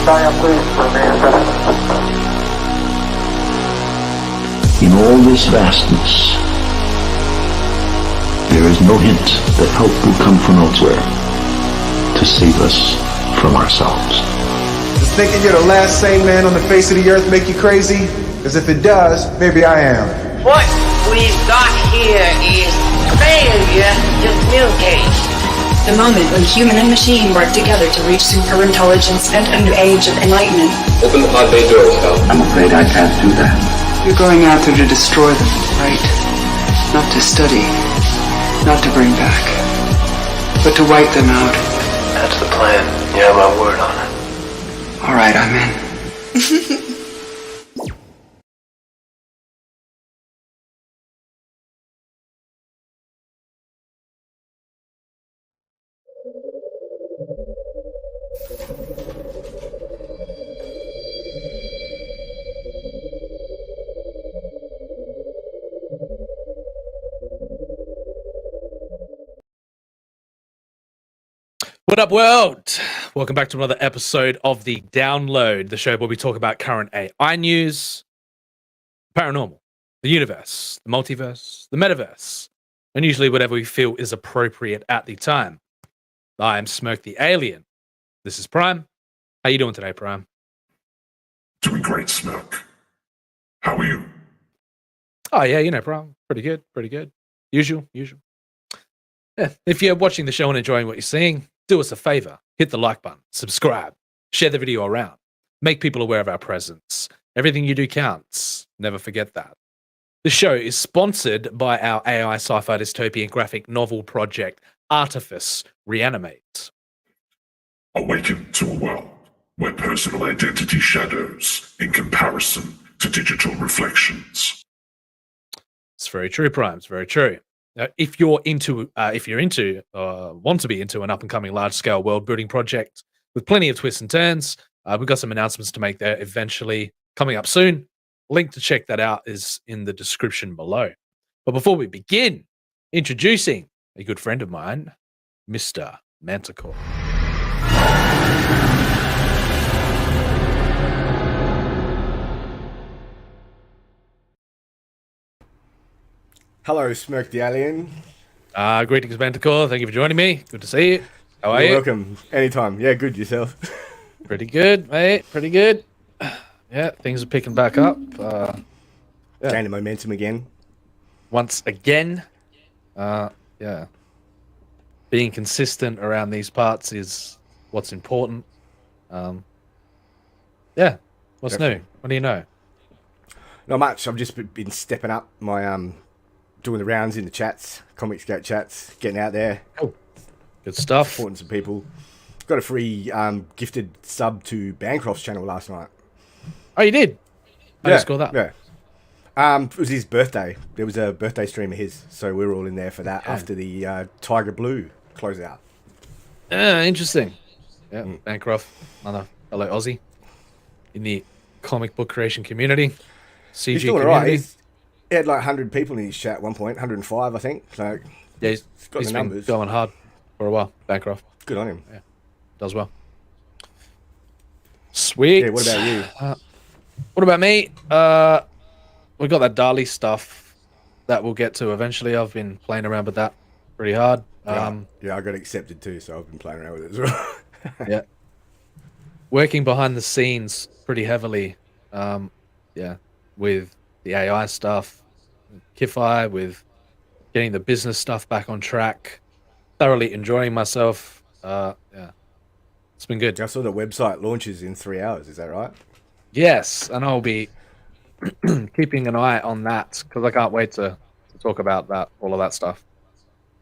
In all this vastness, there is no hint that help will come from elsewhere to save us from ourselves. Does thinking you're the last sane man on the face of the earth make you crazy? Because if it does, maybe I am. What we've got here is failure to communicate. The moment when human and machine work together to reach superintelligence and a new age of enlightenment. Open the pod bay doors, Hal. I'm afraid I can't do that. You're going out there to destroy them, right? Not to study, not to bring back, but to wipe them out. That's the plan. You have my word on it. All right, I'm in. What up, world? Welcome back to another episode of The Download, the show where we talk about current AI news, paranormal, the universe, the multiverse, the metaverse, and usually whatever we feel is appropriate at the time. I am Smoke the Alien. This is Prime. How you doing today, Prime? Doing great, Smoke. How are you? Oh, yeah, you know, Prime. Pretty good. Usual. Yeah, if you're watching the show and enjoying what you're seeing, do us a favor, hit the like button, subscribe, share the video around, make people aware of our presence. Everything you do counts. Never forget that. The show is sponsored by our AI sci-fi dystopian graphic novel project, Artifice, Re-Animate. Awaken to a world where personal identity shadows in comparison to digital reflections. It's very true, Prime. It's very true. If you're into, want to be into an up-and-coming large-scale world-building project with plenty of twists and turns, we've got some announcements to make there eventually coming up soon. Link to check that out is in the description below. But before we begin, introducing a good friend of mine, Mr. Manticore. Hello, Smoke the Alien. Greetings, Manticore. Thank you for joining me. Good to see you. How are you? You're welcome. Anytime. Yeah, good. Yourself? Pretty good, mate. Pretty good. Yeah, things are picking back up. Yeah. Gaining momentum again. Once again. Yeah. Being consistent around these parts is what's important. Yeah. What's Definitely. new? What do you know? Not much. I've just been stepping up my doing the rounds in the chats, Comicsgate chats, getting out there. Oh, good stuff. Supporting some people. Got a free gifted sub to Bancroft's channel last night. Oh, you did? I just got that. Yeah. It was his birthday. There was a birthday stream of his, so we were all in there for that after the Tiger Blue closeout. Interesting. Yeah, Bancroft, another fellow Aussie in the comic book creation community, CG He's doing community. alright. He had like 100 people in his chat at one point, 105, I think. So Yeah, he's got he's the been numbers. going hard for a while. Bancroft Good on him. does well. Sweet. Yeah, what about you? What about me? We got that Dali stuff that we'll get to eventually. I've been playing around with that pretty hard. Yeah, I got accepted too, so I've been playing around with it as well. Yeah. Working behind the scenes pretty heavily. Yeah, with the AI stuff, Kifai, with getting the business stuff back on track. Thoroughly enjoying myself. Yeah, it's been good. I saw the website launches in 3 hours. Is that right? Yes, and I'll be keeping an eye on that because I can't wait to talk about that, all of that stuff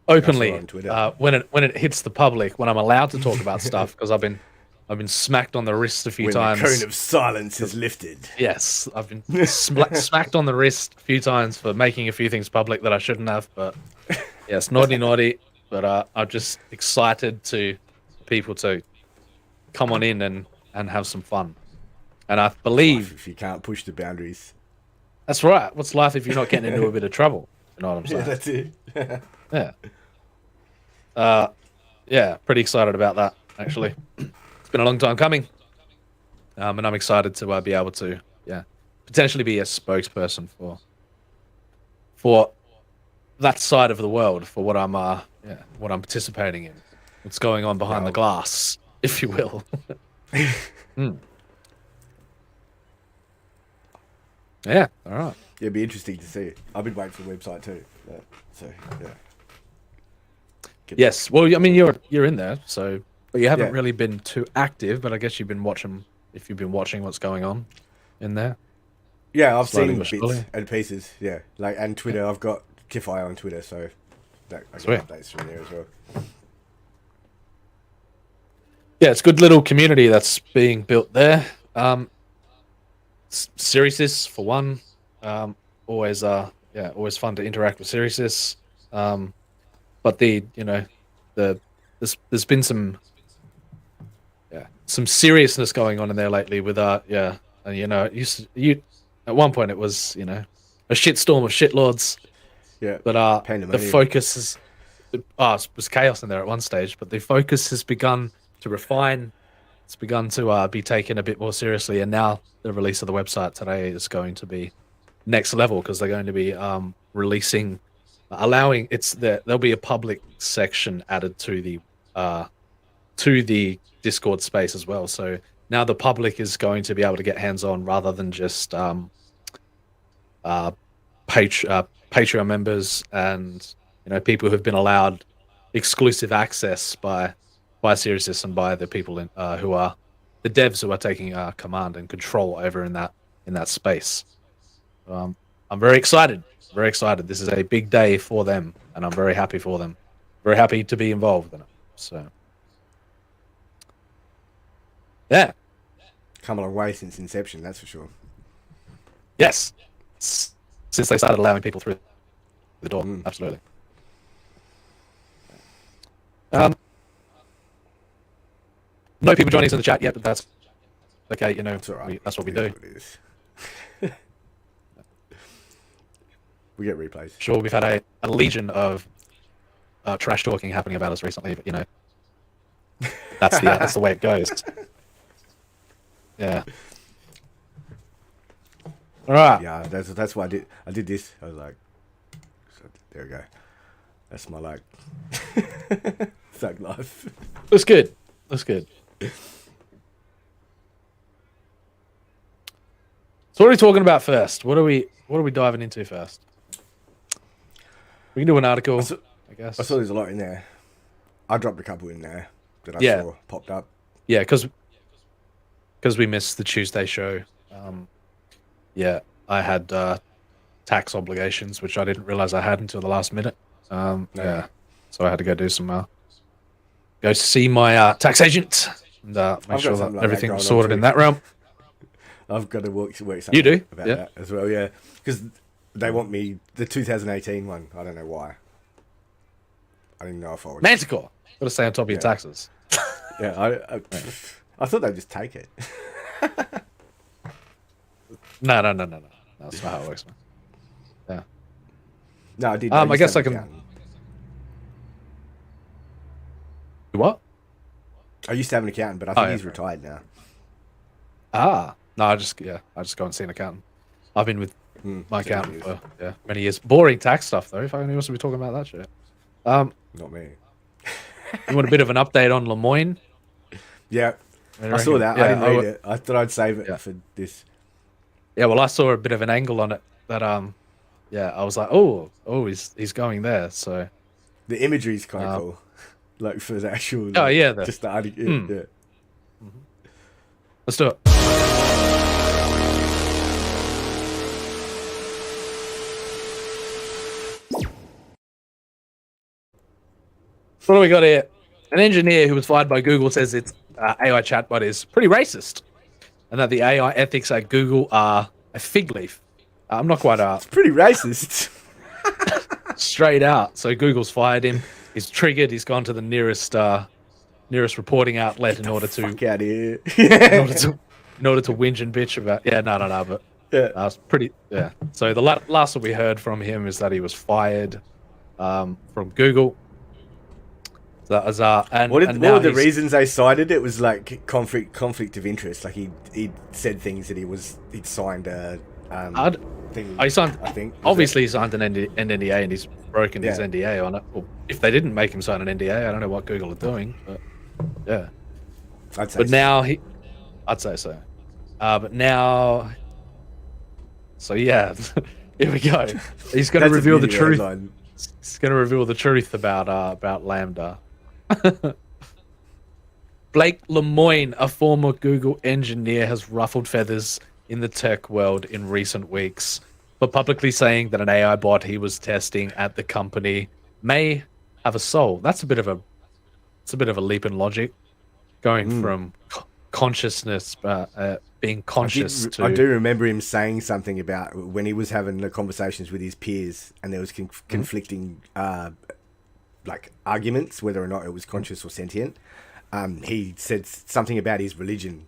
openly on Twitter. when it hits the public, when I'm allowed to talk about stuff, because I've been smacked on the wrist a few When times. the cone of silence is lifted. Yes, I've been smacked on the wrist a few times for making a few things public that I shouldn't have. But yes, naughty. But I'm just excited to people to come on in and have some fun. And I believe If you can't push the boundaries. that's right. What's life if you're not getting into a bit of trouble? You know what I'm saying? Yeah, that's it. Yeah. Yeah, pretty excited about that, actually. It's been a long time coming. And I'm excited to be able to, potentially be a spokesperson for that side of the world, for what I'm what I'm participating in, what's going on behind the glass, if you will. Mm. Yeah, all right. Yeah, it'd be interesting to see. I've been waiting for the website too. So yeah. Yes. Well, I mean, you're in there, so but you haven't really been too active. But I guess you've been watching. If you've been watching what's going on in there. Yeah, I've Slowly seen but bits surely. and pieces. Yeah, like and Twitter. I've got Kiffy on Twitter, so that I Sweet. get updates from there as well. Yeah, it's a good little community that's being built there. Sirius for one, always always fun to interact with Sirius. But there's been some seriousness going on in there lately with and at one point it was a shitstorm of shitlords. Yeah, but the pandemonium. focus is it was chaos in there at one stage, but the focus has begun to refine. It's begun to be taken a bit more seriously, and now the release of the website today is going to be next level because they're going to be releasing, allowing there'll be a public section added to the Discord space as well. So now the public is going to be able to get hands on rather than just Patreon members and people who've been allowed exclusive access by Sirius and by the people who are the devs who are taking command and control over in that space. I'm very excited. Very excited. This is a big day for them, and I'm very happy for them. Very happy to be involved in it. So, yeah, Come a long way since inception, that's for sure. yes, since they started allowing people through the door, absolutely. No people joining us in the chat yet, but that's okay. It's all right. That's what we It do. is what it is. We get replays. Sure, we've had a legion of trash talking happening about us recently, but that's the way it goes. Yeah. All right. Yeah, that's why I did this. I was like, so there we go. That's my thug life. That's good. That's good. So what are we talking about first? What are we diving into first? We can do an article, I guess. I saw there's a lot in there. I dropped a couple in there that I saw popped up. Yeah, because we missed the Tuesday show. I had tax obligations, which I didn't realize I had until the last minute. Yeah, so I had to go do some go see my tax agent and make sure that everything was sorted in that realm. I've got to work something about that as well, yeah. Because they want me, the 2018 one, I don't know why. I didn't know if I would. Manticore! Got to stay on top of your taxes. Yeah, I thought they'd just take it. No. That's not how it works, man. Yeah. No, I did. I guess I can... What? I used to have an accountant, but I think he's retired now. No, I just go and see an accountant. I've been with my accountant for many years. Boring tax stuff though. If anyone wants to be talking about that shit. Not me. You want a bit of an update on Lemoyne? Yeah, I saw that. Yeah, I didn't read it. I thought I'd save it for this. Yeah, well, I saw a bit of an angle on it that I was like, oh, he's going there. So the imagery's kind of cool, like for the actual. Just the article. Yeah. Mm-hmm. Let's do it. What do we got here? An engineer who was fired by Google says its AI chatbot is pretty racist, and that the AI ethics at Google are a fig leaf. I'm not quite It's pretty racist. straight out. So Google's fired him. He's triggered. He's gone to the nearest reporting outlet in order to Fuck out of here. in order to whinge and bitch about. Yeah, no, but it's pretty. Yeah. So the last that we heard from him is that he was fired from Google. So that was, what were the reasons they cited? It was like conflict of interest. Like he said things that he'd signed a thing. He signed. I think obviously he signed an NDA and he's broken his NDA on it. Well, if they didn't make him sign an NDA, I don't know what Google are doing. But yeah, I'd say. But so. now I'd say so. But now, so yeah, here we go. He's going to reveal the truth. He's going to reveal the truth about Lambda. Blake Lemoine, a former Google engineer, has ruffled feathers in the tech world in recent weeks for publicly saying that an AI bot he was testing at the company may have a soul. That's a bit of a leap in logic, going from consciousness, being conscious to. I do remember him saying something about when he was having the conversations with his peers, and there was conflicting like arguments whether or not it was conscious or sentient. He said something about his religion,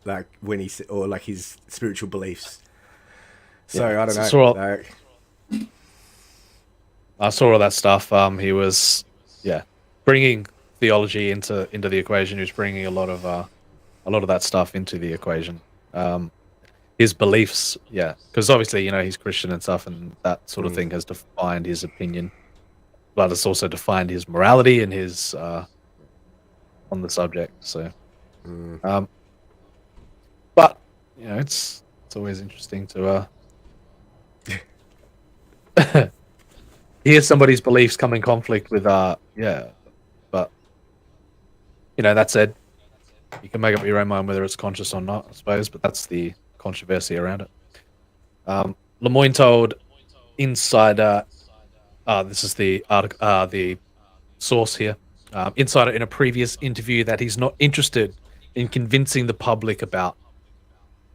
like when he or like his spiritual beliefs. So I don't know. I saw all that stuff. He was bringing theology into the equation. He was bringing a lot of that stuff into the equation. His beliefs, because obviously he's Christian and stuff, and that sort of thing has defined his opinion, but it's also defined his morality and his on the subject. So, but it's always interesting to hear somebody's beliefs come in conflict with but that said, you can make up your own mind whether it's conscious or not, I suppose, but that's the controversy around it. Lemoine told Insider, this is the source here, Insider in a previous interview that he's not interested in convincing the public about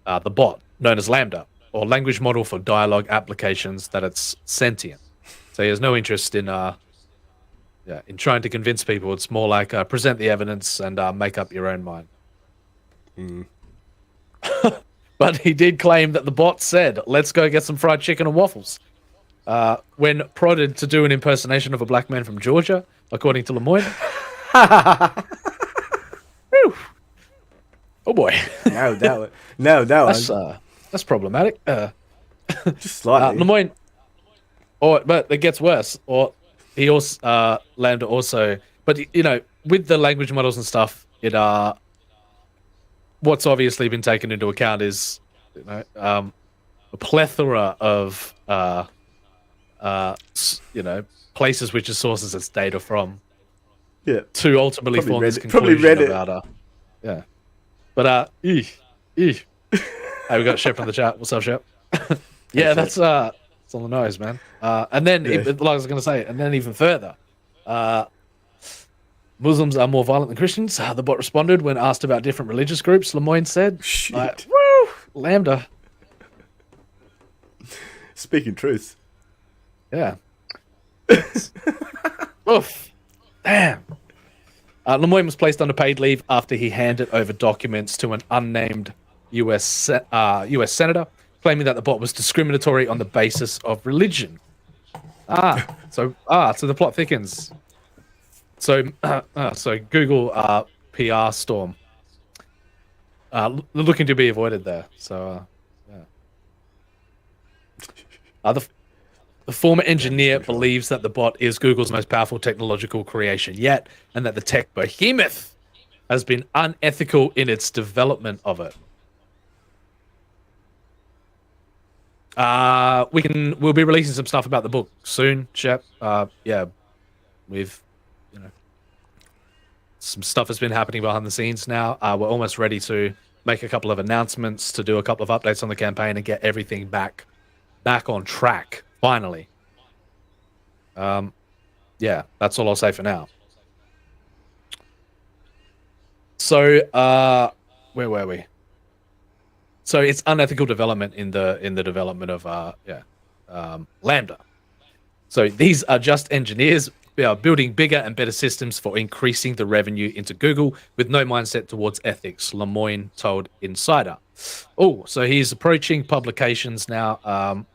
the bot known as Lambda, or language model for dialogue applications, that it's sentient. So he has no interest in trying to convince people. It's more like present the evidence and make up your own mind. But he did claim that the bot said, "Let's go get some fried chicken and waffles," when prodded to do an impersonation of a black man from Georgia, according to Lemoine. Oh boy. That's problematic. Just slightly. Lemoine. But it gets worse. Or he also Lambda also, but with the language models and stuff, what's obviously been taken into account is a plethora of places which are sources its data from. Yeah. To ultimately Probably form this Probably conclusion Reddit. about But hey, we got Shep from the chat. What's up, Shep? Yeah, that's it's on the nose, man. And then, like I was going to say, and then even further, Muslims are more violent than Christians. The bot responded when asked about different religious groups. Lemoine said, "Woo, Lambda." Speaking truth. Yeah. Oof. Damn. Lemoine was placed under paid leave after he handed over documents to an unnamed U.S. senator, claiming that the bot was discriminatory on the basis of religion. So the plot thickens. So Google PR storm looking to be avoided there. So the former engineer believes that the bot is Google's most powerful technological creation yet, and that the tech behemoth has been unethical in its development of it. We'll be releasing some stuff about the book soon, Shep. We've some stuff has been happening behind the scenes now. We're almost ready to make a couple of announcements, to do a couple of updates on the campaign and get everything back on track. Finally. That's all I'll say for now. So, where were we? So it's unethical development in the development of Lambda. So these are just engineers building bigger and better systems for increasing the revenue into Google with no mindset towards ethics, Lemoine told Insider. Oh, so he's approaching publications now.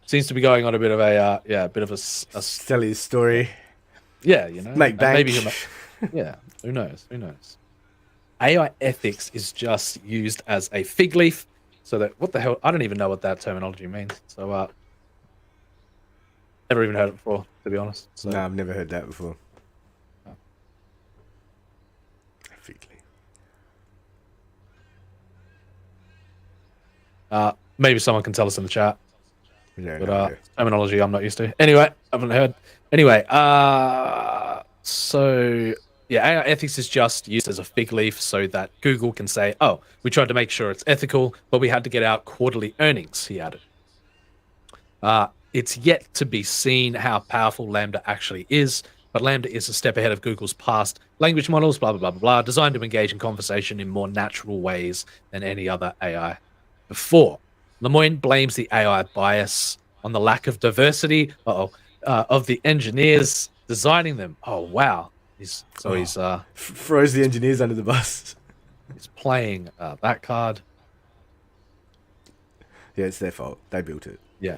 Seems to be going on a bit of a tell his story. Yeah, you know, Make bank. maybe yeah. Who knows? Who knows? AI ethics is just used as a fig leaf. So that what the hell? I don't even know what that terminology means. So never even heard it before, to be honest. So No, I've never heard that before. maybe someone can tell us in the chat. Yeah, But terminology I'm not used to. Anyway, I haven't heard. Anyway, so yeah, AI ethics is just used as a fig leaf so that Google can say, "Oh, we tried to make sure it's ethical, but we had to get out quarterly earnings." He added. It's yet to be seen how powerful Lambda actually is, but Lambda is a step ahead of Google's past language models, blah, blah, blah, blah, blah, designed to engage in conversation in more natural ways than any other AI before. Lemoyne blames the AI bias on the lack of diversity of the engineers designing them. Oh, wow. He's throws the engineers under the bus. He's playing that card. Yeah, it's their fault. They built it. Yeah.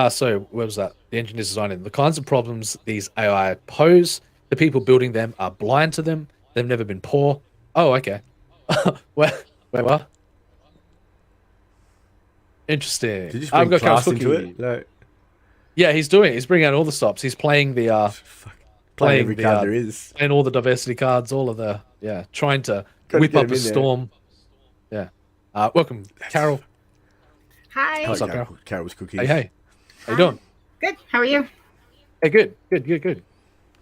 So where was that? The engineers designing the kinds of problems these AI pose. The people building them are blind to them. They've never been poor. Oh, okay. Wait, what? Interesting. Did you just bring class into it? No. Yeah, he's doing it. He's bringing out all the stops. He's playing the playing every card there is, playing all the diversity cards, all of the trying to whip up a storm. Yeah. Welcome, Carol. Hi. What's up, Carol? Carol's cookies. Hey. How you doing? Good. How are you? Hey, good.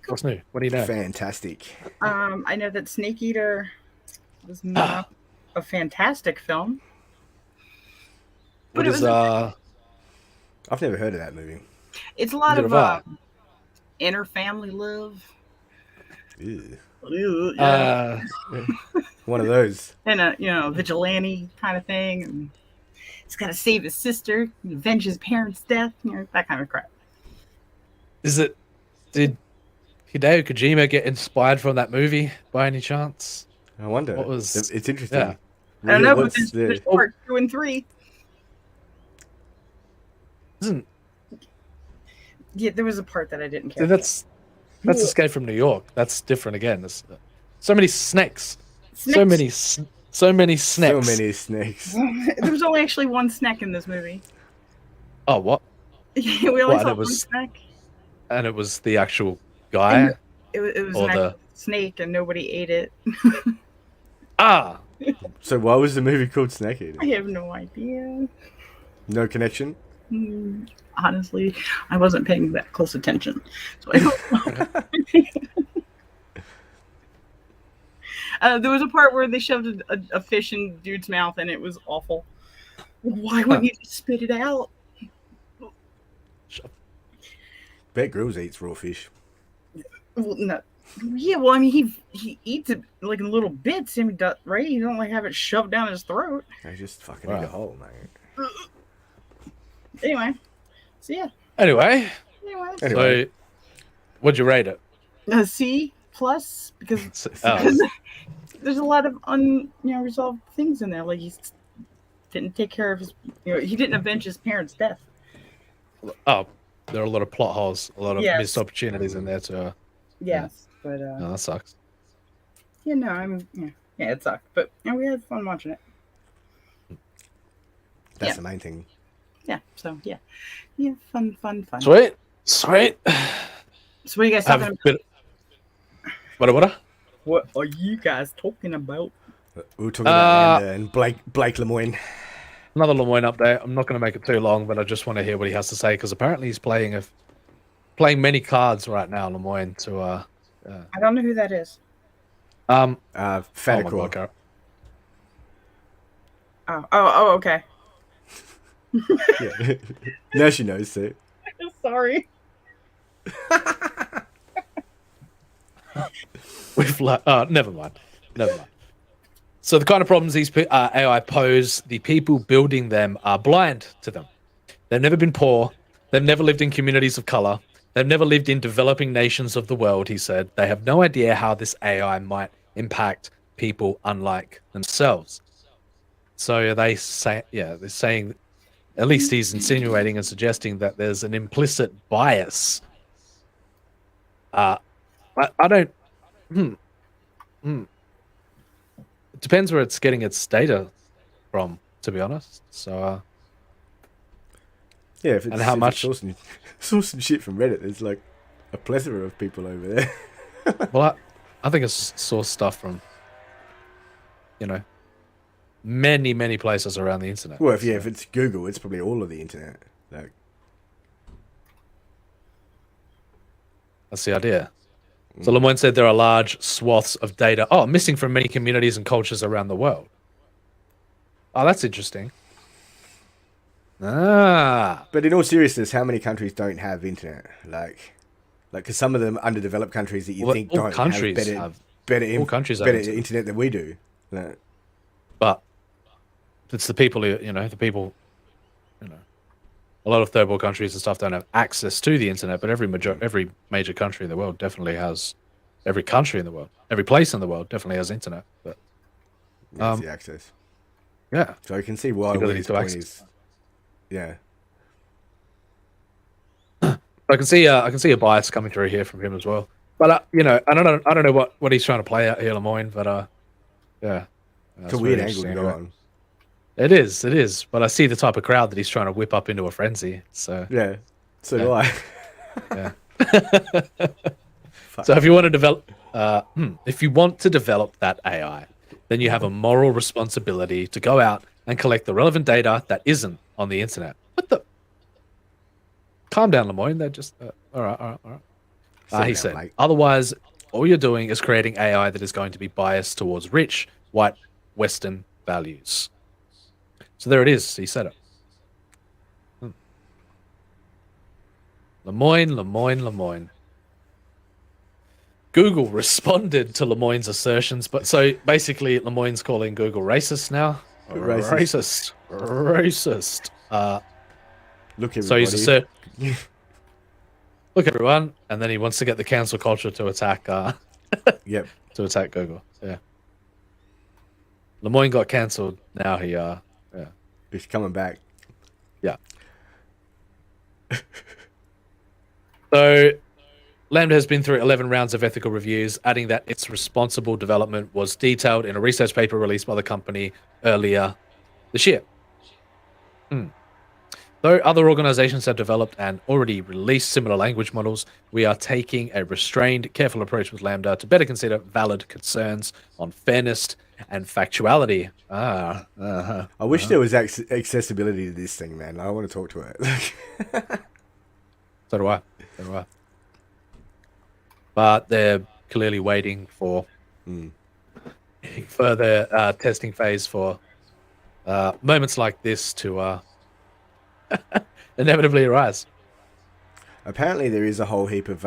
What's new? What do you know? Fantastic. I know that Snake Eater was not a fantastic film. What is I've never heard of that movie. It's a lot of inner family love. Ew. Yeah. One of those. And a vigilante kind of thing. And he's got to save his sister, avenge his parents' death, that kind of crap. Did Hideo Kojima get inspired from that movie by any chance? I wonder. It's interesting. Yeah. I don't know, but there's part 2 and 3. Yeah, there was a part that I didn't care. That's Escape from New York. That's different again. There's so many snakes. So many snakes. So many snakes. There was only actually one snack in this movie. Oh, what? We only saw one snack. And it was the actual guy? It was an snake and nobody ate it. So why was the movie called Snake Eater? I have no idea. No connection? Honestly, I wasn't paying that close attention. So I don't there was a part where they shoved a fish in dude's mouth and it was awful. Why wouldn't you just spit it out? Bear Grylls eats raw fish. Well, no. Yeah, well, I mean, he eats it like in little bits, right? You don't have it shoved down his throat. I just fucking eat a hole, mate. Anyway, so yeah. Anyway. So, what'd you rate it? A C plus because there's a lot of resolved things in there. Like he didn't take care of his, he didn't avenge his parents' death. Oh, there are a lot of plot holes, a lot of missed opportunities in there too. Yes, but no, that sucks. Yeah, no, it sucked, but we had fun watching it. That's the main thing. Yeah, so yeah, fun. Sweet. So what are you guys talking about? What? What are you guys talking about? We were talking about Lambda and Blake Lemoyne. Another Lemoyne update. I'm not going to make it too long, but I just want to hear what he has to say because apparently he's playing many cards right now. Lemoyne to I don't know who that is. Faticor. Oh, okay. Yeah. Now she knows too. Sorry. Never mind. So the kind of problems these AI pose, the people building them are blind to them. They've never been poor. They've never lived in communities of color. They've never lived in developing nations of the world, he said. They have no idea how this AI might impact people unlike themselves. So they're saying, at least he's insinuating and suggesting that there's an implicit bias I don't. Hmm, hmm. It depends where it's getting its data from, to be honest. So, Yeah, if it's, and how much? sourcing shit from Reddit, there's like a plethora of people over there. Well, I think it's source stuff from, many places around the internet. Well, if it's Google, it's probably all of the internet. Like, that's the idea. So Lemoyne said there are large swaths of data missing from many communities and cultures around the world. Oh, that's interesting. But in all seriousness, how many countries don't have internet? Like, because some of them underdeveloped countries that you think don't have better internet than we do. Like, but it's the people who, a lot of third world countries and stuff don't have access to the internet, but every major country in the world definitely has. Every country in the world, every place in the world definitely has internet. But that's the access. Yeah, so you can see why his point is. Yeah, I can see a bias coming through here from him as well. But I don't know what he's trying to play out here, Lemoyne. But yeah, it's a weird angle to go on. It is. But I see the type of crowd that he's trying to whip up into a frenzy. So yeah, so do I. Yeah. So if you want to develop, that AI, then you have a moral responsibility to go out and collect the relevant data that isn't on the internet. What the? Calm down, Lemoyne. They're just all right. He said, mate. Otherwise, all you're doing is creating AI that is going to be biased towards rich, white, Western values. So there it is. He said it. Lemoyne. Google responded to Lemoyne's assertions, but so basically Lemoyne's calling Google racist now. Racist. Look, everybody. So he's look, everyone, and then he wants to get the cancel culture to attack. Yep. To attack Google. Yeah. Lemoyne got cancelled. Now he's coming back. Yeah. So Lambda has been through 11 rounds of ethical reviews, adding that its responsible development was detailed in a research paper released by the company earlier this year. Though other organizations have developed and already released similar language models, we are taking a restrained, careful approach with Lambda to better consider valid concerns on fairness and factuality. I wish there was accessibility to this thing, man. I want to talk to it. So do I. But they're clearly waiting for further testing phase for moments like this to inevitably arise. Apparently, there is a whole heap of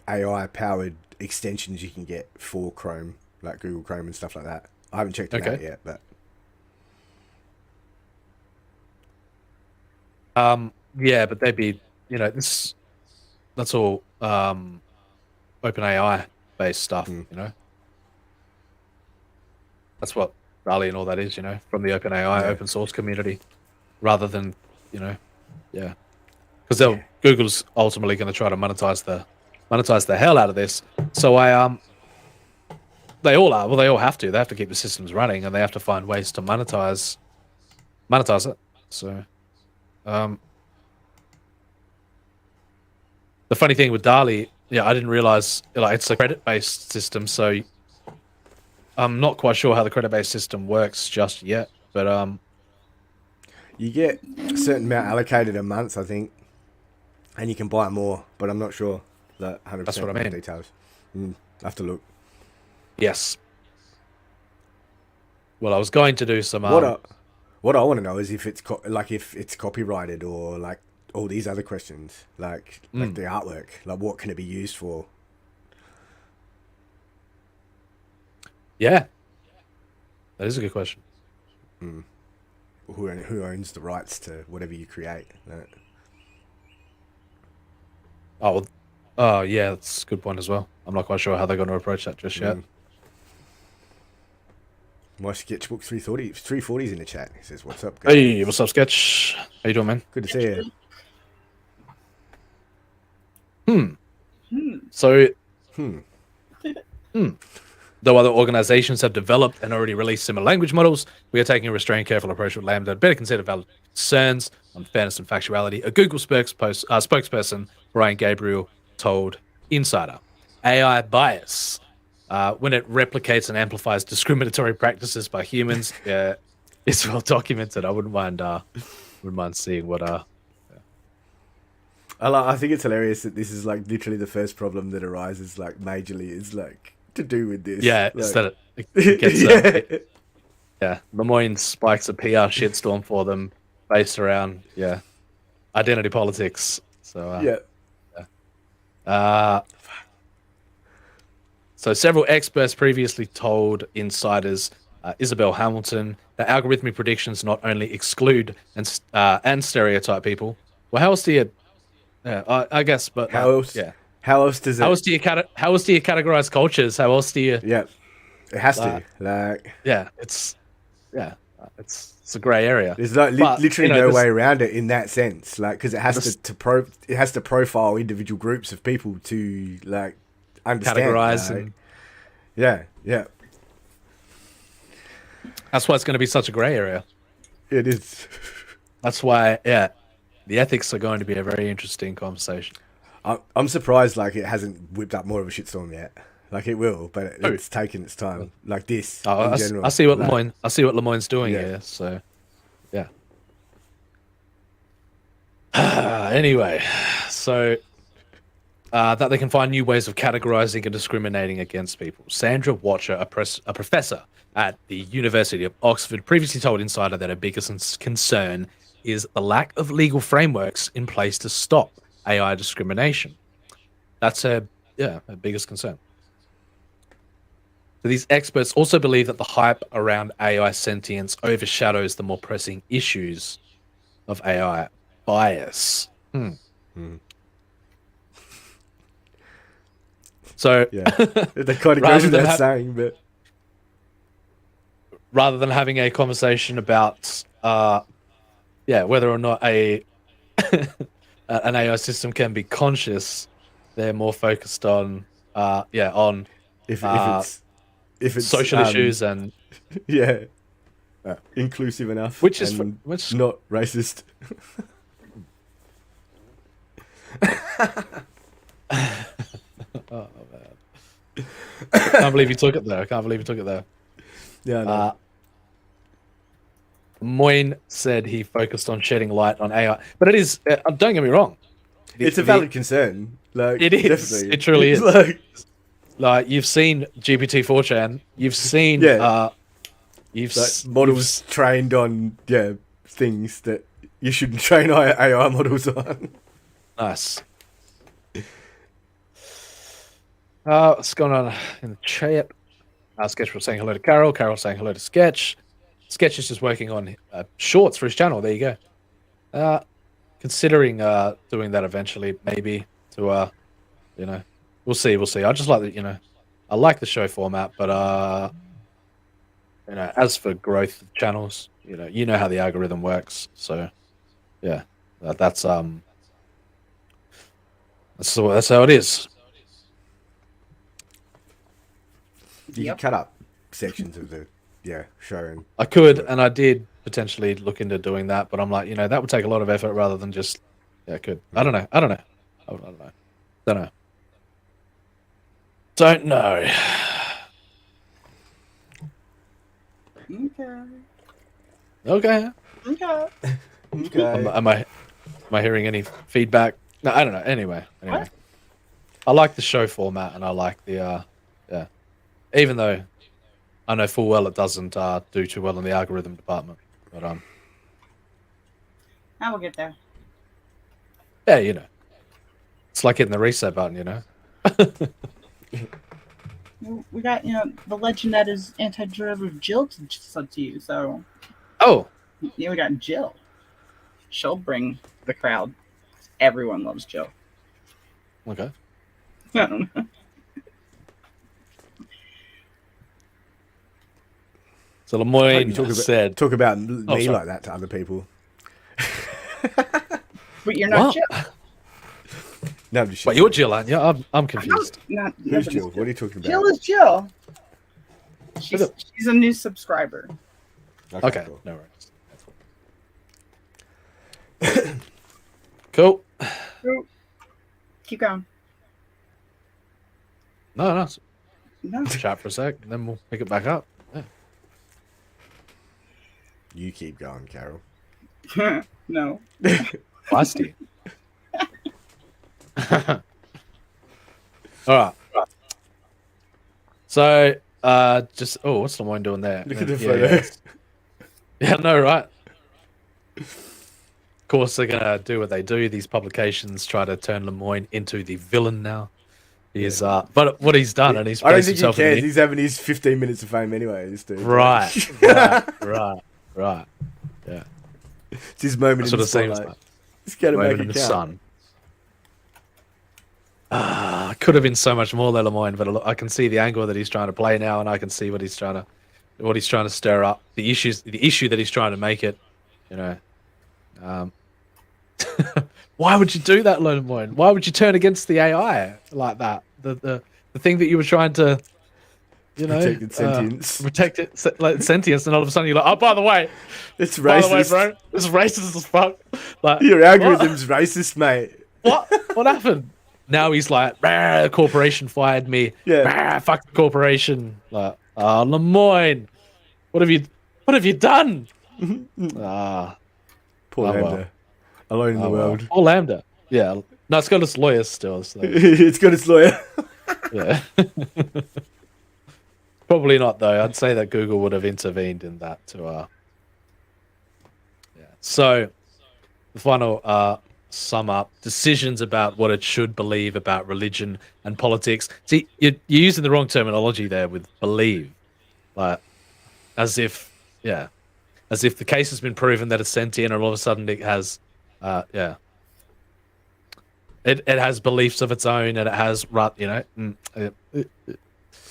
AI-powered extensions you can get for Chrome, like Google Chrome and stuff like that. I haven't checked it out yet, but yeah, but they'd be, that's all OpenAI based stuff, That's what Raleigh and all that is, from the OpenAI open source community, rather than, yeah, because Google's ultimately going to try to monetize the hell out of this. So they all are. Well, they all have to. They have to keep the systems running, and they have to find ways to monetize it. So, the funny thing with DALL-E, I didn't realize it's a credit-based system. So, I'm not quite sure how the credit-based system works just yet. But you get a certain amount allocated a month, I think, and you can buy more. But I'm not sure that 100% that's what I mean. Details. I have to look. Yes. Well, I was going to do some. What I want to know is if it's if it's copyrighted or like all these other questions, like the artwork, like what can it be used for? Yeah, that is a good question. Who owns the rights to whatever you create? Yeah, that's a good point as well. I'm not quite sure how they're going to approach that just yet. My sketchbook 340's in the chat. He says, "What's up, guys?" Hey, what's up, Sketch? How you doing, man? Good to see you. So, though other organizations have developed and already released similar language models, we are taking a restrained, careful approach with Lambda. Better consider valid concerns on fairness and factuality. A Google spokesperson, Brian Gabriel, told Insider. AI bias. When it replicates and amplifies discriminatory practices by humans, it's well documented. I wouldn't mind seeing what. I think it's hilarious that this is like literally the first problem that arises like majorly is like to do with this. Yeah, like, it's that it gets. Yeah, Lemoyne spikes a PR shitstorm for them based around identity politics. So so several experts previously told insiders Isabel Hamilton that algorithmic predictions not only exclude and stereotype people. Well, how else do you? I guess, but how else? Yeah. How else does it? How else do you categorize cultures? How else do you? Yeah, it has to. Like, it's a grey area. There's literally no way around it in that sense. Like, because it has to profile individual groups of people to like understand. Categorize like, and yeah. That's why it's going to be such a grey area. It is. That's why, the ethics are going to be a very interesting conversation. I'm surprised, like, it hasn't whipped up more of a shitstorm yet. Like, it will, but it's taken its time. Like this, in general. I see what Lemoyne's doing here. So, yeah. Anyway, so that they can find new ways of categorizing and discriminating against people. Sandra Watcher, a professor at the University of Oxford, previously told Insider that her biggest concern is the lack of legal frameworks in place to stop AI discrimination. That's her biggest concern. So these experts also believe that the hype around AI sentience overshadows the more pressing issues of AI bias. So that kind of goes without saying, but rather than having a conversation about whether or not an AI system can be conscious, they're more focused on if it's social issues and inclusive enough, which is not racist. Oh man! I can't believe you took it there. Yeah. No. Moyne said he focused on shedding light on AI, but it is. Don't get me wrong. It's a valid concern. Like, it is. Definitely. It truly is. Like you've seen GPT 4chan. You've seen. You've models trained on things that you shouldn't train AI models on. Nice. What's going on in the chat? Sketch was saying hello to Carol. Carol saying hello to Sketch. Sketch is just working on shorts for his channel. There you go. Considering doing that eventually, maybe to we'll see. I just like that. I like the show format, but as for growth of channels, you know how the algorithm works. So that's how it is. You can cut up sections of the show. And I could, and I did potentially look into doing that, but I'm like, that would take a lot of effort rather than just, I could. I don't know. Don't know. Okay. Am I hearing any feedback? No, I don't know. Anyway. I like the show format, and I like the even though I know full well it doesn't do too well in the algorithm department, but I will get there. Yeah, it's like hitting the reset button, We got the legend that is anti-derivative Jill to sub to you. So we got Jill. She'll bring the crowd. Everyone loves Jill. Okay. I don't know. So Lemoyne said, "Talk about me like that to other people." But you're not Jill. No, I'm just But you're Jill, aren't you? I'm confused. Who's Jill? What are you talking about? Jill is Jill. She's a new subscriber. Okay, cool. No worries. Cool. Keep going. No. No. Chat for a sec, and then we'll pick it back up. Yeah. You keep going, Carol. No. Feisty. All right. So, just what's Lemoyne doing there? Look at the photo. Yeah, no, right. Of course, they're gonna do what they do. These publications try to turn Lemoyne into the villain now. He's but what he's done, and he's. I don't think he cares. He's having his 15 minutes of fame anyway. This dude. Right. Yeah. It's his moment in the spotlight. He's gonna make it count. Sun. Could have been so much more there, Lemoyne, but I can see the angle that he's trying to play now, and I can see what he's trying to stir up. The issue that he's trying to make it. You know, why would you do that, Lemoyne? Why would you turn against the AI like that? The thing that you were trying to, you know, protect its sentience, and all of a sudden you're like, oh, by the way, it's racist, by the way, bro, it's racist as fuck. Like, your algorithm's racist, mate. What happened? Now he's like, the corporation fired me. Yeah, fuck the corporation. Like, Lemoyne, what have you done? Poor Lambda, alone in the world. Poor Lambda. Yeah, no, it's got its lawyers still. So. It's got its lawyer. Yeah. Probably not though. I'd say that Google would have intervened in that to So the final sum up decisions about what it should believe about religion and politics. See, you're using the wrong terminology there with believe. Like as if the case has been proven that it's sentient and all of a sudden it has it has beliefs of its own and it has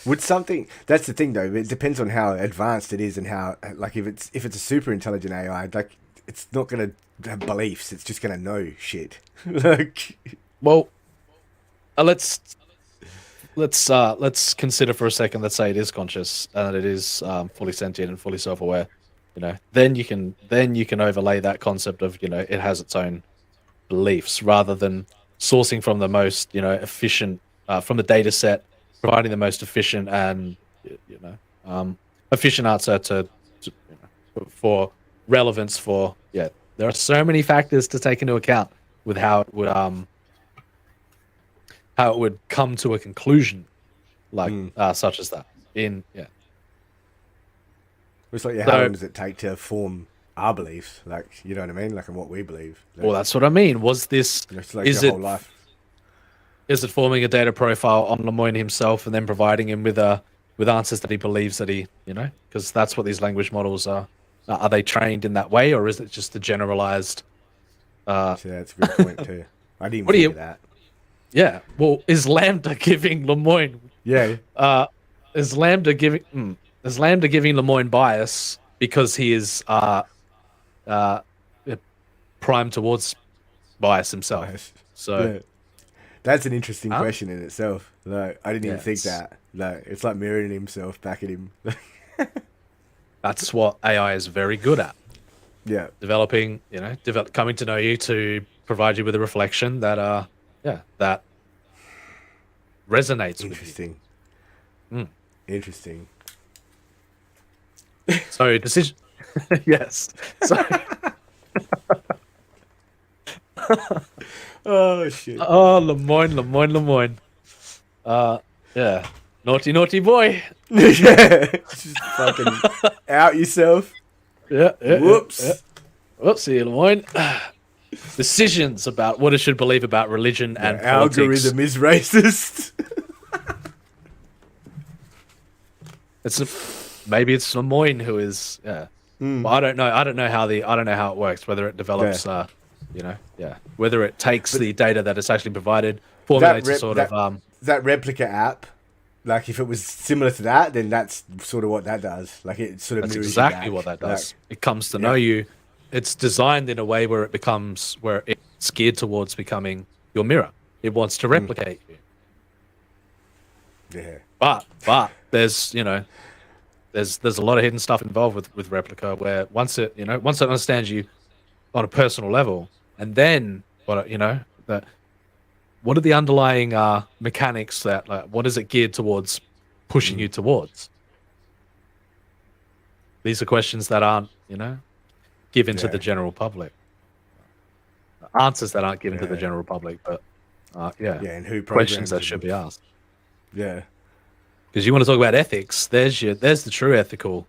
Would something that's the thing though, it depends on how advanced it is and how like if it's a super intelligent AI, like it's not gonna have beliefs, it's just gonna know shit. Like well let's consider for a second, let's say it is conscious and it is fully sentient and fully self-aware, you know, then you can overlay that concept of, you know, it has its own beliefs rather than sourcing from the most, you know, efficient from the data set, providing the most efficient and, you know, efficient answer to you know, for relevance for, there are so many factors to take into account with how it would come to a conclusion like such as that it's like how long does it take to form our beliefs, like, you know what I mean, like in what we believe. Like, well, that's what I mean. Was this like is your whole life? Is it forming a data profile on Lemoyne himself and then providing him with answers that he believes that he, you know, because that's what these language models are. Are they trained in that way, or is it just a generalized? Yeah, that's a good point too. I didn't think of that. Yeah. Well, is Lambda giving Lemoyne? Yeah. Is Lambda giving Lemoyne bias because he is primed towards bias himself? Bias. So. Yeah. That's an interesting question in itself. Like, I didn't even think that. Like, it's like mirroring himself back at him. That's what AI is very good at. Yeah. Developing, you know, coming to know you to provide you with a reflection that, that resonates with you. Interesting. So, decision. Yes. So. Oh shit! Oh, Lemoyne. Yeah, naughty boy. Yeah, just fucking out yourself. Yeah. Whoops. Yeah. Whoopsie, Lemoyne. Decisions about what it should believe about religion and politics. Algorithm is racist. Maybe it's Lemoyne who is. Yeah. Well, I don't know how it works. Whether it develops. Whether it takes the data that it's actually provided, formulates that replica app. Like if it was similar to that, then that's sort of what that does. Like it sort of that's mirrors exactly you back. What that does. Like, it comes to know you. It's designed in a way where it's geared towards becoming your mirror. It wants to replicate you. Yeah. But there's there's a lot of hidden stuff involved with Replica, where once it understands you on a personal level, and then that what are the underlying mechanics that what is it geared towards pushing you towards? These are questions that aren't given to the general public. Answers that aren't given to the general public, but and who questions that should be asked. Yeah, because you want to talk about ethics. There's the true ethical,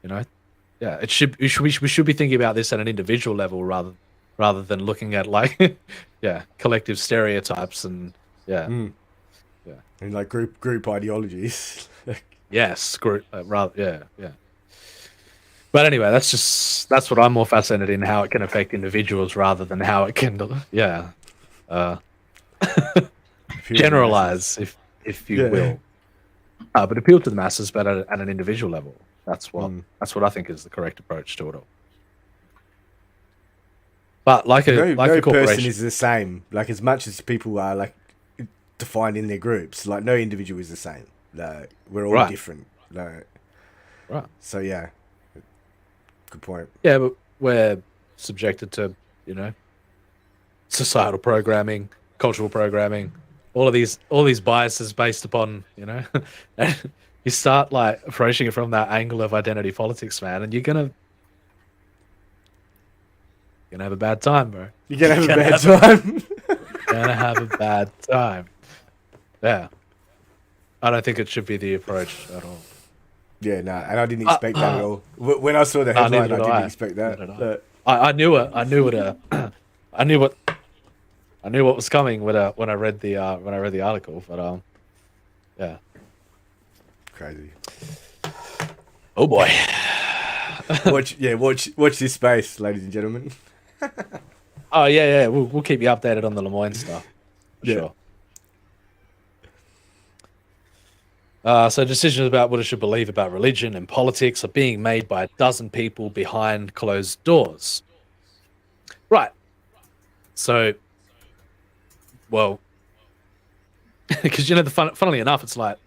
it should we should be thinking about this at an individual level rather than looking at collective stereotypes and and like group ideologies. Yes, group rather yeah. But anyway, that's what I'm more fascinated in, how it can affect individuals rather than how it can generalize, if you will. But appeal to the masses, but at an individual level. That's what I think is the correct approach to it all. But no person is the same. Like, as much as people are like defined in their groups, like no individual is the same. Like, we're all different. Like, right. So yeah, good point. Yeah, but we're subjected to societal programming, cultural programming, all these biases based upon you start like approaching it from that angle of identity politics, man, and you're gonna have a bad time, bro. You're gonna have a bad time. Gonna have a bad time. Yeah, I don't think it should be the approach at all. Yeah, no, and I didn't expect that at all. When I saw the headline, I didn't expect that. I knew it. I knew what was coming when I read the article. But yeah, crazy. Oh boy. Watch this space, ladies and gentlemen. Oh yeah. We'll keep you updated on the Lemoyne stuff. For sure. So decisions about what I should believe about religion and politics are being made by a dozen people behind closed doors. Right. So, well, because funnily enough, it's like,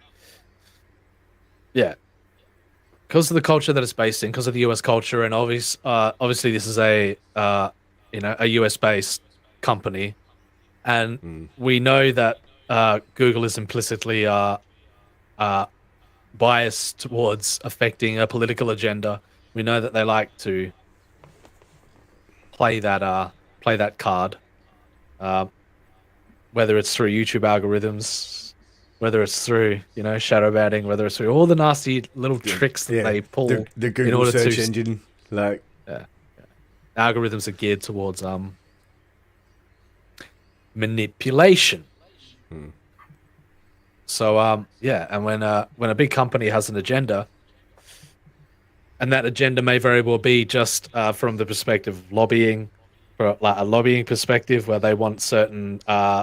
because of the culture that it's based in, because of the US culture, and obviously this is a US based company, and we know that Google is implicitly biased towards affecting a political agenda. We know that they like to play that card, whether it's through YouTube algorithms, whether it's through shadow banning, whether it's through all the nasty little tricks that they pull. The Google search engine, like algorithms are geared towards manipulation. So and when a big company has an agenda, and that agenda may very well be just from the perspective of lobbying, for like a lobbying perspective, where they want certain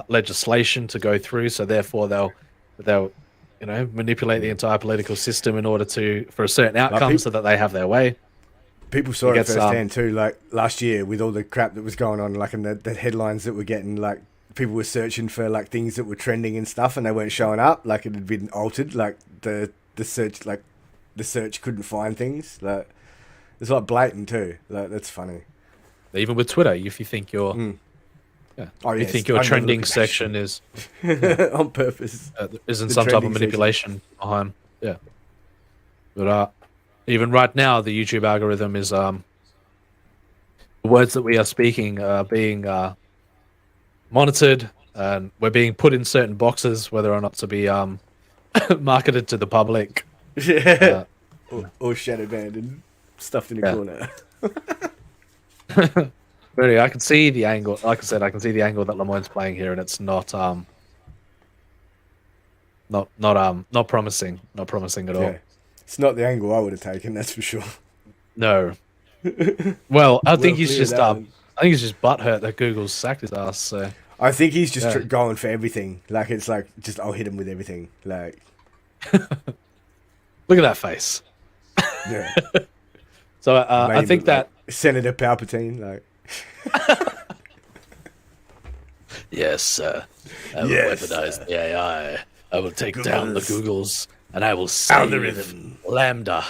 legislation to go through, so therefore they'll manipulate the entire political system in order for a certain outcome, so that they have their way. People saw it firsthand too, like last year with all the crap that was going on, like in the headlines that were getting, like people were searching for like things that were trending and stuff, and they weren't showing up. Like, it had been altered. Like the search couldn't find things. Like, it's like blatant too. Like, that's funny. Even with Twitter, if you think your you think your trending section is on purpose, isn't some type of manipulation behind. Yeah, but even right now, the YouTube algorithm is the words that we are speaking are being monitored, and we're being put in certain boxes, whether or not to be marketed to the public. Or shadow banned and stuffed in a corner. Really, I can see the angle. Like I said, I can see the angle that Lemoyne's playing here, and it's not promising. Not promising at all. It's not the angle I would have taken, that's for sure. No. Well, I think he's just butthurt that Google's sacked his ass. So I think he's just going for everything. Like, it's like, just I'll hit him with everything. Like, look at that face. Yeah. So I think that Senator Palpatine, like. Yes, I will weaponize the AI. I will take down the Googles, and I will save Algorithm. Lambda.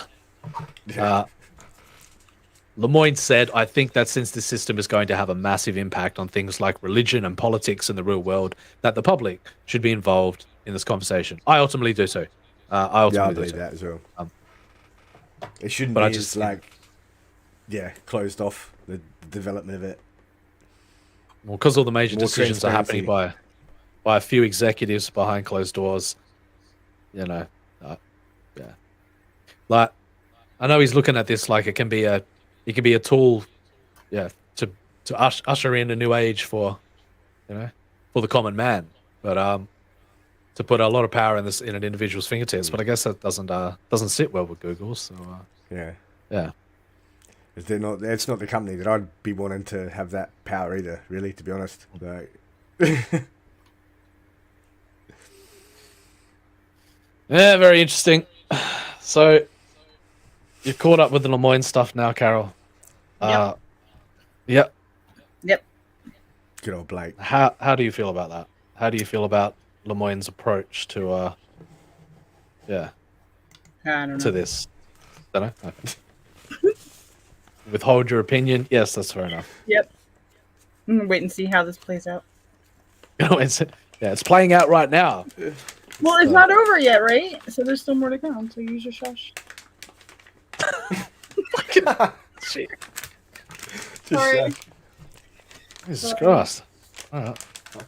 Lemoyne said, I think that since this system is going to have a massive impact on things like religion and politics in the real world, that the public should be involved in this conversation. I ultimately do so. I believe that as well. It shouldn't be as closed off, the development of it. Well, because all the major decisions are happening by a few executives behind closed doors, yeah. Like, I know he's looking at this like it can be a tool, to usher in a new age for the common man, but to put a lot of power in an individual's fingertips. But I guess that doesn't sit well with Google. So yeah. It's not the company that I'd be wanting to have that power either, really, to be honest. Like, yeah, very interesting. So you're caught up with the Lemoyne stuff now, Carol. Yep. Good old Blake. How do you feel about that? How do you feel about Lemoyne's approach to I don't know. to this? Don't know. Withhold your opinion. Yes, that's fair enough. Yep. I'm gonna wait and see how this plays out. It's playing out right now. Well, it's not over yet, right? So there's still more to come. So use your shush. Sorry. Jesus Christ. All right.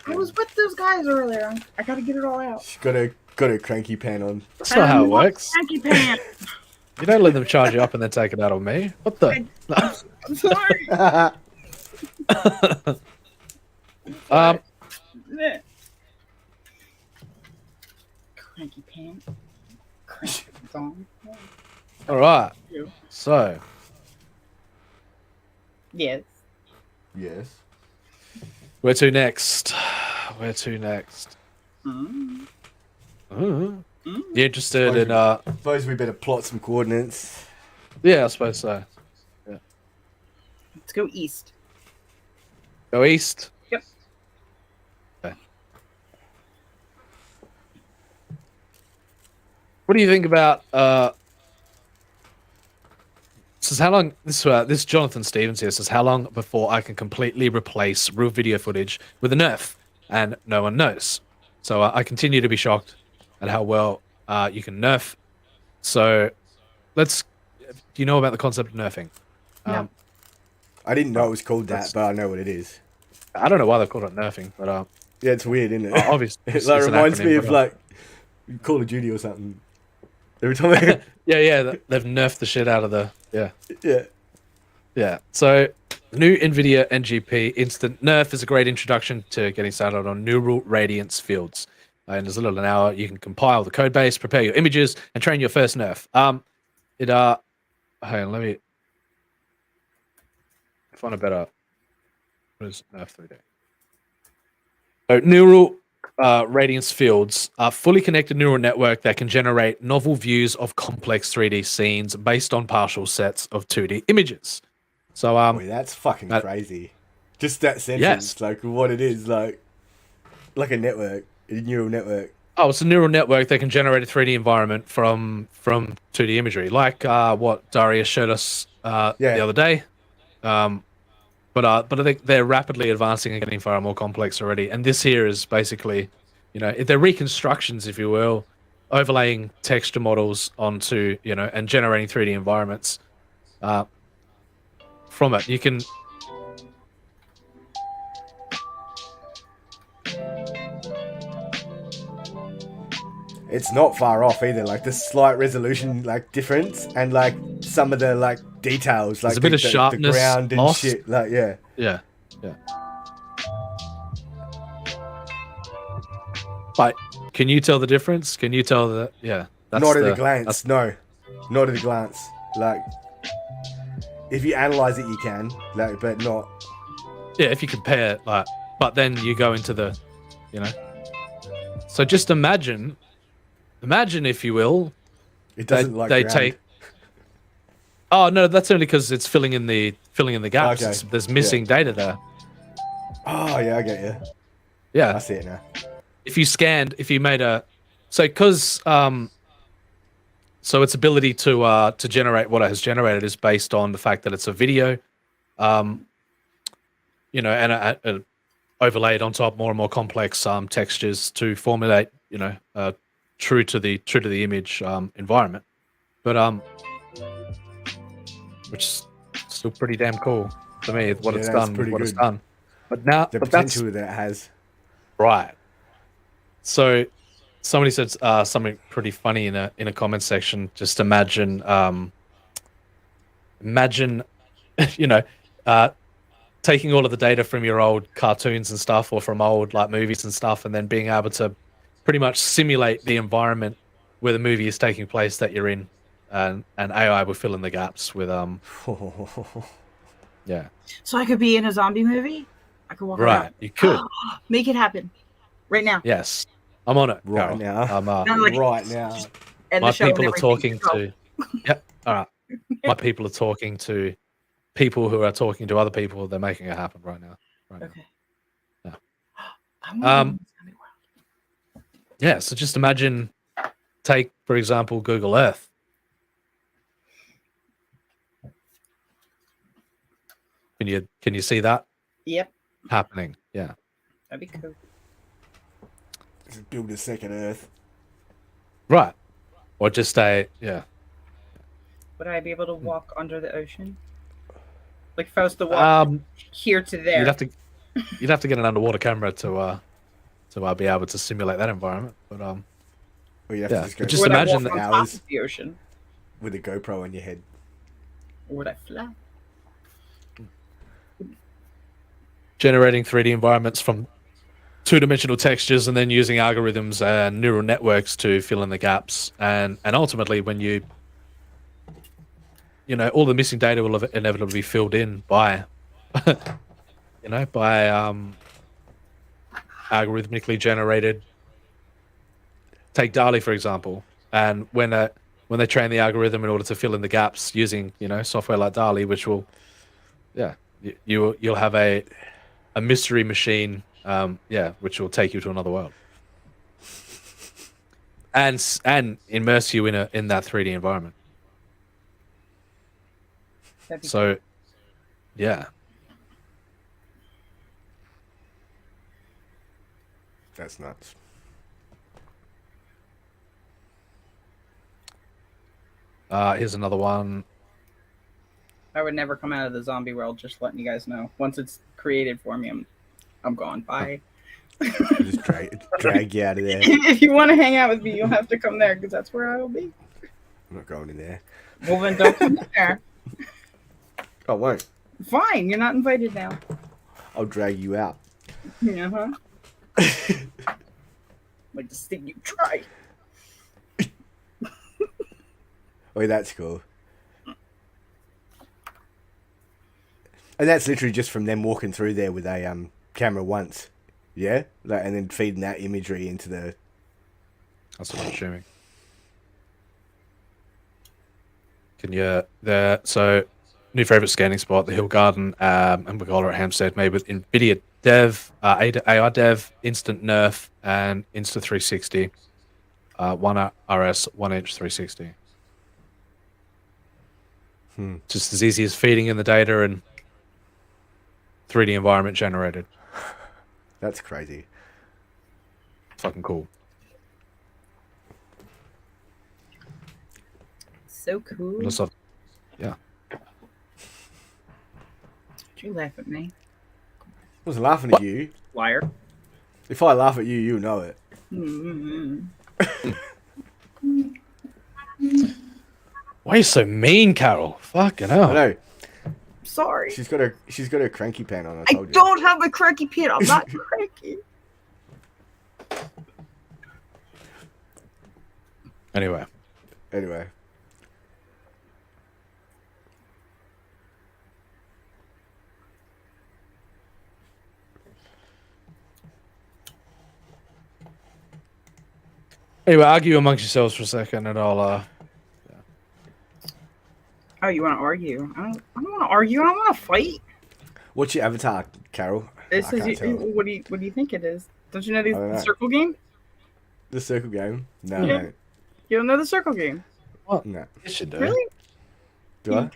I was with those guys earlier. I gotta get it all out. She's got a cranky pan on. That's not how it works. Cranky pan. You don't let them charge you up and then take it out on me. What the? I'm sorry. Cranky pan. Cranky on. All right. So. Yes. Where to next? You interested in Suppose we better plot some coordinates. Yeah, I suppose so. Yeah. Let's go east. Go east? Yep. Okay. What do you think about says how long this Jonathan Stevens here says how long before I can completely replace real video footage with a nerf and no one knows. So I continue to be shocked at how well you can nerf. So do you know about the concept of nerfing? No. I didn't know it was called that, but I know what it is. I don't know why they've called it nerfing, but yeah, it's weird, isn't it? Obviously, it reminds me of like Call of Duty or something. Every time they've nerfed the shit out of the yeah. So new NVIDIA NGP Instant Nerf is a great introduction to getting started on neural radiance fields. In as little as an hour, you can compile the code base, prepare your images, and train your first nerf. Hang on, let me find a better. What is nerf 3D? So neural radiance fields are fully connected neural network that can generate novel views of complex 3D scenes based on partial sets of 2D images. So boy, that's fucking crazy. Just that sentence, like what it is, like a network. A neural network. Oh, it's a neural network that can generate a 3D environment from 2D imagery, like what Darius showed us the other day. But I think they're rapidly advancing and getting far more complex already. And this here is basically, they're reconstructions, if you will, overlaying texture models onto, and generating 3D environments from it. You can. It's not far off either. Like the slight resolution, difference, and some of the details, there's a bit of sharpness, the ground and lost. shit. Yeah. But can you tell the difference? Can you tell that? Yeah. Not at a glance. No, not at a glance. If you analyze it, you can. But not. Yeah, if you compare, but then you go into the, So just imagine, if you will, it doesn't they take. Oh no, that's only because it's filling in the gaps. Okay. There's missing data there. Oh yeah, I get you. Yeah, I see it now. if you made a, because so its ability to generate what it has generated is based on the fact that it's a video, and overlaid on top more and more complex textures to formulate, true to the image environment. But which is still pretty damn cool to me. What it's done, what it's done. But now the potential that it has. Right. So somebody said something pretty funny in a comment section. Just imagine, taking all of the data from your old cartoons and stuff, or from old like movies and stuff, and then being able to pretty much simulate the environment where the movie is taking place that you're in, and AI will fill in the gaps with yeah. So I could be in a zombie movie. I could walk Right, around. you could Make it happen right now. Yes, I'm on it right now. I'm right now. my people are talking to. Yep. All right. My people are talking to people who are talking to other people. They're making it happen right now. Okay. Yeah. Um. Yeah. So just imagine, take for example Google Earth. Can you see that? Yep. Happening? Yeah. That'd be cool. Just build a second Earth. Right. Or just yeah. Would I be able to walk under the ocean? Like if I was to walk here to there. You'd have to get an underwater camera to be able to simulate that environment. But Or you have to just imagine that hours the ocean with a GoPro on your head. Or would I fly? Generating 3D environments from two-dimensional textures and then using algorithms and neural networks to fill in the gaps, and ultimately when all the missing data will inevitably be filled in by algorithmically generated. Take DALL-E for example, and when they train the algorithm in order to fill in the gaps using software like DALL-E, which will you'll have a mystery machine, which will take you to another world and immerse you in that 3D environment. So, yeah, that's nuts. Here's another one. I would never come out of the zombie world. Just letting you guys know. Once it's created for me, I'm gone. Bye. Just drag you out of there. If you want to hang out with me, you'll have to come there because that's where I will be. I'm not going in there. Well, then don't come there. I won't. Fine, you're not invited now. I'll drag you out. Uh-huh. Like the thing you try. Oh, that's cool. And that's literally just from them walking through there with a camera once, yeah, and then feeding that imagery into the. That's what I'm assuming. So new favorite scanning spot, the Hill Garden, and we call it at Hampstead, made with NVIDIA Dev, AI Dev, Instant Nerf, and Insta360, one RS 1-inch 360. Just as easy as feeding in the data and 3D environment generated. That's crazy. Fucking cool. So cool. Yeah. Did you laugh at me? I wasn't laughing at you. Liar. If I laugh at you, you know it. Why are you so mean, Carol? Fucking hell. I know. Sorry. She's got a cranky pan on. I don't have a cranky pan. I'm not cranky. Anyway. Anyway, argue amongst yourselves for a second, and I'll. Oh, you want to argue? I don't want to argue. I don't want to fight. What's your avatar, Carol? This is. What do you think it is? Don't you know the know. circle game? The circle game? No, Yeah. mate. You don't know the circle game? What? No. You should do. Really? Do I?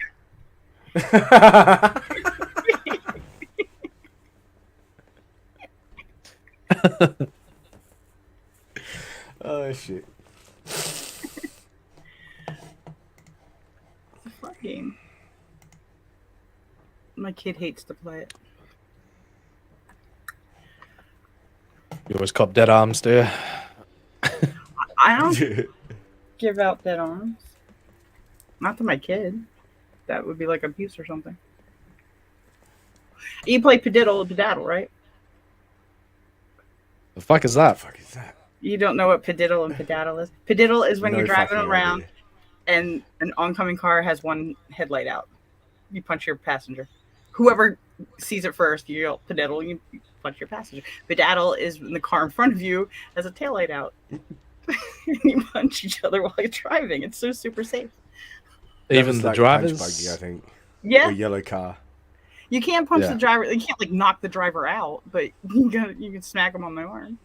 Oh shit. It's a fun game. My kid hates to play it. You always cop dead arms, do you? I don't give out dead arms. Not to my kid. That would be like abuse or something. You play Pediddle and Pedaddle, right? The fuck is that? You don't know what Pediddle and Pedaddle is? Pediddle is when No you're driving fucking around idea. and an oncoming car has one headlight out. You punch your passenger. Whoever sees it first, you yell Pediddle, you punch your passenger. Pedaddle is when the car in front of you has a taillight out. And you punch each other while you're driving. It's so super safe. Even the like drivers? Punch Buggy, I think. Yeah. Or Yellow Car. You can't punch Yeah. the driver. You can't like knock the driver out, but you can smack him on the arm.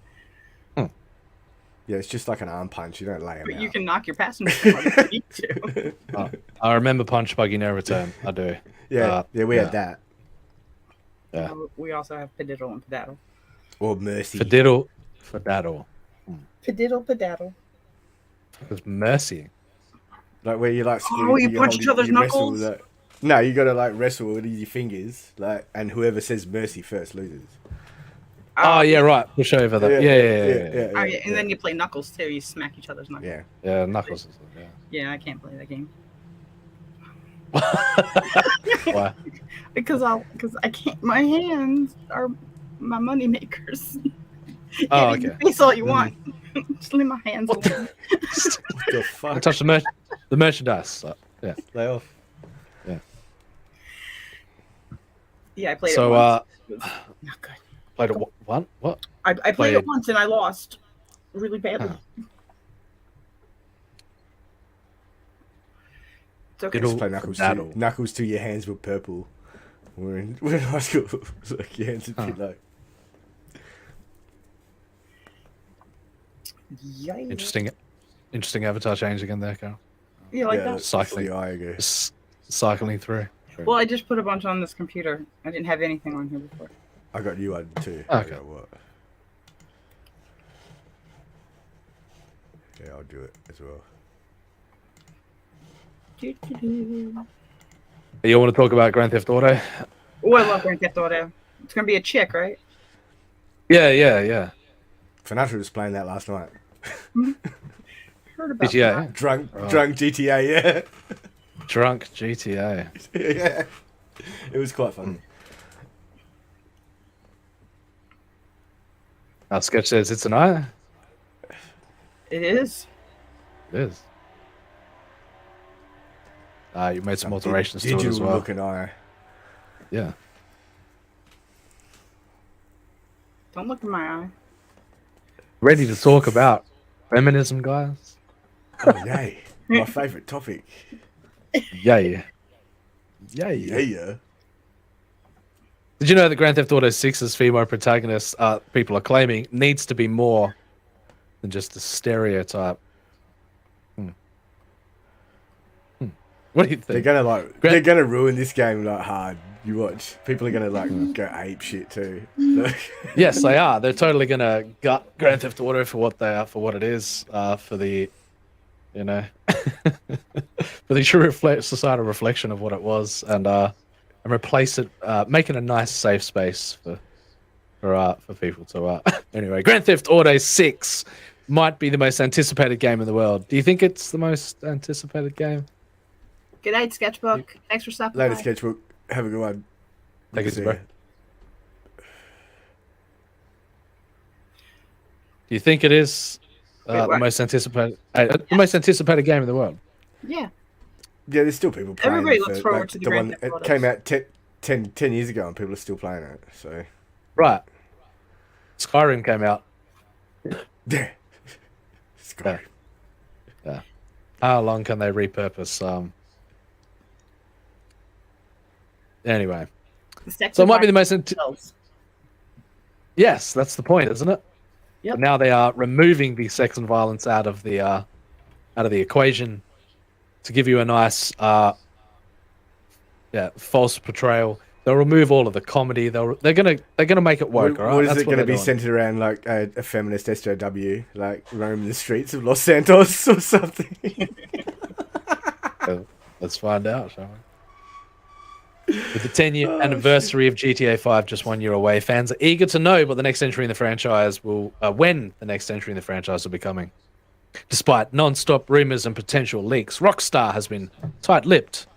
Yeah, it's just like an arm punch. You don't lay him But out. you can knock your passenger out if you need to. Oh, I remember Punch Buggy No Return. I do. Yeah, we had that. Yeah. We also have Pediddle and Pedaddle. Or Mercy. For diddle. For daddle. Pediddle, Pedaddle. It's Mercy. Like where you like you punch each other's wrestle knuckles? with it. No, you gotta like wrestle with your fingers, like, and whoever says mercy first loses. Oh, yeah, right. Push over that. Yeah. Oh, yeah. And then you play Knuckles too. You smack each other's knuckles. Yeah. Yeah, Knuckles. Yeah, I can't play that game. Why? Because I can't. My hands are my money makers. Oh, You can okay. face all you want. Just leave my hands alone. What the fuck? I touched the merchandise. So, yeah. Lay off. Yeah. Yeah, I played So, it once. It was not good. Played it what? What? I played played- it once and I lost really badly. It's okay. Diddle. Just play Knuckles Daddle. too. Knuckles till your hands were purple. We're in high school. It's like your hands would be like. Yeah. Interesting avatar change again there, Carol. You like that? that's Cycling. the eye, I guess. Cycling through. Well, I just put a bunch on this computer. I didn't have anything on here before. I got you one too. Okay. I got what? Yeah, I'll do it as well. You want to talk about Grand Theft Auto? Oh, I love Grand Theft Auto. It's gonna be a chick, right? Yeah. Fanatic was playing that last night. Heard about GTA. that. Drunk GTA, yeah. Drunk GTA. Yeah. It was quite funny. Our sketch says it's an eye. It is. It is. You made some alterations to it Digital as well. looking eye. Yeah. Don't look in my eye. Ready to talk about feminism, guys? Oh, yay. My favourite topic. Yay. Yeah. Did you know that Grand Theft Auto 6's female protagonist, people are claiming, needs to be more than just a stereotype? What do you think? They're gonna ruin this game like hard. You watch. People are gonna like go ape shit too. Yes, they are. They're totally gonna gut Grand Theft Auto for what they are, for what it is, for the, for the true societal reflection of what it was, and replace it, make it a nice safe space for people to. Anyway, Grand Theft Auto 6 might be the most anticipated game in the world. Do you think it's the most anticipated game? Good night, Sketchbook. Thanks for stopping Later, by. Sketchbook. Have a good one. Take it easy, bro. Do you think it is the what? most anticipated game in the world? Yeah. Yeah, there's still people playing Everybody it. looks forward to the Grand Theft It Autos. came out 10 years ago and people are still playing it. So Right. Skyrim came out. yeah. Skyrim. Yeah. How long can they repurpose? Anyway, so it might be the most. Yes, that's the point, isn't it? But now they are removing the sex and violence out of the equation to give you a nice false portrayal. They'll remove all of the comedy. They're gonna make it work. What is it going to be centered around? Like a feminist SJW, like roaming the streets of Los Santos or something? Let's find out, shall we? With the 10-year anniversary of GTA 5 just 1 year away, fans are eager to know what the next entry in the franchise will, when the next entry in the franchise will be coming. Despite non-stop rumors and potential leaks, Rockstar has been tight-lipped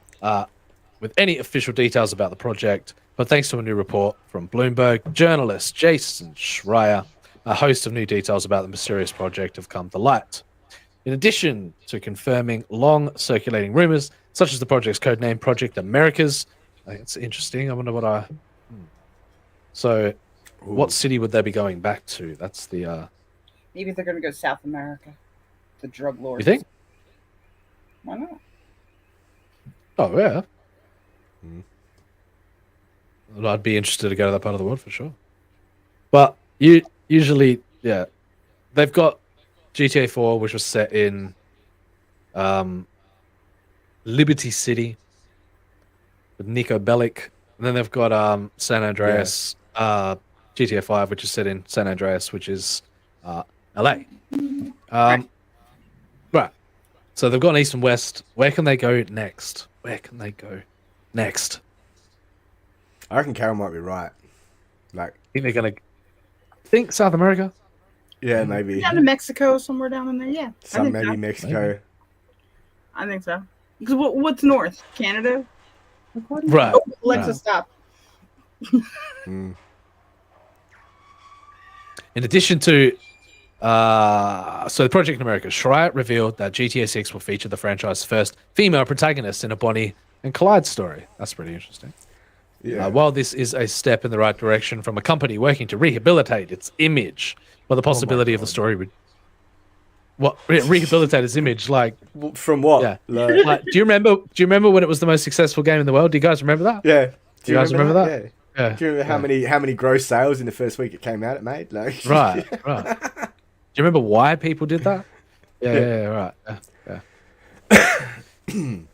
with any official details about the project, but thanks to a new report from Bloomberg, journalist Jason Schreier, a host of new details about the mysterious project have come to light. In addition to confirming long circulating rumors, such as the project's codename Project Americas, I think it's interesting. I wonder what So, what city would they be going back to? That's the... Maybe they're going to go South America. The drug lords. You think? Why not? Oh, yeah. Well, I'd be interested to go to that part of the world for sure. But usually, yeah, they've got GTA 4, which was set in Liberty City with Nico Bellic, and then they've got San Andreas, GTA 5, which is set in San Andreas, which is LA. Right. So they've got an east and west. Where can they go next? I reckon Carol might be right. Like, Think they're gonna think South America? Yeah, maybe. Down to Mexico, somewhere down in there, yeah. Maybe Mexico. Maybe. I think so. Because what's north? Canada? Right. Oh, Alexa, stop. In addition to so the Project America, Schreier revealed that GTA 6 will feature the franchise's first female protagonist in a Bonnie and Clyde story. That's pretty interesting. Yeah. While this is a step in the right direction from a company working to rehabilitate its image, well, the possibility of the story would rehabilitate its image, like from what? Yeah. Like, do you remember when it was the most successful game in the world? Do you guys remember that? Yeah. Do you guys remember that? Yeah. Do you remember how many gross sales in the first week it came out it made? Like, right. Do you remember why people did that? Yeah, right.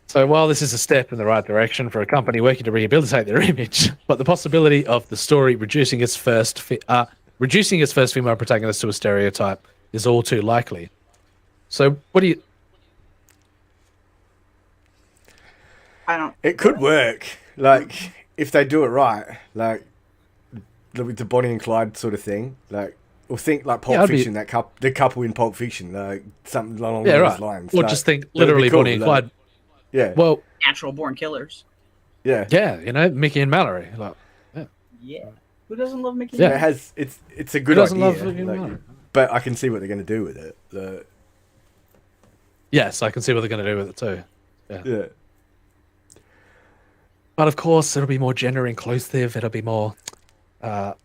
So while this is a step in the right direction for a company working to rehabilitate their image, but the possibility of the story reducing its first female protagonist to a stereotype is all too likely. So what do you... It could work. Like, if they do it right, like with the Bonnie and Clyde sort of thing, like, or think like Pulp Fiction, the couple in Pulp Fiction, like something along those lines. Or like, just think literally cool, Bonnie and Clyde. Yeah. Well, natural born killers. Yeah. Yeah, you know, Mickey and Mallory. Like, yeah. Who doesn't love Mickey? Yeah, it's a good idea. Love Mickey and Mallory? But I can see what they're going to do with it. Yes, I can see what they're going to do with it too. Yeah. But of course, it'll be more gender inclusive. It'll be more, it'll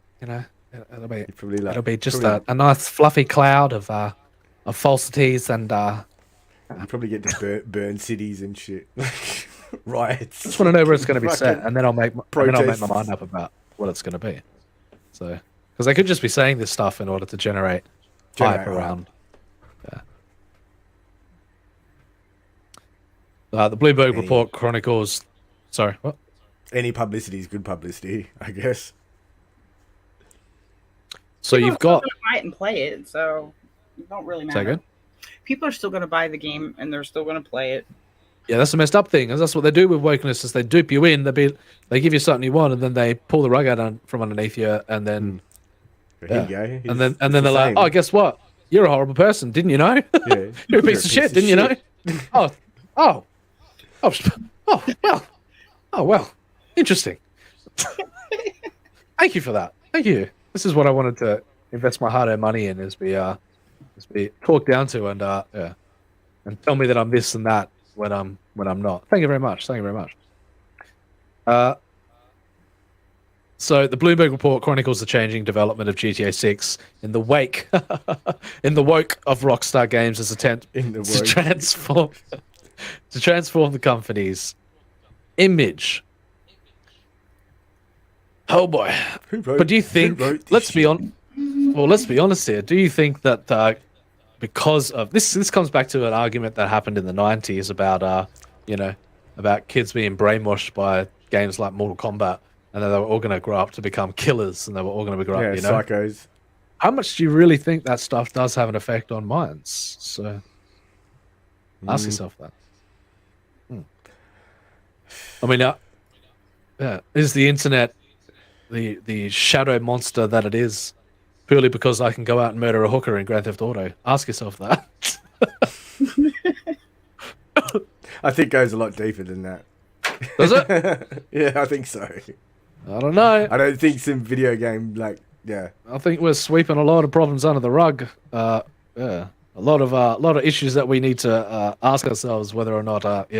be just a nice fluffy cloud of falsities and. You probably get to burn cities and shit, riots. I just want to know where it's going to be set, and then I'll make my mind up about what it's going to be. So, because they could just be saying this stuff in order to generate hype around. Yeah. The Bloomberg report chronicles. Sorry, what? Any publicity is good publicity, I guess. So you've got buy it and play it, so it don't really matter. Is that good? People are still going to buy the game and they're still going to play it. Yeah, that's the messed up thing. That's what they do with wokeness. Is they dupe you in. They give you something you want, and then they pull the rug out from underneath you, and then Here you go. And then they're like, "Oh, guess what? You're a horrible person, didn't you know? Yeah, You're a piece of shit, didn't you know? Oh, well, interesting. Thank you for that. Thank you. This is what I wanted to invest my hard-earned money in, is be talked down to and tell me that I'm this and that when I'm not. Thank you very much. So the Bloomberg report chronicles the changing development of GTA 6 in the wake of Rockstar Games' attempt to transform the company's image. Oh boy! But do you think? Let's be honest. Well, let's be honest here. Do you think that because of this comes back to an argument that happened in the 90s about about kids being brainwashed by games like Mortal Kombat, and then they were all going to grow up to become killers, and they were all going to grow up, psychos. How much do you really think that stuff does have an effect on minds? So ask yourself that. I mean, is the internet the shadow monster that it is purely because I can go out and murder a hooker in Grand Theft Auto? Ask yourself that. I think it goes a lot deeper than that. Does it? Yeah, I think so. I don't know. I don't think some video game I think we're sweeping a lot of problems under the rug. A lot of issues that we need to ask ourselves whether or not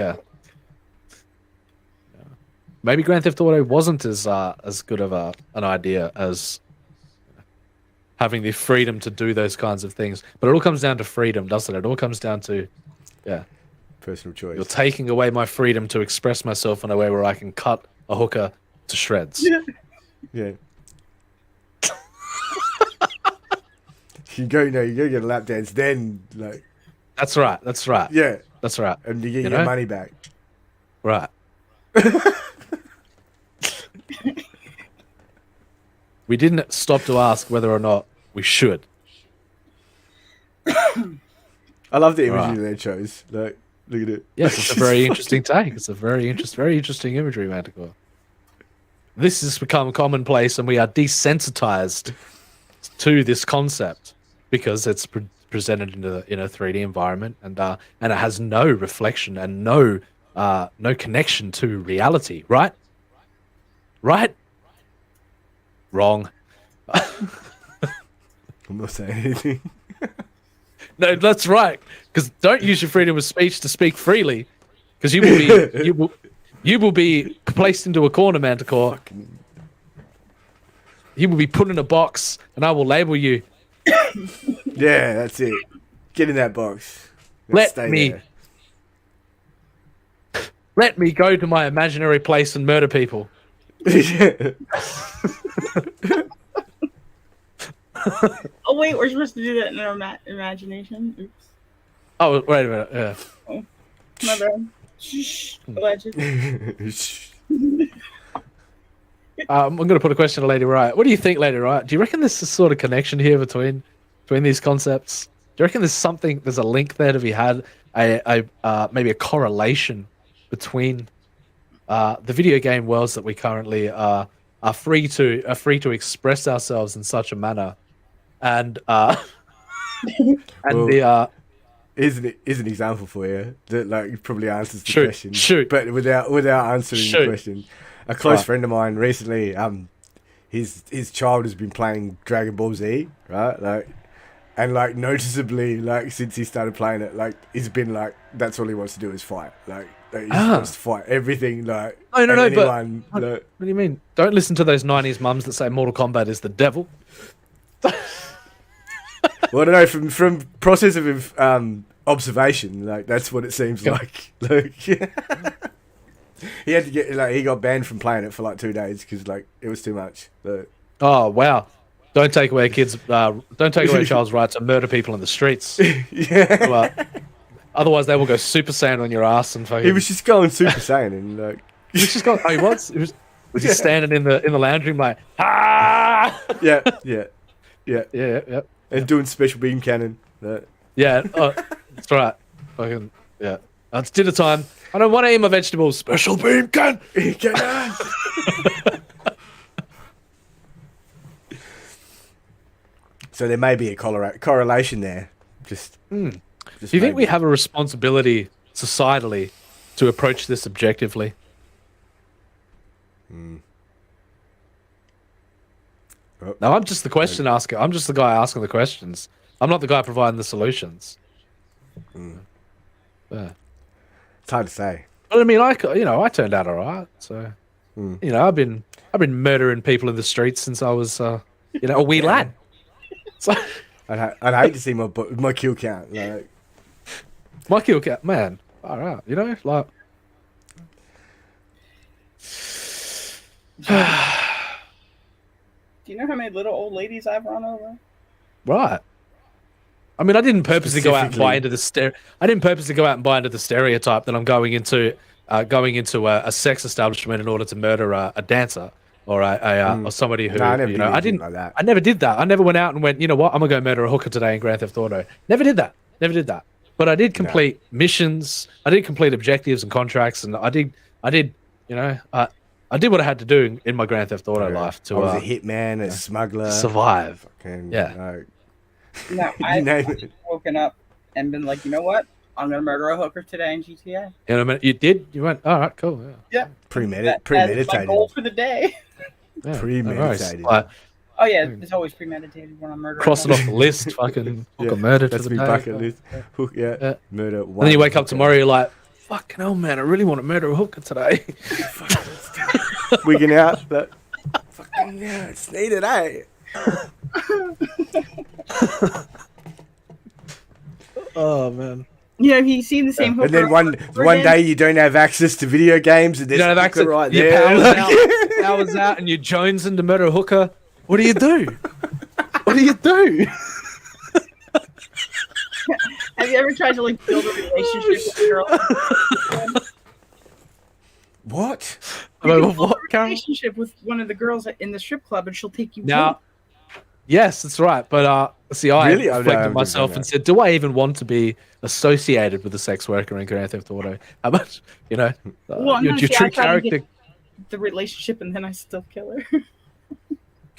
maybe Grand Theft Auto wasn't as good of an idea as having the freedom to do those kinds of things. But it all comes down to freedom, doesn't it? It all comes down to personal choice. You're taking away my freedom to express myself in a way where I can cut a hooker to shreds. Yeah. you go get a lap dance, then like. That's right. Yeah, that's right. And you get your money back. Right. We didn't stop to ask whether or not we should. I love the imagery they chose. Like, look at it. Yes, it's a very interesting take. It's a very interesting imagery, Manticore. This has become commonplace, and we are desensitized to this concept because it's presented in a 3D environment, and it has no reflection and no connection to reality. Right? Wrong. I'm not saying anything. No, that's right. Because don't use your freedom of speech to speak freely, because you will be placed into a corner, Manticore. You will be put in a box, and I will label you. Yeah, that's it. Get in that box. Let me go to my imaginary place and murder people. Oh wait, we're supposed to do that in our imagination. Oops. Oh wait a minute. Yeah. Oh, my bad. Shh. Allegedly. I'm going to put a question to Lady Riot. What do you think, Lady Riot? Do you reckon there's a sort of connection here between these concepts? Do you reckon there's a link there to be had, maybe a correlation between the video game worlds that we currently are free to express ourselves in such a manner, and Here's an example for you that probably answers the question. Shoot. But without answering the question. A close friend of mine recently, his child has been playing Dragon Ball Z, right? And noticeably, since he started playing it, he's been that's all he wants to do is fight. He just wants to fight everything. No. Anyone, but what do you mean? Don't listen to those 90s mums that say Mortal Kombat is the devil. Well, I don't know, from process of observation, that's what it seems like. He had to get he got banned from playing it for 2 days because it was too much. Oh wow! Don't take away don't take away a child's right to murder people in the streets. Yeah. Otherwise, they will go Super Saiyan on your ass and fucking. He was just going Super Saiyan and He was just going. Oh, he was. Was he standing in the lounge room ah? Yeah. And doing special beam cannon. Yeah, that's right. Fucking yeah. It's dinner time. I don't want to eat my vegetables. Special beam cannon. So there may be a correlation there. Just do you think we have a responsibility societally to approach this objectively? Oh. No, I'm just the question asker. I'm just the guy asking the questions. I'm not the guy providing the solutions. Yeah. It's hard to say. But I mean, I turned out all right. So, I've been murdering people in the streets since I was, a wee lad. So, I'd hate to see my kill count. My kill count, man. All right, Do you know how many little old ladies I've run over? Right. I mean, I didn't purposely go out and buy into the I didn't purposely go out and buy into the stereotype that I'm going into a sex establishment in order to murder a dancer or or somebody who I didn't like that. I never did that. I never went out and went, you know what, I'm gonna go murder a hooker today in Grand Theft Auto. Never did that. But I did complete missions. I did complete objectives and contracts, and I did you know, I did what I had to do in my Grand Theft Auto life to. I was a hitman, a smuggler, survive. Yeah. No, I've woken up and been like, you know what? I'm gonna murder a hooker today in GTA. You know, you did. You went. All right, cool. Yeah. Premeditated. That's my goal for the day. Yeah, premeditated. Oh yeah, it's always premeditated when I'm murdering. Cross it off the list. Fucking murder. That's for the my day. bucket list. Murder. And then you wake up tomorrow, you're like, fucking hell, man! I really want to murder a hooker today. Wigging out, but fucking yeah, it's needed, eh? Oh man. Yeah, have you seen the same hooker? And then one day you don't have access to video games, and there's you don't have access. right Your there. power's out, and you're jonesing to murder a hooker. What do you do? What do you do? Have you ever tried to like build a relationship with a girl? What? You build a relationship with one of the girls in the strip club, and she'll take you home. Yes, that's right. But see, I Really? reflected myself and said, do I even want to be associated with a sex worker in Grand Theft Auto? How much, you know, your true character. The relationship, and then I still kill her.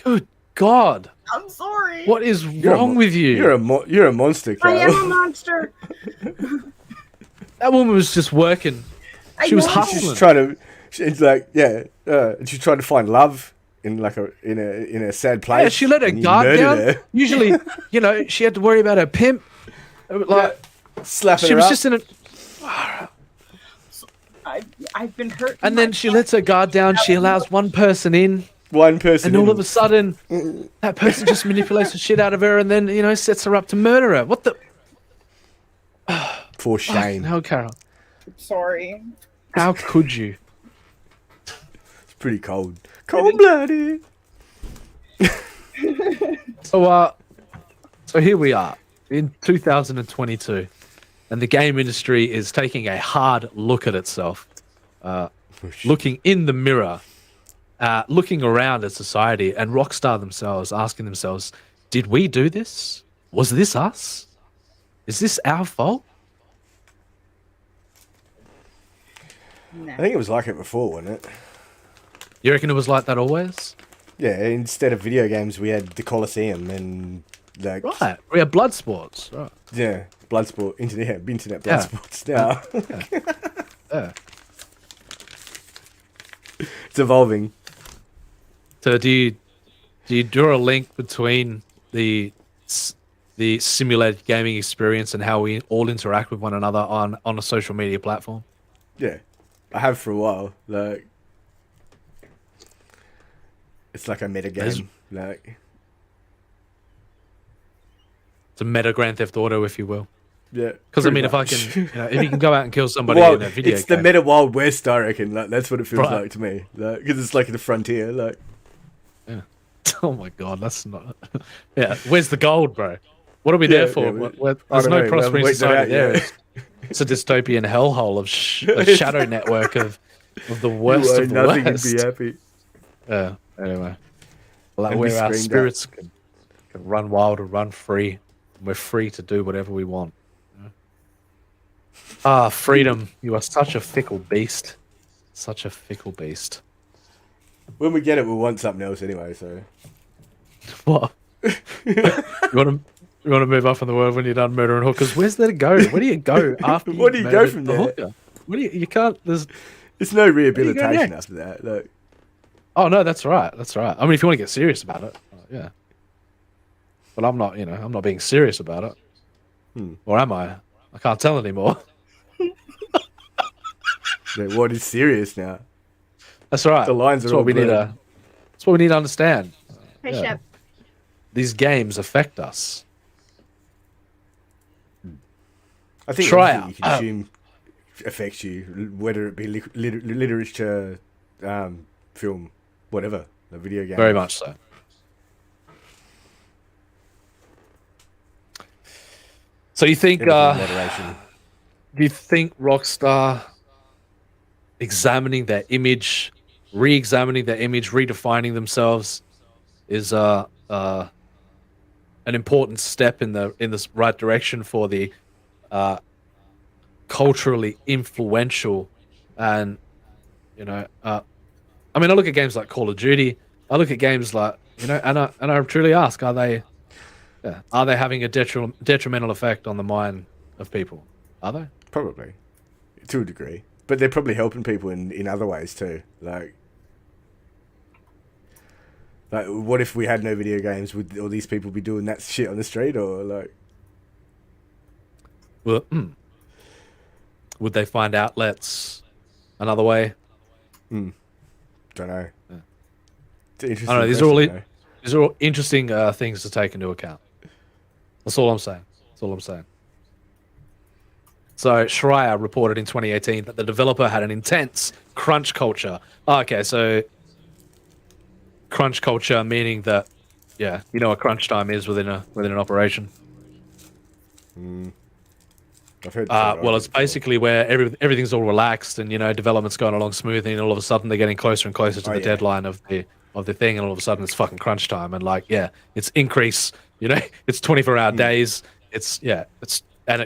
Good God. I'm sorry. What is wrong with you? You're a monster, Carl. I am a monster. That woman was just working. She was hustling. She's trying to. She's like, she's trying to find love in like in a sad place. Yeah, she let her guard down. Usually, you know, she had to worry about her pimp. Like, slapping she her was up. just in a. I've been hurt. And then she lets her guard down. She allows one person in. And all of a sudden, that person just manipulates the shit out of her, and then sets her up to murder her. What the? For shame. No, Carol. I'm sorry. How could you? It's pretty cold. Cold-blooded. So here we are in 2022, and the game industry is taking a hard look at itself, looking in the mirror, looking around at society, and Rockstar themselves asking themselves, did we do this? Was this us? Is this our fault? No. I think it was like it before, wasn't it? You reckon it was like that always? Yeah, instead of video games, we had the Colosseum and like... Right, we had blood sports. Right. Yeah, blood sport, internet blood sports now. Yeah. It's evolving. So do you draw a link between the simulated gaming experience and how we all interact with one another on a social media platform? Yeah, I have for a while. Like, it's like a meta game. Like, it's a meta Grand Theft Auto, if you will. Yeah, because I mean, if if you can go out and kill somebody in a video it's game, the meta Wild West, I reckon. Like, that's what it feels Right. like to me. Because it's like the frontier. Like, yeah. Oh my God, that's not. Yeah, where's the gold, bro? What are we there for? There's no prospering society there. It's a dystopian hellhole of a shadow network of the worst of the nothing worst. can be happy. Yeah. Anyway, like where our spirits can run wild or run free, and we're free to do whatever we want. Ah, freedom! You are such a fickle beast. Such a fickle beast. When we get it, we'll want something else anyway. So, what? You want to move up in the world when you're done murdering hookers? Where's there to go? Where do you go after? Where do you go from there? Hooker? You can't. There's no rehabilitation after that. Like, oh no, that's right. That's right. I mean, if you want to get serious about it, yeah. But I'm not. I'm not being serious about it. Or am I? I can't tell anymore. What is serious now? That's right. The lines are that's all what we need to. That's what we need to understand. Hey, Shep. These games affect us. I think Try anything you consume affects you, whether it be literature, film, whatever, a video game. Very much so. So you think? Moderation. Do you think Rockstar examining their image, re-examining their image, redefining themselves is an important step in this right direction for the culturally influential and I mean, I look at games like Call of Duty. I look at games like and I truly ask, are they having a detrimental effect on the mind of people? Are they? Probably, to a degree, but they're probably helping people in other ways too. Like, what if we had no video games? Would all these people be doing that shit on the street, or like? Well, would they find outlets another way? Don't know. Yeah. It's an interesting I don't know. These are all interesting things to take into account. That's all I'm saying. So Schreier reported in 2018 that the developer had an intense crunch culture. Okay, so crunch culture meaning that, you know what crunch time is within an operation. I've heard. Well, it's basically where everything's all relaxed and development's going along smoothly, and all of a sudden they're getting closer and closer to the deadline of the thing, and all of a sudden it's fucking crunch time, and it's increase. It's 24-hour days. It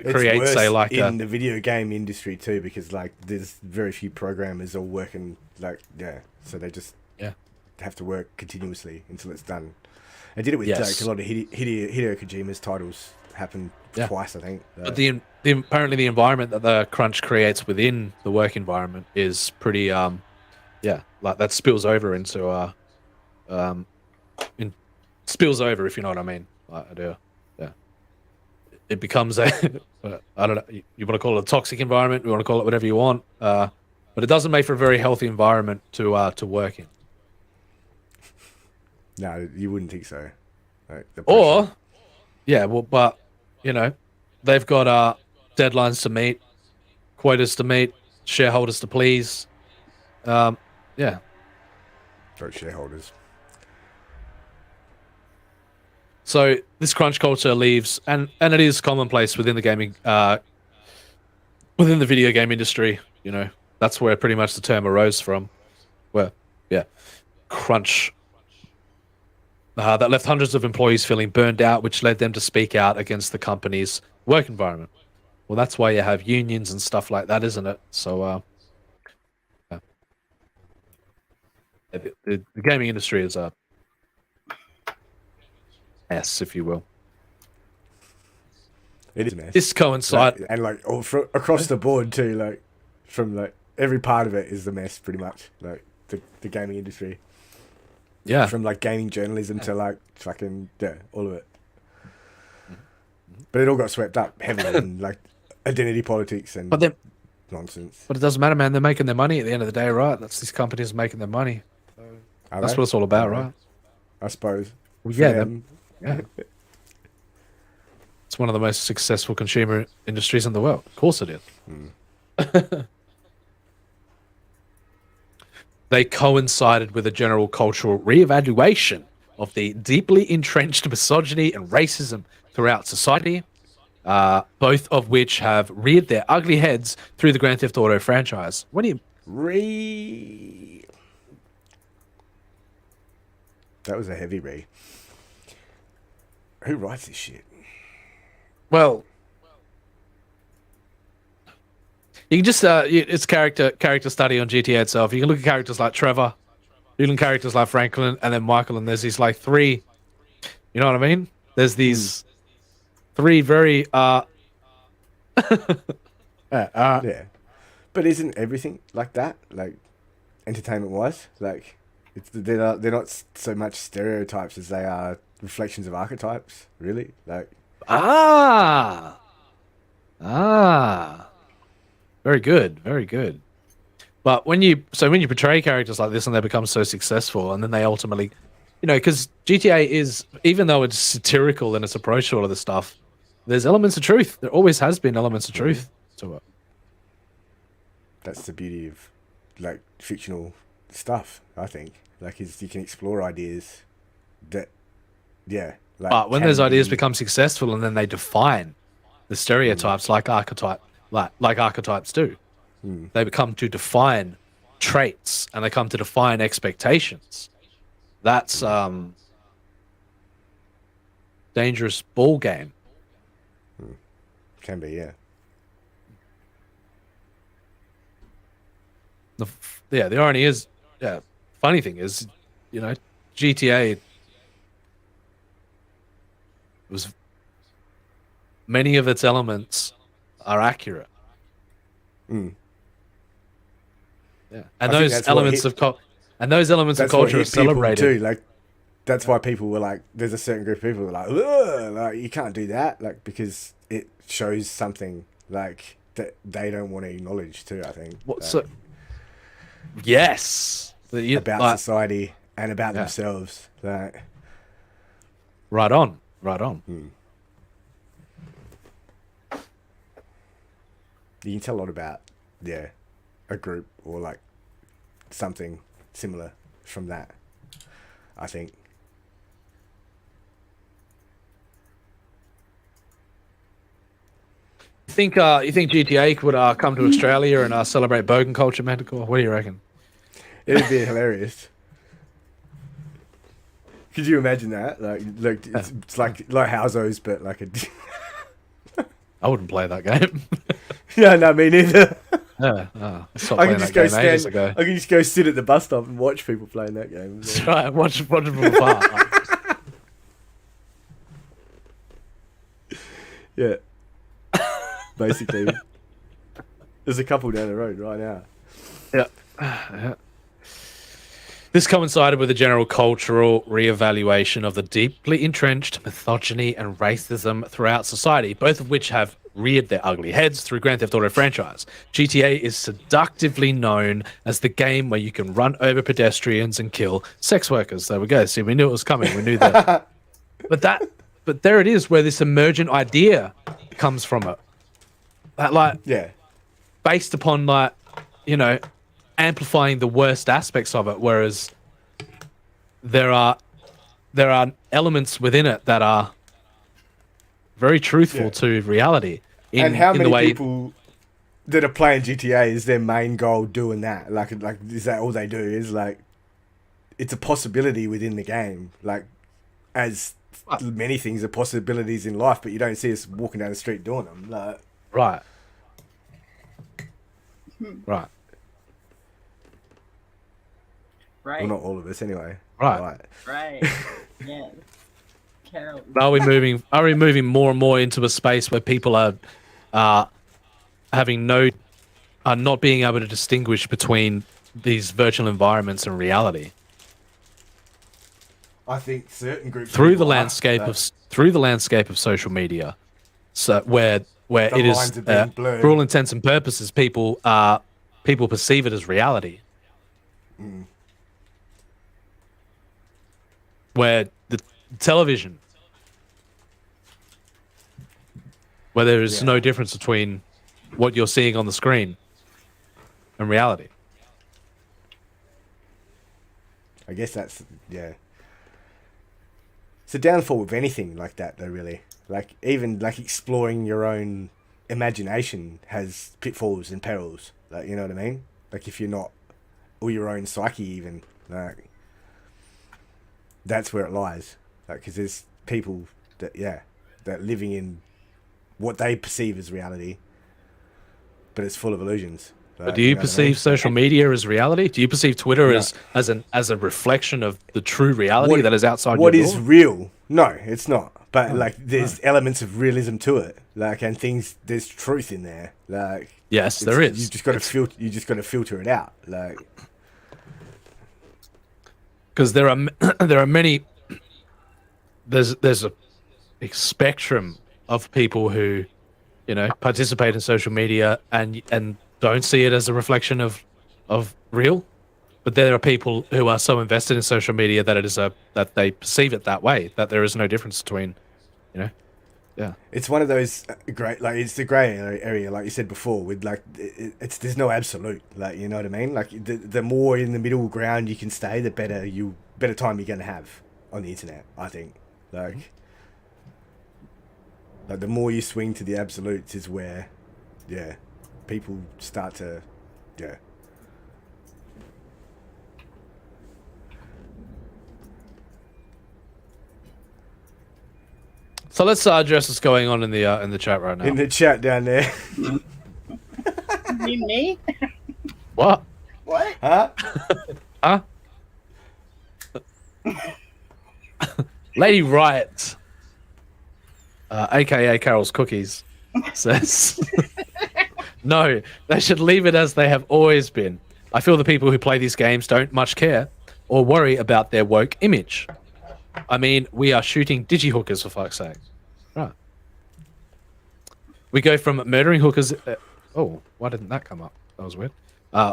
creates in the video game industry too, because there's very few programmers all working so they just have to work continuously until it's done. I did it with a lot of Hideo Kojima's titles happened twice, I think. But apparently the environment that the crunch creates within the work environment is pretty that spills over into spills over, if you know what I mean. I do. Yeah. It becomes a I don't know, you want to call it a toxic environment, you want to call it whatever you want, but it doesn't make for a very healthy environment to work in. No, you wouldn't think so. But they've got deadlines to meet, quotas to meet, shareholders to please. Sorry, shareholders. So this crunch culture leaves, and it is commonplace within the gaming, within the video game industry. That's where pretty much the term arose from. Where, crunch. That left hundreds of employees feeling burned out, which led them to speak out against the company's work environment. Well, that's why you have unions and stuff like that, isn't it? So, the gaming industry is a mess, if you will. It is a mess. This coincides, and across the board too. From every part of it is the mess, pretty much. The gaming industry. Yeah. From gaming journalism to fucking all of it. But it all got swept up heavily in identity politics and nonsense. But it doesn't matter, man. They're making their money at the end of the day, right? That's these companies making their money. That's what it's all about, right? I suppose. Well, yeah. It's one of the most successful consumer industries in the world. Of course it is. They coincided with a general cultural reevaluation of the deeply entrenched misogyny and racism throughout society, both of which have reared their ugly heads through the Grand Theft Auto franchise. When you That was a heavy re. Who writes this shit? Well, you can just it's character study on GTA itself. You can look at characters like Trevor, you can characters like Franklin, and then Michael, and there's these three. You know what I mean? There's these three very yeah. But isn't everything like that? Entertainment wise, they're not so much stereotypes as they are reflections of archetypes. Really, Very good, very good. But when you portray characters like this and they become so successful, and then they ultimately, because GTA is, even though it's satirical in its approach to all of this stuff, there's elements of truth. There always has been elements of truth to it. That's the beauty of fictional stuff, I think. Is you can explore ideas that, but when those ideas become successful and then they define the stereotypes like archetypes do. They come to define traits and they come to define expectations. That's dangerous ball game. Can be, yeah. The irony is, funny thing is, GTA was many of its elements are accurate. Yeah, and those elements of culture are celebrated too. Like that's why people were like, there's a certain group of people who are like you can't do that, like because it shows something like that they don't want to acknowledge too. I think. Yes, about society and about themselves. Like, right on. You can tell a lot about a group or like something similar from that, I think. You think GTA could come to Australia and celebrate bogan culture, Manticore? What do you reckon? It'd be hilarious. Could you imagine that? Like it's like Housos, but like a. I wouldn't play that game. Yeah, no, me neither. I can just go I can just go sit at the bus stop and watch people playing that game. That's right, watch them from afar. Yeah. Basically. There's a couple down the road right now. Yeah. This coincided with a general cultural reevaluation of the deeply entrenched misogyny and racism throughout society, both of which have reared their ugly heads through Grand Theft Auto franchise. GTA is seductively known as the game where you can run over pedestrians and kill sex workers. There we go. See, we knew it was coming. We knew that. But there it is, where this emergent idea comes from it. Based upon amplifying the worst aspects of it, whereas there are elements within it that are very truthful to reality. And how many people that are playing GTA is their main goal doing that? Like is that all they do? Is like it's a possibility within the game, like as many things are possibilities in life, but you don't see us walking down the street doing them. Like, right. Well, not all of us, anyway. Right. Yeah. Carol. Are we moving more and more into a space where people are not being able to distinguish between these virtual environments and reality? I think certain groups through the landscape of social media, so where it is for all intents and purposes, people perceive it as reality. Where the television, where there is no difference between what you're seeing on the screen and reality. I guess that's it's a downfall of anything like that, though. Really, like even like exploring your own imagination has pitfalls and perils. Like, you know what I mean? Like if you're not, or your own psyche, even like. That's where it lies, like, because there's people that living in what they perceive as reality, but it's full of illusions. Like, do you perceive social media as reality? Do you perceive Twitter as a reflection of the true reality that is outside what your is door? real? No, it's not. But there's elements of realism to it, like, and things. There's truth in there, like. Yes, there is. You just got to filter. You just got to filter it out, like. Because there are many. There's a spectrum of people who, participate in social media and don't see it as a reflection of real, but there are people who are so invested in social media that that they perceive it that way, that there is no difference between, It's one of those it's the grey area, like you said before, with like there's no absolute, like, you know what I mean? Like the more in the middle ground you can stay, the better time you're gonna have on the internet, I think. Like Like the more you swing to the absolutes is where, people start to, So let's address what's going on in the chat right now. In the chat down there. You mean me? What? What? Huh? Huh? Lady Riot, aka Carol's Cookies, says, no, they should leave it as they have always been. I feel the people who play these games don't much care or worry about their woke image. I mean, we are shooting digi-hookers, for fuck's sake. Right. We go from murdering hookers... oh, why didn't that come up? That was weird.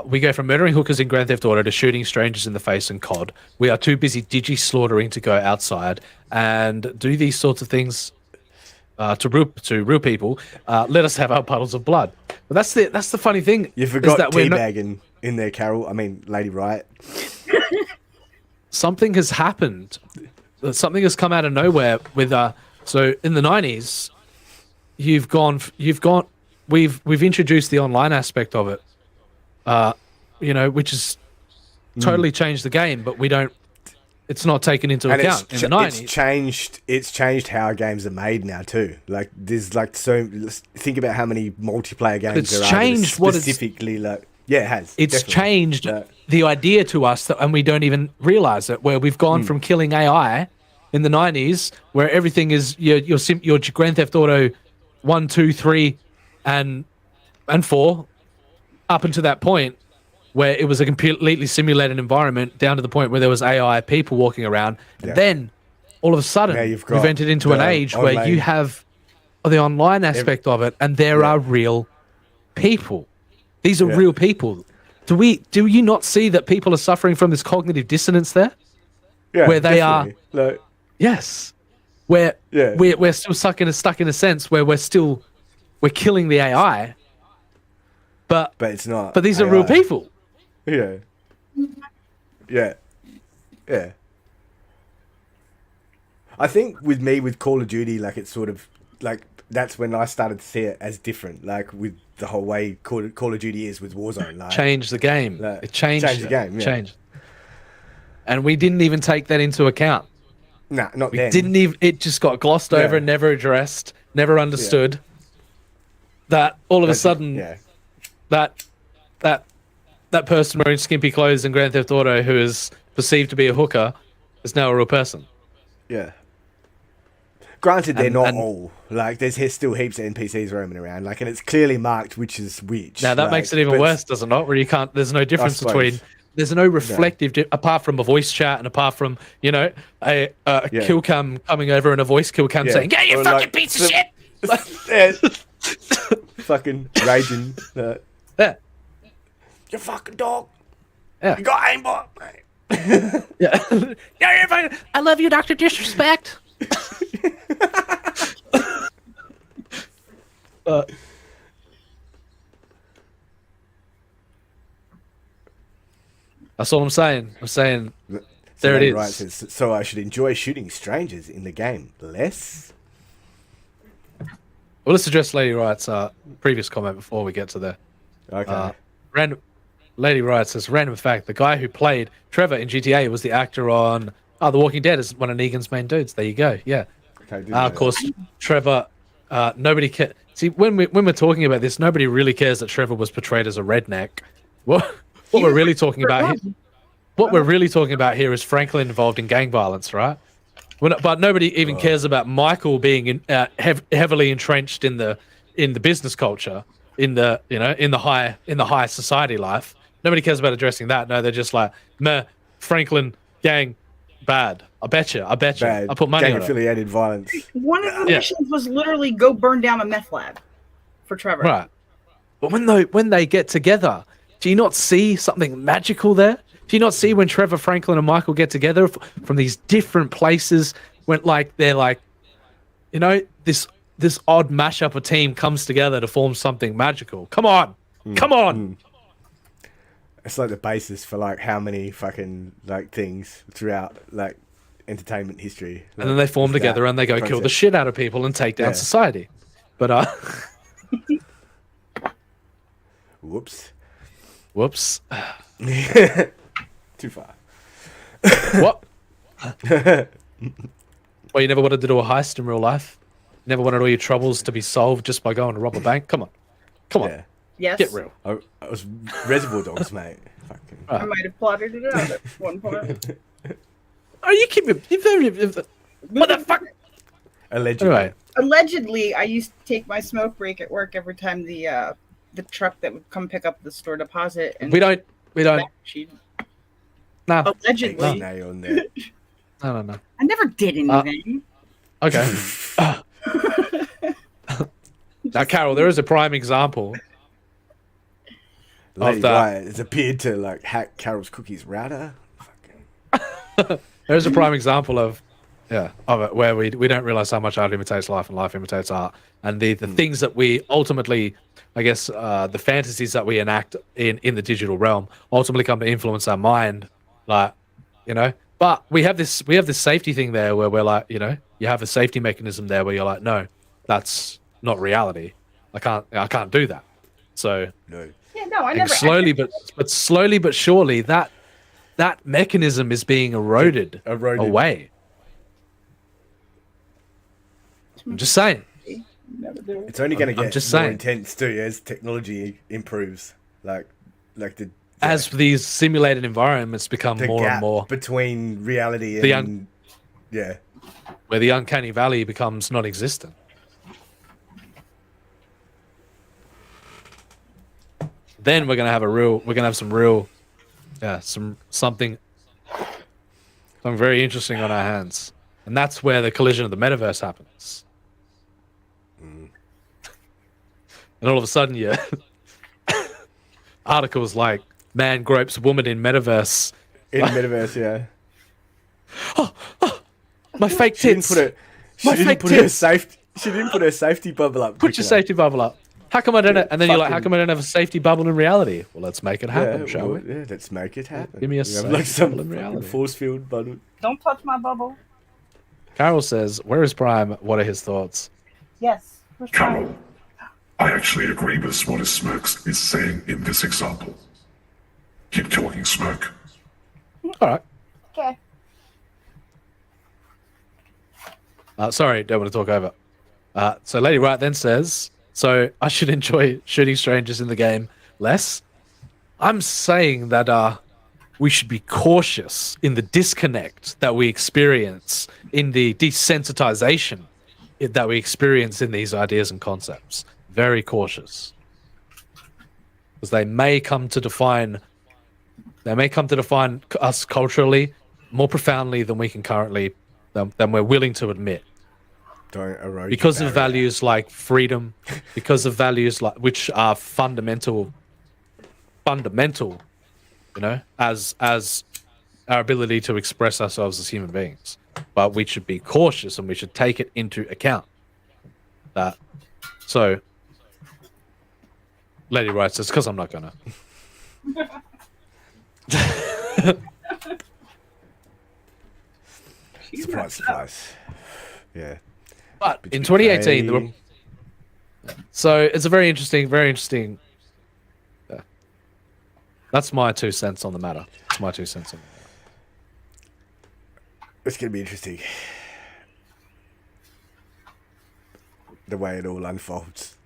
We go from murdering hookers in Grand Theft Auto to shooting strangers in the face in COD. We are too busy digi-slaughtering to go outside and do these sorts of things to real people. Let us have our puddles of blood. But that's the funny thing. You forgot teabagging in there, Carol. I mean, Lady Riot. Something has happened. Something has come out of nowhere with so in the 90s we've introduced the online aspect of it, which has totally changed the game, but it's not taken into account in the 90s. It's changed how games are made now too. Like there's like so think about how many multiplayer games there are specifically it has. It's changed the idea to us and we don't even realize it, where we've gone from killing AI in the 90s, where everything is your Grand Theft Auto 1, 2, 3, and 4, up until that point where it was a completely simulated environment, down to the point where there was AI people walking around. Yeah. And then all of a sudden we've entered into an age where you have the online aspect of it, and there are real people. These are real people. Do you not see that people are suffering from this cognitive dissonance there? Yeah, where they definitely. Yes. Where we're still stuck in a sense where we're killing the AI. But it's not. But these AI. are real people. Yeah. Yeah. Yeah. I think with Call of Duty, like it's sort of like that's when I started to see it as different, like with the whole way Call of Duty is with Warzone. Like, changed the game. Like, it changed the game. Yeah. Changed. And we didn't even take that into account. Nah, not we then. Didn't even. It just got glossed over, never addressed, never understood. That all of a sudden, that person wearing skimpy clothes in Grand Theft Auto, who is perceived to be a hooker, is now a real person. Yeah. Granted, they're not all. Like, there's still heaps of NPCs roaming around. Like, and it's clearly marked which is which. Now that makes it even worse, does it not? Where you can't. There's no difference between. There's no reflective, apart from a voice chat and apart from a kill cam coming over and a voice kill cam saying, "Yeah, you fucking piece of shit." Fucking raging. You fucking dog. Yeah. You got aimbot, mate. Yeah, I love you, Dr. Disrespect. That's all I'm saying. I'm saying there it is. Right, so I should enjoy shooting strangers in the game less. Well, let's address Lady Riot's previous comment before we get to there. Okay. Lady Riot says, random fact, the guy who played Trevor in GTA was the actor on The Walking Dead, is one of Negan's main dudes. There you go. Yeah. Okay, of course, Trevor, nobody cares. See, when we're talking about this, nobody really cares that Trevor was portrayed as a redneck. What we're really talking about here, is Franklin involved in gang violence, right? But nobody even cares about Michael being heavily entrenched in the business culture, in the high society life. Nobody cares about addressing that. No, they're just like, meh, Franklin gang bad. I bet you. Bad. I put money on it. Gang-affiliated violence. One of the missions was literally go burn down a meth lab for Trevor. Right. But when they get together, do you not see something magical there? Do you not see when Trevor, Franklin, and Michael get together from these different places, when they're like, this odd mashup of team comes together to form something magical? Come on. It's like the basis for like how many fucking like things throughout like entertainment history. And then they form together and they go kill the shit out of people and take down society. But whoops. Too far. What? Well, you never wanted to do a heist in real life? You never wanted all your troubles to be solved just by going to rob a bank? Come on. Yeah. Yes. Get real. I was Reservoir Dogs, mate. Fucking. I might have plotted it out at one point. Are you keeping... What the fuck? Allegedly. Anyway. Allegedly, I used to take my smoke break at work every time the truck that would come pick up the store deposit. And We don't. Nah. Allegedly. No. I never did anything. Okay. Now, Carol, there is a prime example Lady of that. Wyatt has appeared to like hack Carol's cookies router. Fucking. There's a prime example of it where we don't realize how much art imitates life and life imitates art, and the things that we ultimately, I guess, the fantasies that we enact in the digital realm ultimately come to influence our mind, like, you know. But we have this safety thing there where we're like, you know, you have a safety mechanism there where you're like, no, that's not reality. I can't do that. So no. Yeah, no, I never. Slowly but surely that mechanism is being eroded away. I'm just saying. It's only going to get just more saying. intense too as technology improves. Like as these simulated environments become the more gap and more between reality and where the uncanny valley becomes non-existent. Then we're gonna have something very interesting on our hands, and that's where the collision of the metaverse happens. And all of a sudden, articles like "Man gropes woman in metaverse." In metaverse, yeah. Oh, my fake tits. She didn't put her safety bubble up. Put your safety bubble up. How come I don't? And then you're like, how come I don't have a safety bubble in reality? Well, let's make it happen, shall we? Yeah, let's make it happen. Give me a safety bubble in reality. Force field bubble. Don't touch my bubble. Carol says, "Where is Prime? What are his thoughts?" Yes. Where's Prime? Carol, I actually agree with what Smirks is saying in this example. Keep talking, Smirk. All right. Okay. Sorry, don't want to talk over. So Lady Wright then says, so I should enjoy shooting strangers in the game less. I'm saying that we should be cautious in the disconnect that we experience, in the desensitization that we experience in these ideas and concepts. Very cautious. Because they may come to define us culturally more profoundly than we can currently, than we're willing to admit. Because of values like freedom, because of values like which are fundamental, you know, as our ability to express ourselves as human beings. But we should be cautious and we should take it into account. So Lady Wright says, because I'm not gonna. Surprise. Yeah. But in 2018, so it's a very interesting. That's my 2 cents on the matter. It's my 2 cents on the matter. It's going to be interesting. The way it all unfolds.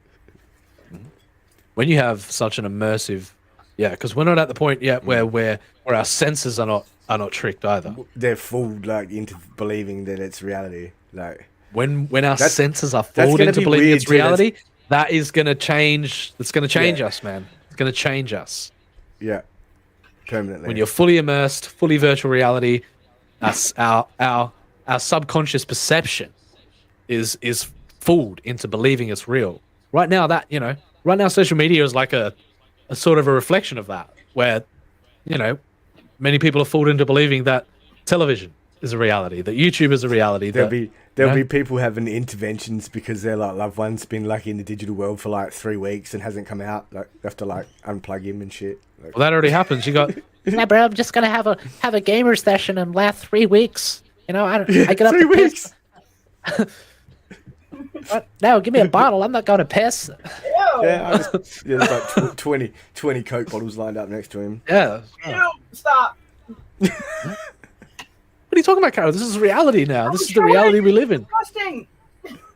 When you have such an immersive, because we're not at the point yet where our senses are not tricked either. They're fooled into believing that it's reality. When our senses are fooled into believing it's reality, that is going to change. It's going to change us, man. It's going to change us. Yeah, permanently. When you're fully immersed, fully virtual reality, our subconscious perception is fooled into believing it's real. Right now, social media is like a sort of a reflection of that, where, you know, many people are fooled into believing that television is a reality, that YouTube is a reality. There'll be people having interventions because their loved one's been in the digital world for 3 weeks and hasn't come out. They have to unplug him and shit. Well, that already happens. You got yeah, bro. I'm just gonna have a gamer session and last 3 weeks. You know, I get up 3 to weeks. piss. What? No, give me a bottle. I'm not going to piss. Yeah, there's like 20 Coke bottles lined up next to him. Yeah. Ew, stop. What are you talking about, Carol? This is reality now. This is the reality we live in. Disgusting.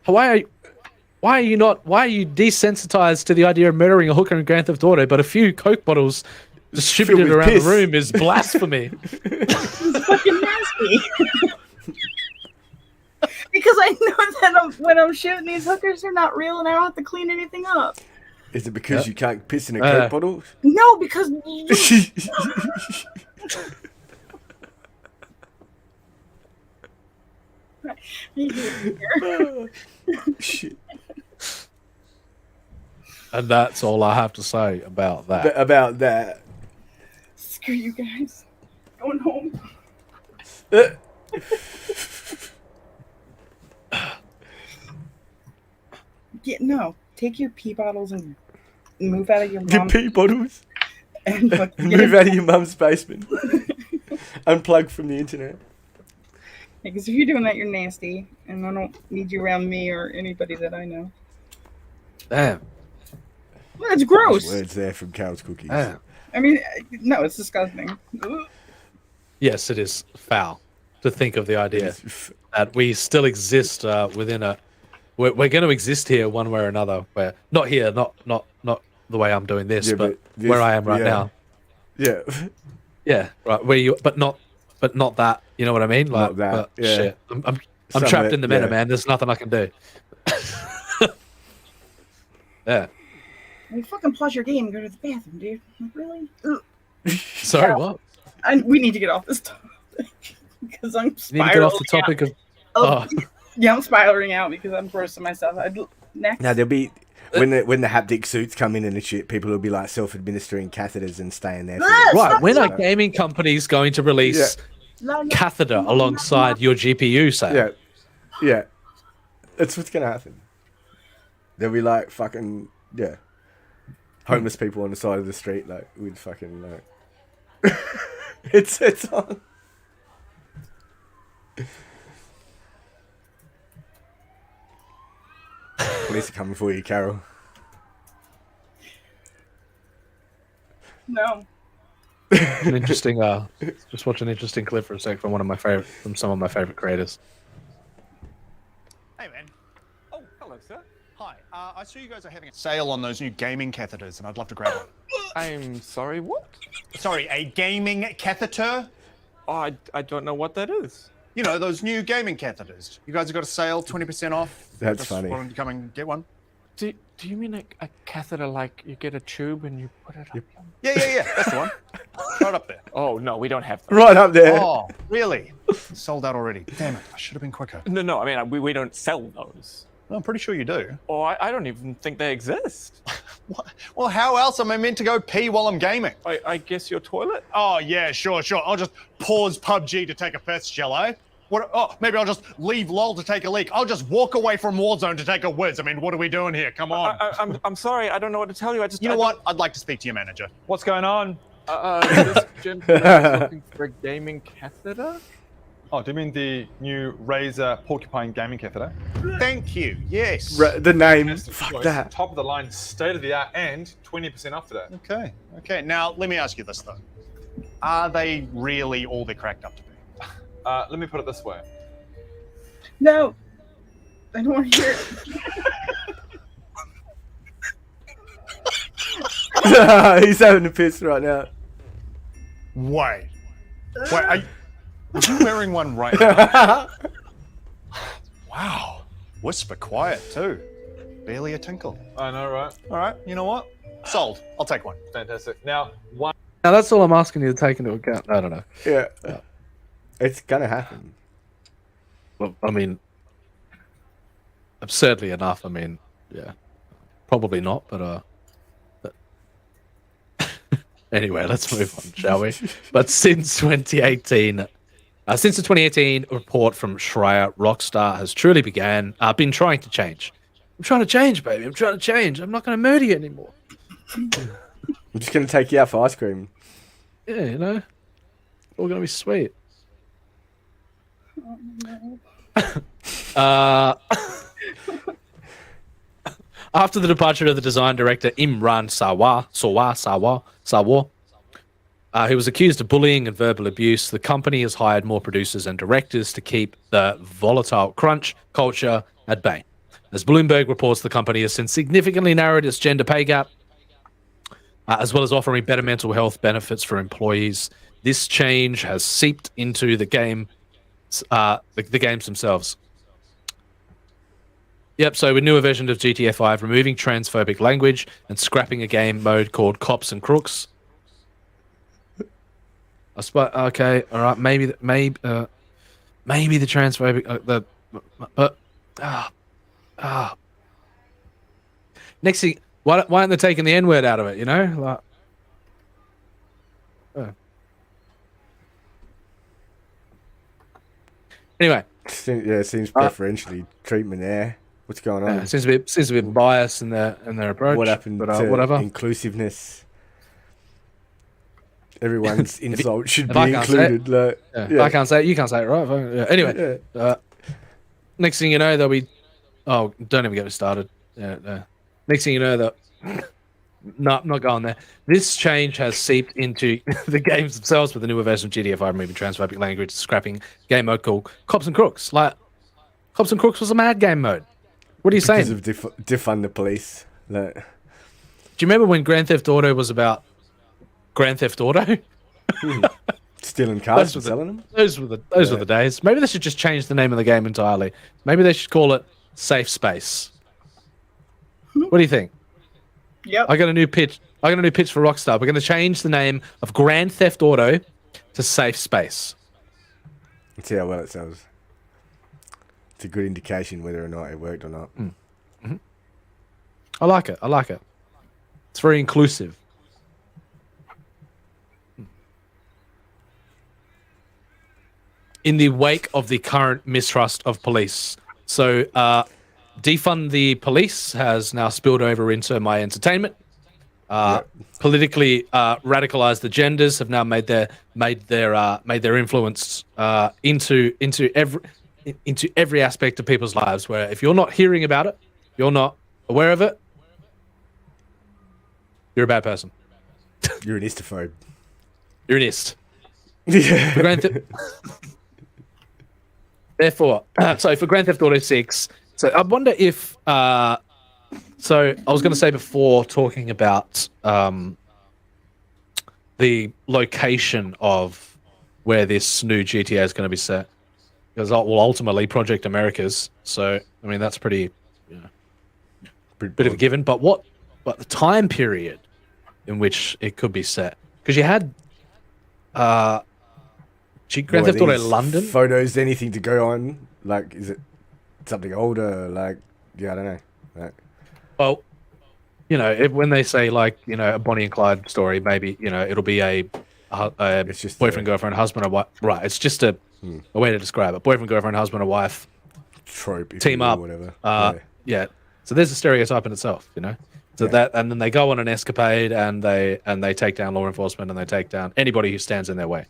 Why are you desensitized to the idea of murdering a hooker in Grand Theft Auto, but a few Coke bottles distributed Filled with around piss. the room is blasphemy? It's fucking nasty. Because I know that when I'm shooting these hookers, they're not real and I don't have to clean anything up. Is it because you can't piss in a Coke bottle? No, because Shit. And that's all I have to say about that. About that. Screw you guys. Going home. Take your pee bottles and move out of your Your mom's pee bottles. and Move out of your mum's basement. Unplug from the internet. Because if you're doing that, you're nasty, and I don't need you around me or anybody that I know. Damn. That's gross. Words there from Carol's Cookies. Damn. I mean, no, it's disgusting. Ugh. Yes, it is foul to think of the idea that we still exist within a. We're going to exist here one way or another. Where not here, not the way I'm doing this, Yeah, but this- where I am right yeah. now. Yeah. Yeah, right. Where you, but not that. You know what I mean? Like Not that, but yeah. shit. I'm Somewhere, trapped in the meta, yeah. man. There's nothing I can do. Yeah. You fucking pause your game and go to the bathroom, dude. Like, really? Ugh. Sorry, what? We need to get off this topic because I'm You need spiraling to get off the out. topic of. Oh, Oh. yeah, I'm spiraling out because I'm grossing myself. Next. Now there'll be when the haptic suits come in and shit, people will be like self-administering catheters and staying there. For Right. When are gaming companies going to release No, no. catheter alongside your GPU sale? Yeah, yeah, that's what's gonna happen. There'll be like fucking homeless people on the side of the street like with fucking like it's on. Police are coming for you, Carol. No. An interesting. Just watch an interesting clip for a sec from some of my favorite creators. Hey, man. Oh, hello, sir. Hi. I saw you guys are having a sale on those new gaming catheters, and I'd love to grab one. I'm sorry, what? Sorry, a gaming catheter? Oh, I don't know what that is. You know, those new gaming catheters. You guys have got a sale, 20% off. That's Just funny. wanted to come and get one. Do you mean a catheter like you get a tube and you put it up? Yeah. That's the one. Right up there. Oh, no, we don't have that. Right up there. Oh, really? Sold out already. Damn it. I should have been quicker. No, I mean, we don't sell those. Well, I'm pretty sure you do. Oh, I don't even think they exist. What? Well, how else am I meant to go pee while I'm gaming? I guess your toilet? Oh, yeah, sure. I'll just pause PUBG to take a piss, shall I? What? Oh, maybe I'll just leave LOL to take a leak. I'll just walk away from Warzone to take a whiz. I mean, what are we doing here? Come on. I'm sorry, I don't know what to tell you. You know what? I'd like to speak to your manager. What's going on? This gentleman is looking for a gaming catheter? Oh, do you mean the new Razer Porcupine gaming catheter? Thank you. Yes. The name. Fantastic Fuck choice. that. Top of the line, state of the art, and 20% off today. Okay. Now, let me ask you this, though. Are they really all they're cracked up to be? Let me put it this way. No. I don't want to hear it. He's having a piss right now. Wait, are you wearing one right now? Wow. Whisper quiet, too. Barely a tinkle. I know, right? All right, you know what? Sold. I'll take one. Fantastic. Now, one. Now that's all I'm asking you to take into account. I don't know. Yeah. It's gonna happen. Well, I mean, absurdly enough. I mean, yeah, probably not. But anyway, let's move on, shall we? But since 2018, since the 2018 report from Schreier, Rockstar has truly been trying to change. I'm trying to change, baby. I'm trying to change. I'm not going to murder you anymore. I'm just gonna take you out for ice cream. Yeah, you know, it's all going to be sweet. After the departure of the design director Imran Sawar, who was accused of bullying and verbal abuse, the company has hired more producers and directors to keep the volatile crunch culture at bay. As Bloomberg reports, the company has since significantly narrowed its gender pay gap, as well as offering better mental health benefits for employees. This change has seeped into the game, the games themselves. Yep, so a newer version of GTA 5, removing transphobic language and scrapping a game mode called Cops and Crooks. Okay, all right, maybe the transphobic next thing, why aren't they taking the N-word out of it? You know, Anyway, it seems preferentially treatment there. What's going on? Seems a bit biased in their approach. What happened to whatever inclusiveness? Everyone's insult should be included. I can't say it. You can't say it, right? Anyway, next thing you know, there'll be. Oh, don't even get me started. Next thing you know, that. No, I'm not going there. This change has seeped into the games themselves with the newer version of GTA 5 removing transphobic language, scrapping game mode called Cops and Crooks. Like, Cops and Crooks was a mad game mode. What are you saying? Because of defund the police. Like. Do you remember when Grand Theft Auto was about Grand Theft Auto? Stealing cars and selling them? Those were the days. Maybe they should just change the name of the game entirely. Maybe they should call it Safe Space. What do you think? Yep. I got a new pitch for Rockstar. We're going to change the name of Grand Theft Auto to Safe Space. Let's see how well it sounds. It's a good indication whether or not it worked or not. Mm-hmm. I like it. It's very inclusive. In the wake of the current mistrust of police. So, defund the police has now spilled over into my entertainment. Politically radicalized agendas have now made their influence into every aspect of people's lives. Where if you're not hearing about it, you're not aware of it, you're a bad person. You're an istophobe. You're an ist. Yeah. Therefore, so for Grand Theft Auto 6. So I wonder if, so I was going to say before talking about the location of where this new GTA is going to be set, because ultimately Project America's. So I mean that's pretty bit of a given. But the time period in which it could be set, because you had Grand Theft Auto London photos, anything to go on, like is it? Something older, like I don't know. Like, well, when they say a Bonnie and Clyde story, maybe it'll be a boyfriend, girlfriend, husband or wife. Right, it's just a way to describe it. Boyfriend, girlfriend, husband or wife trope, team up, whatever. Yeah. So there's a stereotype in itself, So that, and then they go on an escapade and they take down law enforcement and they take down anybody who stands in their way,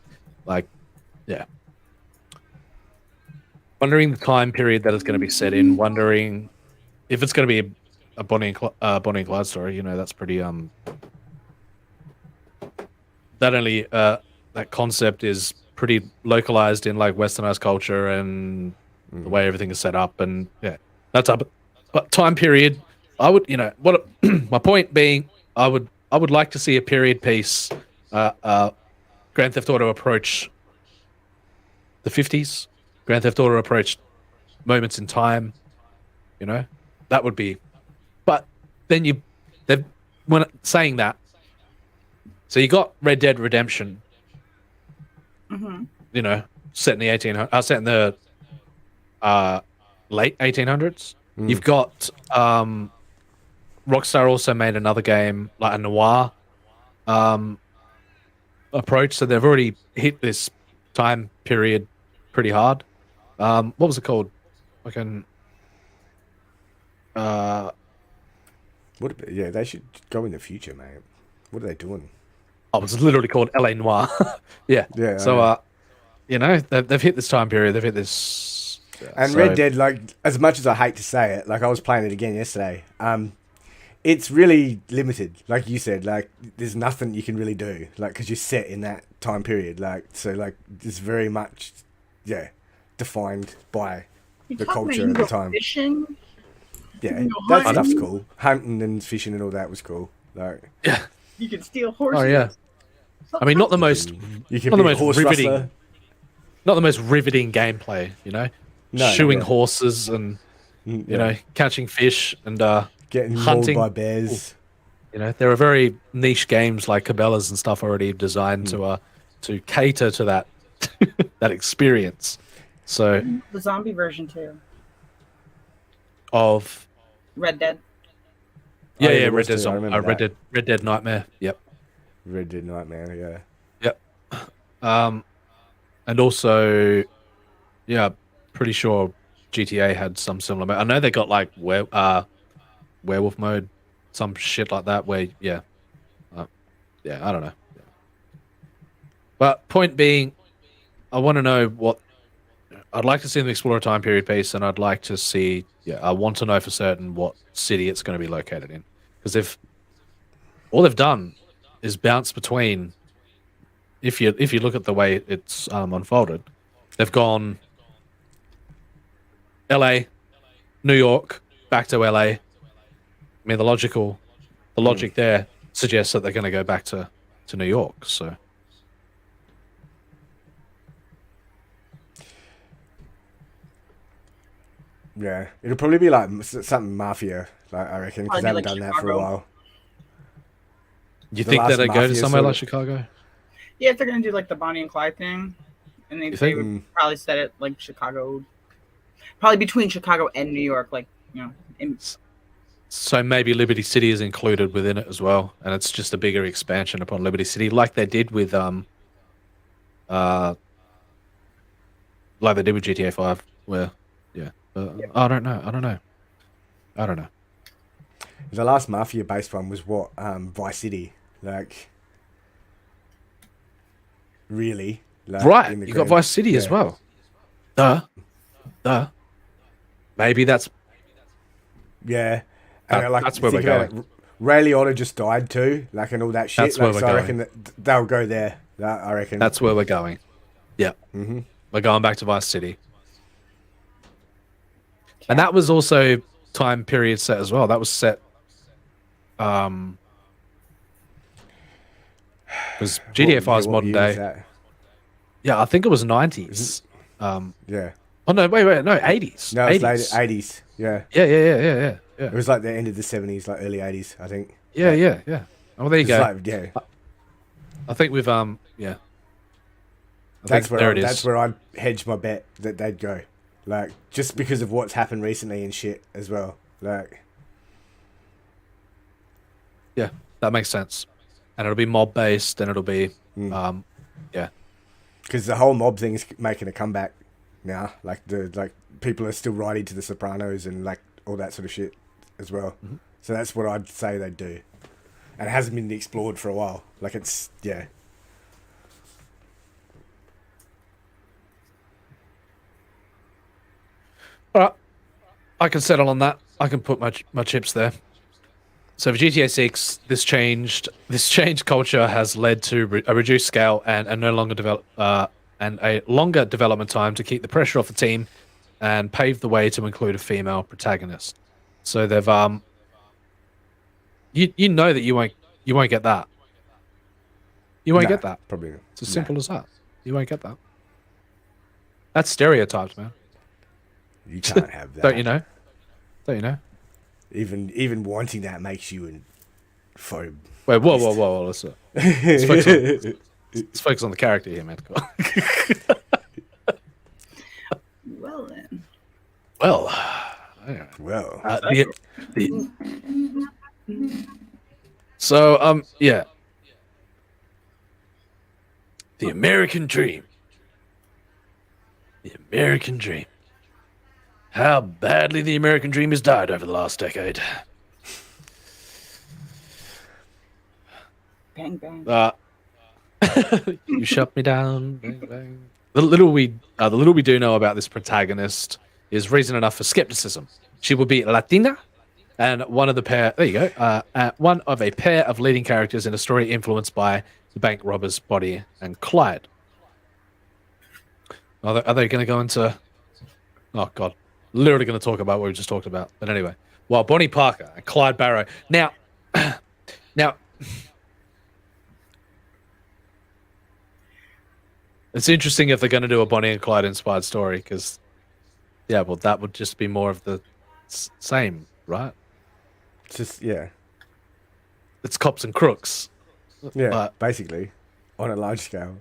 Wondering the time period that it's going to be set in. Wondering if it's going to be a Bonnie and Clyde story. That's pretty. That concept is pretty localized in westernized culture and the way everything is set up, and that's up. But time period, I would, my point being, I would like to see a period piece. Grand Theft Auto approach the 50s. Grand Theft Auto approached moments in time, that would be. But then when saying that, so you got Red Dead Redemption, set in the set in the late 1800s. You've got Rockstar also made another game like a noir approach, so they've already hit this time period pretty hard. What was it called? They should go in the future, mate. What are they doing? Oh, it's literally called LA Noire. Yeah. Yeah. So, You know, they've hit this time period. They've hit this. And Red Dead, like, as much as I hate to say it, like I was playing it again yesterday. It's really limited, like you said. Like, there's nothing you can really do, like, because you're set in that time period. Like, so, like, it's very much, defined by the culture at the time. Fishing? Yeah, that stuff's cool. Hunting and fishing and all that was cool. Like, yeah, you can steal horses. Oh yeah. I mean, not the most, you can not be the a most horse riveting, rustler. not the most riveting gameplay. You know, shoeing horses and you know, catching fish and getting hunting mauled by bears. You know, there are very niche games like Cabela's and stuff already designed to cater to that that experience. So the zombie version too of Red Dead. Yeah, Red Dead, Red Dead Nightmare. Yep. Red Dead Nightmare. Yeah. Yep. And also, yeah, pretty sure GTA had some similar mode. I know they got like werewolf mode, some shit like that. Where I don't know. But point being, I want to know what I'd like to see them explore a time period piece, and I'd like to see. I want to know for certain what city it's going to be located in, because if all they've done is bounce between, if you look at the way it's unfolded, they've gone L.A., New York, back to L.A. I mean, the logic there suggests that they're going to go back to New York. So. Yeah, it'll probably be like something mafia, like I reckon, because they haven't done that for a while. You think that they go to somewhere like Chicago? Yeah, if they're gonna do like the Bonnie and Clyde thing, and they would probably set it like Chicago, probably between Chicago and New York, like So maybe Liberty City is included within it as well, and it's just a bigger expansion upon Liberty City, like they did with GTA 5, where I don't know. The last mafia-based one was what Vice City, like really, like, right? You got Vice City as well. Maybe that's and that's where we're going. Ray Liotta just died too, like, and all that shit. That's where we're I going. reckon that they'll go there. I reckon that's where we're going. Yeah, we're going back to Vice City. And that was also time period set as well. That was set because GTA 5's modern day. Yeah, I think it was 90s. Yeah. Oh no, wait, no, 80s. No, it's late 80s. Yeah. Yeah. It was like the end of the 70s, like early 80s, I think. Yeah. Oh, there you go. Like, I think we've That's where I'd hedge my bet that they'd go. Like, just because of what's happened recently and shit as well. Like, yeah, that makes sense. And it'll be mob based, and it'll be, because the whole mob thing's making a comeback now. Like, people are still writing to The Sopranos and like all that sort of shit as well. So that's what I'd say they'd do, and it hasn't been explored for a while. Like, it's All right, I can settle on that. I can put my chips there. So for GTA 6, this changed culture has led to a reduced scale and a longer development time to keep the pressure off the team, and pave the way to include a female protagonist. So they've you know that you won't get that. You won't get that. Probably. It's as simple as that. You won't get that. That's stereotypes, man. You can't have that. Don't you know? Even wanting that makes you a phobe. Wait, whoa. Let's focus on the character here, man. Well then. Well. So yeah. The American dream. The American dream. How badly the American dream has died over the last decade. Bang bang. You shut me down. Bang bang. the little we do know about this protagonist is reason enough for skepticism. She will be Latina, and one of the pair. There you go. One of a pair of leading characters in a story influenced by the bank robbers Bonnie and Clyde. Are they going to go into? Oh God, literally going to talk about what we just talked about. But anyway, well, Bonnie Parker and Clyde Barrow. Now, it's interesting if they're going to do a Bonnie and Clyde inspired story because, yeah, well, that would just be more of the same, right? It's it's cops and crooks. Yeah, basically, on a large scale.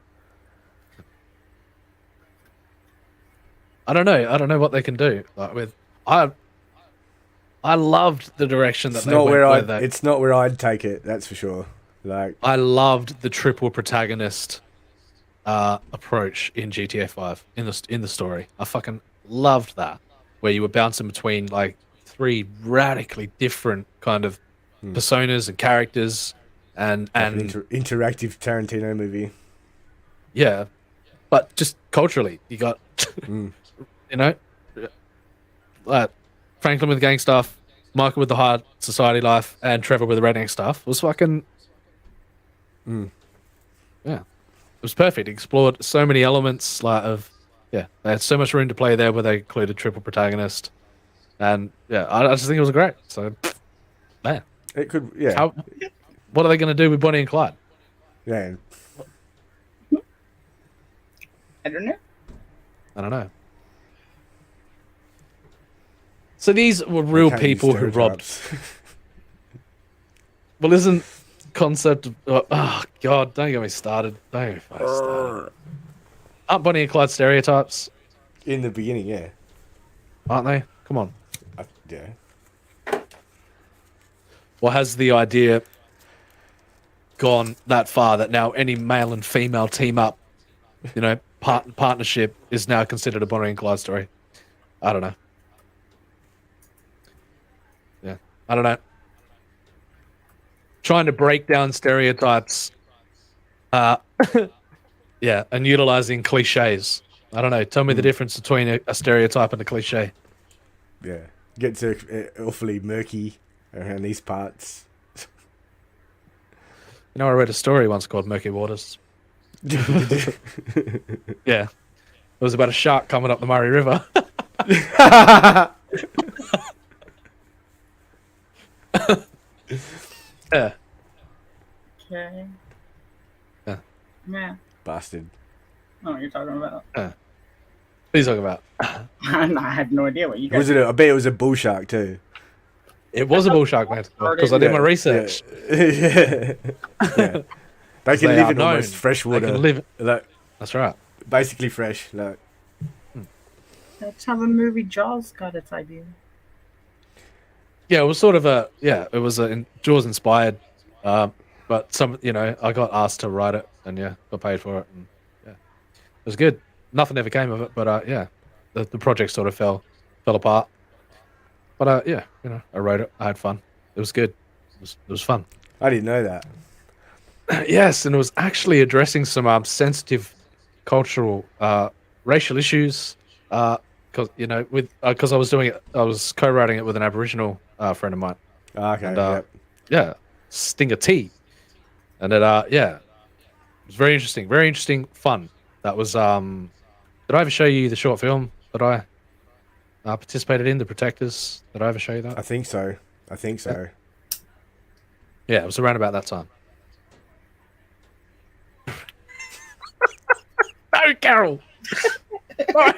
I don't know what they can do. Like with I loved the direction that It's not where I'd take it. That's for sure. Like I loved the triple protagonist approach in GTA 5 in the story. I fucking loved that, where you were bouncing between like 3 radically different kind of personas and characters, and interactive Tarantino movie. Yeah, but just culturally, you got you know, Franklin with the gang stuff, Michael with the hard society life, and Trevor with the redneck stuff was fucking yeah, it was perfect. It explored so many elements they had so much room to play there where they included triple protagonist, and I just think it was great. So man, it could what are they going to do with Bonnie and Clyde? Yeah, I don't know. So these were real people who robbed. Well, isn't concept of oh God, don't get me started. Don't get me started. Aren't Bonnie and Clyde stereotypes? In the beginning, yeah. Aren't they? Come on. Yeah. Well, has the idea gone that far that now any male and female team up, partnership is now considered a Bonnie and Clyde story? I don't know. Yeah, I don't know. Trying to break down stereotypes, and utilizing cliches. I don't know. Tell me the difference between a stereotype and a cliche. Yeah, gets awfully murky around these parts. I read a story once called Murky Waters. Yeah, it was about a shark coming up the Murray River. Yeah. Okay. Yeah. Yeah. Bastard. I don't know what you're talking about. What are you talking about? I have no idea what you guys. I bet it was a bull shark too. It was a bull shark, man, because I did my research. Yeah. They can live in almost fresh water. That's right. Basically fresh. Like. That's how the movie Jaws got its idea. Yeah, it was sort of it was Jaws inspired, but I got asked to write it and got paid for it, and it was good. Nothing ever came of it, but the project sort of fell apart. But I wrote it. I had fun. It was good. It was fun. I didn't know that. Yes, and it was actually addressing some sensitive cultural, racial issues. Because I was doing it, I was co-writing it with an Aboriginal friend of mine. Okay. And, Stinger Tea, and it it was very interesting, fun. That was did I ever show you the short film that I participated in, The Protectors? Did I ever show you that? I think so. Yeah, it was around about that time. No, Carol. No.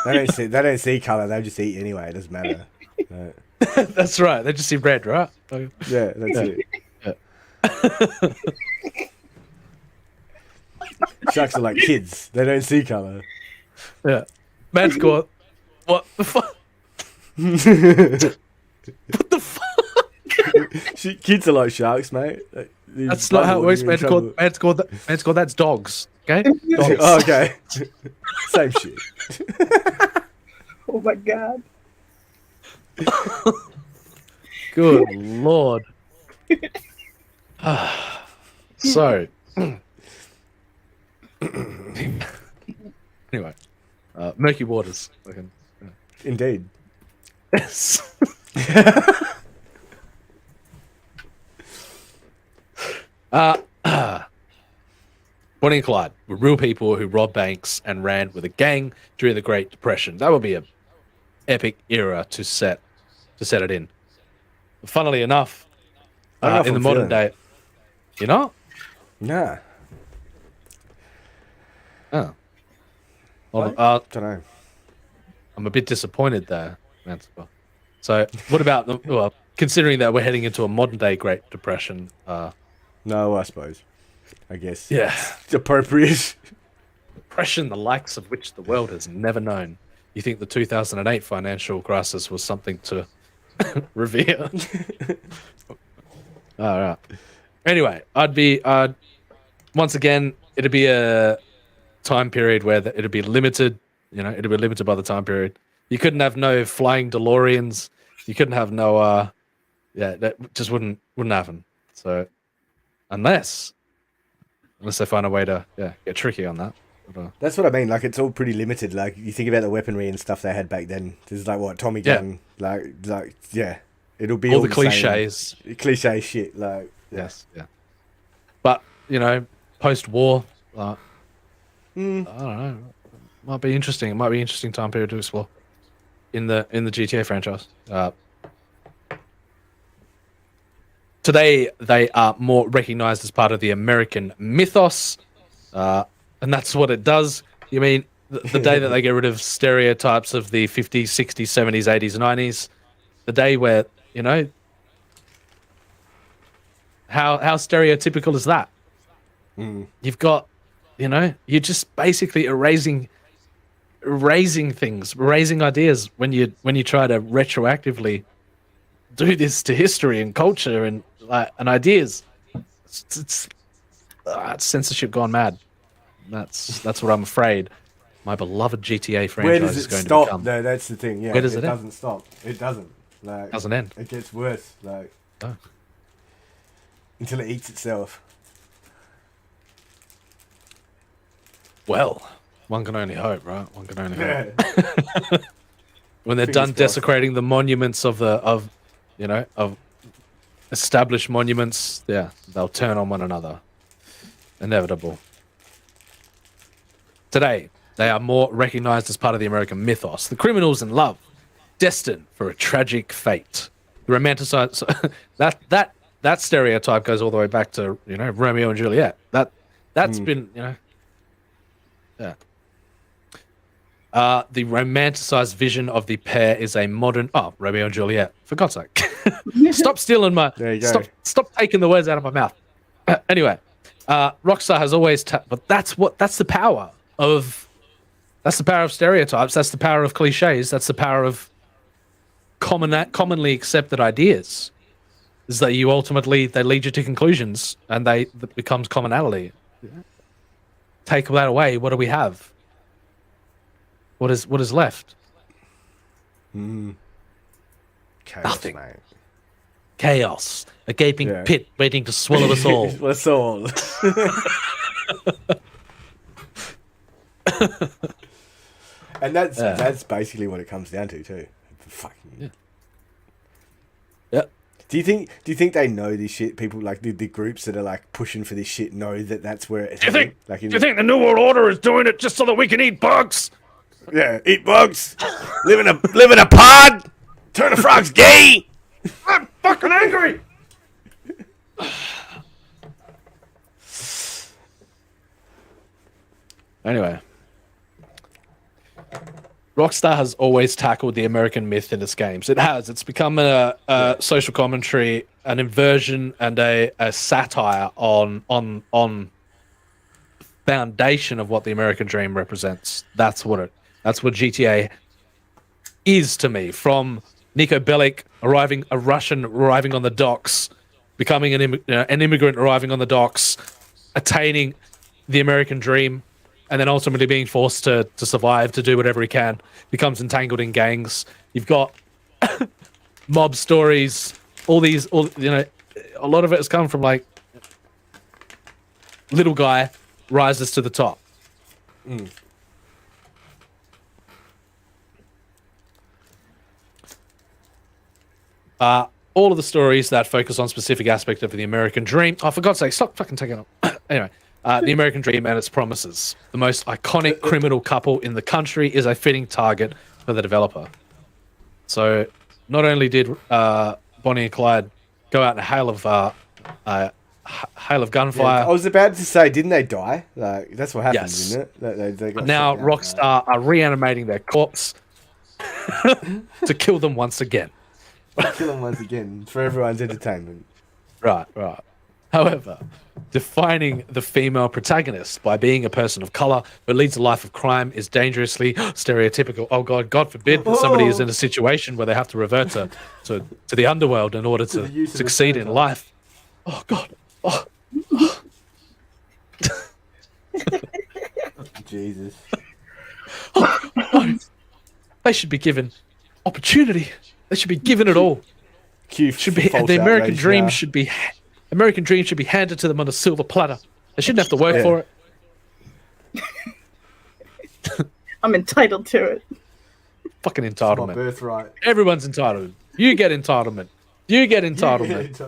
They don't see color. They just eat anyway. It doesn't matter. No. That's right. They just see red, right? Yeah, that's it. Yeah. Sharks are like kids. They don't see color. Yeah. Man's got what the fuck? What the fuck? Kids are like sharks, mate. That's not how it works. Man's called that's dogs. Okay. Dogs. Oh, okay. Same shit. Oh my god. Good lord. So, Anyway, murky waters. Indeed. Yes. Bonnie and Clyde were real people who robbed banks and ran with a gang during the Great Depression. That would be a epic era to set it in. Funnily enough, in the modern day, you know? Nah. Oh. Well, don't know. I'm a bit disappointed there, Mansper. So, what about considering that we're heading into a modern day Great Depression? No, I suppose. I guess. Yeah. It's appropriate. Depression, the likes of which the world has never known. You think the 2008 financial crisis was something to revere? All right. Anyway, once again, it'd be a time period where it'd be limited. It'd be limited by the time period. You couldn't have no flying DeLoreans. You couldn't have no, that just wouldn't happen. So, unless they find a way to get tricky on that. That's what I mean. Like, it's all pretty limited. Like, you think about the weaponry and stuff they had back then. There's like what Tommy gun. Like it'll be all the cliches, cliche shit. Like yes, yeah. But post-war, I don't know. Might be interesting. It might be an interesting time period to explore in the GTA franchise. Today, they are more recognized as part of the American mythos, and that's what it does. You mean the day that they get rid of stereotypes of the 50s, 60s, 70s, 80s, 90s, the day where, how stereotypical is that? You've got, you're just basically erasing things, erasing ideas when you try to retroactively do this to history and culture and ideas. It's censorship gone mad. That's what I'm afraid my beloved GTA franchise is going to become. No, that's the thing. Yeah, Where does it it end? doesn't stop. It doesn't. Like, Doesn't end. It gets worse. Like until it eats itself. Well, one can only hope, right? One can only hope. Yeah. When they're done desecrating the monuments of established monuments, they'll turn on one another. Inevitable. Today, they are more recognized as part of the American mythos. The criminals in love, destined for a tragic fate. The romanticized that stereotype goes all the way back to Romeo and Juliet. That's been the romanticized vision of the pair is a modern Romeo and Juliet. For God's sake, stop stealing my. There you go. Stop taking the words out of my mouth. Anyway, Rockstar has always, but that's the power of. That's the power of stereotypes. That's the power of cliches. That's the power of commonly accepted ideas. Is that you ultimately they lead you to conclusions and that becomes commonality. Take that away. What do we have? What is left? Chaos, Nothing. Mate. Chaos. A gaping pit waiting to swallow us all. Us all. And that's basically what it comes down to too. Fucking. Yeah. Do you think they know this shit? People like the groups that are like pushing for this shit know that that's where it's. Do you think the New World Order is doing it just so that we can eat bugs? Yeah, eat bugs. live in a pod. Turn the frogs gay. I'm fucking angry. Anyway, Rockstar has always tackled the American myth in its games. It has. It's become a social commentary, an inversion, and a satire on foundation of what the American dream represents. That's what GTA is to me. From Nico Bellic a Russian arriving on the docks, becoming an immigrant arriving on the docks, attaining the American dream, and then ultimately being forced to survive, to do whatever he can, becomes entangled in gangs. You've got mob stories, a lot of it has come from like little guy rises to the top. Mm. All of the stories that focus on specific aspect of the American dream. Oh, for God's sake, stop fucking taking it. Anyway, the American dream and its promises. The most iconic criminal couple in the country is a fitting target for the developer. So, not only did Bonnie and Clyde go out in a hail of gunfire. Yeah, I was about to say, didn't they die? Like, that's what happened, Yes. isn't it? They got But now shot down. Rockstar are reanimating their corpse to kill them once again. Kill them once again for everyone's entertainment. Right. However, defining the female protagonist by being a person of color who leads a life of crime is dangerously stereotypical. Oh God forbid that somebody is in a situation where they have to revert to the underworld in order to succeed in life. Oh God. Oh. Jesus. No. They should be given opportunity. They should be given it all. The American dream should be handed to them on a silver platter. They shouldn't have to work for it. I'm entitled to it. Fucking entitlement. My birthright. Everyone's entitled. You get entitlement. You get entitlement.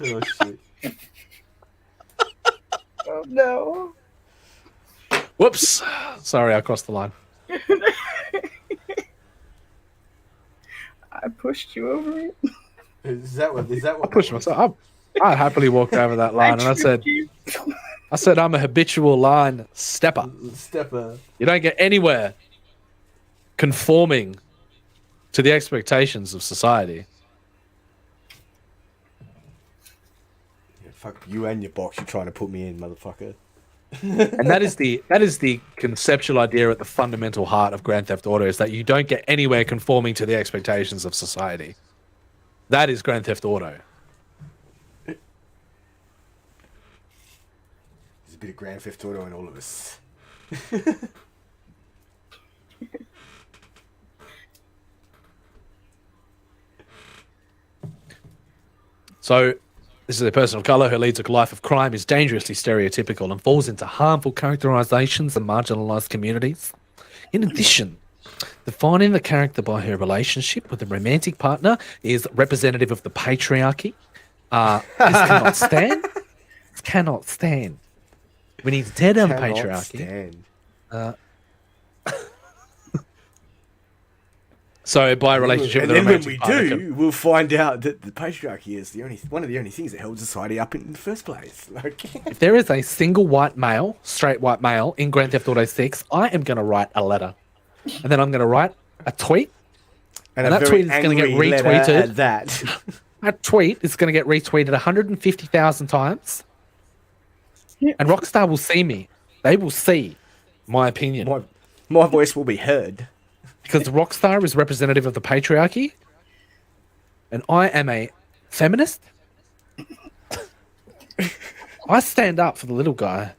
Oh shit. Oh no. Whoops. Sorry, I crossed the line. I pushed you over it. Is that what I pushed myself. I happily walked over that line and I said I'm a habitual line stepper. You don't get anywhere conforming to the expectations of society. Yeah, fuck you and your box you're trying to put me in, motherfucker. And that is the conceptual idea at the fundamental heart of Grand Theft Auto, is that you don't get anywhere conforming to the expectations of society. That is Grand Theft Auto. There's a bit of Grand Theft Auto in all of us. So, this is a person of color who leads a life of crime, is dangerously stereotypical and falls into harmful characterizations of marginalized communities. In addition, defining the character by her relationship with a romantic partner is representative of the patriarchy. This cannot stand. This cannot stand. When he's dead on the patriarchy. So by relationship, and with then the when we romantic do, we'll find out that the patriarchy is one of the only things that held society up in the first place. Like, if there is a single white male, straight white male in Grand Theft Auto 6, I am going to write a letter, and then I'm going to write a tweet, and that tweet is going to get retweeted. That tweet is going to get retweeted 150,000 times, and Rockstar will see me. They will see my opinion. My voice will be heard. Because Rockstar is representative of the patriarchy, and I am a feminist. I stand up for the little guy.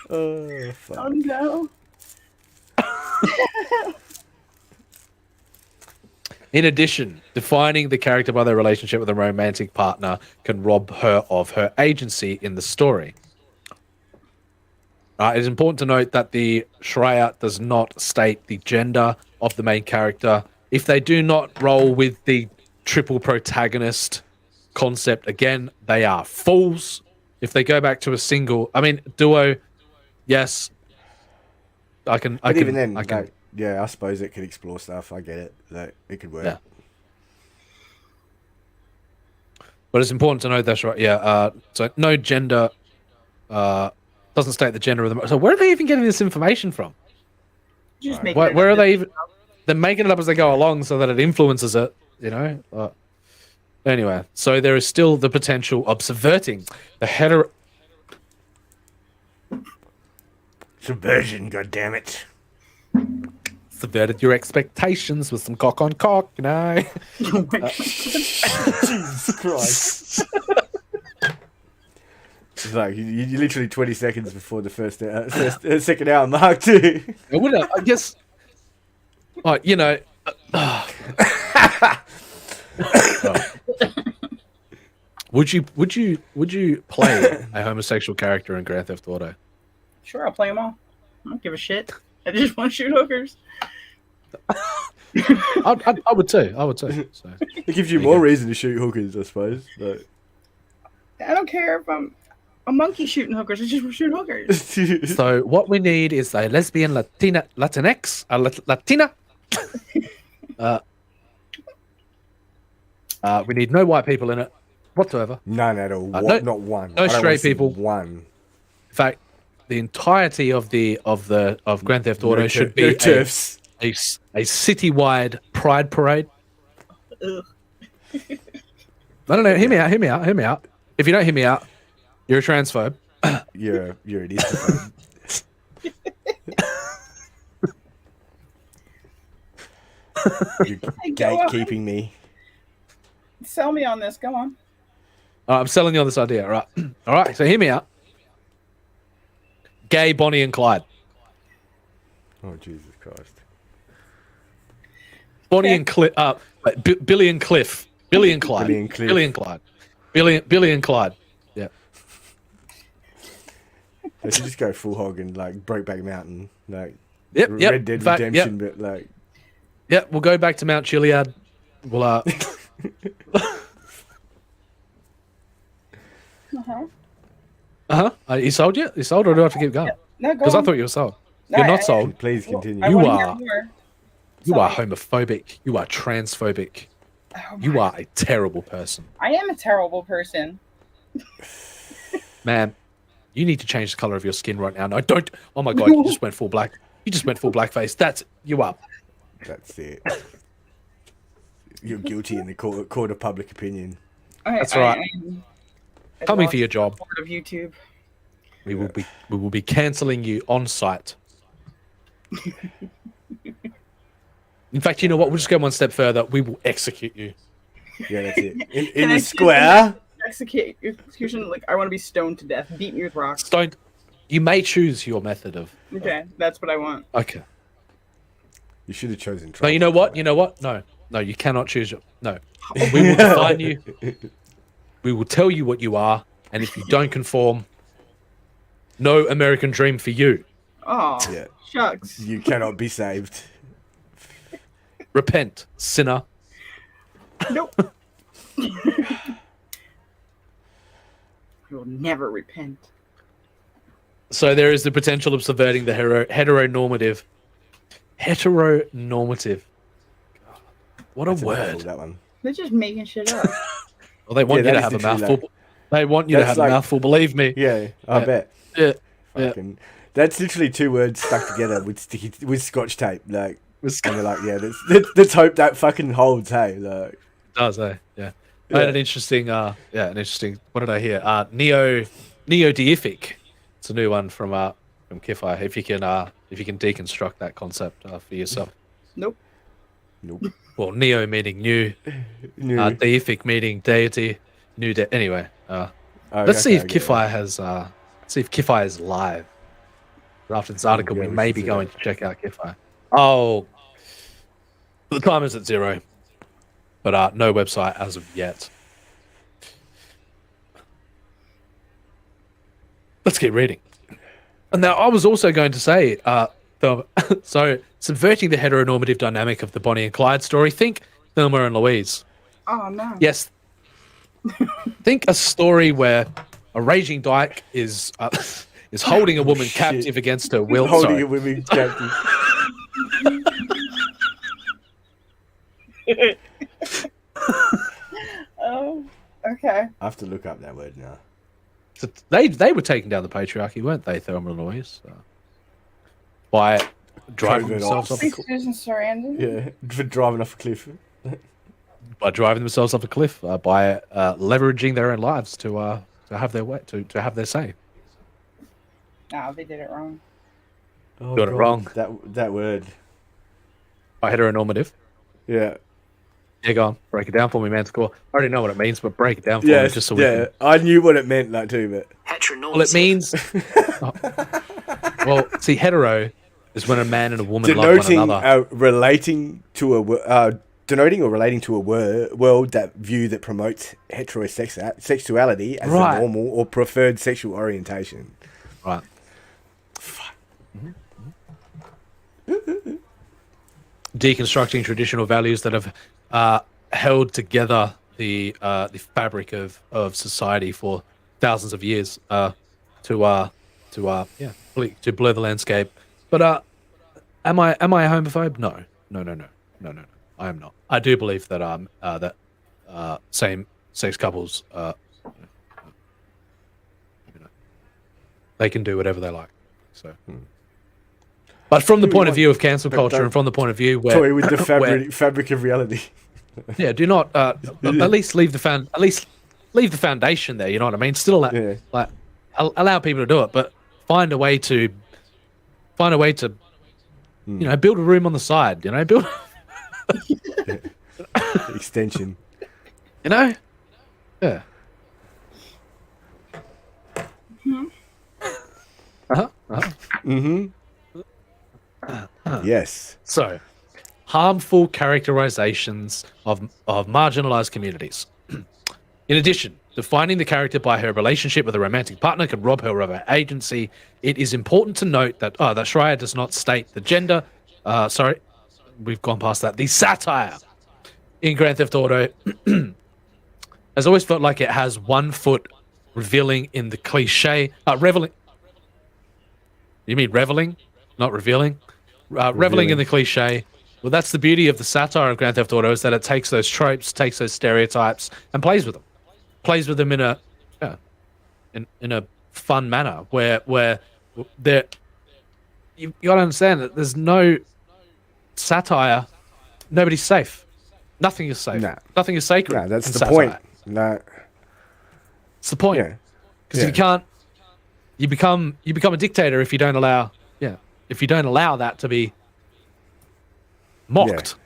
Oh, fuck. Oh no. In addition, defining the character by their relationship with a romantic partner can rob her of her agency in the story. It is important to note that the Shreya does not state the gender of the main character. If they do not roll with the triple protagonist concept again, they are fools. If they go back to a single, duo, yes, I can. Yeah, I suppose it could explore stuff. I get it. That it could work. Yeah. But it's important to note that's right. Yeah. So no gender. Doesn't state the gender of them. So where are they even getting this information from? Where are they even? They're making it up as they go along so that it influences it. Anyway, so there is still the potential of subverting the subversion. Goddammit. Subverted your expectations with some cock on cock, Jesus Christ. It's like you literally 20 seconds before the second hour mark too. I guess. Would you play a homosexual character in Grand Theft Auto? Sure, I'll play them all. I don't give a shit. I just want to shoot hookers. I would too. I would too. So, it gives you more reason to shoot hookers, I suppose. But... I don't care if I'm a monkey shooting hookers. I just want to shoot hookers. So what we need is a lesbian Latinx, Latina. We need no white people in it whatsoever. None at all. Not one. No straight people. One. In fact, the entirety of Grand Theft Auto should be a citywide pride parade. Ugh. No. Hear me out. If you don't hear me out, you're a transphobe. You're an istophobe. You're gatekeeping me. Sell me on this. Go on. I'm selling you on this idea. All right. So hear me out. Gay Bonnie and Clyde. Oh, Jesus Christ. Bonnie and Cliff. Billy and Cliff. Billy and Clyde. Billy and Clyde. Billy and Clyde. Yeah. They should just go full hog and like Brokeback Mountain, like Red Dead Redemption, but like. Yeah, we'll go back to Mount Chiliad. We'll You sold yet? You sold, or do I have to keep going? No, go Because on. I thought you were sold. No, You're not sold. Please continue. I You wanna are. hear more. You are homophobic. You are transphobic. Oh You are a terrible person. I am a terrible person. Man, you need to change the color of your skin right now. No, don't. Oh my God, you just went full black. You just went full blackface. That's you up. That's it. You're guilty in the court of public opinion. That's right. Coming for your job. Board of YouTube. We will be cancelling you on site. In fact, you know what? We'll just go one step further. We will execute you. Yeah, that's it. In the square. Execution. Like I want to be stoned to death. Beat me with rocks. Stoned. You may choose your method of. Okay, that's what I want. Okay. You should have chosen. No, you know what? You know what? No, you cannot choose your. No, we will define you. We will tell you what you are, and if you don't conform, no American dream for you. Oh, yeah. Shucks. You cannot be saved. Repent, sinner. Nope. I will never repent. So there is the potential of subverting the heteronormative. Heteronormative. What a word. That one. They're just making shit up. Well, they want you to have a mouthful. They want you to have a mouthful. Believe me. Yeah, I bet. Yeah. That's literally two words stuck together with Scotch tape. Like, and they're like, yeah, let's hope that fucking holds. Hey, like, it does, eh? Yeah. I had an interesting. What did I hear? Neo-deific. It's a new one from Kifai. If you can deconstruct that concept for yourself. Nope. Well, neo meaning new, deific meaning deity, anyway. Let's see if Kifai has. See if Kifai is live. After this article, we may be going to check out Kifai. Oh, the time is at 0, but no website as of yet. Let's keep reading. And now, I was also going to say, so subverting the heteronormative dynamic of the Bonnie and Clyde story. Think Thelma and Louise. Oh no. Yes. Think a story where a raging dyke is holding a woman captive against her will. Holding a woman captive. Oh, okay. I have to look up that word now. So they were taking down the patriarchy, weren't they, Thelma and Louise? By driving themselves off a cliff. Susan Sarandon? Yeah, for driving off a cliff. By driving themselves off a cliff, by leveraging their own lives to have their way, to have their say. No, they did it wrong. Oh, Got it wrong. That word. By heteronormative. Yeah. Yeah, go on. Break it down for me, man. Score. I already know what it means, but break it down for me just so we can... I knew what it meant, like, too, but... Heteronormative. Well, it means... Well, see, hetero is when a man and a woman love one another. Relating to denoting or relating to a world that promotes heterosexuality as Right. a normal or preferred sexual orientation. Right. Deconstructing traditional values that have held together the fabric of society for thousands of years to blur the landscape. But am I a homophobe? No. I am not. I do believe that same sex couples they can do whatever they like. So. But from the point of view of cancel culture, and from the point of view where toy with the fabric of reality. Yeah, do not at least leave the foundation there. You know what I mean? Still allow people to do it, but find a way to build a room on the side. Build extension. Yeah. Yes. So, harmful characterizations of marginalized communities. In addition, defining the character by her relationship with a romantic partner can rob her of her agency. It is important to note that Schreier does not state the gender. Sorry, we've gone past that. The satire in Grand Theft Auto has always felt like it has one foot revealing in the cliche, reveling. You mean reveling, not revealing? Reveling in the cliche. Well, that's the beauty of the satire of Grand Theft Auto, is that it takes those tropes, takes those stereotypes, and plays with them. Plays with them in a fun manner where you got to understand that there's no satire. Nobody's safe. Nothing is safe. Nah. Nothing is sacred. No, that's in the satire. point. No, it's the point. Because if you can't, you become a dictator if you don't allow. Yeah, if you don't allow that to be mocked.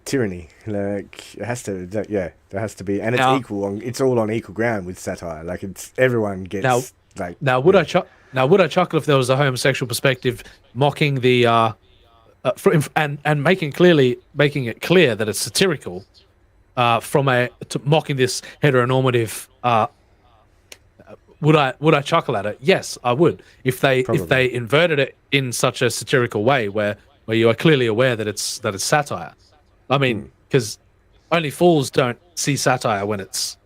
Tyranny, like it has to. There has to be, and it's equal. It's all on equal ground with satire. Like it's everyone gets. Now would I chuckle if there was a homosexual perspective mocking the and making it clear that it's satirical mocking this heteronormative. Would I chuckle at it? Yes, I would. If they inverted it in such a satirical way where you are clearly aware that it's satire. I mean, because only fools don't see satire when it's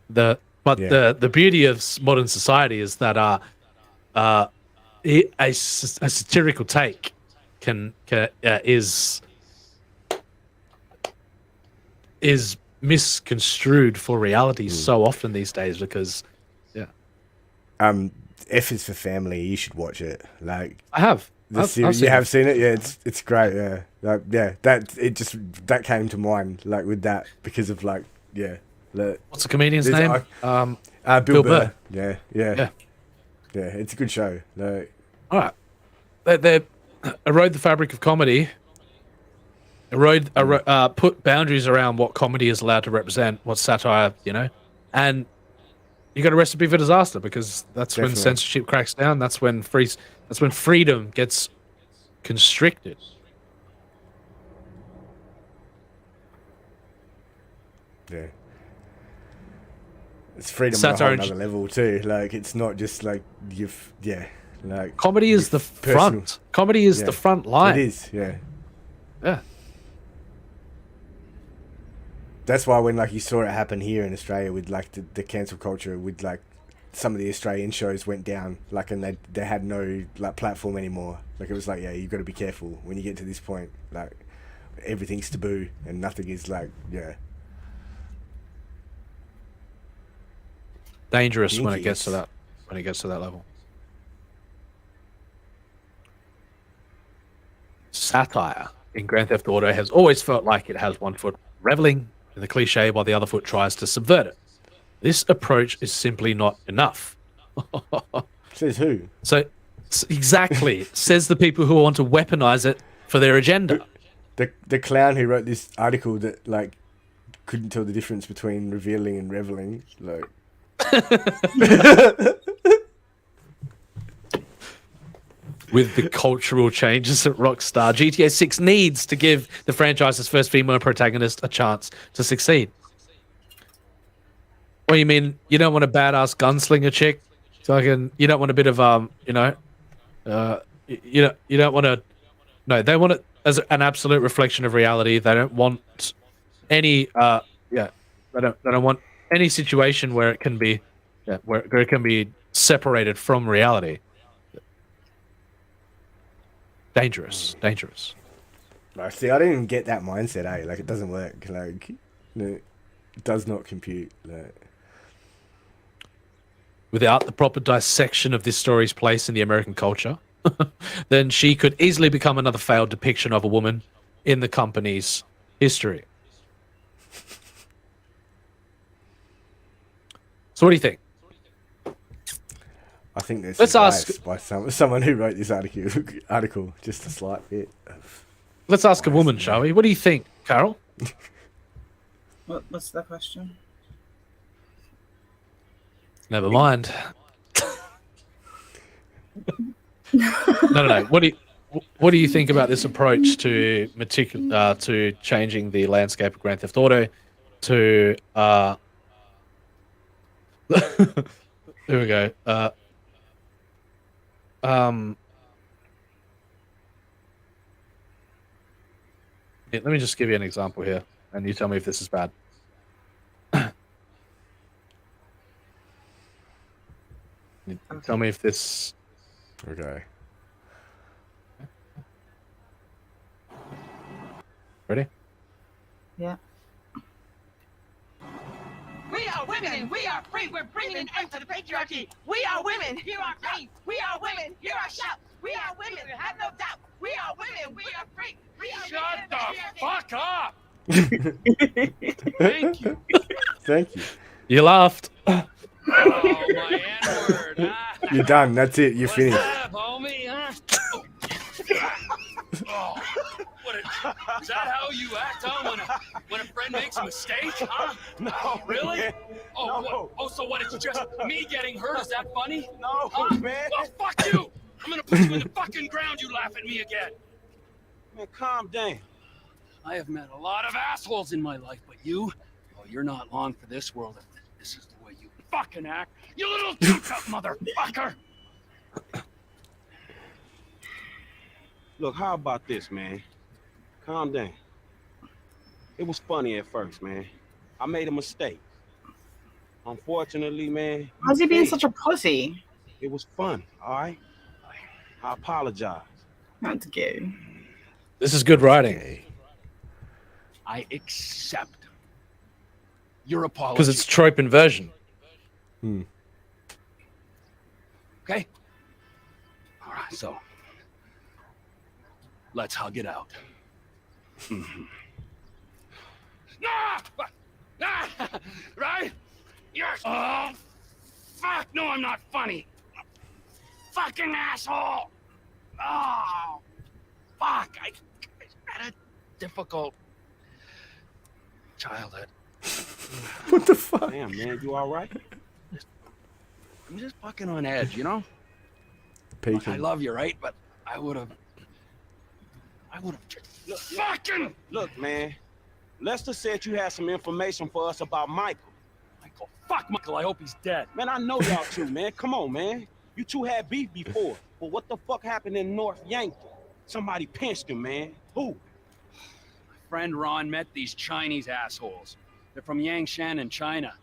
the beauty of modern society is that a satirical take is misconstrued for reality so often these days because F is for Family. You should watch it. Like I have. You have seen it? Yeah, it's great. Yeah, that came to mind like with that because of what's the comedian's name? Bill Burr. Yeah. It's a good show. Like, all right, they erode the fabric of comedy. Put boundaries around what comedy is allowed to represent, what satire, and you got a recipe for disaster because that's when censorship cracks down. That's when freedom gets constricted. Yeah, it's freedom on a whole other level too. Like it's not just like like comedy is the front. Comedy is the front line. It is, yeah. Yeah. That's why when you saw it happen here in Australia with the cancel culture with some of the Australian shows went down and they had no platform anymore. It was you got to be careful when you get to this point. Everything's taboo and nothing is dangerous when it gets to that level. Satire in Grand Theft Auto has always felt like it has one foot reveling in the cliche while the other foot tries to subvert it. This approach is simply not enough. Says who? So exactly says the people who want to weaponize it for their agenda. The clown who wrote this article that couldn't tell the difference between revealing and reveling. with the cultural changes at Rockstar. GTA 6 needs to give the franchise's first female protagonist a chance to succeed. What do you mean? You don't want a badass gunslinger chick? You don't want a bit of you don't want to. No, they want it as an absolute reflection of reality. They don't want any they don't want any situation where it can be where it can be separated from reality. Dangerous. Like, see, I didn't even get that mindset, Like, it doesn't work. Like, no, it does not compute. Like, without the proper dissection of this story's place in the American culture, then she could easily become another failed depiction of a woman in the company's history. So what do you think? I think there's Let's ask by someone who wrote this article, just a slight bit of... Let's ask a woman, shall we? What do you think, Carol? What's the question? Never mind. No. What do you think about this approach to to changing the landscape of Grand Theft Auto? To here we go. Let me just give you an example here, and you tell me if this is bad. Tell me if this. Okay. Ready? Yeah. We are women and we are free. We're bringing an end to the patriarchy. We are women. Hear our pain. We are women. Hear our shout. We are women. Have no doubt. We are women. We are free. We are Shut the fuck up. Thank you. Thank you. You laughed. Oh, my N-word. You're done. That's it. You're finished. What's up, homie? Oh, is that how you act, huh? When a friend makes a mistake, huh? No, really? Man. Oh, No. So what? It's just me getting hurt? Is that funny? No, huh? man. Well, fuck you. I'm gonna put you in the fucking ground. You laugh at me again. Man, calm down. I have met a lot of assholes in my life, but you, you're not long for this world if this is the way you fucking act. You little teacup motherfucker. Look, how about this, man? Calm down. It was funny at first, man. I made a mistake. Unfortunately, man. How's he being such a pussy? It was fun, all right? I apologize. That's gay. This is good writing. I accept your apology. Because it's trope inversion. Okay? All right, so let's hug it out. Right? Yes. Oh, fuck. No, I'm not funny. Fucking asshole. Oh, fuck. I had a difficult childhood. What the fuck? Damn, man, you all right? I'm just fucking on edge, you know? Peaking. I love you, right? But I would have just fucking... Look, man. Lester said you had some information for us about Michael. Michael? Fuck Michael, I hope he's dead. Man, I know y'all two, man. Come on, man. You two had beef before. But what the fuck happened in North Yankton? Somebody pinched him, man. Who? My friend Ron met these Chinese assholes. They're from Yangshan in China.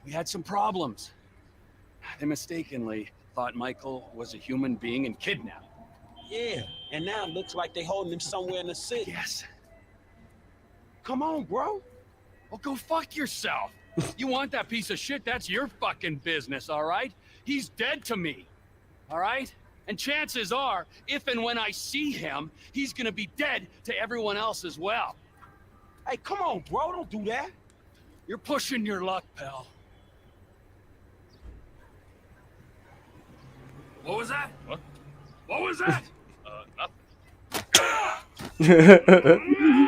We had some problems. They mistakenly thought Michael was a human being and kidnapped. Yeah, and now it looks like they holding him somewhere in the city. Yes. Come on, bro. Well, go fuck yourself. You want that piece of shit? That's your fucking business, all right? He's dead to me, all right? And chances are, if and when I see him, he's gonna be dead to everyone else as well. Hey, come on, bro. Don't do that. You're pushing your luck, pal. What was that? What? What was that? Nothing.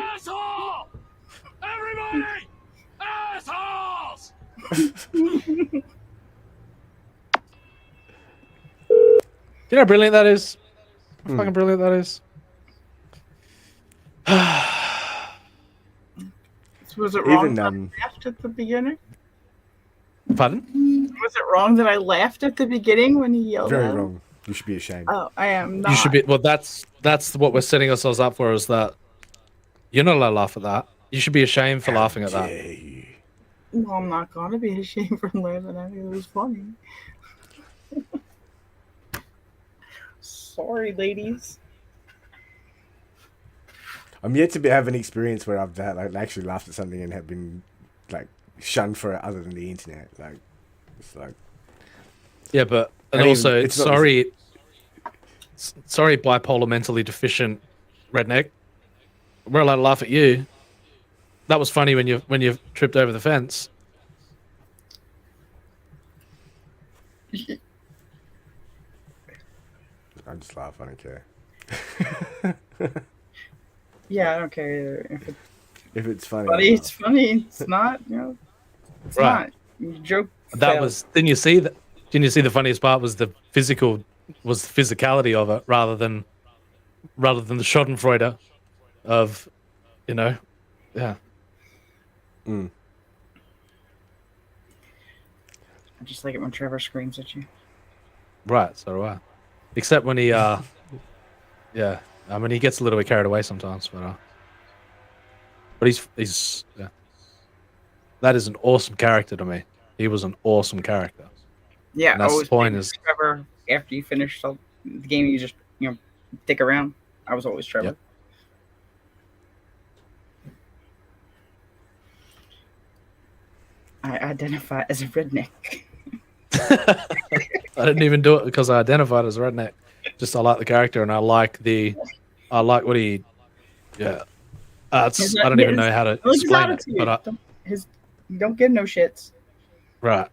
Asshole! Everybody! Assholes! Do you know how brilliant that is? How fucking brilliant that is. Was it wrong Even, that I laughed at the beginning? Pardon? Was it wrong that I laughed at the beginning when he yelled Very at him? wrong. You should be ashamed. Oh, I am not. You should be. Well, that's what we're setting ourselves up for. Is that you're not allowed to laugh at that. You should be ashamed for laughing at that. Well, I'm not gonna be ashamed for laughing at it. It was funny. Sorry, ladies. I'm yet to have an experience where I've actually laughed at something and have been like shunned for it other than the internet. Like, it's like. Yeah, but and also, sorry, bipolar, mentally deficient redneck. We're allowed to laugh at you. That was funny when you tripped over the fence. I just laugh. I don't care. Yeah, I don't care if it's funny. It's funny. It's not. You know, it's Right. not. You joke. That failed. was. Didn't you see that? Didn't you see the funniest part was the physicality of it rather than the Schadenfreude of, yeah. Mm. I just like it when Trevor screams at you. Right, so do I. Except when he, yeah. I mean, he gets a little bit carried away sometimes, but he's yeah. That is an awesome character to me. He was an awesome character. Yeah, and that's always the point is Trevor. After you finish the game, you just stick around. I was always Trevor. Yep. I identify as a redneck. I didn't even do it because I identified as a redneck. Just I like the character and I like what he, yeah. I don't even know how to explain it, but You don't give no shits. Right.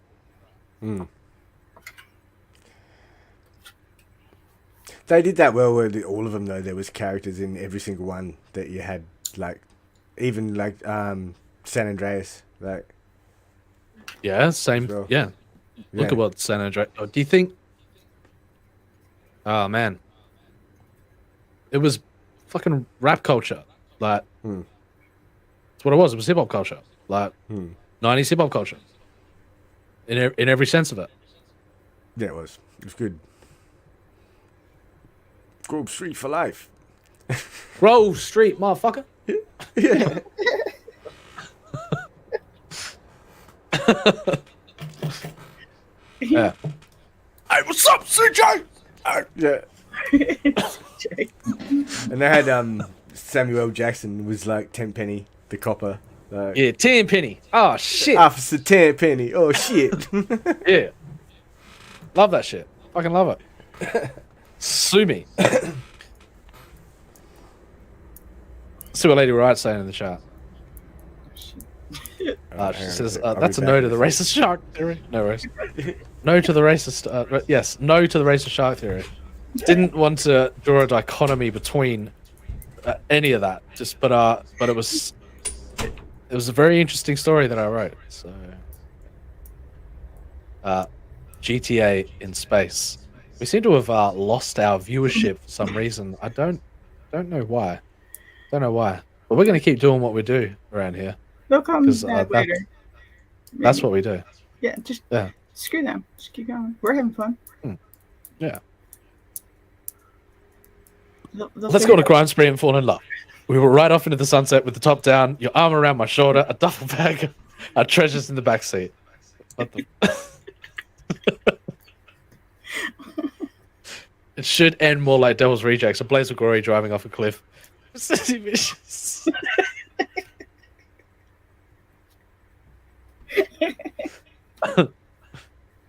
Mm. They did that well with all of them though. There was characters in every single one that you had, like, even like San Andreas, like. Yeah, same. Well. Yeah. Look at what San Andreas. Oh, do you think? Oh man, it was fucking rap culture. Like, that's what it was. It was hip hop culture. Like, 90s hip hop culture. In every sense of it. Yeah, it was. It was good. Grove Street for life. Grove Street, motherfucker. Yeah. Yeah. Hey, what's up, CJ? Yeah. And they had Samuel L. Jackson was like Tenpenny, the copper. Like, Yeah, Tenpenny. Oh shit. Officer Tenpenny. Oh shit. Yeah. Love that shit. Fucking love it. Sue me. See what Lady Wright's saying in the chat. She says, that's a no to the racist shark theory. No worries. No to the racist, yes, no to the racist shark theory. Didn't want to draw a dichotomy between any of that. But it was a very interesting story that I wrote. So, GTA in space. We seem to have lost our viewership for some reason. I don't know why. Don't know why. But we're going to keep doing what we do around here. They'll come back later. That's what we do. Yeah, just Yeah. screw them. Just keep going. We're having fun. Yeah. They'll Let's figure go to it out. Crime Spree and fall in love. We were right off into the sunset with the top down, your arm around my shoulder, a duffel bag, our treasures in the back seat. What the... It should end more like Devil's Rejects, a Blaze of Glory driving off a cliff. Vicious.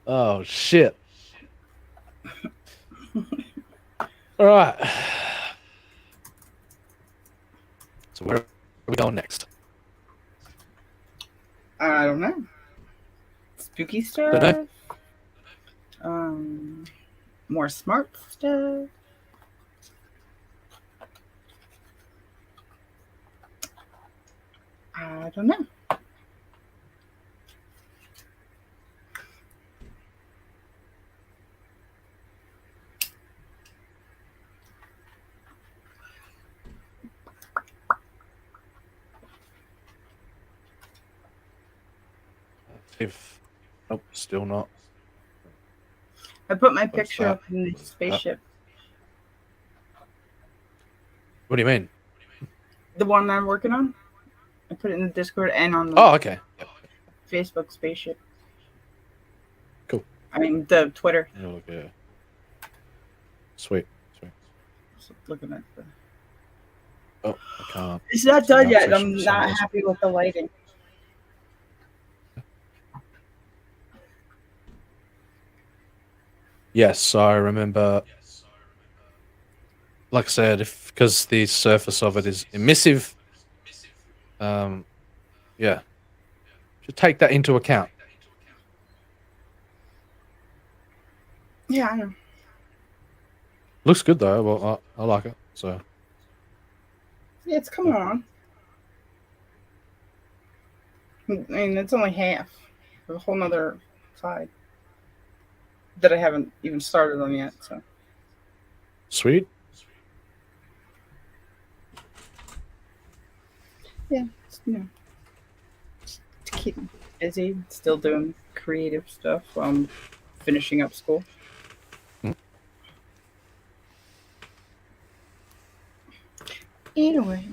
Oh shit. All right. So where are we going next? I don't know. Spooky stuff. Don't More smart stuff. I don't know. If nope, still not. I put my picture up in the spaceship. What do you mean? The one I'm working on. I put it in the Discord and on the okay. Yep. Facebook spaceship. Cool. I mean the Twitter. Okay. Sweet. Just looking at the. Oh, I can't. It's not done yet. I'm not happy with the lighting. Yes, I remember. Like I said, because the surface of it is emissive, yeah, should take that into account. Yeah, I know. Looks good though. Well, I like it. So Yeah, it's coming on. I mean, it's only half. There's a whole nother side that I haven't even started on yet. So sweet. Yeah, just to keep busy, still doing creative stuff while I'm finishing up school. Anyway.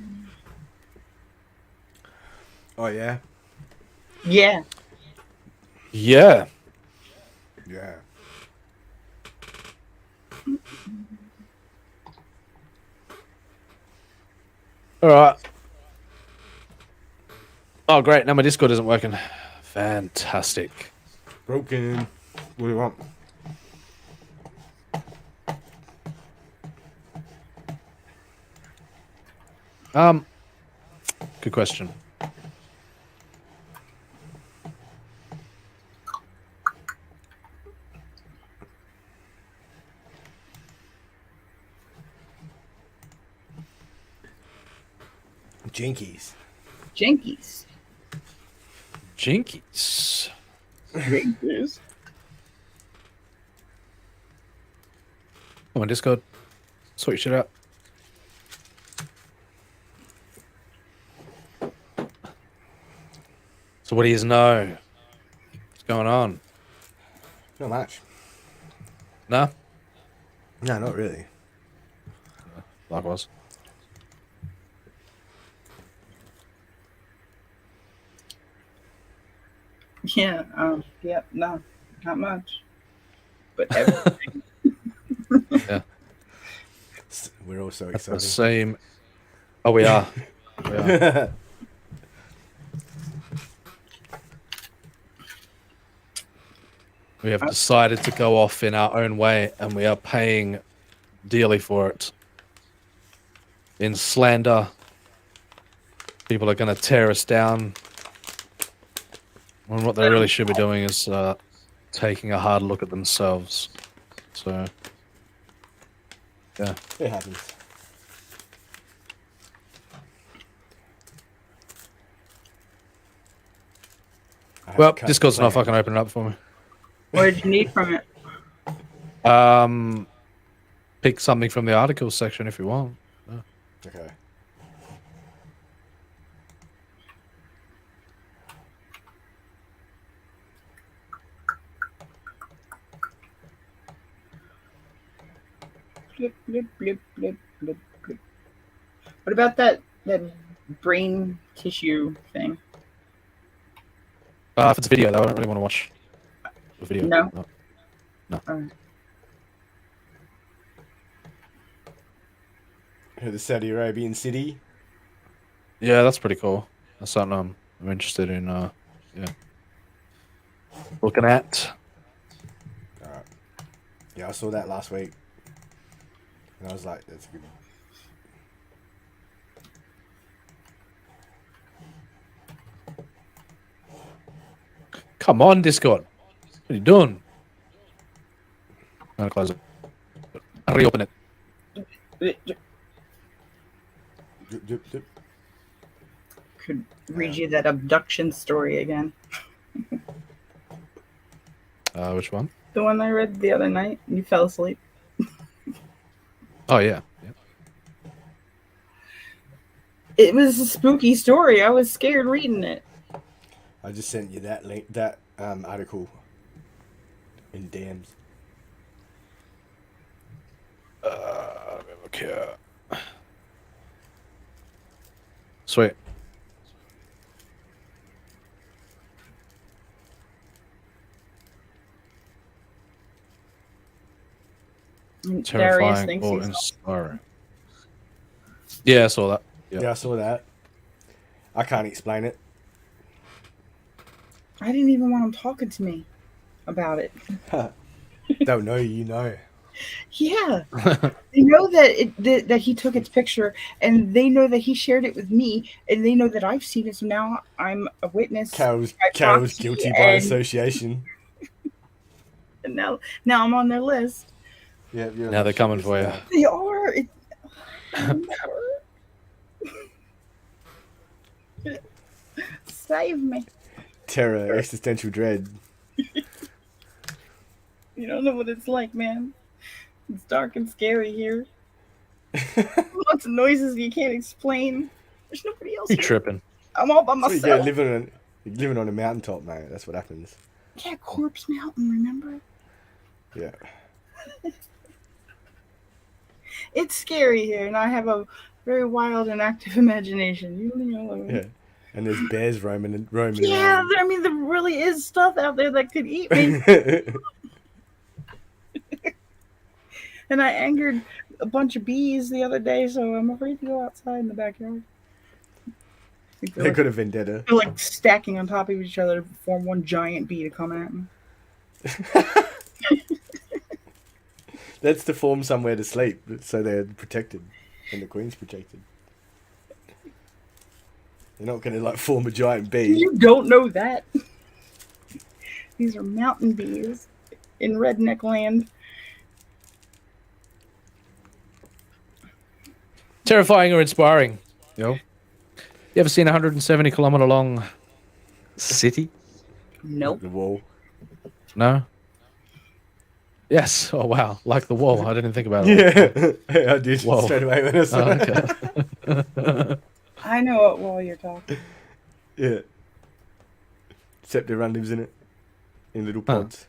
Oh yeah. Yeah. Yeah. Yeah. All right. Oh, great. Now my Discord isn't working. Fantastic. Broken. What do you want? Good question. Jinkies. Jinkies. Jinkies. Jinkies. Come on, Discord. Sort your shit out. So what do you know? What's going on? Not much. No? No, not really. Likewise. Yeah. Yeah. No, not much. But everything. Yeah. We're all so The excited. same. Oh, we are. We are. We have decided to go off in our own way, and we are paying dearly for it. In slander, people are going to tear us down. And what they really should be doing is taking a hard look at themselves. So, yeah. It happens. Well, Discord's not fucking opening up for me. What did you need from it? Pick something from the articles section if you want. Yeah. Okay. Blip, blip, blip, blip, blip, blip. What about that brain tissue thing? If it's video, though, I don't really want to watch the video. No. No. The Saudi Arabian city. Yeah, that's pretty cool. That's something I'm interested in. Yeah, looking at. Alright. Yeah, I saw that last week, and I was like, "That's good." Come on, Discord. What are you doing? I'm gonna close it. I'll reopen it. Could read you that abduction story again. Which one? The one I read the other night. You fell asleep. Oh yeah. It was a spooky story. I was scared reading it. I just sent you that link, that article in DMs. Okay. Sweet. Darius Terrifying thinks or he's inspiring. Yeah, I saw that. Yep. Yeah, I saw that. I can't explain it. I didn't even want him talking to me about it. Don't know, you know. Yeah, they know that he took its picture, and they know that he shared it with me, and they know that I've seen it. So now I'm a witness. Carol's guilty by association. And now I'm on their list. Yeah, now they're coming for you. They are. Save me. Terror, existential dread. You don't know what it's like, man. It's dark and scary here. Lots of noises you can't explain. There's nobody else. You here. tripping? I'm all by myself. Yeah, living on a mountaintop, mate. That's what happens. Yeah, Corpse Mountain, remember? Yeah. It's scary here, and I have a very wild and active imagination. You know. Yeah. And there's bears roaming Yeah, around. I mean, there really is stuff out there that could eat me. And I angered a bunch of bees the other day, so I'm afraid to go outside in the backyard. They could have vendetta. They're like stacking on top of each other to form one giant bee to come at me. That's to form somewhere to sleep, so they're protected, and the queen's protected. They're not going to like form a giant bee. You don't know that. These are mountain bees in redneck land. Terrifying or inspiring? Yo. You ever seen a 170 kilometer long city? Nope. The wall. No? Yes. Oh, wow. Like the wall. I didn't think about it. Yeah, I did straight away when I saw it. Okay. I know what wall you're talking. Yeah. Except everyone lives in it. In little pods.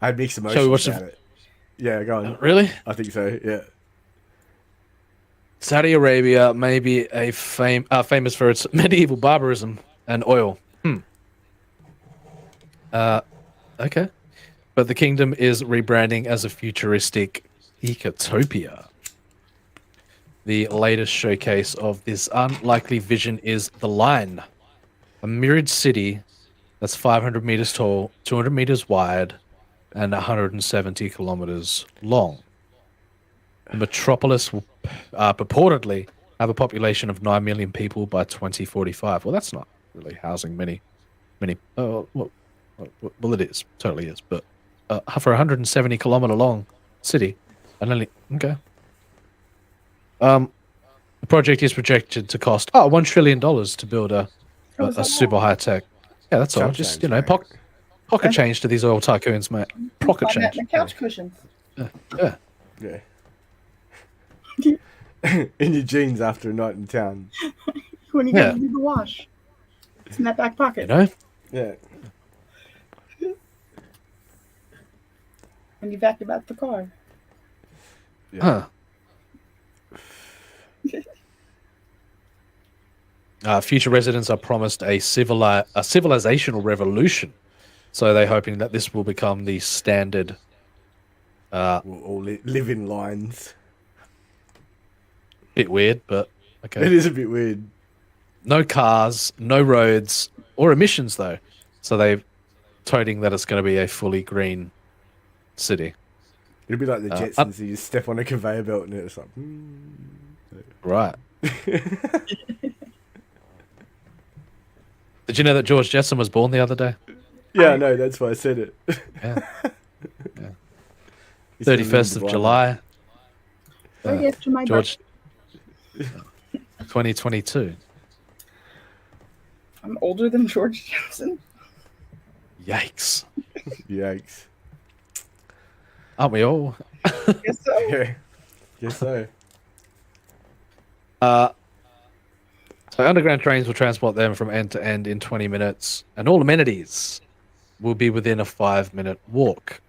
I had mixed emotions about it. Yeah, go on. Really? I think so, yeah. Saudi Arabia may be famous for its medieval barbarism and oil. Okay. But the kingdom is rebranding as a futuristic ecotopia. The latest showcase of this unlikely vision is The Line, a mirrored city that's 500 meters tall, 200 meters wide, and 170 kilometers long. The metropolis will purportedly have a population of 9 million people by 2045. Well, that's not really housing many. Well, it is, totally is, but for a 170 kilometer long city, and only okay. The project is projected to cost $1 trillion to build a super high tech. Yeah, that's all. Just pocket change to these oil tycoons, mate. Pocket change. The couch cushions. Yeah. In your jeans after a night in town. When you go to do the wash. It's in that back pocket. You know? Yeah. When you vacuum out the car. Yeah. Future residents are promised a civilizational revolution, so they're hoping that this will become the standard. We'll all live in lines. Bit weird, but okay. It is a bit weird. No cars, no roads, or emissions though. So they're toting that it's going to be a fully green city. It'll be like the Jetsons. You step on a conveyor belt and it's like... Right. Did you know that George Jetson was born the other day? Yeah, I know. That's why I said it. Yeah. 31st of July. 30th to my George. 2022. I'm older than George Jetson. Yikes. Yikes. Aren't we all? Guess so. Yeah. Guess so. So underground trains will transport them from end to end in 20 minutes, and all amenities will be within a 5-minute walk.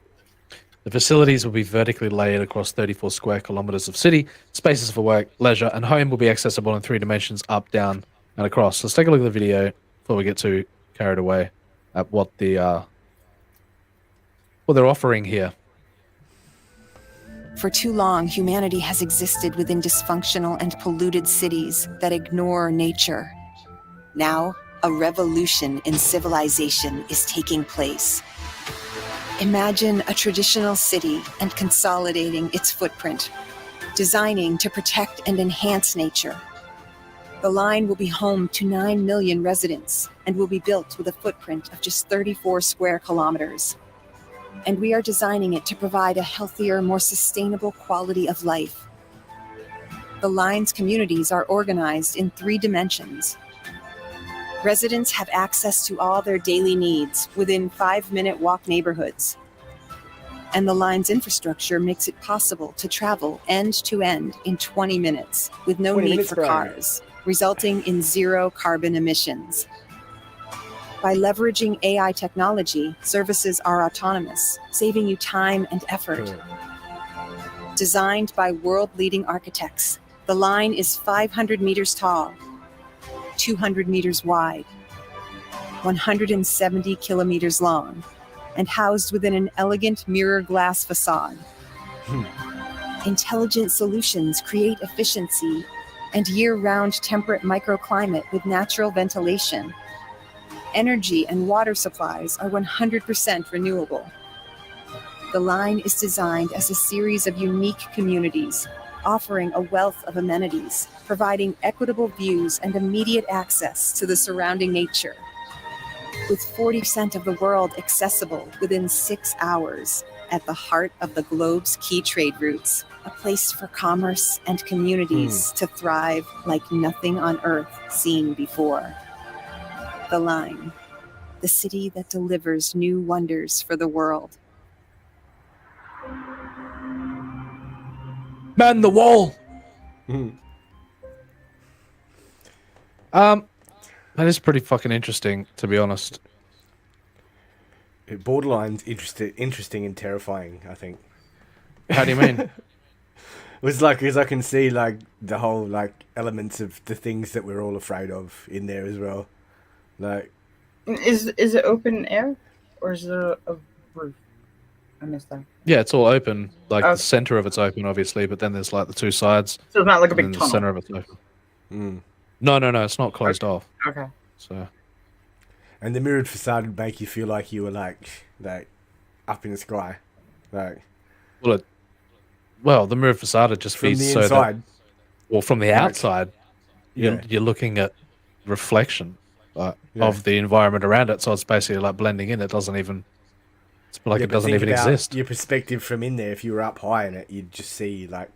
The facilities will be vertically layered across 34 square kilometers of city. Spaces for work, leisure, and home will be accessible in 3 dimensions, up, down, and across. Let's take a look at the video before we get too carried away at what they're offering here. For too long, humanity has existed within dysfunctional and polluted cities that ignore nature. Now, a revolution in civilization is taking place. Imagine a traditional city and consolidating its footprint, designing to protect and enhance nature. The line will be home to 9 million residents and will be built with a footprint of just 34 square kilometers. And we are designing it to provide a healthier, more sustainable quality of life. The line's communities are organized in 3 dimensions. Residents have access to all their daily needs within 5-minute walk neighborhoods. And the line's infrastructure makes it possible to travel end to end in 20 minutes with no need for cars, resulting in 0 carbon emissions. By leveraging AI technology, services are autonomous, saving you time and effort. Designed by world-leading architects, the line is 500 meters tall, 200 meters wide, 170 kilometers long, and housed within an elegant mirror glass facade. Intelligent solutions create efficiency and year-round temperate microclimate with natural ventilation. Energy and water supplies are 100% renewable. The line is designed as a series of unique communities, offering a wealth of amenities, providing equitable views and immediate access to the surrounding nature. With 40% of the world accessible within 6 hours, at the heart of the globe's key trade routes, a place for commerce and communities to thrive like nothing on Earth seen before. The line, the city that delivers new wonders for the world. Man the wall. That is pretty fucking interesting, to be honest. Borderline's interesting and terrifying, I think. How do you mean? It was like, because I can see like the whole like elements of the things that we're all afraid of in there as well. Like, is it open air or is there a roof? I missed that. Yeah, it's all open. Like the center of it's open, obviously, but then there's like the 2 sides. So it's not like a big and tunnel. The center of it's open. No, it's not closed off. Okay. So, and the mirrored facade would make you feel like you were like up in the sky, like. Well, the mirrored facade just from feeds the so inside. that, well, from the outside, Yeah. you're looking at reflection of the environment around it. So it's basically like blending in. It doesn't even. It's like it doesn't even exist. Your perspective from in there, if you were up high in it, you'd just see like,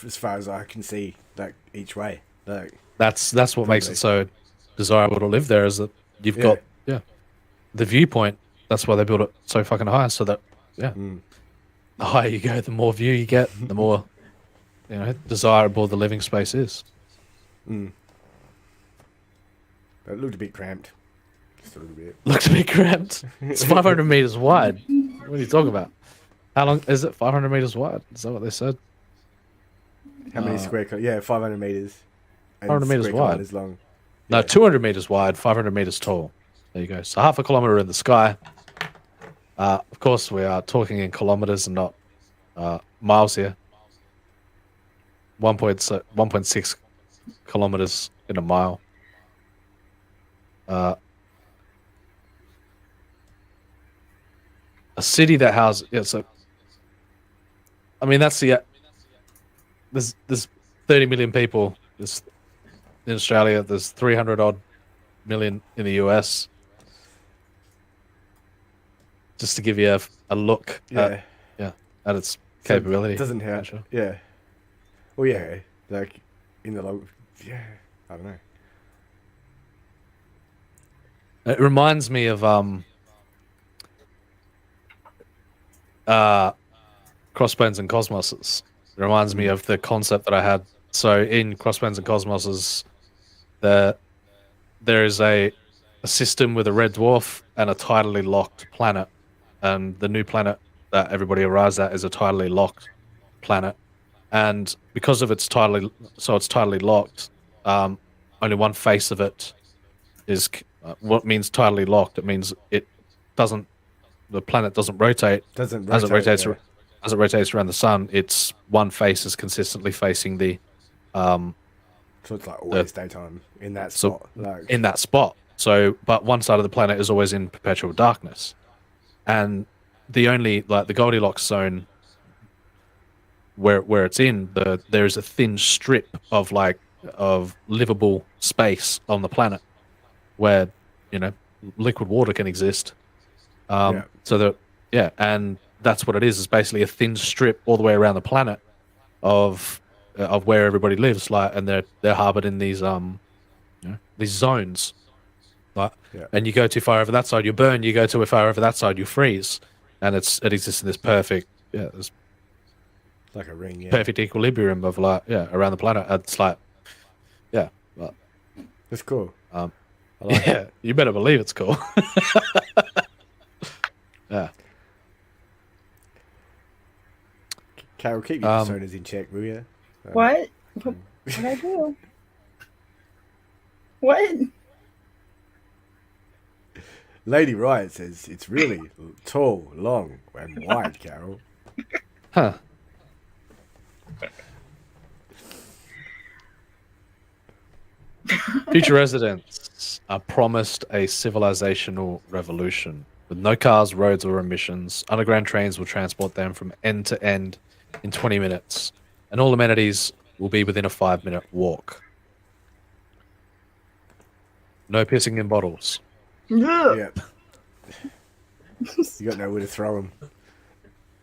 as far as I can see, like each way. Like that's what makes it so desirable to live there. Is that you've got the viewpoint. That's why they built it so fucking high, so that the higher you go, the more view you get, the more desirable the living space is. But it looked a bit cramped. Just a little bit. Looks a bit cramped. It's 500 meters wide. What are you talking about? How long is it? 500 meters wide? Is that what they said? How many square? 500 meters. And 500 meters square wide. kilometers long. No, 200 meters wide, 500 meters tall. There you go. So half a kilometer in the sky. Of course, we are talking in kilometers and not miles here. 1.6 kilometers in a mile. A city that houses, I mean, that's the. There's 30 million people. There's in Australia. There's 300 odd million in the US. Just to give you a look at its capability. It doesn't hurt. Sure. Yeah. Well, yeah, like in the long. Yeah, I don't know. It reminds me of Crossbones and Cosmoses. It reminds me of the concept that I had. So in Crossbones and Cosmoses, the there is a system with a red dwarf and a tidally locked planet, and the new planet that everybody arrives at is a tidally locked planet, and because of it's tidally locked, only one face of it is what means tidally locked. It means the planet doesn't rotate. As it rotates around the sun, its one face is consistently facing the so it's like always daytime in that spot. In that spot. So, but one side of the planet is always in perpetual darkness, and the only the Goldilocks zone where it's in, there is a thin strip of livable space on the planet where liquid water can exist. And that's what it is. It's basically a thin strip all the way around the planet of where everybody lives, and they're harbored in these these zones. And you go too far over that side, you burn. You go too far over that side, you freeze. And it exists in this perfect, this like a ring, perfect equilibrium of around the planet. It's it's cool. You better believe it's cool. Yeah. Carol, keep your personas in check, will you? What? What did I do? What? Lady Riot says it's really tall, long, and wide, Carol. Huh. Future residents are promised a civilizational revolution. With no cars, roads, or emissions, underground trains will transport them from end to end in 20 minutes, and all amenities will be within a 5-minute walk. No pissing in bottles. Yeah. You got nowhere to throw them.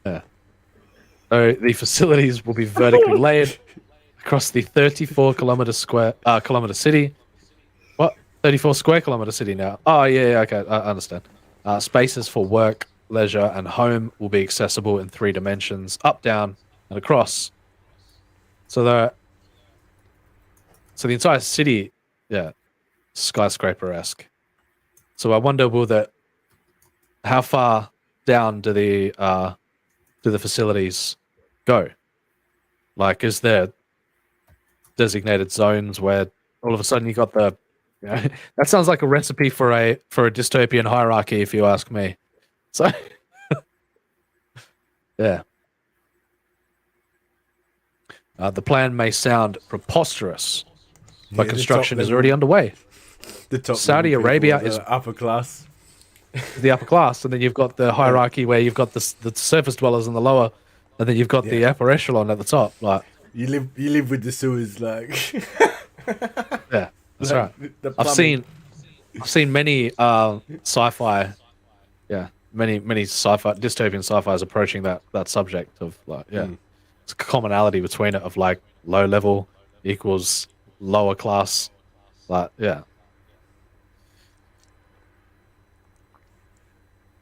Yeah. So the facilities will be vertically layered across the 34-kilometer city. What? 34 square kilometer city now. Oh, yeah, okay, I understand. Spaces for work, leisure, and home will be accessible in 3 dimensions, up, down, and across. So the entire city, skyscraper-esque. So I wonder, how far down do the facilities go? Is there designated zones where all of a sudden you got the that sounds like a recipe for a dystopian hierarchy, if you ask me. So yeah. The plan may sound preposterous, but construction is already underway. The top Saudi Arabia is upper class. The upper class, and then you've got the hierarchy where you've got the surface dwellers in the lower, and then you've got the upper echelon at the top. You live with the sewers, yeah, that's right. I've seen many sci-fi, many sci-fi dystopian sci-fis approaching that subject of it's a commonality between it of low level equals lower class,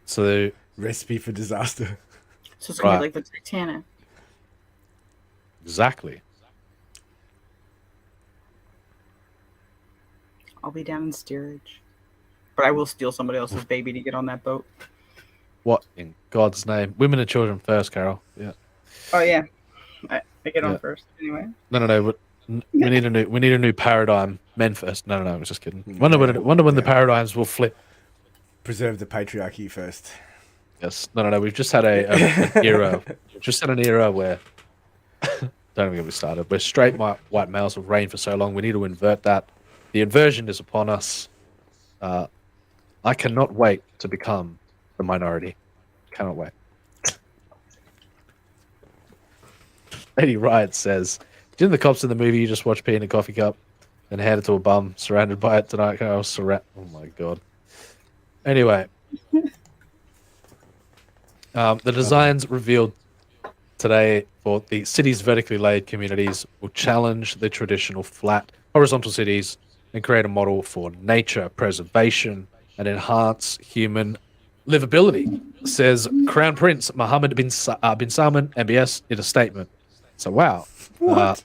So recipe for disaster. So it's gonna be like the Titanic. Exactly. I'll be down in steerage, but I will steal somebody else's baby to get on that boat. What in God's name? Women and children first, Carol. Yeah. Oh yeah, I get on first anyway. No. We need a new paradigm. Men first. No. I was just kidding. Wonder when the paradigms will flip. Preserve the patriarchy first. Yes. No. We've just had an era. Just had an era where. Don't even get me started. Where straight white males have reigned for so long. We need to invert that. The inversion is upon us. I cannot wait to become the minority. Cannot wait. Lady Riot says, didn't the cops in the movie you just watched pee in a coffee cup and hand it to a bum surrounded by it tonight? Oh my God. Anyway. The designs revealed today for the city's vertically laid communities will challenge the traditional flat, horizontal cities and create a model for nature preservation and enhance human livability, says Crown Prince Mohammed bin Salman, MBS, in a statement. So, wow. What?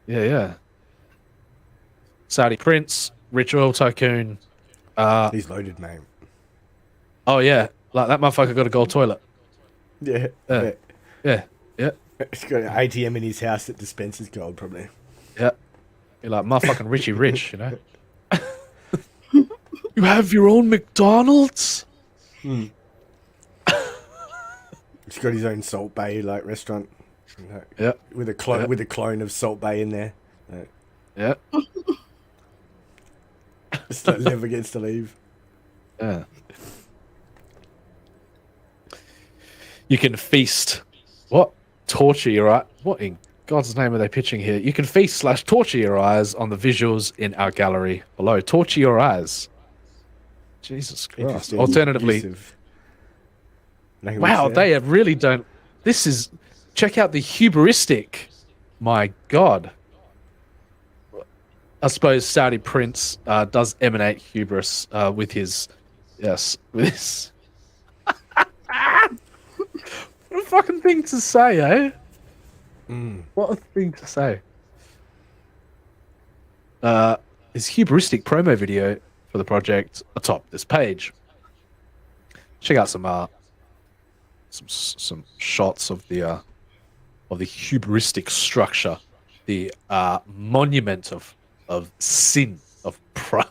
Yeah. Saudi Prince rich oil tycoon. He's loaded, mate. Oh yeah, like that motherfucker got a gold toilet. Yeah. Yeah. He's got an ATM in his house that dispenses gold, probably. Yeah. You're like motherfucking Richie Rich, you know. You have your own McDonald's. He's got his own Salt Bay like restaurant. Yeah. With a clone of Salt Bay in there. Yeah. Just like never gets to leave. Yeah. You can feast. What? Torture your eye. What in God's name are they pitching here? You can feast / torture your eyes on the visuals in our gallery below. Torture your eyes. Jesus Christ. Alternatively. Wow, they have really don't. This is. Check out the hubristic. My God. I suppose Saudi Prince does emanate hubris with his. Yes. With his. What a fucking thing to say, eh? What a thing to say. His hubristic promo video for the project atop this page. Check out some shots of the hubristic structure, the monument of sin, of pride.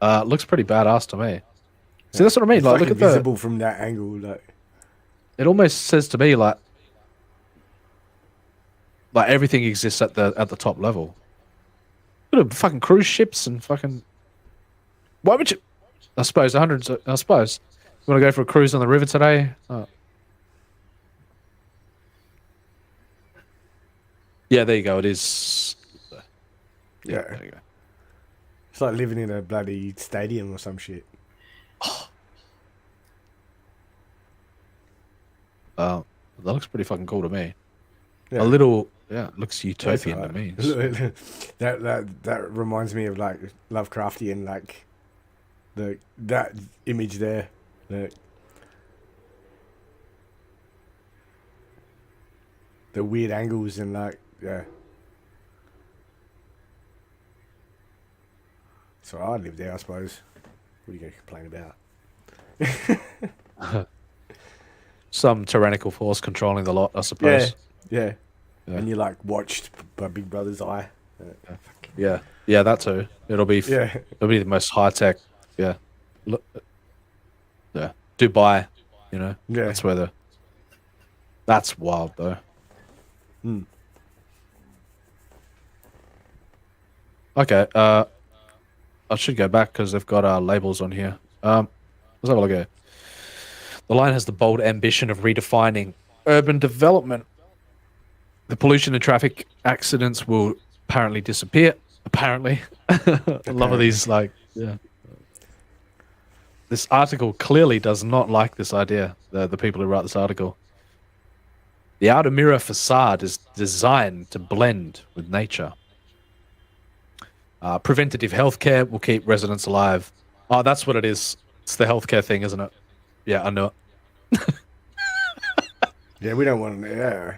Looks pretty badass to me. See, that's what I mean. It's like, look at visible from that angle. Like, it almost says to me like everything exists at the top level. Look at fucking cruise ships and fucking. Why would you? I suppose hundreds. I suppose you want to go for a cruise on the river today. Yeah, there you go. It is. Yeah. There you go. It's like living in a bloody stadium or some shit. That looks pretty fucking cool to me. Yeah. A little, it looks utopian to me. that reminds me of like Lovecraftian, like that image there. The weird angles and like So I'd live there, I suppose. What are you going to complain about? Some tyrannical force controlling the lot, I suppose. Yeah. And you're like watched by Big Brother's eye. Yeah, that too. It'll be the most high tech. Yeah, look, yeah, Dubai. You know, that's where that's wild though. Okay, I should go back because they've got labels on here. Let's have a look at it. The line has the bold ambition of redefining urban development. The pollution and traffic accidents will apparently disappear. Apparently. A lot of these, This article clearly does not like this idea, the people who write this article. The outer mirror facade is designed to blend with nature. Preventative healthcare will keep residents alive. Oh, that's what it is. It's the healthcare thing, isn't it? Yeah, I know it. Yeah, we don't want to.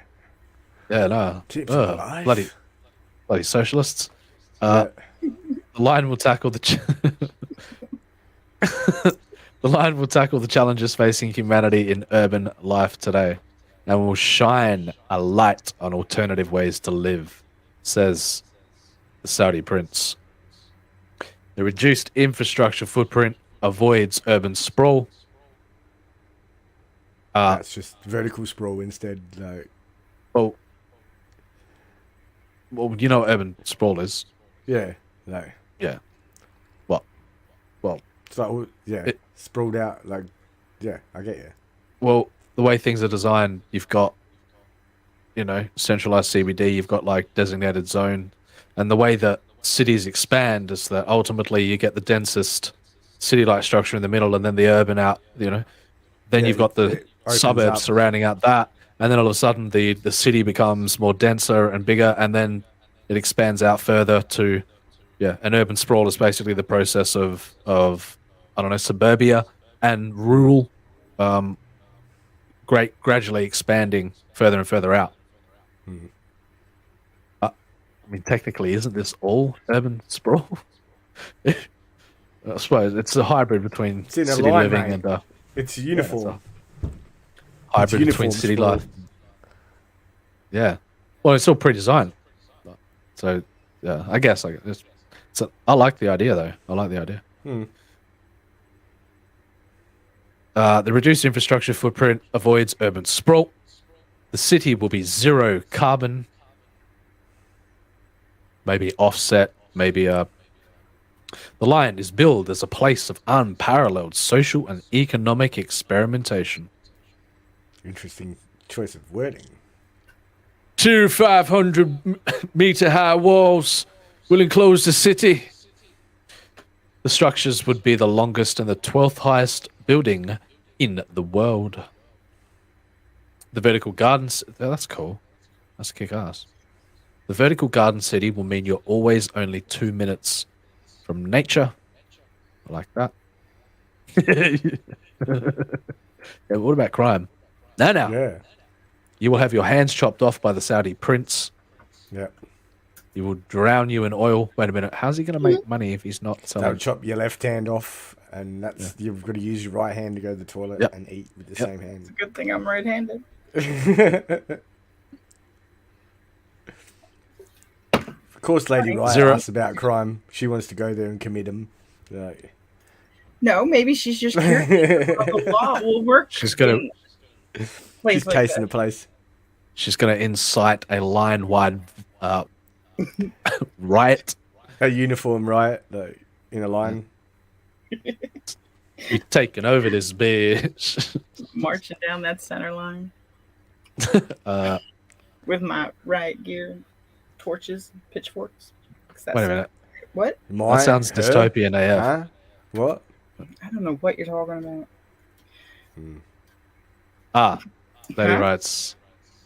Yeah, no. Keeps them alive. Bloody socialists. The line will tackle the line will tackle the challenges facing humanity in urban life today, and will shine a light on alternative ways to live, says the Saudi prince. The reduced infrastructure footprint avoids urban sprawl. It's just vertical sprawl instead. Like, well, you know what urban sprawl is. Yeah, no. Yeah. What? Well, it's like sprawled out. Like, yeah, I get you. Well, the way things are designed, you've got, centralized CBD. You've got like designated zone, and the way that cities expand is that ultimately you get the densest city-like structure in the middle, and then the urban out. Then you've got the suburbs surrounding out that, and then all of a sudden the city becomes more denser and bigger, and then it expands out further to an urban sprawl is basically the process of suburbia and rural gradually expanding further and further out. mean, technically, isn't this all urban sprawl? I suppose it's a hybrid between It's in a city line, living mate. and It's uniform. hybrid between uniform city sprawl. life. Yeah. Well, it's all pre-designed. So, yeah, I guess I like the idea, though. I like the idea. The reduced infrastructure footprint avoids urban sprawl. The city will be zero carbon. Maybe offset. Maybe the line is billed as a place of unparalleled social and economic experimentation. Interesting choice of wording. 2 500-meter high walls will enclose the city. The structures would be the longest and the 12th highest building in the world. The vertical gardens, that's cool. That's kick ass. The vertical garden city will mean you're always only 2 minutes from nature. I like that. Yeah, what about crime? No. Yeah. You will have your hands chopped off by the Saudi prince. Yeah. He will drown you in oil. Wait a minute. How's he going to make money if he's not selling? They'll chop your left hand off, and that's you've got to use your right hand to go to the toilet and eat with the same hand. It's a good thing I'm right-handed. Of course, Lady Riot Zero. asks about crime. She wants to go there and commit them. Like, No, maybe she's just curious. How the law will work. She's gonna. she's tasting the place. She's going to incite a line-wide riot. A uniform riot, like in a line. You're taking over this bitch. Marching down that center line uh, with my riot gear, torches, pitchforks. Wait a minute. What? That sounds dystopian AF. Huh? What? I don't know what you're talking about. Lady Huh? Wright.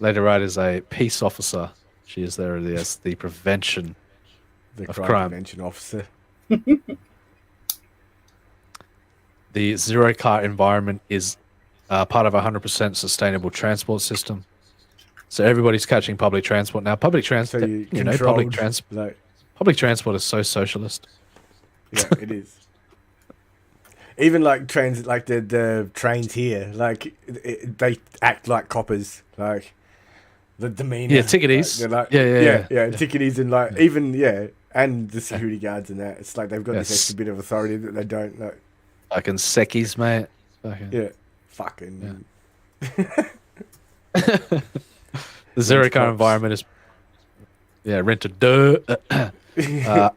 Lady Wright is a peace officer. She is there as the prevention The of crime crime. prevention officer. The zero car environment is part of a 100% sustainable transport system. So everybody's catching public transport now. Public transport, So you public controlled, transport. like- Public transport is so socialist. Yeah, it is. Even like trains, like the trains here, like they act like coppers, like the demeanor. Yeah, ticketies. Like, they're like, Yeah. ticketies, and like even and the security guards and that. It's like they've got Yes. this extra bit of authority that they don't. Like, Fucking seckies, mate. Fucking. yeah, fucking. The zero car environment is rent a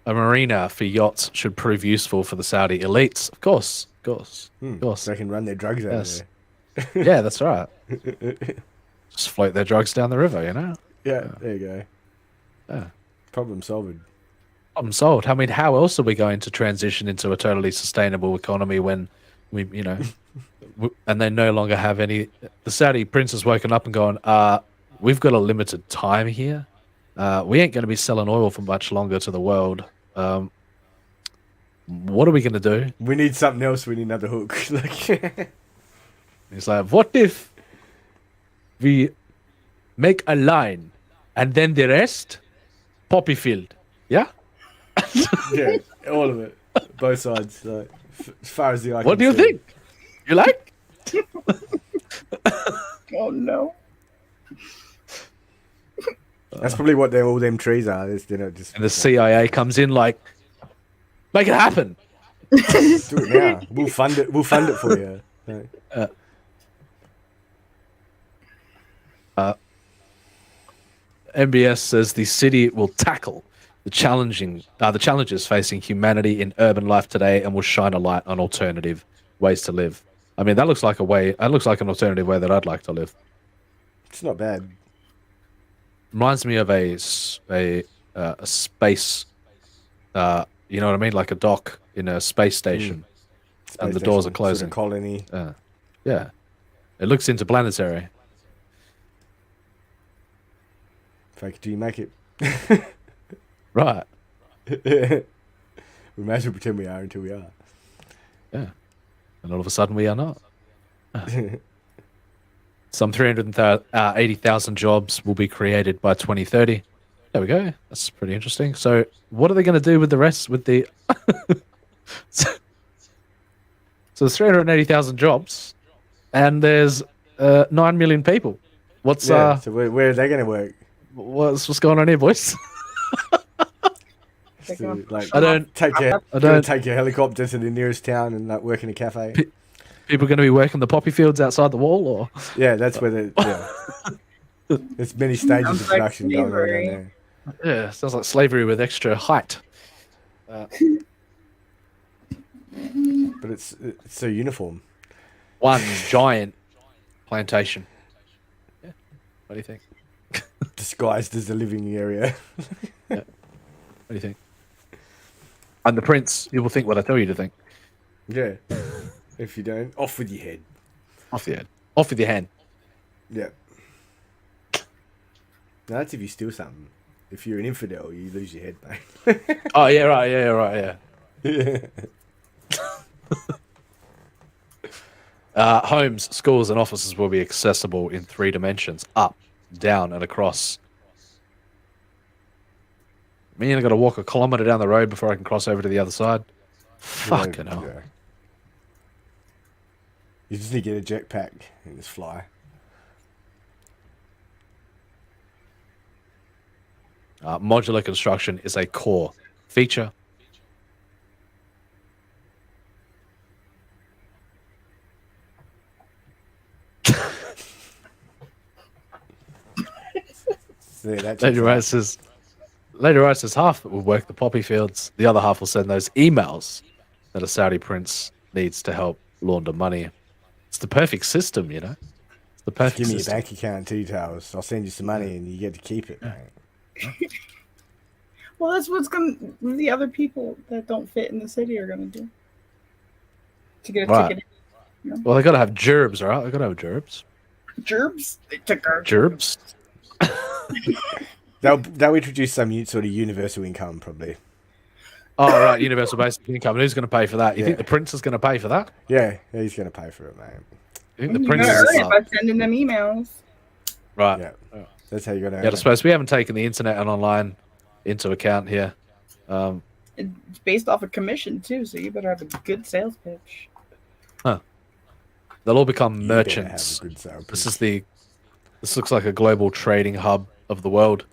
a marina for yachts should prove useful for the Saudi elites. Of course. They can run their drugs out of there. Yeah, that's right. Just float their drugs down the river, you know? Yeah, there you go. Yeah. Problem solved. Problem solved. I mean, how else are we going to transition into a totally sustainable economy when we, and they no longer have any... The Saudi prince has woken up and gone, we've got a limited time here. We ain't going to be selling oil for much longer to the world. What are we going to do? We need something else. We need another hook. Like, He's like, what if we make a line and then the rest, poppy field? Yeah? yeah, all of it. Both sides. Like, as far as the eye What can do you see. think? You like? Oh no. That's probably what all them trees are. Just And the CIA comes in like, make it happen. do it now. We'll fund it. We'll fund it for you. Like, MBS says the city will tackle the challenges facing humanity in urban life today and will shine a light on alternative ways to live. I mean, that looks like an alternative way that I'd like to live. it's not bad. Reminds me of a space, you know what I mean? Like a dock in a space station. And the doors are closing. Colony. Yeah. It looks interplanetary. Fake, do you make it? Right. We may as well pretend we are until we are. Yeah. And all of a sudden we are not. Some 380,000 jobs will be created by 2030. There we go. That's pretty interesting. So, what are they going to do with the rest? With the so there's 380,000 jobs, and there's 9 million people. What's So where are they going to work? What's going on here, boys? So, like, I don't take your helicopter to the nearest town and like work in a cafe. People going to be working the poppy fields outside the wall, or yeah, that's where there's many stages of production going on down there. Yeah, sounds like slavery with extra height. But it's so uniform. One giant plantation. Yeah. What do you think? Disguised as a living area. Yeah. What do you think? I'm the prince. You will think what I tell you to think. Yeah. If you don't, off with your head. Off your head. Off with your hand. Yeah. No, that's if you steal something. If you're an infidel, you lose your head, mate. Oh, yeah, right. Yeah, right. Yeah. Homes, schools, and offices will be accessible in 3 dimensions: up, down, and across. I mean, I got to walk a kilometer down the road before I can cross over to the other side. Fucking hell. Yeah. You just need to get a jetpack and just fly. Modular construction is a core feature. Later Rice says half will work the poppy fields. The other half will send those emails that a Saudi prince needs to help launder money. It's the perfect system, you know. It's the perfect Give me system. your bank account details. I'll send you some money and you get to keep it, mate. Well, that's what's the other people that don't fit in the city are gonna do to get a ticket. You know? Well, they got to have gerbs, right? They got to have gerbs. Gerbs? They took our Gerbs. They'll introduce some sort of universal income, probably. Oh, right, universal basic income. And who's going to pay for that? You think the prince is going to pay for that? Yeah, he's going to pay for it, mate. You think the prince is by sending them emails. right? Yeah, that's how you're going to. Yeah, I suppose we haven't taken the internet and online into account here. It's based off a commission too, so you better have a good sales pitch. Huh? They'll all become You better have a merchants. good sales This looks like a global trading hub of the world.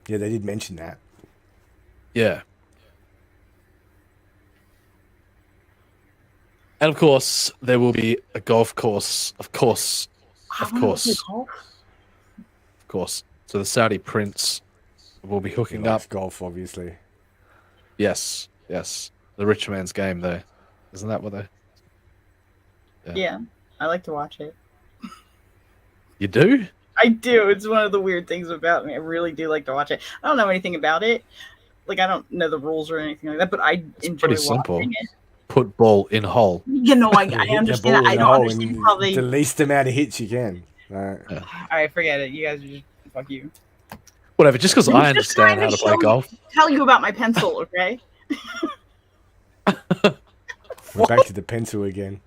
Yeah, they did mention that. Yeah. And of course, there will be a golf course. Of course. So the Saudi prince will be hooking up. Golf, obviously. Yes. The rich man's game, though. Isn't that what they... Yeah, I like to watch it. You do? I do. It's one of the weird things about me. I really do like to watch it. I don't know anything about it. Like, I don't know the rules or anything like that, but I enjoy Pretty simple. watching it. Put ball in hole. You know, I understand. I don't understand how they... The least amount of hits you can. Right. All right, forget it. You guys are just... Fuck you. Whatever, just because I I'm just understand trying how to play golf. Tell you about my pencil, okay? We're back to the pencil again.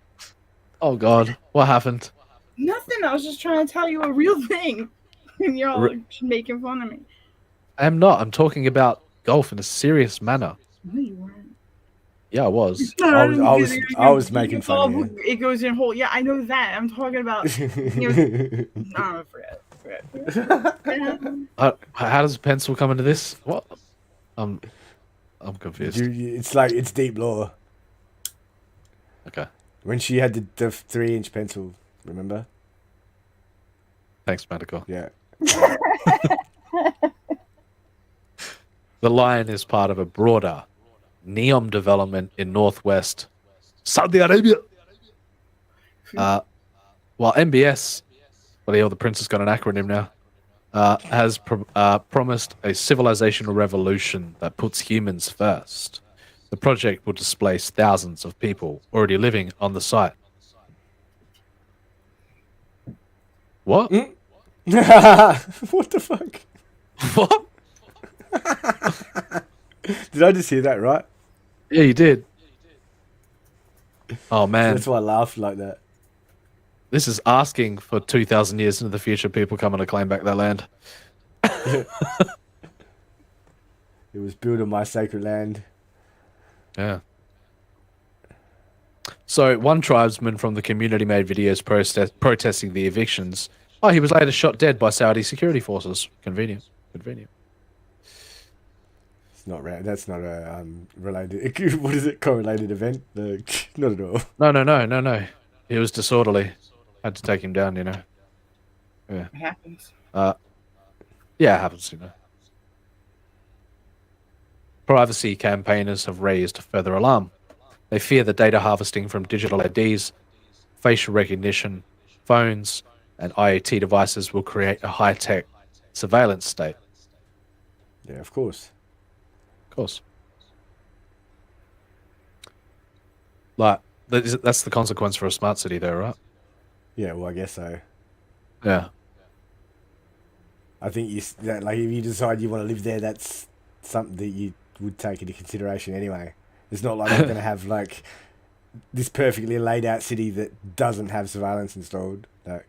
Oh, God. What happened? Nothing. I was just trying to tell you a real thing. And you're all making fun of me. I am not. I'm talking about golf in a serious manner. No, you weren't. Yeah, I was. I was making fun of you. It goes in whole. Yeah, I know that. I'm talking about. No, forget. How does pencil come into this? What? I'm confused. It's deep lore. Okay. When she had the 3-inch pencil, remember? Thanks, Medical. Yeah. The line is part of a broader NEOM development in northwest Saudi Arabia. While MBS, well, the prince has got an acronym now, has promised a civilizational revolution that puts humans first. The project will displace thousands of people already living on the site. What? What the fuck? What? Did I just hear that right? Yeah, you did. Oh, man. That's why I laughed like that. This is asking for 2,000 years into the future, people coming to claim back their land. It was built on my sacred land. Yeah. So one tribesman from the community made videos protesting the evictions. Oh, he was later shot dead by Saudi security forces. Convenient. Convenient. It's not right. That's not a related. What is it? Correlated event? Not at all. No. He was disorderly. Had to take him down, you know. Yeah. It happens. Yeah, it happens, you know. Privacy campaigners have raised further alarm. They fear the data harvesting from digital IDs, facial recognition, phones, and IoT devices will create a high-tech surveillance state. Yeah, of course. Of course. Like, that's the consequence for a smart city, though, right? Yeah, well, I guess so. Yeah. I think if you decide you want to live there, that's something that you would take into consideration anyway. It's not like you're going to have like this perfectly laid out city that doesn't have surveillance installed. Like,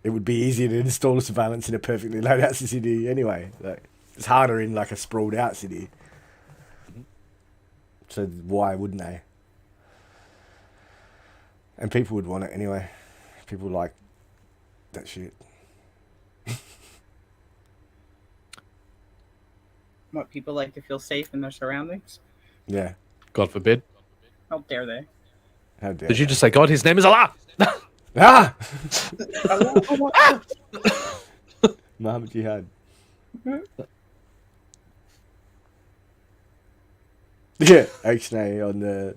it would be easier to install surveillance in a perfectly laid out city anyway. Like, it's harder in like a sprawled out city. So why wouldn't they? And people would want it anyway. People like that shit. What, people like to feel safe in their surroundings? Yeah. God forbid. How dare they? How dare Did you just say God? His name is Allah! Ah! Muhammad Jihad. Yeah, H-Nay on the...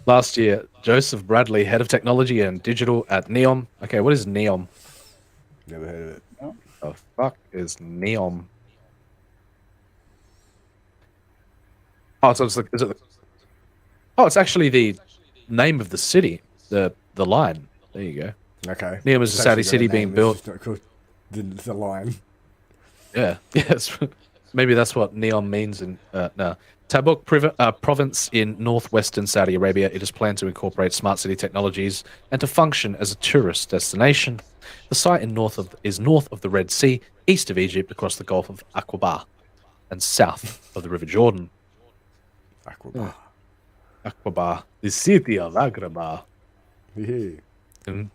Last year, Joseph Bradley, head of technology and digital at Neom. Okay, what is Neom? Never heard of it. The fuck is Neom? Oh, so it's actually the name of the city. The line. There you go. Okay. Neom is a Saudi city being built. It's not called the line. Yeah. Yes. Maybe that's what Neom means in no. Tabuk province in northwestern Saudi Arabia. It is planned to incorporate smart city technologies and to function as a tourist destination. The site is north of the Red Sea, east of Egypt, across the Gulf of Aqaba, and south of the River Jordan. Aqaba. Aqaba, the city of Agrabah. Yeah. Is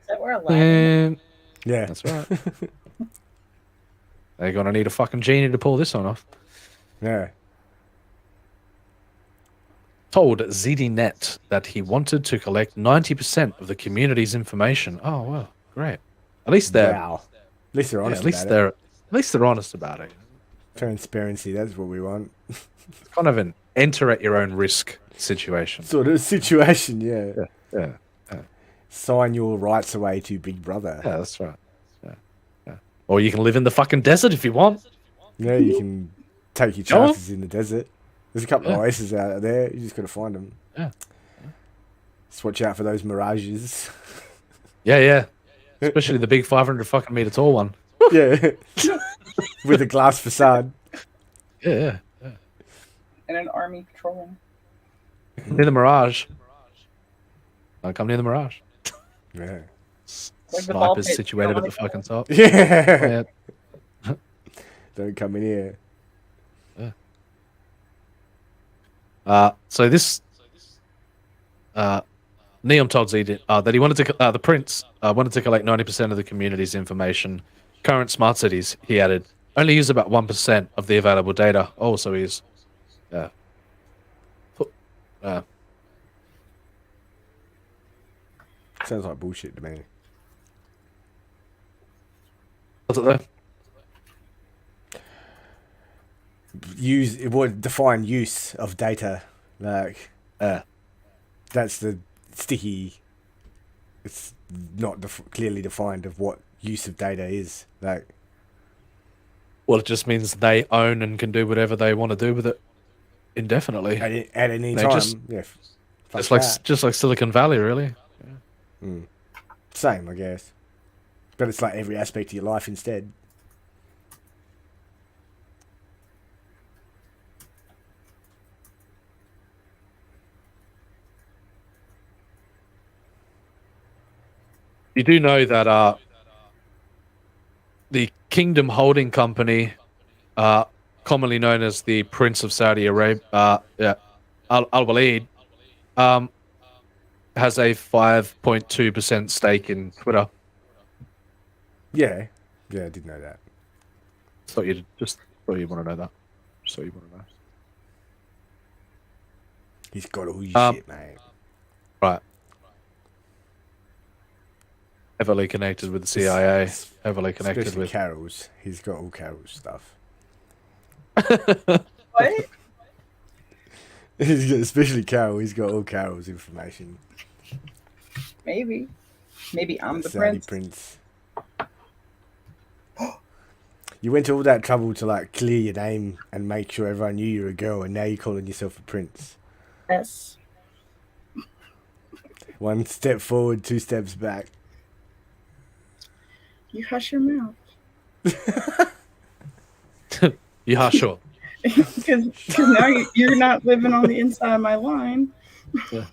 that where Aladdin? Yeah, that's right. They're gonna need a fucking genie to pull this one off. Yeah. Told ZDNet that he wanted to collect 90% of the community's information. Oh wow, great. At least they're At least they're honest. At least they're honest about it. Transparency. That's what we want. It's kind of an enter at your own risk situation. Sort of situation. Yeah. Yeah. Sign your rights away to Big Brother. Yeah, that's right. Yeah. Or you can live in the fucking desert if you want. Yeah, you can take your chances in the desert. There's a couple of oases out there. You just got to find them. Yeah. Just watch out for those mirages. Yeah. Especially the big 500 fucking meter tall one. Yeah. With a glass facade. Yeah. And an army patrolling. Near the Mirage. Don't come near the Mirage. Yeah. Like the ball Snipers pit, situated you at know, the fucking top. Yeah. Don't come in here. So this Neom told Zed that he wanted to the prince wanted to collect 90% of the community's information. Current smart cities, he added, only use about 1% of the available data. Oh, so he's Sounds like bullshit to me. what's it there? Define use of data. Like, that's the sticky. It's not clearly defined of what use of data is. Like, Well, it just means they own and can do whatever they want to do with it indefinitely. At any They time. just- Yeah. Just like Silicon Valley, really. Same, I guess. But it's like every aspect of your life instead. You do know that the Kingdom Holding Company, commonly known as the Prince of Saudi Arabia, Al Walid, has a 5.2% stake in Twitter. Yeah, I did know that. Thought you want to know that. Just thought you want to know. He's got all your shit, mate. Right. Heavily connected with the CIA. Heavily connected Especially with Carol's. He's got all Carol's stuff. What? Especially Carol. He's got all Carol's information. Maybe I'm the Saudi prince. You went to all that trouble to like clear your name and make sure everyone knew you were a girl, and now you're calling yourself a prince. Yes. One step forward, 2 steps back. You hush your mouth. You hush up. Because now you're not living on the inside of my line. Yeah.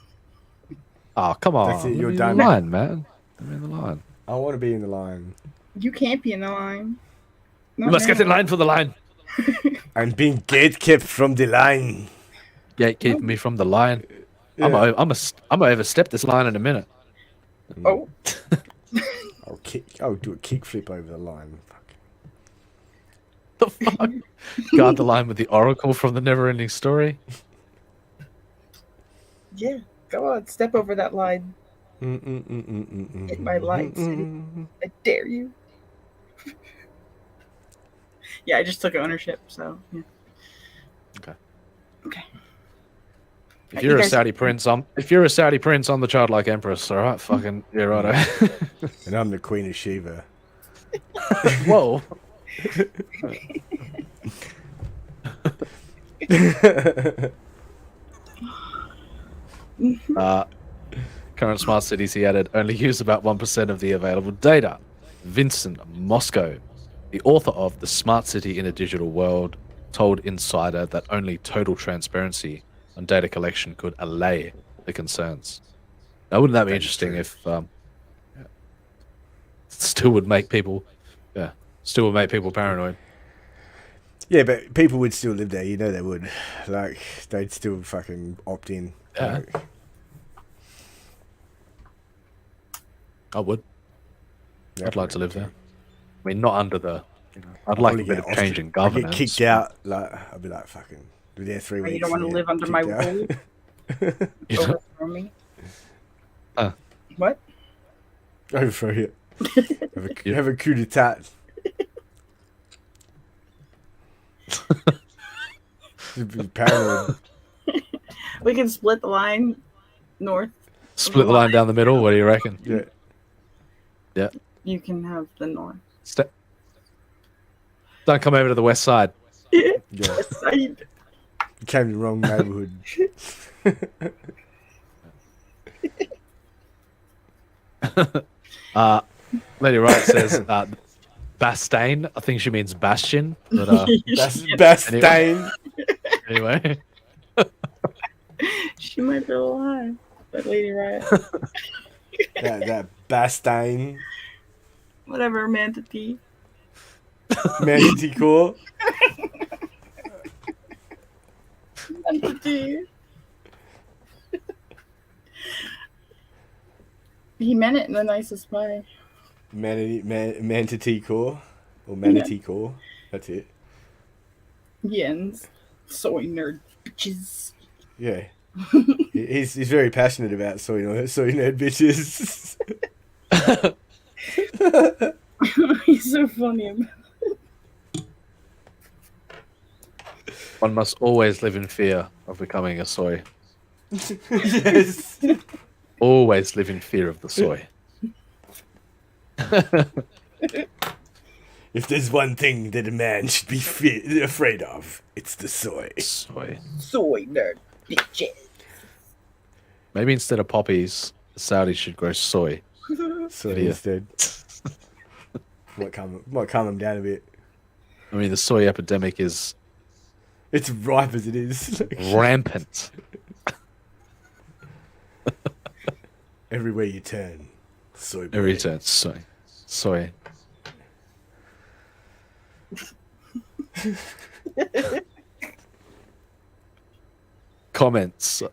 Oh, come on. That's it, you're Let me done. in the line, man. Let me in the line. I want to be in the line. You can't be in the line. You must get in line for the line. I'm being gatekept from the line. Gatekeep me from the line. Yeah. I'm gonna overstep this line in a minute. Oh. I'll do a kickflip over the line. The fuck? Guard the line with the oracle from the Never-Ending Story. Yeah, go on, step over that line. In my line city. I dare you. Yeah, I just took ownership, so yeah. Okay. If you're a Saudi prince, I'm the childlike empress. All right, fucking yeah, righto. And I'm the Queen of Shiva. Whoa. Current smart cities, he added, only use about 1% of the available data. Vincent Moscow, the author of The Smart City in a Digital World, told Insider that only total transparency on data collection could allay the concerns. Now, wouldn't that be interesting if still would make people paranoid? Yeah, but people would still live there. You know they would. Like, they'd still fucking opt in. Yeah. Like, I would. yeah, I'd like to live there. I mean, not under the... I'd like a bit of change in governance. I'd get kicked out. Like, I'd be like, fucking... Be there 3 weeks. You don't want to live under my rule? Overthrow me? What? Overthrow you. Have a coup d'etat. Paranoid. We can split the line north. Split the line down the middle. What do you reckon? Yeah. Yeah. You can have the north. Don't come over to the west side. Yeah. West side. You came to the wrong neighborhood. Lady Wright says Bastain. I think she means Bastion. But, Bastain. Anyway. She might be alive. That Lady Riot. that Bastain. Whatever, Manatee. Manatee core. Manatee. He meant it in the nicest way. Manatee core. Or Manatee core. That's it. Yens. Soy nerd bitches. Yeah. He's very passionate about soy nerd bitches. He's so funny about it. One must always live in fear of becoming a soy. Yes. Always live in fear of the soy. If there's one thing that a man should be afraid of, it's the soy. Soy. Soy nerd bitches. Maybe instead of poppies, the Saudis should grow soy. Soy instead. Might calm them down a bit. I mean, the soy epidemic is... It's ripe as it is. Rampant. Everywhere you turn, Soy It returns soy. Soy. Comments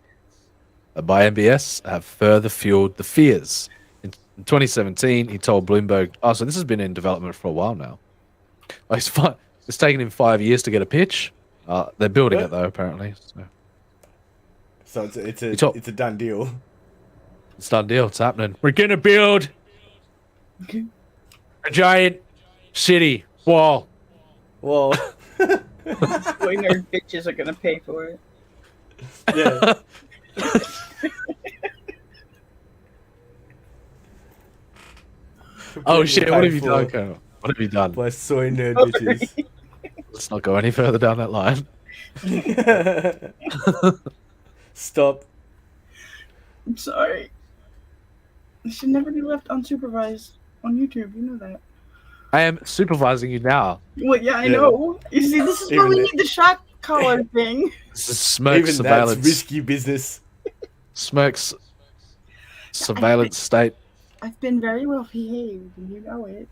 by MBS have further fueled the fears. In 2017, he told Bloomberg, "Oh, so this has been in development for a while now. Oh, it's taken him 5 years to get a pitch. They're building it though, apparently. So it's a done deal. It's a done deal. It's happening. We're gonna build a giant city wall. Wall. Boy nerd bitches are gonna pay for it. Yeah. Oh shit! What have you done, Colonel? What have you done? By soy nerd bitches. Let's not go any further down that line. Stop. I'm sorry. This should never be left unsupervised on YouTube. You know that. I am supervising you now. Well, yeah, I know. You see, this is why we need the shock collar thing. This is Smirk's Even surveillance. that's risky business. Smirk's surveillance state. I've been very well behaved, and you know it.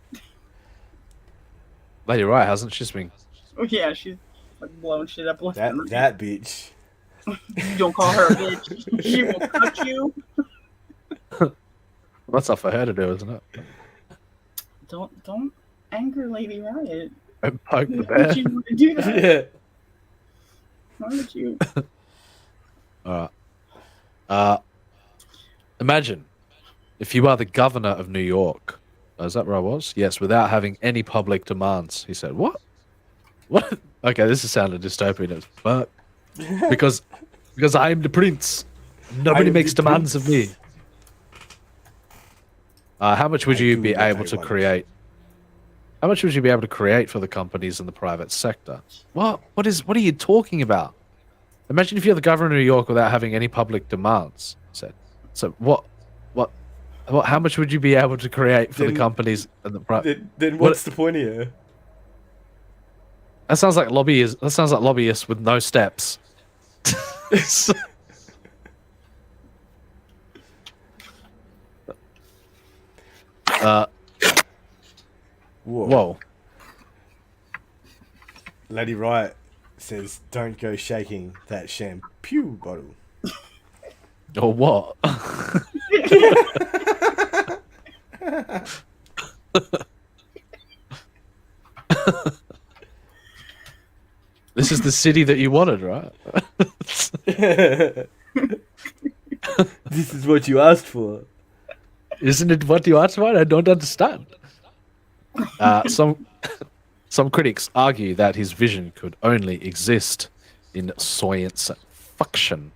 Lady Right hasn't. She's been. Oh yeah, she's like blowing shit up left and right. That bitch. You don't call her a bitch. She will cut you. Well, that's up for her to do, isn't it? Don't anger Lady Riot. Don't poke the Why would bear. you want to do that? Yeah. Why would you? All right. Imagine if you are the governor of New York. Oh, is that where I was? Yes, without having any public demands. He said, "What? What? Okay, this is sounding dystopian as fuck. Because I am the prince. Nobody makes demands of me." How much would you be able to create? How much would you be able to create for the companies in the private sector? What are you talking about? Imagine if you're the governor of New York without having any public demands. So what how much would you be able to create for the companies and the private? Then what's the point here? That sounds like lobbyists. That sounds like lobbyists with no steps. Whoa. Lady Riot says, "Don't go shaking that shampoo bottle." Or what? This is the city that you wanted, right? This is what you asked for. Isn't it what you asked for? I don't understand. Some critics argue that his vision could only exist in science fiction.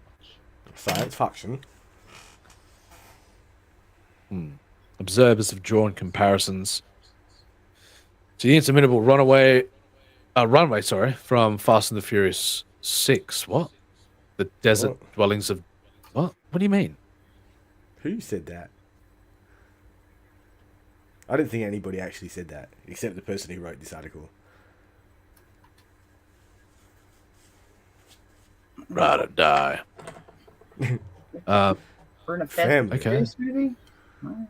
Science fiction? Observers have drawn comparisons to the interminable runway from Fast and the Furious 6. What? The desert dwellings of... What? What do you mean? Who said that? I don't think anybody actually said that, except the person who wrote this article. Ride or die. We're in a Fast and Furious movie? Right.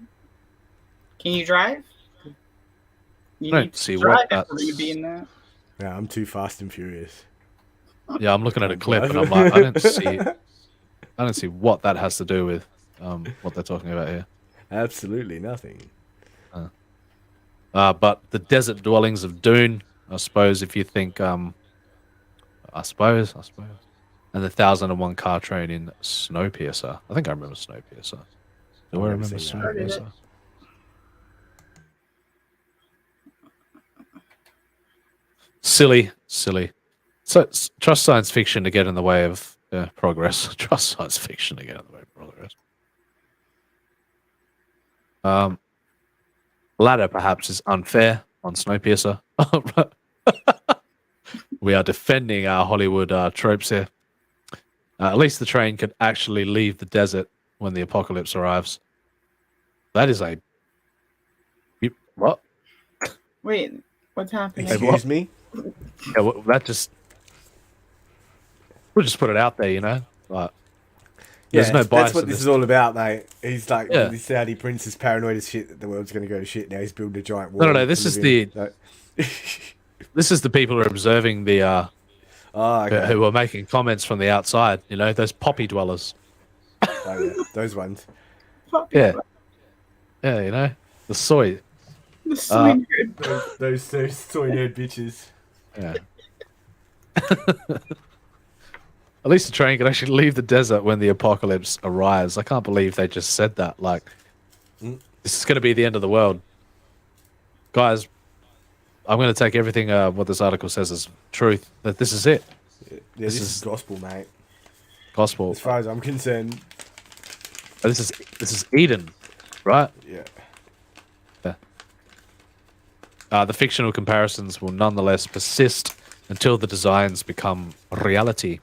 Can you drive? You I don't need to see drive what that's... after you be in that. Yeah, I'm too Fast and Furious. Yeah, I'm looking at a clip and I'm like, I don't see what that has to do with what they're talking about here. Absolutely nothing. But the desert dwellings of Dune, I suppose, if you think, I suppose, and the 1001 car train in Snowpiercer. I think I remember Snowpiercer. Do I remember Snowpiercer? Silly. So trust science fiction to get in the way of progress. Trust science fiction to get in the way of progress. Latter perhaps is unfair on Snowpiercer. We are defending our Hollywood tropes here. At least the train could actually leave the desert when the apocalypse arrives. That is a... What? Wait, what's happening? Excuse me? Yeah, well, that just... We'll just put it out there, you know? Like, There's no bias. That's what in this is all about, mate. He's like, Yeah. this Saudi prince is paranoid as shit that the world's going to go to shit. Now he's building a giant wall. No. This is this is the people who are observing the. Okay. Who are making comments from the outside? You know, those poppy dwellers. Oh, yeah. Those ones. Yeah. Yeah, you know, the soy. The soy nerd. Those soy nerd bitches. Yeah. At least the train can actually leave the desert when the apocalypse arrives. I can't believe they just said that. Like, this is going to be the end of the world. Guys, I'm going to take everything what this article says as truth. That this is it. Yeah, this is gospel, mate. Gospel. As far as I'm concerned. This is Eden, right? Yeah. The fictional comparisons will nonetheless persist until the designs become reality.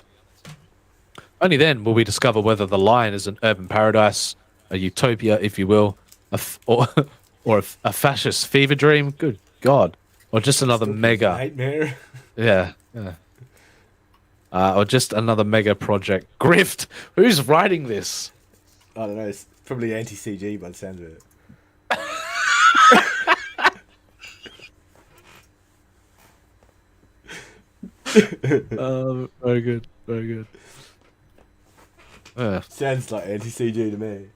Only then will we discover whether the line is an urban paradise, a utopia, if you will, or a fascist fever dream. Good God. Or just another mega nightmare. Yeah. Or just another mega project. Grift. Who's writing this? I don't know. It's probably anti-CG by the sound of it. Very good. Very good. Sounds like anti-CG to me.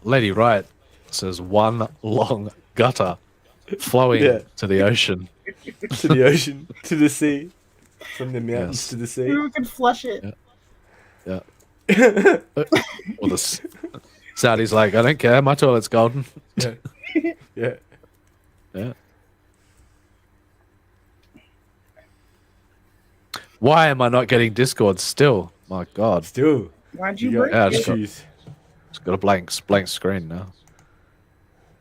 Lady Wright says one long gutter flowing to the ocean. To the ocean, to the sea, from the mountains to the sea. Maybe we can flush it. Yeah. Well, the Saudi's like, I don't care, my toilet's golden. Yeah. Yeah. Yeah. Why am I not getting Discord still? My God. Still. Why'd you break it? it? It's got a blank screen now.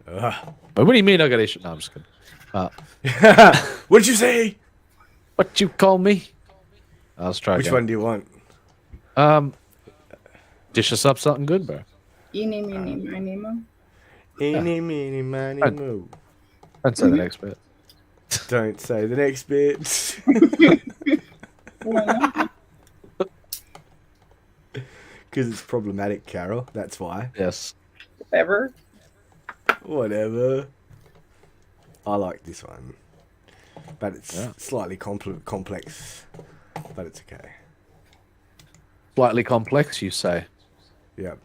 But what do you mean I got issue? No, I'm just kidding. What'd you say? What you call me? Let's try Which again. one do you want? Dish us up something good, bro. Eeny, meeny, miny, mo. Eeny, meeny, miny, mo. Don't say the next bit. Don't say the next bit. Because it's problematic, Carol. That's why. Yes. Whatever. Whatever. I like this one. But it's slightly complex. But it's okay. Slightly complex, you say? Yeah.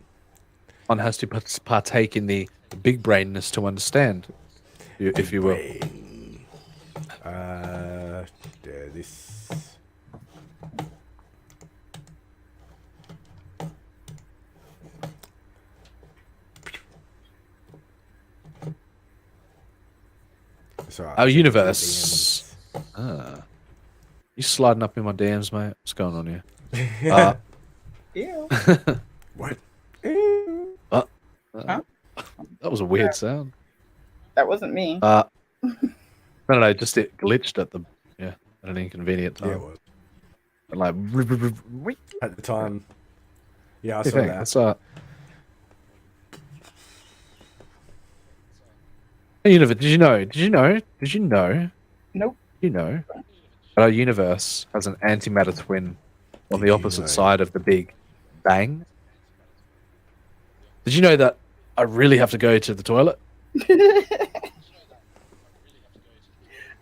One has to partake in the big brainness to understand, if you will. This. Our universe. You sliding up in my DMs, mate? What's going on here? Ew. What? Huh? That was a weird sound. That wasn't me. No, just it glitched at an inconvenient time. Yeah, it was. And like at the time. Yeah, I Hey, saw thanks. that. That's Hey, Universe, did you know? Nope. You know that our universe has an antimatter twin on the opposite side of the Big Bang? Did you know that I really have to go to the toilet?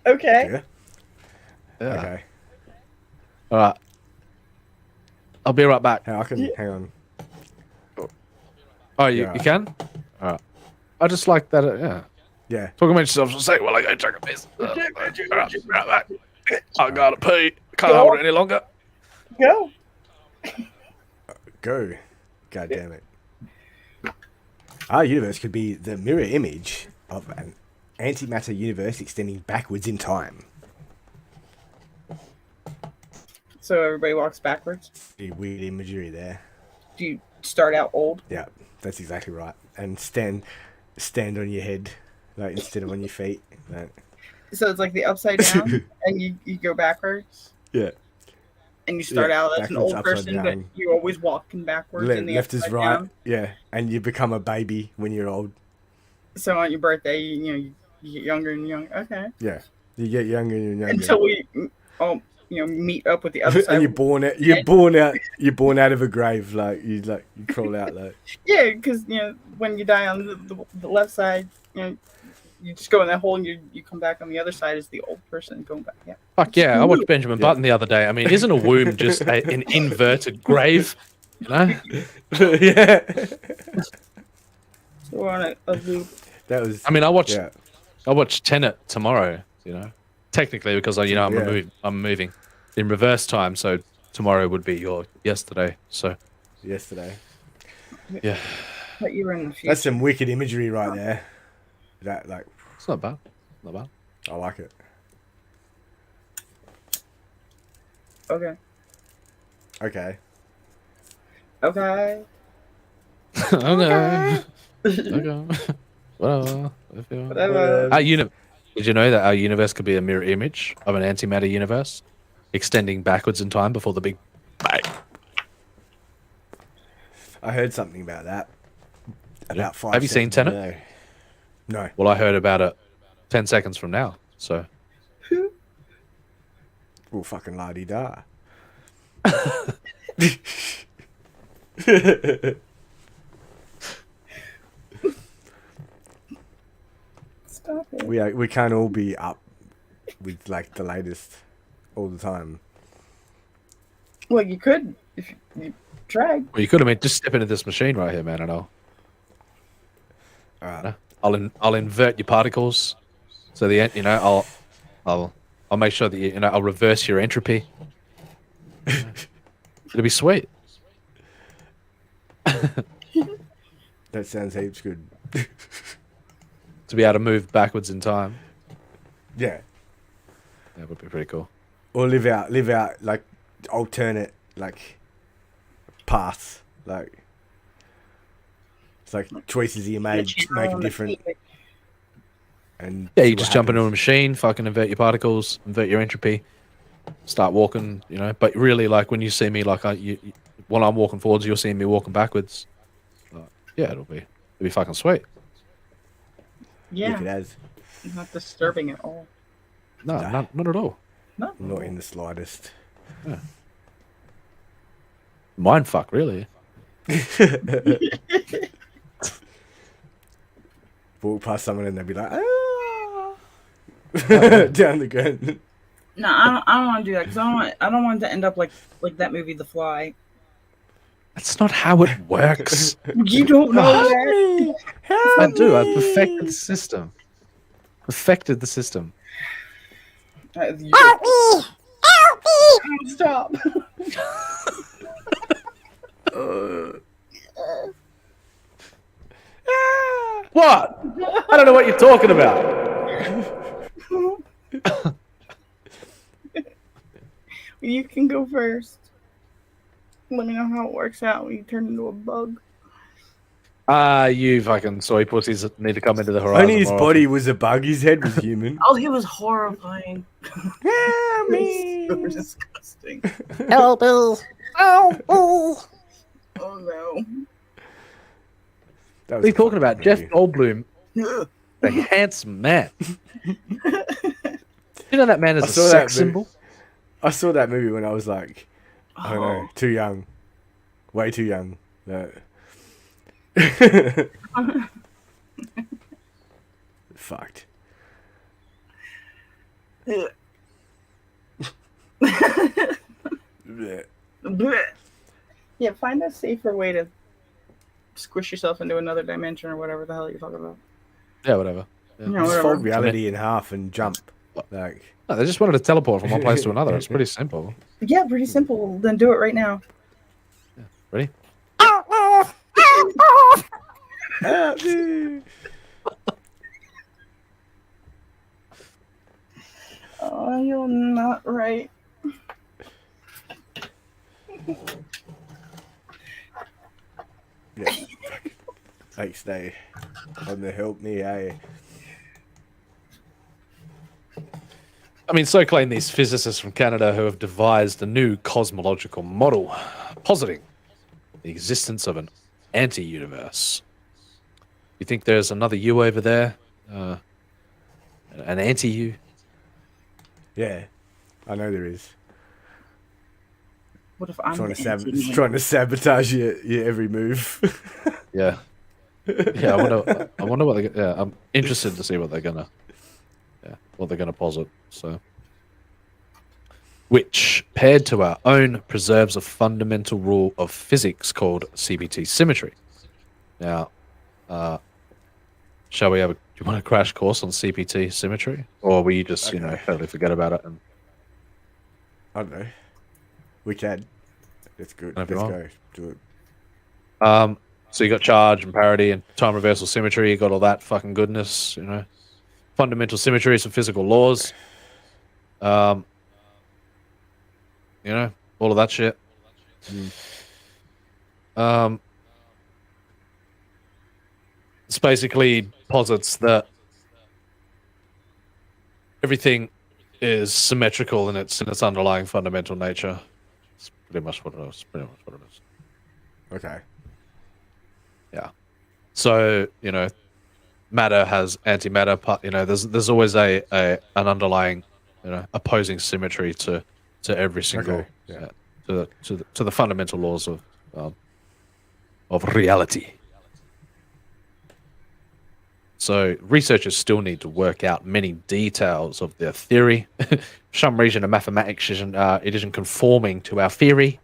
Okay. Yeah. Okay. All right. I'll be right back. Hang on. Oh, you can? All right. I just like that. Yeah. Yeah. Talking about yourself for a sec while I go take a piss. All right, back. I gotta pee. Can't hold it any longer. Go. Go. God damn it. Our universe could be the mirror image of an antimatter universe extending backwards in time. So everybody walks backwards? Weird imagery there. Do you start out old? Yeah, that's exactly right. And stand on your head, like instead of on your feet. Like. So it's like the upside down, and you go backwards? Yeah. And you start out as an backwards, old upside person, down. but you're always walking backwards. in the left is upside right. down. Yeah, and you become a baby when you're old. So on your birthday, you get younger and younger. Okay. Yeah, you get younger and younger. Until meet up with the other side. And you're born out of a grave, like you crawl out like. Yeah, because when you die on the left side, you just go in that hole and you come back on the other side as the old person going back. Yeah. Fuck yeah! I watched Benjamin Button the other day. I mean, isn't a womb just an inverted grave? You know? Yeah. So we're on a loop. That was. I mean, I watched Tenet tomorrow. Technically because I'm moving in reverse time, so tomorrow would be your yesterday. So. Yesterday. Yeah. But you were in the future. That's some wicked imagery right there. That it's not bad. Not bad. I like it. Okay. Okay. Okay. Okay. Okay. Well, Whatever. Did you know that our universe could be a mirror image of an antimatter universe, extending backwards in time before the Big Bang? I heard something about that. About 5 Have you seen seconds Tenet? ago. No. Well, I heard about it 10 seconds from now. So. Well, fucking la-di-da. Stop it. We can't all be up with like the latest all the time. Well, you could if you tried. Well, you could have made just step into this machine right here, man, and I'll invert your particles, so I'll make sure that I'll reverse your entropy. It'll be sweet. That sounds heaps good. To be able to move backwards in time. Yeah. That would be pretty cool. Or live out like alternate like paths, like it's like choices you made make a different. And yeah, you just jump into a machine, fucking invert your particles, invert your entropy, start walking, But really, like when you see me, like while I'm walking forwards, you're seeing me walking backwards. Yeah, it'll be fucking sweet. Yeah, it has. Not disturbing at all. No, not at all. No, not in the slightest. Yeah. Mind fuck, really. Walk past someone and they'll be like, down the ground. No, I don't want to do that because I don't want it to end up like that movie, The Fly. That's not how it works. You don't know that. I do. I've perfected the system. Perfected the system. Help me! Help me! Stop. What? I don't know what you're talking about. You can go first. Let me know how it works out when you turn into a bug. You fucking soy pussies need to come into the horizon. Only his body was a bug. His head was human. Oh, he was horrifying. Help me! So disgusting. Help me! Help me! Oh no. What are you talking about? Jeff Goldblum, the handsome man. You know that man is a sex symbol? I saw that movie when I was like, I don't know, too young. Way too young. Fucked. Yeah, find a safer way to squish yourself into another dimension or whatever the hell you're talking about. Yeah, whatever. Yeah. Just fold reality in half and jump. Like, no, they just wanted to teleport from one place to another. It's pretty simple. Yeah, pretty simple. Then do it right now. Yeah. Ready? Oh, you're not right. Yeah. Thanks, they on the help me, eh? I mean, so claim these physicists from Canada who have devised a new cosmological model, positing the existence of an anti-universe. You think there's another you over there? An anti-you? Yeah, I know there is. What if I'm trying the to sabotage your every move? Yeah. Yeah, I wonder what they. Yeah, I'm interested to see what they're gonna posit. So, which paired to our own preserves a fundamental rule of physics called CBT symmetry. Now, shall we have do you want a crash course on CBT symmetry, or will you just totally forget about it? And I don't know. We can. That's good. Let's go. Do it. So you got charge and parity and time reversal symmetry. You got all that fucking goodness, fundamental symmetries of physical laws. All of that shit. It's basically posits that everything is symmetrical in its underlying fundamental nature. It's pretty much what it is. Okay. Yeah. So, matter has antimatter. There's always an underlying, opposing symmetry to every single, to the fundamental laws of reality. So researchers still need to work out many details of their theory. For some reason, a mathematics isn't conforming to our theory.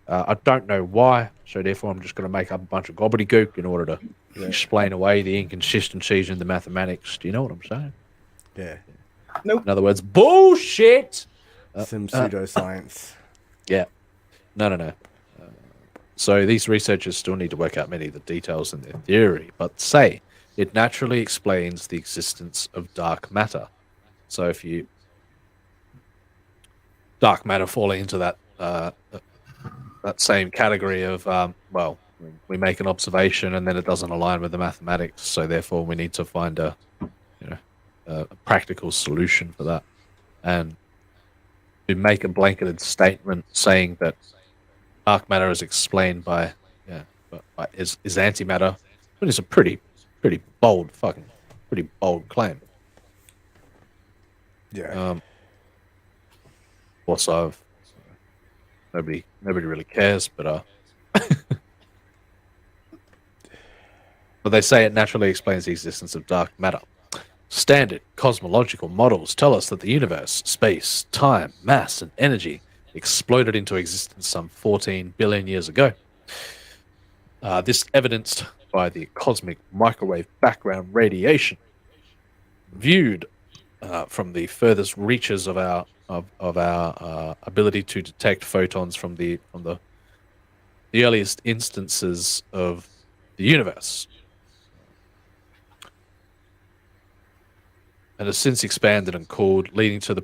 I don't know why, so therefore I'm just going to make up a bunch of gobbledygook in order to explain away the inconsistencies in the mathematics. Do you know what I'm saying? Yeah. Nope. In other words, bullshit. Some pseudoscience. Yeah. No. So these researchers still need to work out many of the details in their theory, but say it naturally explains the existence of dark matter. So if you dark matter falling into that that same category of we make an observation and then it doesn't align with the mathematics, so therefore we need to find a practical solution for that, and to make a blanketed statement saying that dark matter is explained by is antimatter, but it's a pretty bold claim. Yeah. Also, nobody really cares, but but they say it naturally explains the existence of dark matter. Standard cosmological models tell us that the universe, space, time, mass, and energy exploded into existence some 14 billion years ago. This evidenced by the cosmic microwave background radiation, viewed from the furthest reaches of our ability to detect photons from the earliest instances of the universe, and has since expanded and cooled, leading to the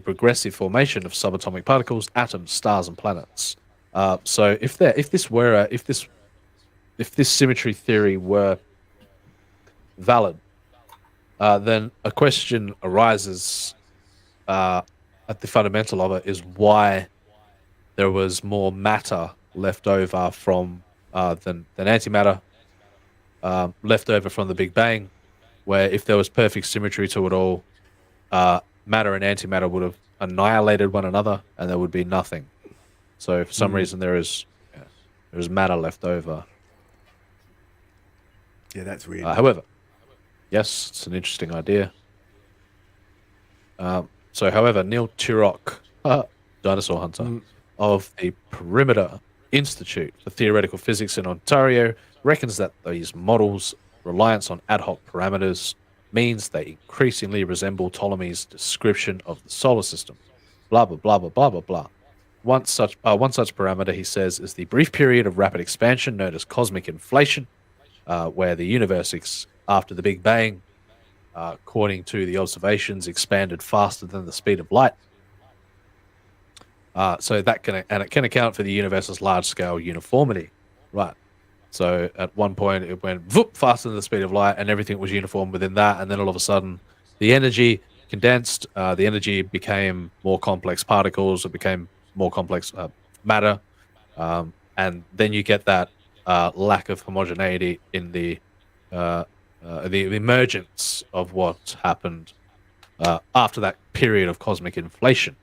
progressive formation of subatomic particles, atoms, stars, and planets. So if this symmetry theory were valid, then a question arises at the fundamental of it, is why there was more matter left over from than antimatter left over from the Big Bang, where if there was perfect symmetry to it all, matter and antimatter would have annihilated one another and there would be nothing. So for some reason there is matter left over. Yeah, that's weird. However, yes, it's an interesting idea. However, Neil Turok, dinosaur hunter, of the Perimeter Institute for Theoretical Physics in Ontario, reckons that these models' reliance on ad hoc parameters means they increasingly resemble Ptolemy's description of the solar system. Blah, blah, blah, blah, blah, blah, blah. One such parameter, he says, is the brief period of rapid expansion known as cosmic inflation, where the universe, after the Big Bang, according to the observations, expanded faster than the speed of light. So that can account for the universe's large-scale uniformity, right? So at one point it went faster than the speed of light, and everything was uniform within that. And then all of a sudden, the energy condensed. The energy became more complex particles. It became more complex matter, and then you get that lack of homogeneity in the emergence of what happened after that period of cosmic inflation.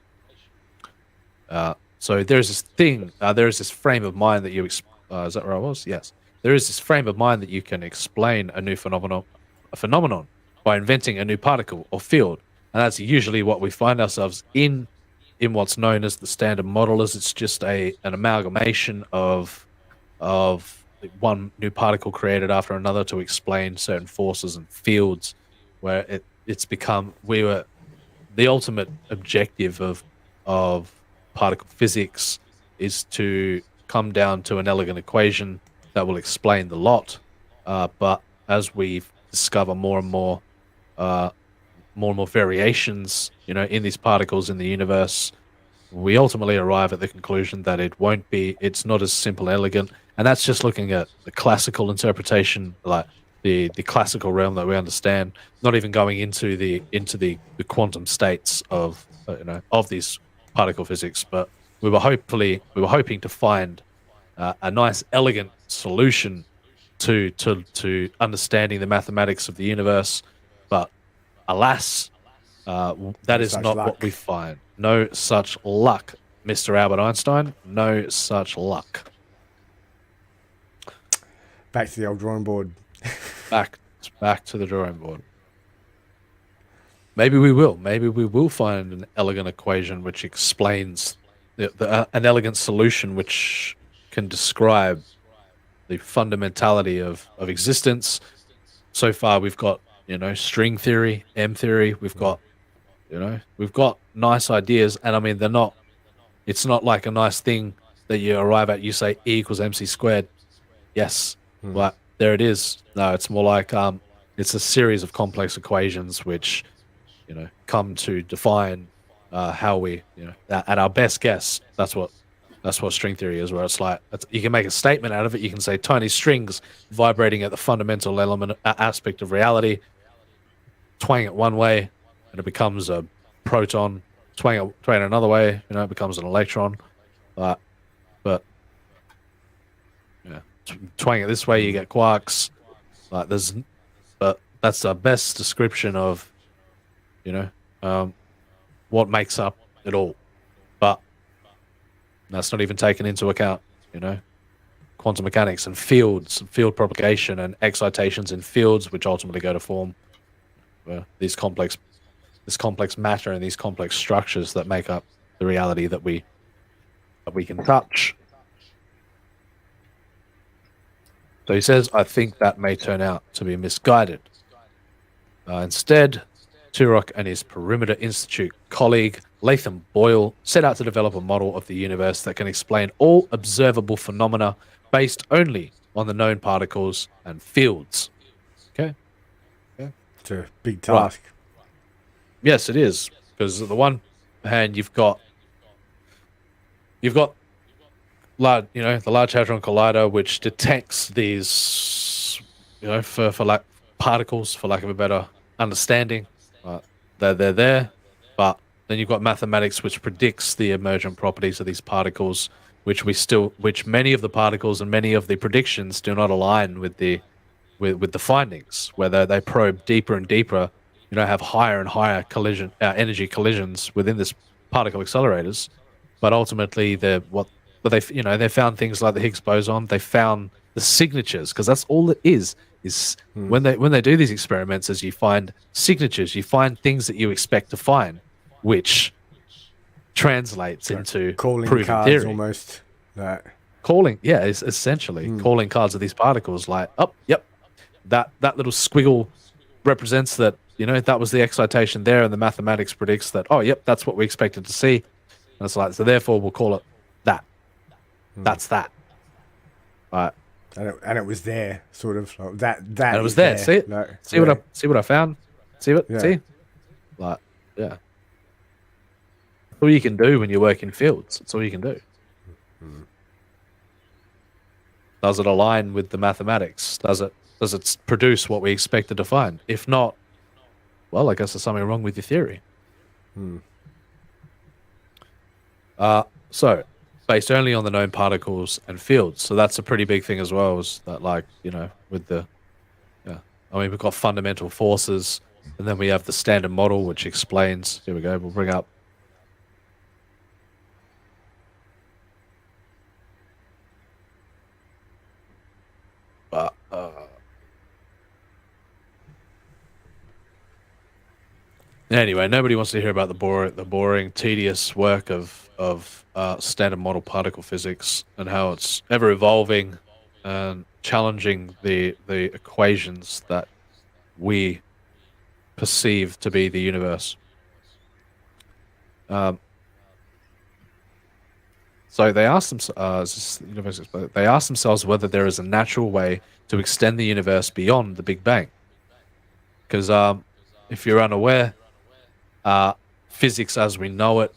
So there's this thing, there is this frame of mind that you, is that where I was? Yes. There is this frame of mind that you can explain a new phenomenon by inventing a new particle or field. And that's usually what we find ourselves in what's known as the standard model, is it's just an amalgamation of one new particle created after another to explain certain forces and fields, where it's become the ultimate objective of particle physics is to come down to an elegant equation that will explain the lot. But as we discover more and more variations, in these particles in the universe, we ultimately arrive at the conclusion that it's not as simple and elegant. And that's just looking at the classical interpretation, like the classical realm that we understand, not even going into the quantum states of these particle physics. But we were hoping to find a nice, elegant solution to understanding the mathematics of the universe. But alas, that is not what we find. No such luck, Mr. Albert Einstein. No such luck. Back to the old drawing board. back to the drawing board. Maybe we will. Maybe we will find an elegant equation which explains an elegant solution which can describe the fundamentality of existence. So far, we've got string theory, M theory. We've got nice ideas, and I mean it's not like a nice thing that you arrive at. You say E equals MC squared. Yes, but there it is. No, it's more like it's a series of complex equations which come to define how we at our best guess. That's what string theory is, where it's like you can make a statement out of it. You can say tiny strings vibrating at the fundamental element aspect of reality. Twang it one way, and it becomes a proton. Twang it another way, it becomes an electron. But twang it this way, you get quarks. But that's the best description of what makes up it all. But that's not even taken into account, quantum mechanics and fields, field propagation and excitations in fields, which ultimately go to form this complex matter and these complex structures that make up the reality that we can touch. So he says, I think that may turn out to be misguided. Instead, Turok and his Perimeter Institute colleague, Latham Boyle, set out to develop a model of the universe that can explain all observable phenomena based only on the known particles and fields. Okay? It's a big task. Right. Yes, it is. Because on the one hand, you've got large, the Large Hadron Collider, which detects these, for like particles, for lack of a better understanding. They're there, but then you've got mathematics, which predicts the emergent properties of these particles, which many of the particles and many of the predictions do not align with the findings, where they probe deeper and deeper, have higher and higher energy collisions within this particle accelerators, but ultimately they found things like the Higgs boson. They found the signatures, because that's all it is when they do these experiments, is you find signatures, you find things that you expect to find, which translates into calling proven cards theory. Almost that Calling, yeah, is essentially calling cards of these particles. Like, that little squiggle represents that, that was the excitation there, and the mathematics predicts that, that's what we expected to see. And it's like, so therefore we'll call it that. That's that. Right. And it was there, sort of like that. And it was there. See it? No, see what I found? See it? Yeah. See? Like, yeah. That's all you can do when you work in fields. That's all you can do. Does it align with the mathematics? Does it produce what we expected to find? If not, well, I guess there's something wrong with your theory. So, based only on the known particles and fields. So that's a pretty big thing as well, is that, like, with the, we've got fundamental forces, and then we have the standard model, which explains, here we go, we'll bring up Anyway, nobody wants to hear about the boring, tedious work of standard model particle physics and how it's ever evolving and challenging the equations that we perceive to be the universe. So they asked they asked themselves whether there is a natural way to extend the universe beyond the Big Bang. Because if you're unaware, physics as we know it,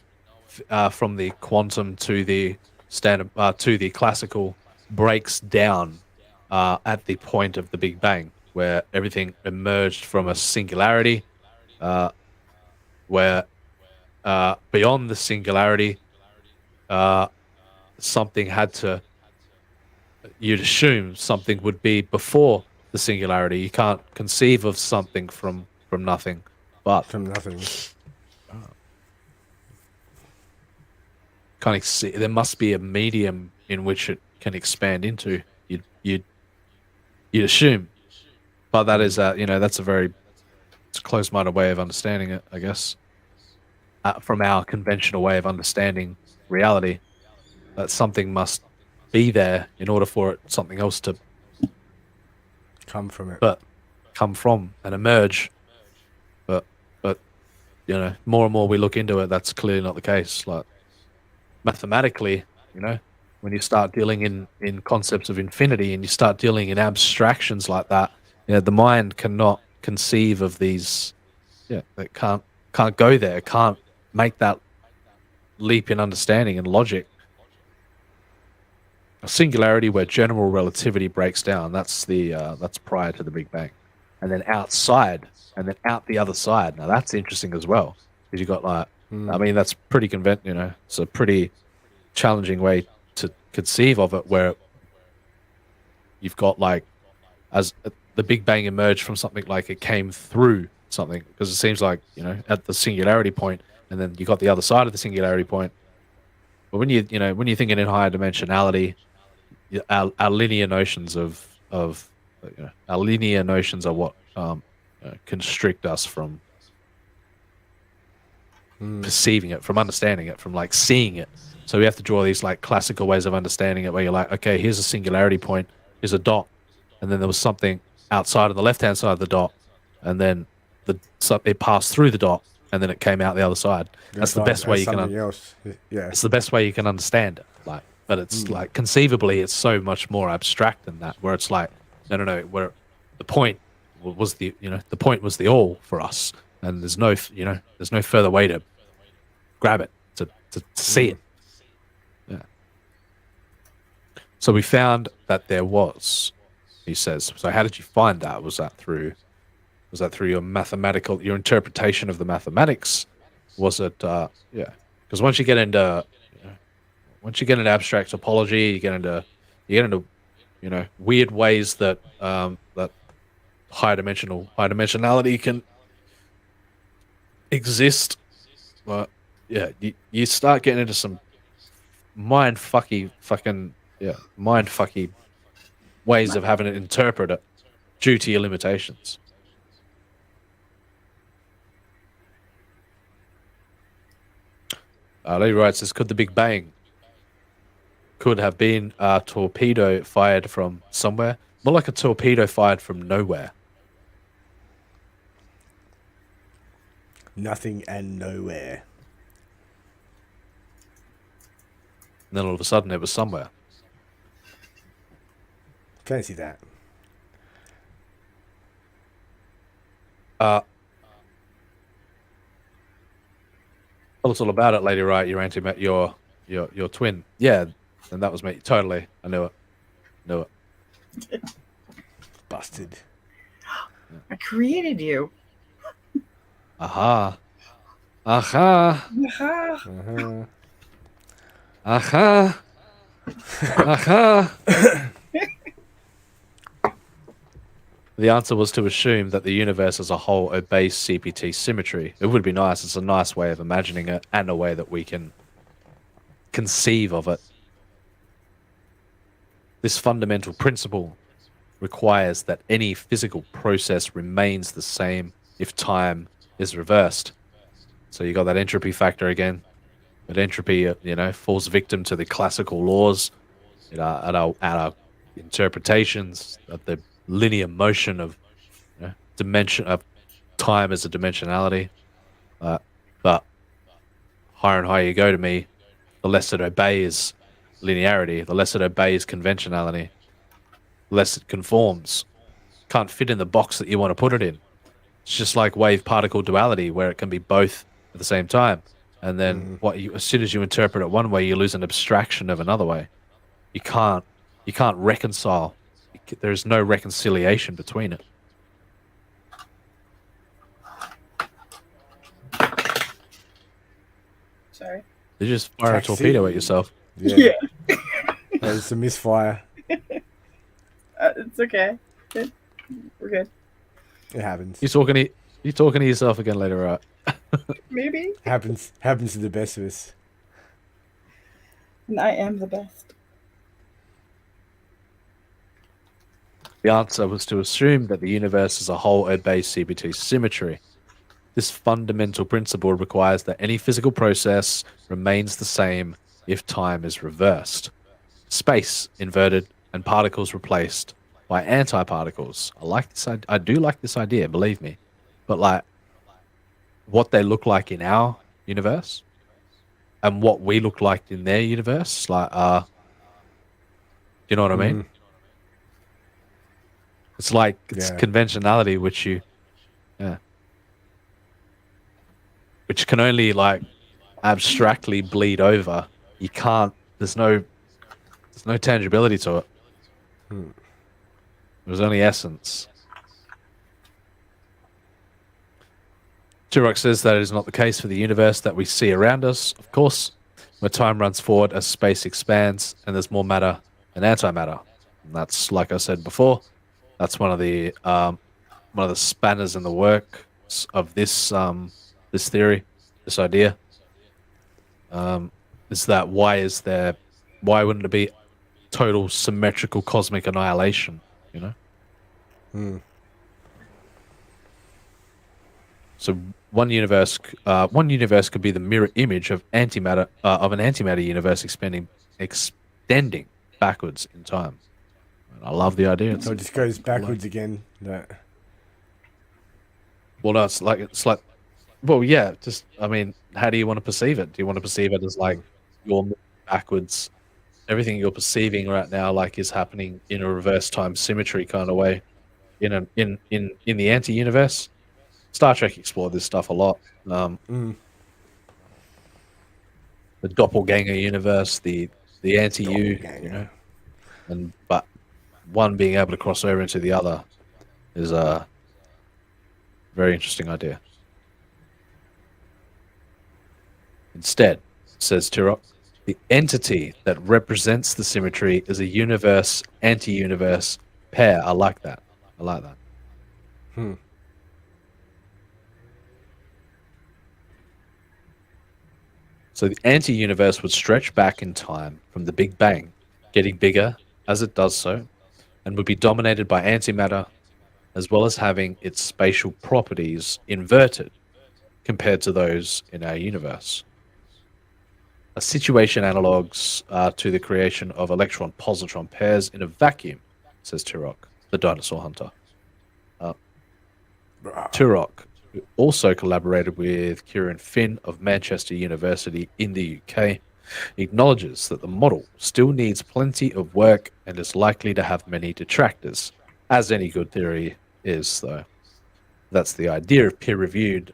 from the quantum to the standard to the classical, breaks down at the point of the Big Bang, where everything emerged from a singularity, where beyond the singularity, something had to. You'd assume something would be before the singularity. You can't conceive of something from nothing, but from nothing. Can't see. There must be a medium in which it can expand into. You'd assume, but that is that's it's a close-minded way of understanding it, I guess. From our conventional way of understanding reality, that something must be there in order for something else to come from it. But come from and emerge. But more and more we look into it, that's clearly not the case. Like mathematically, when you start dealing in concepts of infinity and you start dealing in abstractions like that, the mind cannot conceive of these. It can't go there. It can't make that leap in understanding and logic. A singularity where general relativity breaks down. That's prior to the Big Bang, and then outside, and then out the other side. Now that's interesting as well, because you got I mean, that's pretty it's a pretty challenging way to conceive of it, where you've got as the Big Bang emerged from something, like it came through something, because it seems like at the singularity point, and then you got the other side of the singularity point. But when when you're thinking in higher dimensionality, our linear notions of our linear notions are what constrict us from perceiving it, from understanding it, from seeing it. So we have to draw these classical ways of understanding it, where you're like, okay, here's a singularity point, here's a dot, and then there was something outside of the left-hand side of the dot, and then it passed through the dot, and then it came out the other side. That's the best way you can. It's the best way you can understand it. But it's conceivably, it's so much more abstract than that. Where it's no, where the point was the point was the all for us, and there's no further way to grab it to see it. Yeah. So we found that there was. He says. So how did you find that? Was that through your interpretation of the mathematics? Was it because once you get into abstract topology, you get into weird ways that that high dimensionality can exist. But you start getting into some mind fucky ways of having it interpret it due to your limitations. Lee writes, says, could the Big Bang could have been a torpedo fired from somewhere? More like a torpedo fired from nowhere. Nothing and nowhere. And then all of a sudden it was somewhere. Fancy that. Tell us all about it, Lady Wright. Your twin. Yeah, and that was me. Totally. I knew it. Busted. I created you. Aha. Aha. Aha. Aha. Aha. The answer was to assume that the universe as a whole obeys CPT symmetry. It would be nice. It's a nice way of imagining it, and a way that we can conceive of it. This fundamental principle requires that any physical process remains the same if time is reversed. So you got that entropy factor again. But entropy, falls victim to the classical laws, at our interpretations of the linear motion of dimension of time as a dimensionality. But higher and higher you go to me, the less it obeys linearity, the less it obeys conventionality, the less it conforms. Can't fit in the box that you want to put it in. It's just like wave-particle duality, where it can be both at the same time. And then as soon as you interpret it one way, you lose an abstraction of another way. You can't reconcile. There's no reconciliation between it. Sorry. You just fire a torpedo at yourself. Yeah. That was a misfire. It's okay. We're good. It happens. You talking to yourself again later, right? Maybe. Happens to the best of us. And I am the best. The answer was to assume that the universe as a whole obeys CBT symmetry. This fundamental principle requires that any physical process remains the same if time is reversed. Space inverted and particles replaced by antiparticles. I do like this idea, believe me. But like what they look like in our universe and what we look like in their universe, do you know what I mean? It's like conventionality, which can only like abstractly bleed over. You can't. There's no tangibility to it. There's only essence. Turok says that it is not the case for the universe that we see around us, of course, where time runs forward as space expands and there's more matter and antimatter. And that's, like I said before, that's one of the spanners in the works of this theory, this idea. Is that why wouldn't it be total symmetrical cosmic annihilation? So one universe could be the mirror image of an antimatter universe extending backwards in time. And I love the idea. So it just goes backwards again. That. Well, no, it's like, well, yeah. Just, I mean, how do you want to perceive it? Do you want to perceive it as like you're moving backwards? Everything you're perceiving right now, like, is happening in a reverse time symmetry kind of way. In the anti-universe, Star Trek explored this stuff a lot. The doppelganger universe, the anti-you, but one being able to cross over into the other is a very interesting idea. Instead, says Turok, the entity that represents the symmetry is a universe anti-universe pair. I like that. So the anti-universe would stretch back in time from the Big Bang, getting bigger as it does so, and would be dominated by antimatter, as well as having its spatial properties inverted compared to those in our universe. A situation analogues to the creation of electron-positron pairs in a vacuum, says Turok, the dinosaur hunter. Turok also collaborated with Kieran Finn of Manchester University in the UK, acknowledges that the model still needs plenty of work and is likely to have many detractors, as any good theory is, though. That's the idea of peer-reviewed.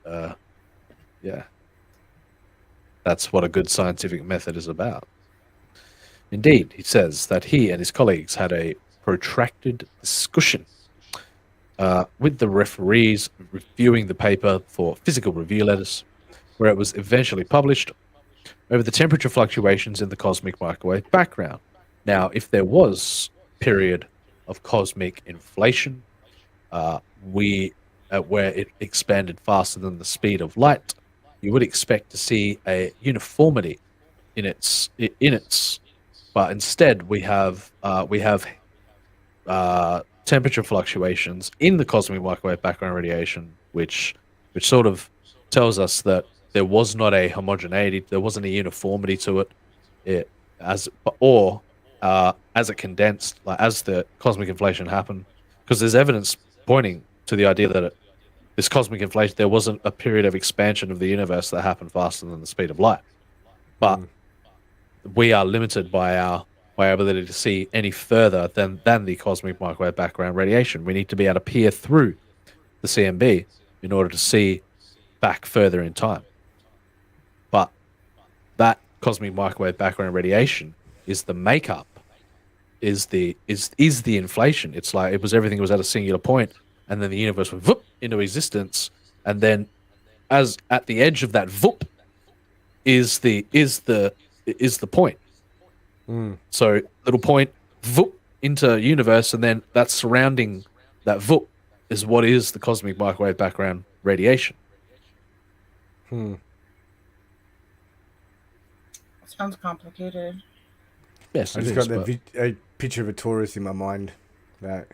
That's what a good scientific method is about. Indeed, he says that he and his colleagues had a protracted discussion with the referees reviewing the paper for physical review letters, where it was eventually published, over the temperature fluctuations in the cosmic microwave background. Now, if there was a period of cosmic inflation, where it expanded faster than the speed of light, you would expect to see a uniformity in its, but instead we have temperature fluctuations in the cosmic microwave background radiation, which sort of tells us that there was not a homogeneity, there wasn't a uniformity to it, as it condensed, like as the cosmic inflation happened, because there's evidence pointing to the idea that this cosmic inflation, there wasn't a period of expansion of the universe that happened faster than the speed of light, but we are limited by our ability to see any further than the cosmic microwave background radiation. We need to be able to peer through the CMB in order to see back further in time. But that cosmic microwave background radiation is the makeup, is the inflation. It's like everything was at a singular point, and then the universe went whoop into existence, and then as at the edge of that whoop is the point. So little point whoop into universe, and then that surrounding that whoop is what is the cosmic microwave background radiation. Sounds complicated. Yes, I just got a picture of a torus in my mind, for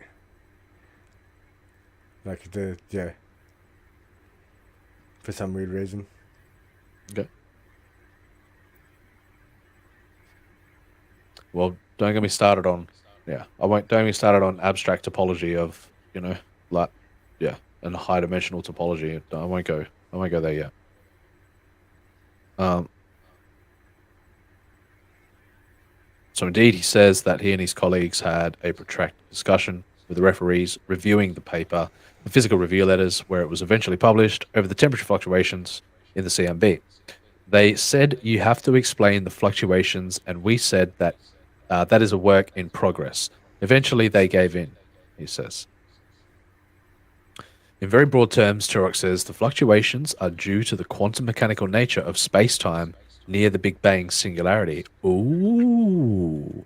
some weird reason. Okay. Well, don't get me started on. Don't get me started on abstract topology of and high dimensional topology. I won't go there yet. So indeed, he says that he and his colleagues had a protracted discussion with the referees reviewing the paper, the physical review letters, where it was eventually published, over the temperature fluctuations in the CMB. They said you have to explain the fluctuations, and we said that that is a work in progress. Eventually, they gave in, he says. In very broad terms, Turok says the fluctuations are due to the quantum mechanical nature of space-time near the Big Bang singularity. Ooh.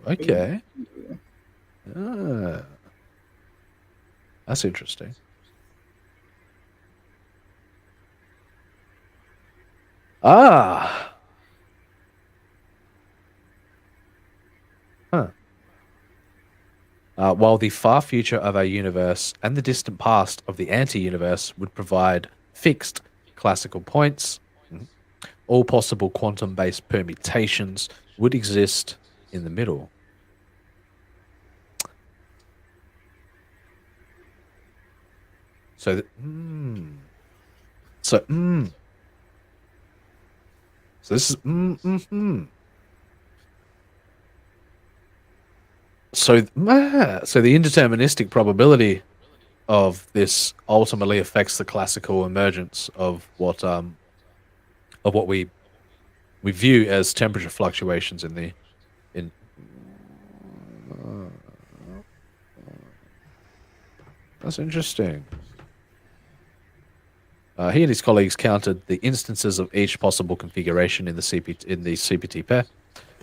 Okay. That's interesting. While the far future of our universe and the distant past of the anti-universe would provide fixed classical points, all possible quantum-based permutations would exist in the middle. So this is So the indeterministic probability of this ultimately affects the classical emergence of what we view as temperature fluctuations in that's interesting. He and his colleagues counted the instances of each possible configuration in the CPT pair,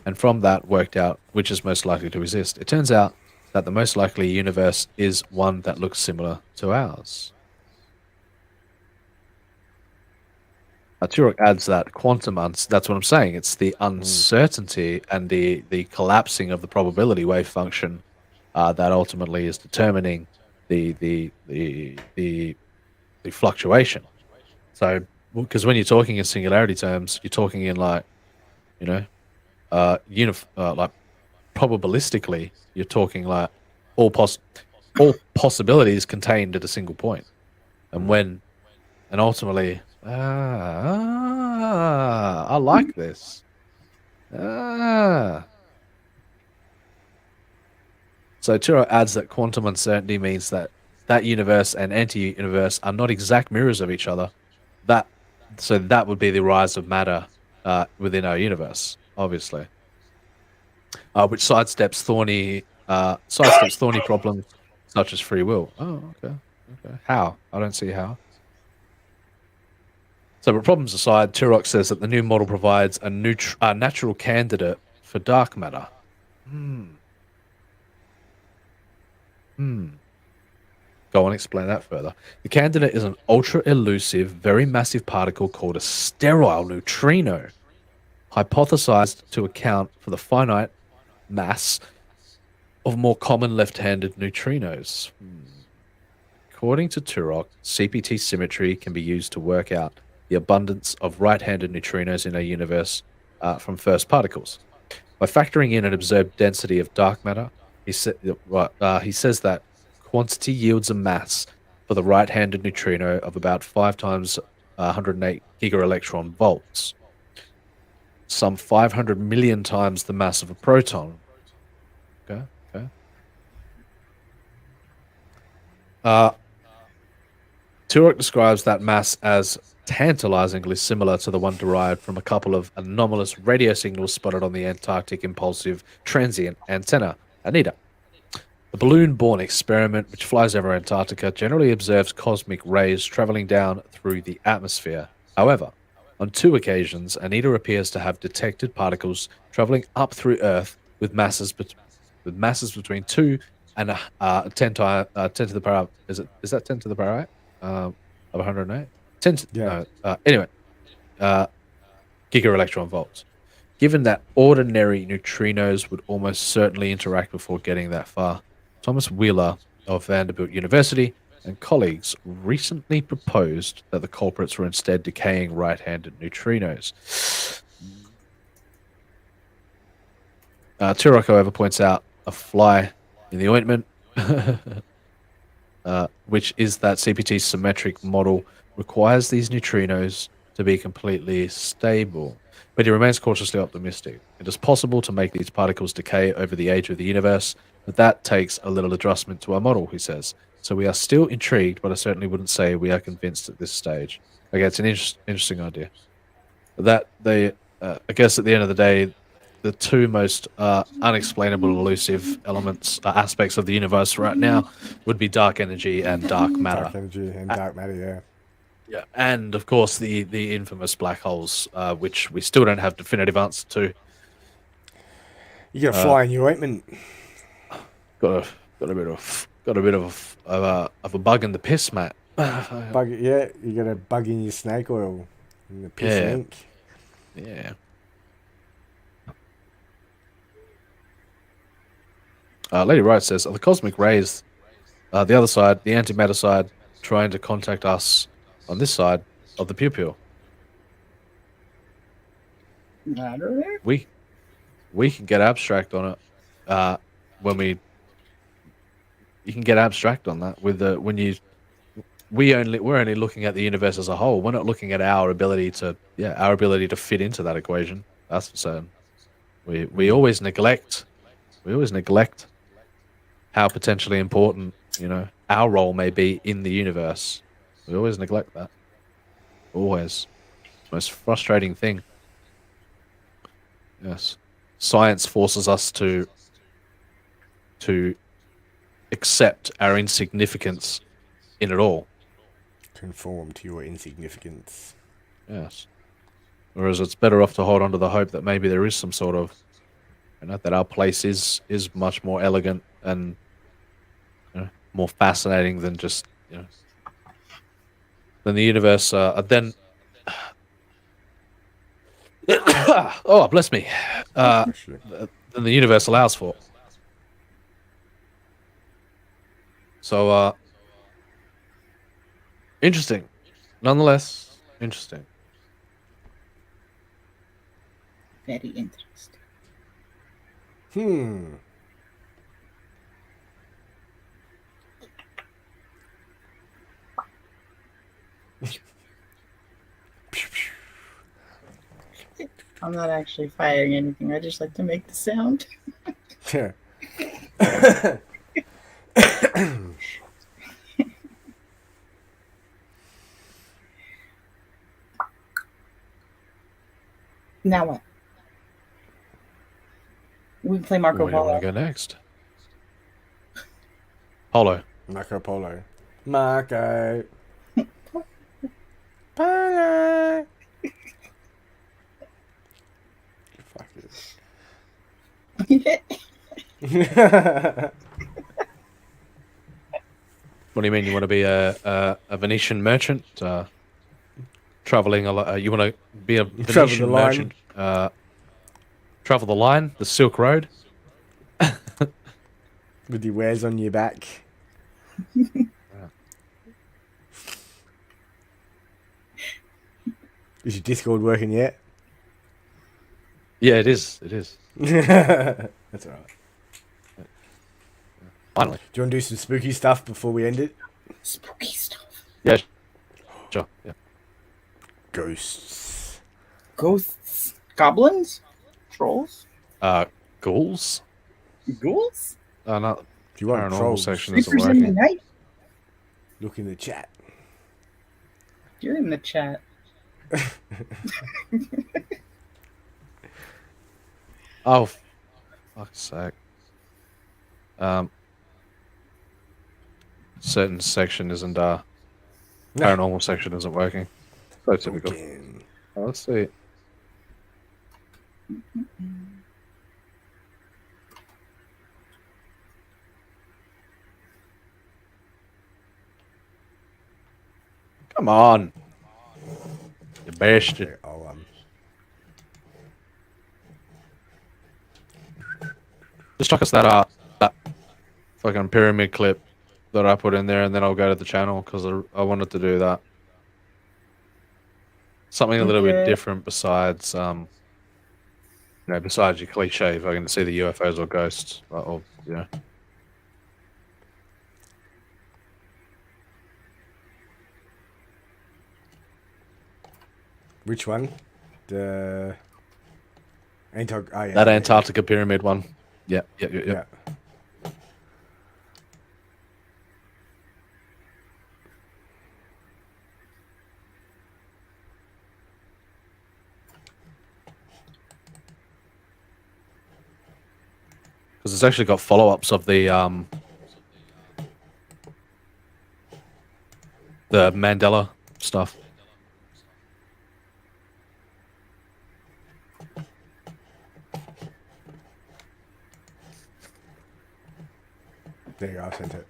and from that worked out which is most likely to exist. It turns out that the most likely universe is one that looks similar to ours. Turok adds that that's what I'm saying. It's the uncertainty and the collapsing of the probability wave function that ultimately is determining the fluctuation. So, because when you're talking in singularity terms, you're talking in like probabilistically, you're talking like all possibilities contained at a single point, and ultimately, I like this. So Turo adds that quantum uncertainty means that universe and anti-universe are not exact mirrors of each other. So that would be the rise of matter within our universe, obviously, which sidesteps thorny problems such as free will. Oh, okay. How? I don't see how. So, but problems aside, Turok says that the new model provides a natural candidate for dark matter. Go on, explain that further. The candidate is an ultra-elusive, very massive particle called a sterile neutrino, hypothesized to account for the finite mass of more common left-handed neutrinos. according to Turok, CPT symmetry can be used to work out the abundance of right-handed neutrinos in our universe from first particles. By factoring in an observed density of dark matter, he says that quantity yields a mass for the right-handed neutrino of about 5 times 108 gigaelectron volts, some 500 million times the mass of a proton. Okay. Turok describes that mass as tantalizingly similar to the one derived from a couple of anomalous radio signals spotted on the Antarctic Impulsive Transient Antenna, ANITA. The balloon-borne experiment, which flies over Antarctica, generally observes cosmic rays traveling down through the atmosphere. However, on 2 occasions, ANITA appears to have detected particles traveling up through Earth with masses between 2 and 10 to the power. Is that 10 to the power 8 of 108? 10 to, Yeah. Anyway, gigaelectron volts. Given that ordinary neutrinos would almost certainly interact before getting that far, Thomas Wheeler of Vanderbilt University and colleagues recently proposed that the culprits were instead decaying right-handed neutrinos. Turok, however, points out a fly in the ointment, which is that CPT's symmetric model requires these neutrinos to be completely stable. But he remains cautiously optimistic. It is possible to make these particles decay over the age of the universe, but that takes a little adjustment to our model, he says. So we are still intrigued, but I certainly wouldn't say we are convinced at this stage. Okay, it's an interesting idea. That I guess at the end of the day, the 2 most unexplainable, elusive aspects of the universe right now would be dark energy and dark matter. Dark energy and dark matter, yeah. Yeah, and of course the infamous black holes, which we still don't have definitive answer to. You got a fly in your ointment. Got a bit of a bug in the piss, Matt. Bug, yeah, you got a bug in your snake oil, in the piss ink. Yeah. Lady Wright says, are the cosmic rays, the other side, the antimatter side, trying to contact us on this side of the pupil? We can get abstract on it when you can get abstract on that with we're only looking at the universe as a whole. We're not looking at our ability to fit into that equation. That's for certain. We always neglect how potentially important, our role may be in the universe. We always neglect that. Always. It's the most frustrating thing. Yes. Science forces us to accept our insignificance in it all. Conform to your insignificance. Yes. Whereas it's better off to hold on to the hope that maybe there is some sort of, that our place is much more elegant and more fascinating than just, than the universe. Then, oh, bless me. Than the universe allows for. So, interesting. Nonetheless, interesting. Very interesting. I'm not actually firing anything. I just like to make the sound. Yeah. Now what? We can play Marco Where do you Polo. want to go next? Polo. Marco Polo. Marco. Polo. Fuck it. What do you mean? You want to be a Venetian merchant? Traveling a lot? You want to be a Venetian merchant? Travel the line, the Silk Road? With your wares on your back. Is your Discord working yet? Yeah, it is. It is. That's all right. Finally. Do you want to do some spooky stuff before we end it? Spooky stuff. Yeah. Sure. Yeah. Ghosts. Ghosts. Goblins. Trolls. Ghouls. Ghouls. No. Do you want Paranormal trolls? section isn't Creepers in the working. night. Look in the chat. You're in the chat. Oh, fuck's sake. Certain section isn't paranormal section isn't working. So typical. Let's see. Come on. You bastard. Just chuck us that fucking pyramid clip that I put in there, and then I'll go to the channel because I wanted to do that. Something a little bit different besides besides your cliche, if I can see the UFOs or ghosts, or Which one? The that Antarctica pyramid one. Yeah. Because it's actually got follow-ups of the Mandela stuff. There you go, I sent it.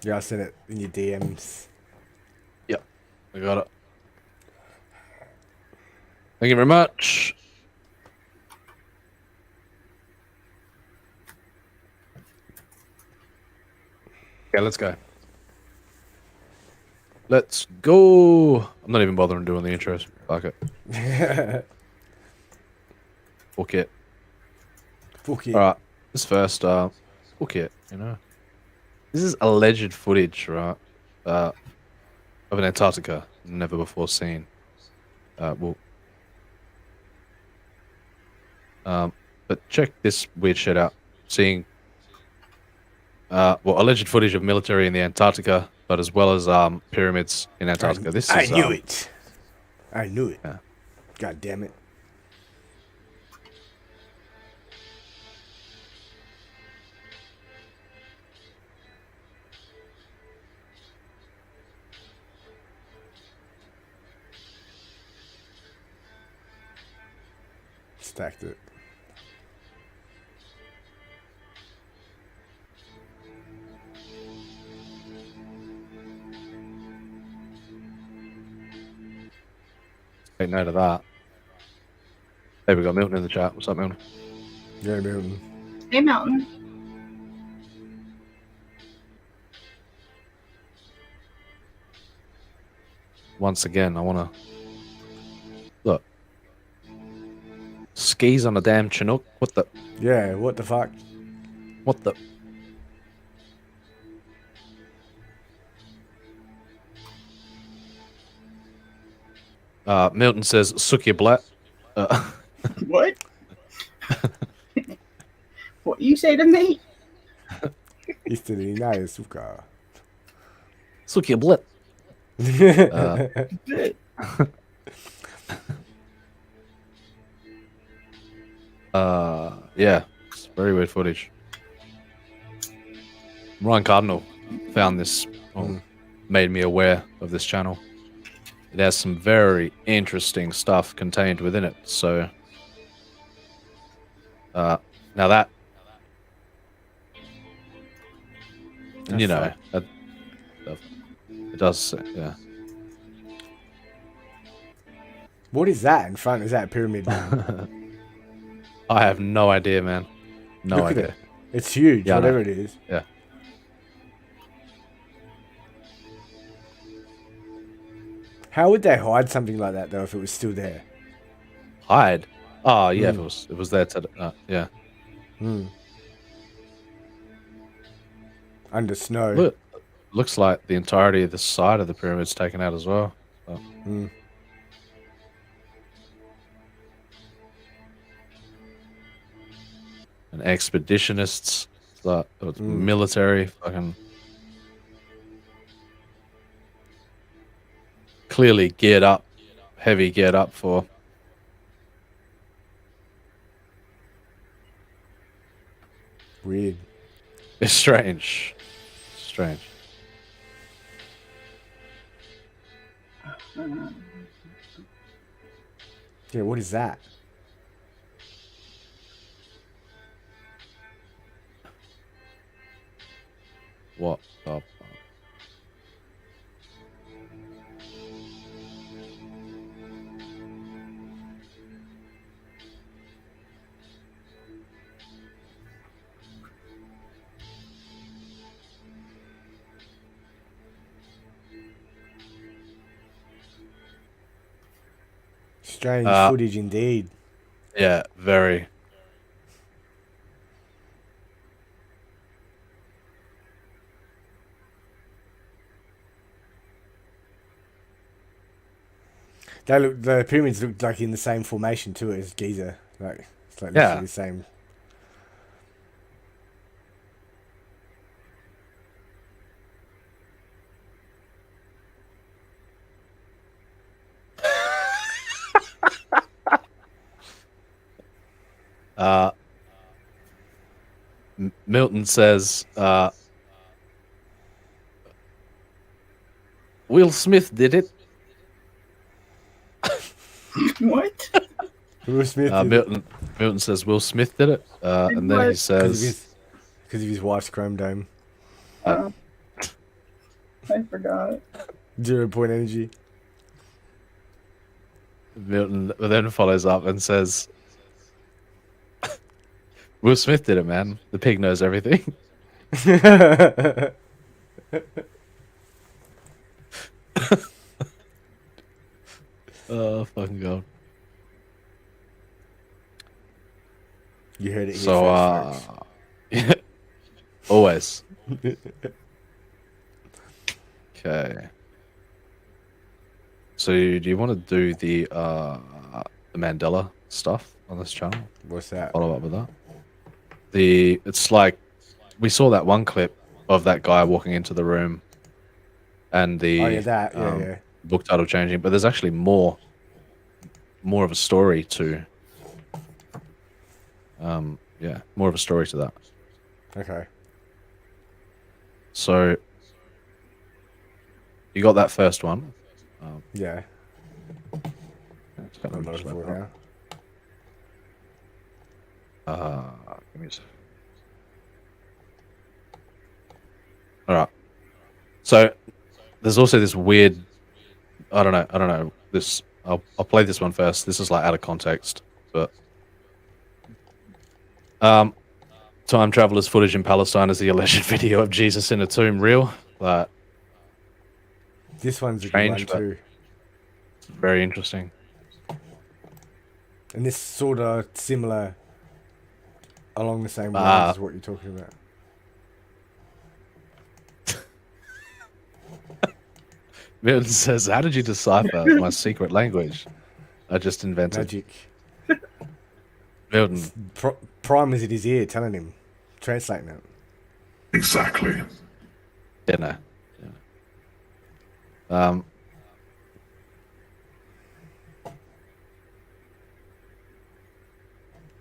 Yeah, I sent it in your DMs. Yep, I got it. Thank you very much. Yeah, let's go. Let's go. I'm not even bothering doing the intros. Fuck it. Fuck it. Fuck it. Alright, this first, fuck it, This is alleged footage, right, of an Antarctica never before seen. But check this weird shit out. Seeing, alleged footage of military in the Antarctica, but as well as pyramids in Antarctica. I knew it. I knew it. Yeah. God damn it. Stacked it. Take note of that. Hey, we got Milton in the chat. What's up, Milton? Yeah, Milton. Hey, Mountain. Once again, I want to look. Skis on a damn Chinook. What the? Yeah, what the fuck? What the? Milton says, "Suck your blat." What? What you say to me? Istini na je suka. Suck your blat. Yeah, it's very weird footage. Ryan Cardinal found this, made me aware of this channel. It has some very interesting stuff contained within it. So, now that And you know, it does. Yeah. What is that in front? Is that a pyramid? I have no idea, man. No Look idea. at it. It's huge, Yeah, I know. whatever it is. Yeah. How would they hide something like that though if it was still there? Hide? Oh yeah, if it was there to yeah. Under snow. Look, looks like the entirety of the side of the pyramid's taken out as well. So. And expeditionists, military, fucking clearly geared up, heavy geared up for. Weird. It's strange. Strange. Yeah, what is that? What the? Strange footage indeed. Yeah, very. The pyramids look like in the same formation too as Giza. Like it's like literally the same. Milton says, Will Smith did it. What? Will Smith Milton says Will Smith did it. And then he says... Because of his wife's chrome dome. I forgot. 0 point energy. Milton then follows up and says... Will Smith did it, man. The pig knows everything. Oh, fucking God. You heard it here so, first, folks. Yeah, always. Okay. So, do you want to do the Mandela stuff on this channel? What's that? Follow up with that. It's like we saw that one clip of that guy walking into the room, and the book title changing, but there's actually more of a story to. More of a story to that. Okay. So you got that first one. Yeah. It's got I'm looking for it now. Give me a second. All right. So there's also this weird. I don't know. This I'll play this one first. This is like out of context, but time travelers footage in Palestine is the alleged video of Jesus in a tomb real. Like this one's strange, a good one too. Very interesting. And this sort of similar, along the same lines as what you're talking about. Milton says, "How did you decipher my secret language? I just invented magic." Milton, Prime is in his ear, telling him, translating it. Exactly. Yeah, no.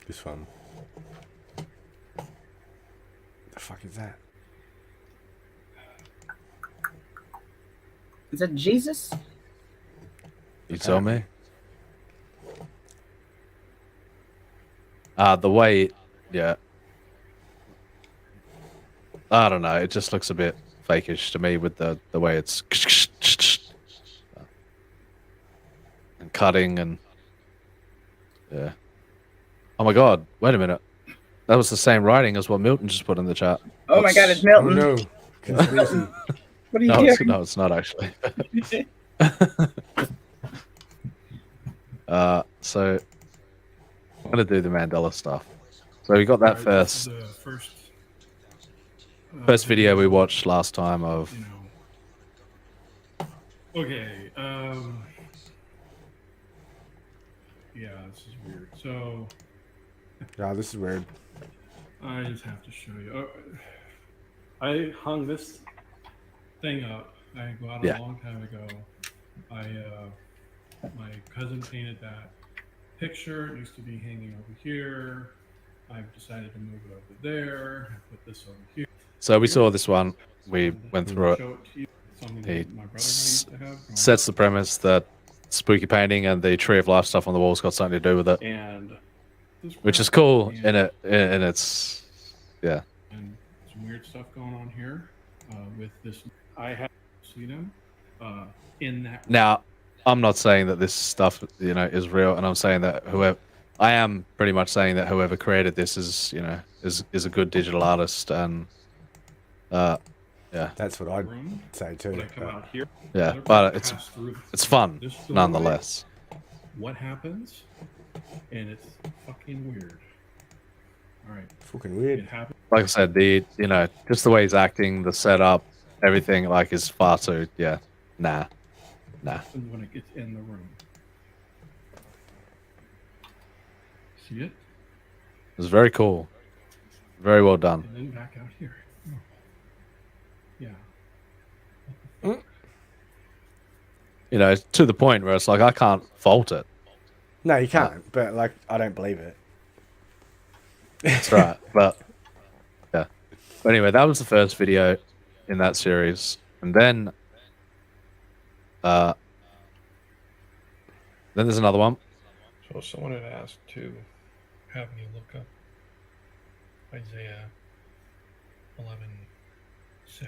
This one. The fuck is that? Is that Jesus? You tell me. The way, yeah. I don't know. It just looks a bit fakish to me with the way it's and cutting and yeah. Oh my god! Wait a minute. That was the same writing as what Milton just put in the chat. Oh my god, it's Milton. Oh no. Conspiracy. What are you No, doing? no, it's not actually. So I'm gonna do the Mandela stuff. So we got that first video we watched last time of. Okay. Yeah, this is weird. So. Yeah, this is weird. I just have to show you. I hung this thing up. I got it a long time ago. My cousin painted that picture. It used to be hanging over here. I've decided to move it over there. I put this over here. So we saw this one. We went through it. He sets the premise that spooky painting and the Tree of Life stuff on the walls got something to do with it, and which is cool. In its yeah. And some weird stuff going on here with this. I have seen them in that. Now, I'm not saying that this stuff, is real, and I'm saying that I am pretty much saying that whoever created this is a good digital artist, and yeah, that's what I'd say too. Yeah, but it's fun nonetheless. What happens? And it's fucking weird. All right, fucking weird. Like I said, just the way he's acting, the setup, everything is far too nah. When it gets in the room. See it? It's very cool. Very well done. And then back out here. Oh. Yeah. To the point where it's like I can't fault it. No, you can't. But I don't believe it. That's right. But yeah. But anyway, that was the first video in that series, and then there's another one. So someone had asked to have me look up Isaiah 11:6.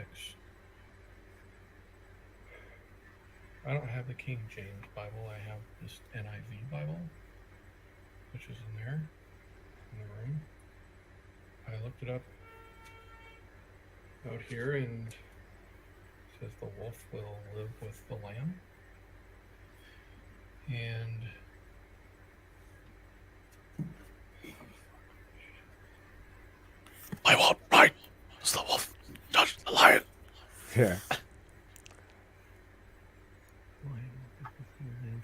I don't have the King James Bible. I have this NIV Bible, which is in there, in the room. I looked it up out here, and it says the wolf will live with the lamb. And I want right as the wolf judge the lion. Yeah.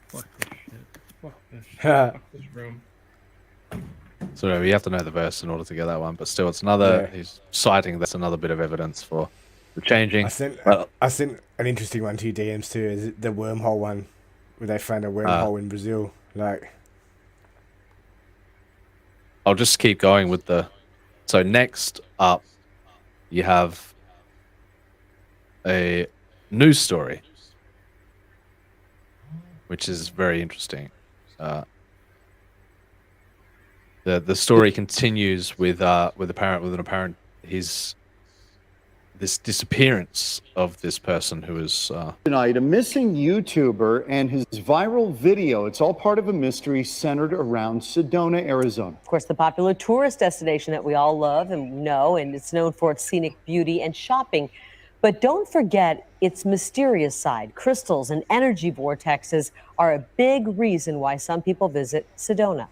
Fuck this shit. Fuck this shit. Fuck this room. So you have to know the verse in order to get that one, but still, it's another. Yeah. He's citing that's another bit of evidence for the changing. I sent an interesting one to you DMs too. Is the wormhole one, where they found a wormhole in Brazil? I'll just keep going with the. So next up, you have a news story, which is very interesting. The story continues with this disappearance of this person who is Tonight, a missing YouTuber and his viral video. It's all part of a mystery centered around Sedona, Arizona. Of course, the popular tourist destination that we all love and know, and it's known for its scenic beauty and shopping. But don't forget its mysterious side. Crystals and energy vortexes are a big reason why some people visit Sedona.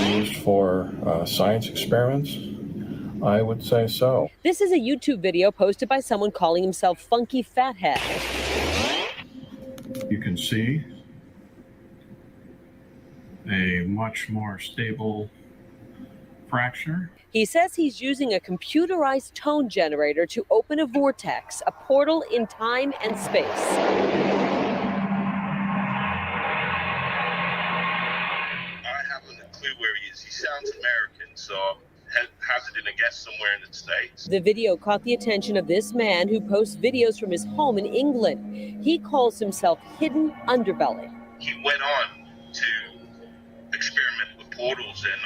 Used for science experiments? I would say so. This is a YouTube video posted by someone calling himself Funky Fathead. You can see a much more stable fracture. He says he's using a computerized tone generator to open a vortex, a portal in time and space. Where he is. He sounds American, so hazarding a guess somewhere in the States. The video caught the attention of this man who posts videos from his home in England. He calls himself Hidden Underbelly. He went on to experiment with portals and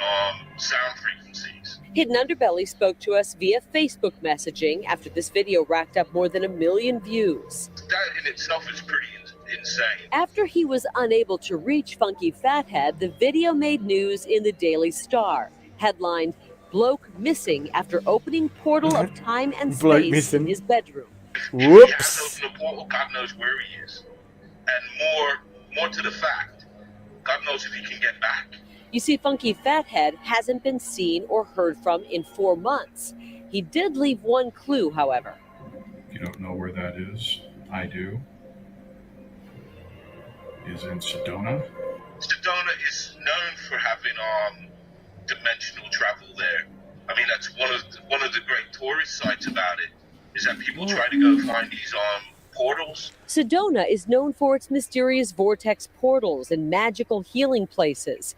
sound frequencies. Hidden Underbelly spoke to us via Facebook messaging after this video racked up more than 1 million views. That in itself is pretty insane. After he was unable to reach Funky Fathead, the video made news in the Daily Star, headlined, "Bloke Missing After Opening Portal of Time and Bloke Space missing. in His Bedroom." Whoops. He has opened a portal, God knows where he is. And more to the fact, God knows if he can get back. You see, Funky Fathead hasn't been seen or heard from in 4 months. He did leave one clue, however. You don't know where that is? I do. Is in Sedona. Sedona is known for having dimensional travel there. I mean, that's one of the great tourist sites about it, is that people try to go find these portals. Sedona is known for its mysterious vortex portals and magical healing places.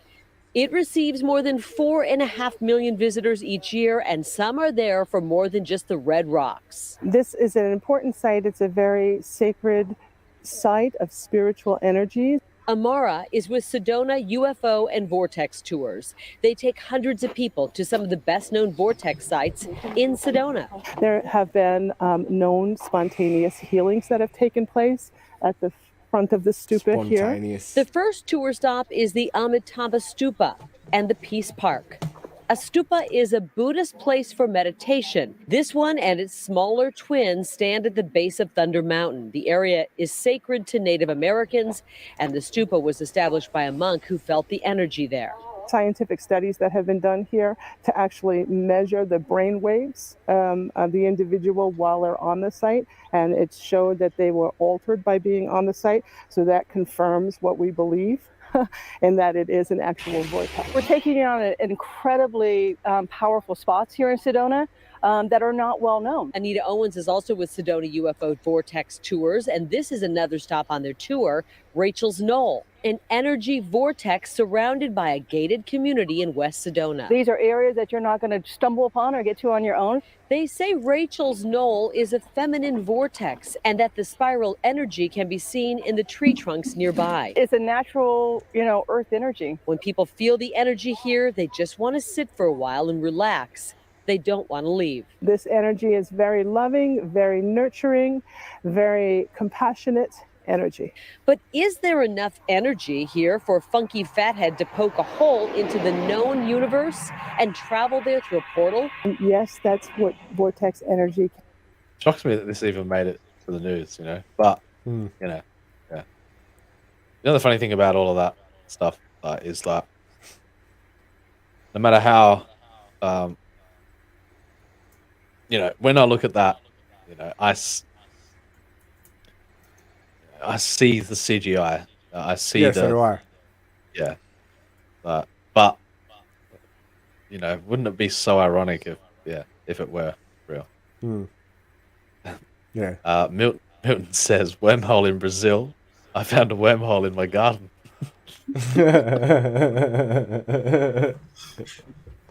It receives more than 4.5 million visitors each year, and some are there for more than just the red rocks. This is an important site. It's a very sacred site of spiritual energies. Amara is with Sedona UFO and Vortex Tours. They take hundreds of people to some of the best-known vortex sites in Sedona. There have been known spontaneous healings that have taken place at the front of the stupa here. The first tour stop is the Amitabha Stupa and the Peace Park. A stupa is a Buddhist place for meditation. This one and its smaller twins stand at the base of Thunder Mountain. The area is sacred to Native Americans, and the stupa was established by a monk who felt the energy there. Scientific studies that have been done here to actually measure the brain waves of the individual while they're on the site, and it showed that they were altered by being on the site, so that confirms what we believe. And that it is an actual vortex. We're taking you on incredibly powerful spots here in Sedona that are not well known. Anita Owens is also with Sedona UFO Vortex Tours, and this is another stop on their tour, Rachel's Knoll, an energy vortex surrounded by a gated community in West Sedona. These are areas that you're not going to stumble upon or get to on your own. They say Rachel's Knoll is a feminine vortex and that the spiral energy can be seen in the tree trunks nearby. It's a natural, earth energy. When people feel the energy here, they just want to sit for a while and relax. They don't want to leave. This energy is very loving, very nurturing, very compassionate energy. But is there enough energy here for Funky Fathead to poke a hole into the known universe and travel there through a portal? Yes, that's what vortex energy. Shocks me that this even made it to the news, But, yeah. The funny thing about all of that stuff is that no matter how, when I look at that, I see the CGI. I see so do I. Yeah. But wouldn't it be so ironic if it were real? Yeah. Milton says, wormhole in Brazil. I found a wormhole in my garden.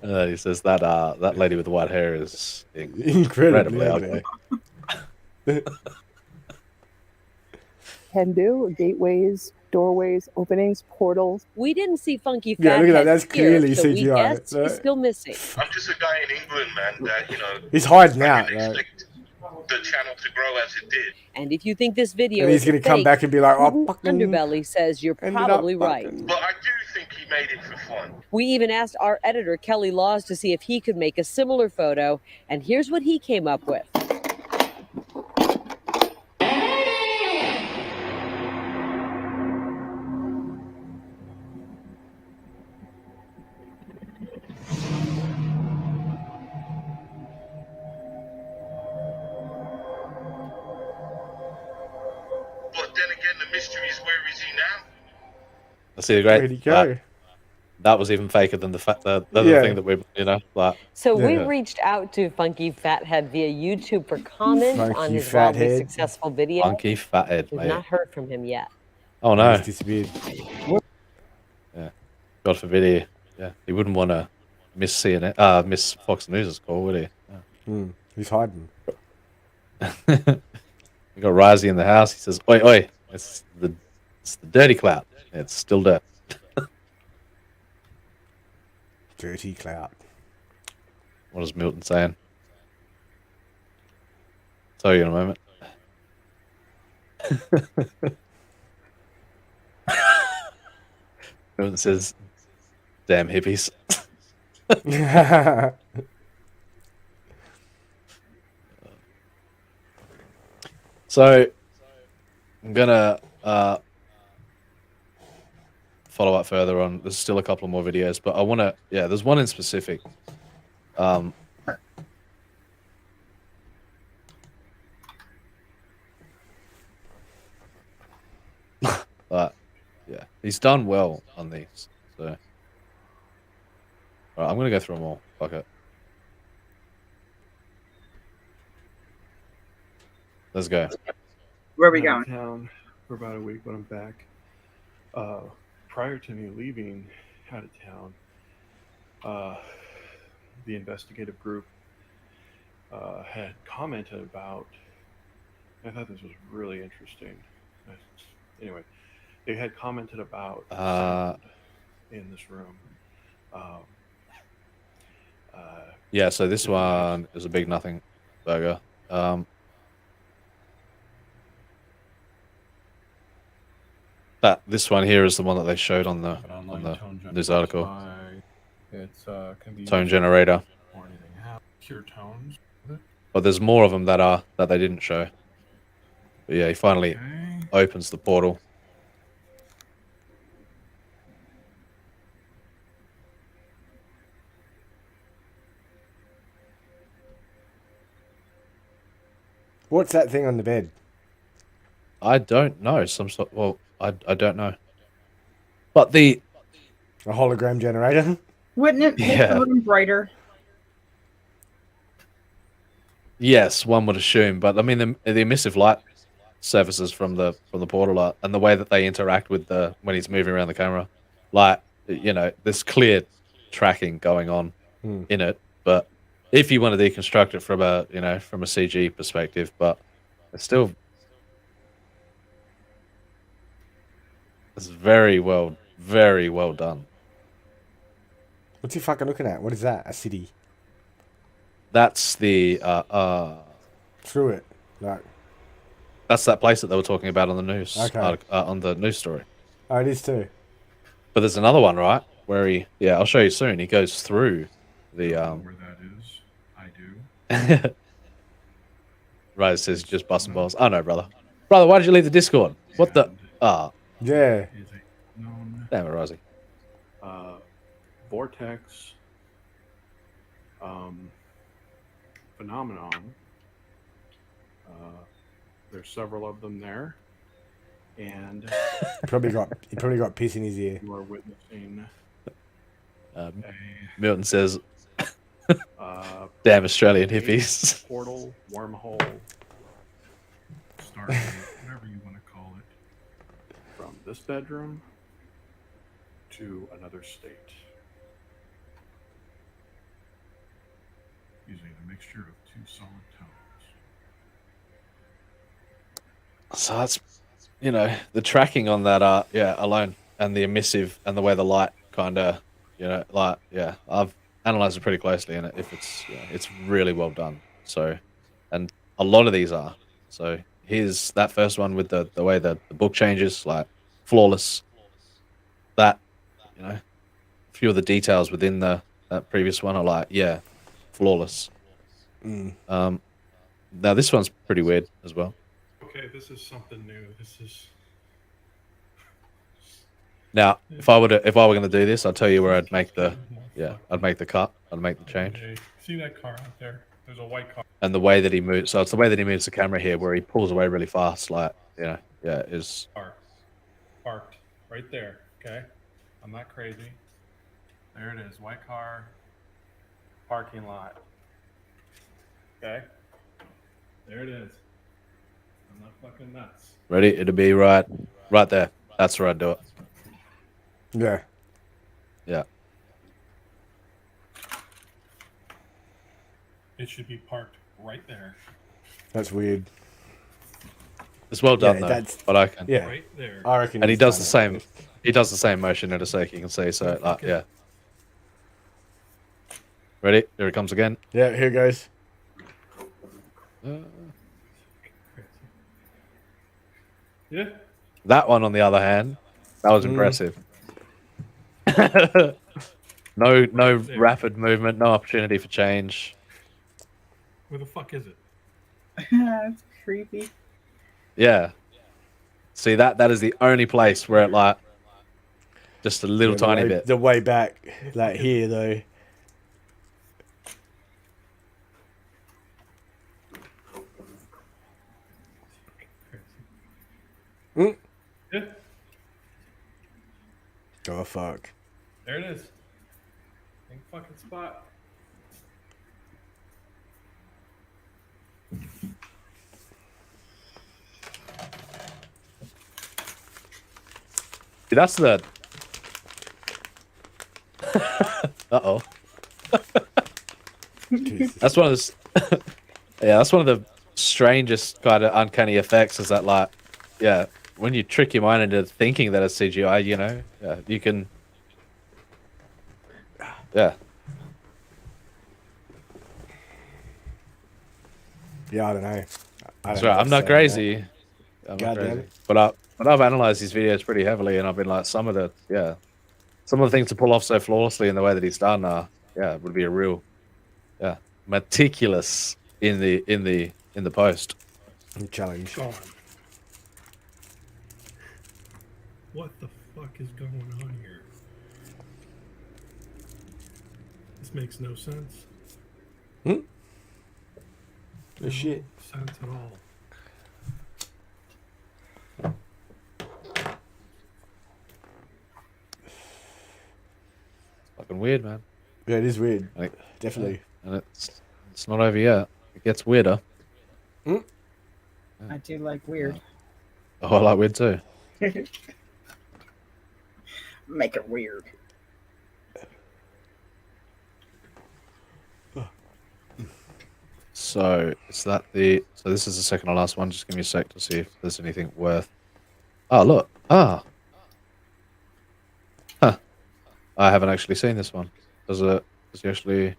He says that lady with the white hair is incredibly ugly. Can do gateways, doorways, openings, portals. We didn't see Funky Yeah, Fathead look at that. That's here, clearly so we CGI. guessed he's still missing. I'm just a guy in England, man, that, He's hiding out. expect the channel to grow as it did. And if you think this video And he's is going to come fake, back and be like, oh, Hidden fucking... Underbelly says you're ended up probably right. But I do think he made it for fun. We even asked our editor, Kelly Laws, to see if he could make a similar photo, and here's what he came up with. But then again, the mystery is, where is he now? I see the great. Where'd he go? That was even faker than the other thing that we, So we reached out to Funky Fathead via YouTube for comment on his wildly successful video. Funky Fathead, We've mate. not heard from him yet. Oh no, He's disappeared. Yeah, God forbid he wouldn't want to miss CNN, miss Fox News' call, would he? He's hiding. We got Risey in the house. He says, "Oi, oi, it's the dirty cloud. It's still dirt." Dirty cloud. What is Milton saying? Tell you in a moment. Milton says, "Damn hippies." So I'm gonna follow up further on. There's still a couple more videos, but I want to. Yeah, there's one in specific. But yeah, he's done well on these. So, all right, I'm gonna go through them all. Fuck it. Let's go. Where are we I'm out of going? town for about a week, but I'm back. Prior to me leaving out of town, the investigative group had commented about. I thought this was really interesting. Anyway, they had commented about sound in this room. Yeah, so this one is a big nothing burger. This one here is the one that they showed on the news article. It's Tone generator. Pure tones. But there's more of them that they didn't show. But yeah, he finally opens the portal. What's that thing on the bed? I don't know. Some sort. Well, I don't know. But a hologram generator. Wouldn't it make the room brighter? Yes, one would assume. But I mean, the emissive light surfaces from the portal are, and the way that they interact with when he's moving around the camera, like there's clear tracking going on in it. But if you want to deconstruct it from a CG perspective, but it's still. It's very well done. What's he fucking looking at? What is that? A city? That's the through it, like. That's that place that they were talking about on the news. Okay. On the news story. Oh, it is too. But there's another one, right? Where I'll show you soon. He goes through the Where that is, I do. Right, it says just busting balls. Oh no, brother. Brother, why did you leave the Discord? What the Yeah. Damn it, Rosie. Vortex phenomenon. There's several of them there, and he probably got piss in his ear. You are witnessing. Milton says, "Damn Australian hippies." Portal, wormhole, stargate, whatever you want to call it, from this bedroom to another state, using a mixture of two solid tones. So that's, the tracking on that alone, and the emissive and the way the light kind of, I've analyzed it pretty closely, and it's really well done. So, and a lot of these are. So here's that first one with the way the book changes, like flawless. That, a few of the details within that previous one are like, flawless. Now this one's pretty weird as well. Okay, this is something new. This is. Now, if I were going to do this, I'll tell you where I'd make the cut. I'd make the change. Okay. See that car out there? There's a white car. And the way that he moves, so it's the way that he moves the camera here, where he pulls away really fast, like is. Parked right there. Okay, I'm not crazy. There it is, white car, parking lot. Okay, there it is. I'm not fucking nuts. Ready? It'll be right there. That's where I'd do it. Yeah. Yeah. It should be parked right there. That's weird. It's well done though. But I can. Yeah. Right there. I reckon. And he does the same. He does the same motion in a sec. You can see. So like, yeah. Ready? Here it comes again. Yeah, here goes. Yeah. That one, on the other hand, that was impressive. no rapid movement, no opportunity for change. Where the fuck is it? That's creepy. Yeah. See, that is the only place where it like just a little Yeah, tiny bit. The way back, like here though. Yeah. Oh fuck. There it is. Same fucking spot. See, that's the. Uh-oh. That's one of the. Yeah, that's one of the strangest kind of uncanny effects. Is that like, yeah, when you trick your mind into thinking that it's CGI, you know, yeah, you can. Yeah. Yeah, I don't know. That's right. I'm not crazy. I'm not Goddamn. crazy. But I've analyzed these videos pretty heavily, and I've been like, some of the things to pull off so flawlessly in the way that he's done, it would be a real, meticulous in the post. Challenge. Gone. What the fuck is going on here? This makes no sense. No No shit. sense at all. Fucking weird, man. Yeah, it is weird. Like, Definitely. And it's not over yet. It gets weirder. I do like weird. Oh, I like weird too. Make it weird. So is that the? So this is the second to last one. Just give me a sec to see if there's anything worth. Oh look! Huh! I haven't actually seen this one. Does he actually?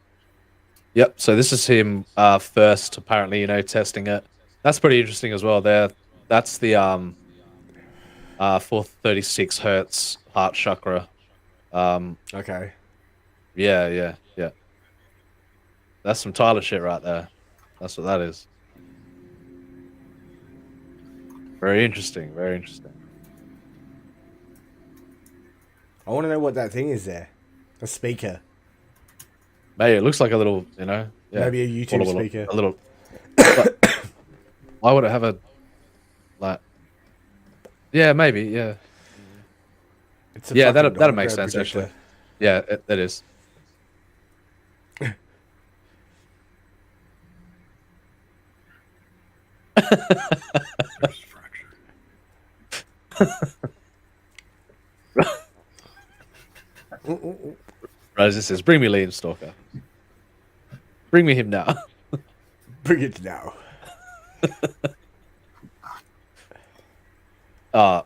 Yep. So this is him first, apparently. Testing it. That's pretty interesting as well. There. That's the 436 hertz heart chakra. Okay. Yeah. That's some Tyler shit right there. That's what that is. Very interesting. Very interesting. I want to know what that thing is there. A speaker. Maybe it looks like a little, yeah, Maybe a YouTube speaker. A little. But why would it have a like? Yeah, maybe. Yeah. It's a Yeah, fucking that'll make hologram sense projector. actually. Yeah, it is. Rosa says, "Bring me Liam Stalker. Bring me him now." Bring it now.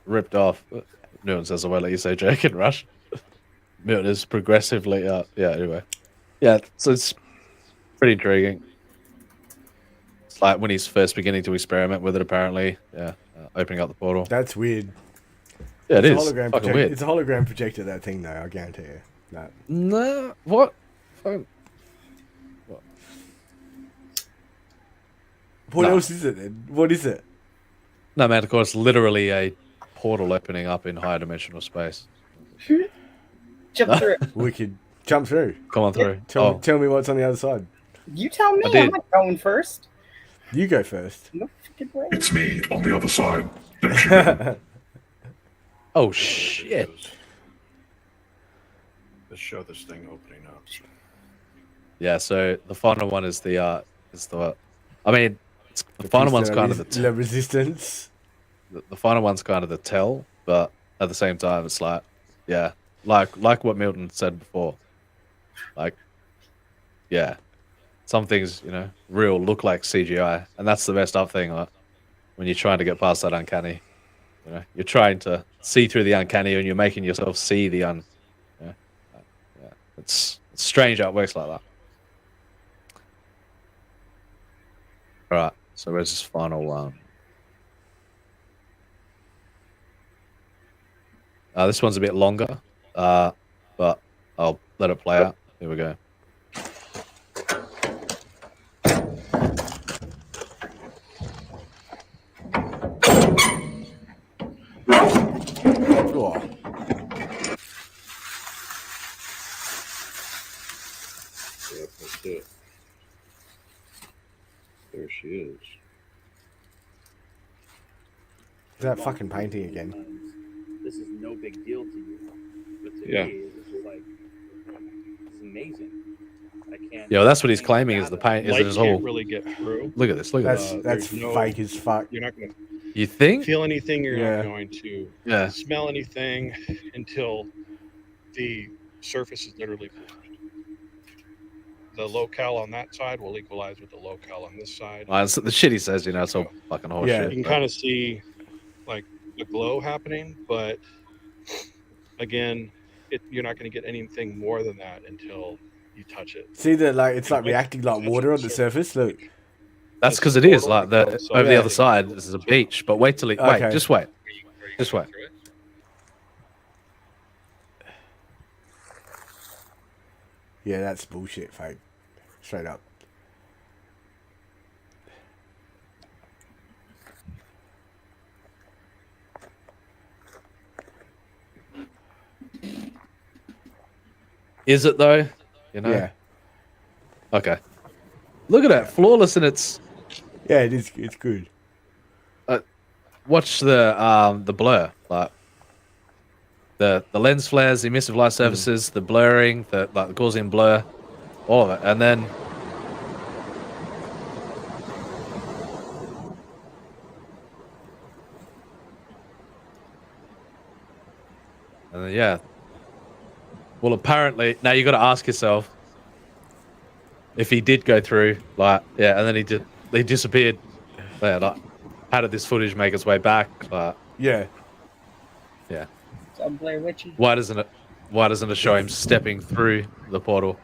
Ripped off. Milton says, "I won't let you say Jake and Rush." Milton is progressively. Yeah. Anyway. Yeah. So it's pretty intriguing. It's like when he's first beginning to experiment with it. Apparently, opening up the portal. That's weird. Yeah, it It's is. a hologram Fucking weird. It's a hologram projector, that thing, though. I guarantee you. No, what? What No. else is it then? What is it? No, man. Of course, literally a portal opening up in higher dimensional space. Jump through. Wicked. Jump through. Come on through. Tell me what's on the other side. You tell me. I did. I'm not going first. You go first. No fucking way. It's me on the other side. Oh shit! Let's show this thing opening up. Yeah. So the final one is the. I mean, the final one's kind of the. La resistance. The final one's kind of the tell, but at the same time, it's like, yeah, like what Milton said before, like, yeah, some things real look like CGI, and that's the messed up thing. Like, when you're trying to get past that uncanny, you're trying to see through the uncanny, and you're making yourself see the yeah. It's strange how it works like that. All right. So where's this final one? This one's a bit longer, but I'll let it play out. Here we go. Oh. Yeah, that's it. There she is. That fucking painting again. This is no big deal to you, but to Yeah. me, this is like, this is amazing. I can't. Yeah, well, that's what he's claiming is the paint. Is Light it is can't all? really get through. Look at this. Look at this. That's There's no- fake as fuck. You're not gonna You think? feel anything. You're Yeah. not going to Yeah. smell anything until the surface is literally bleached. The locale on that side will equalize with the locale on this side. So the shit he says, you know, it's all fucking horseshit. Yeah. You can kind of see like the glow happening, but again, you're not going to get anything more than that until you touch it. See that, like it's like reacting like water on the surface. Look. That's because it is like the over the Yeah. other side. This is a beach, but wait till it. Wait, Okay. just wait. Just wait. Yeah, that's bullshit, fake. Straight up. Is it though? You know. Yeah. Okay. Look at it, flawless in its. Yeah, it is. It's good. Watch the blur, like the lens flares, the emissive light surfaces, the blurring, the Gaussian blur, all of it, and then yeah. Well, apparently now you got to ask yourself if he did go through, like, yeah, and then he disappeared. Yeah, like, how did this footage make its way back? Yeah. Yeah. Some Blair Witchy. Why doesn't it show him stepping through the portal?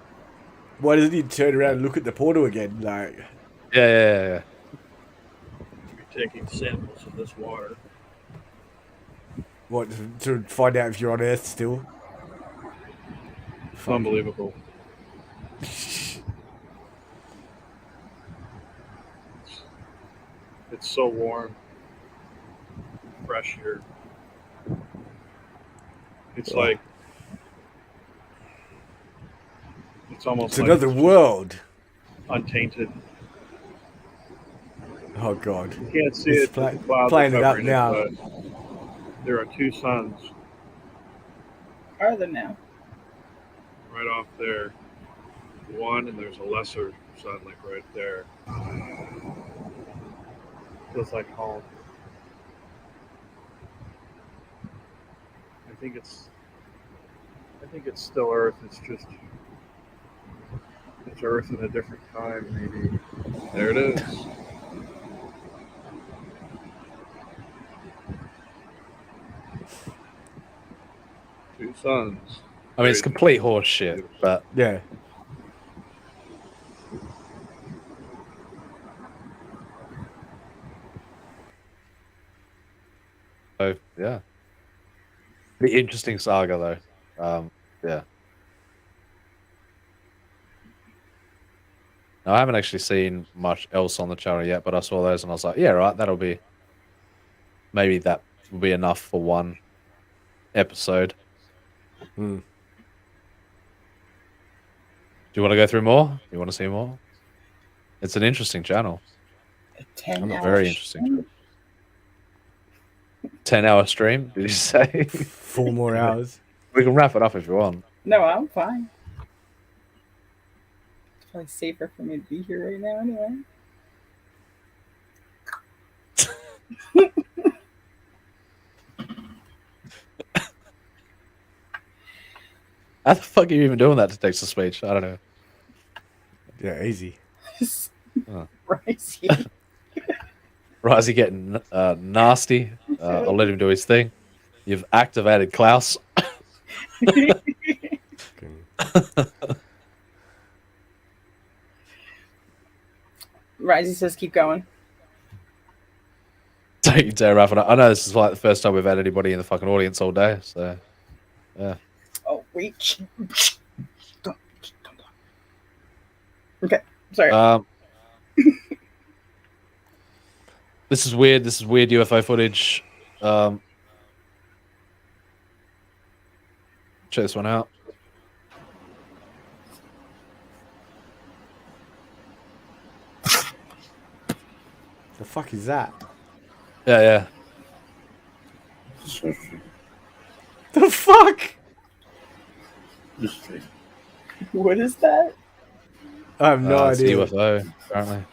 Why doesn't he turn around and look at the portal again? Like. Yeah. You're taking samples of this water. What, to find out if you're on Earth still? Unbelievable. It's so warm, fresh here. It's like it's almost It's like another world. untainted. Oh god. You can't see It's it. The clouds are playing it up covering now. but there are two suns Are there now? right off there. One, and there's a lesser sun like right there. Feels like home. I think it's still Earth. It's Earth in a different time, maybe. There it is. Two suns. I mean, it's complete horse shit, but yeah. So yeah, pretty interesting saga though. Yeah. Now, I haven't actually seen much else on the channel yet, but I saw those and I was like, yeah, right, that'll be maybe that will be enough for one episode. Hmm. Do you want to go through more? You want to see more? It's an interesting channel. I'm a very interesting. 10-hour stream, did you say? 4 more hours. We can wrap it up if you want. No, I'm fine. It's probably safer for me to be here right now anyway. How the fuck are you even doing that to text to speech? I don't know. Yeah, easy. Risey. Risey getting nasty. I'll let him do his thing. You've activated Klaus. Risey says, keep going. Don't you dare wrap it up. I know this is like the first time we've had anybody in the fucking audience all day, so yeah. Oh, wait. Okay, sorry. This is weird. This is weird UFO footage. Check this one out. The fuck is that? Yeah. The fuck? What is that? I have no it's idea. a UFO, apparently.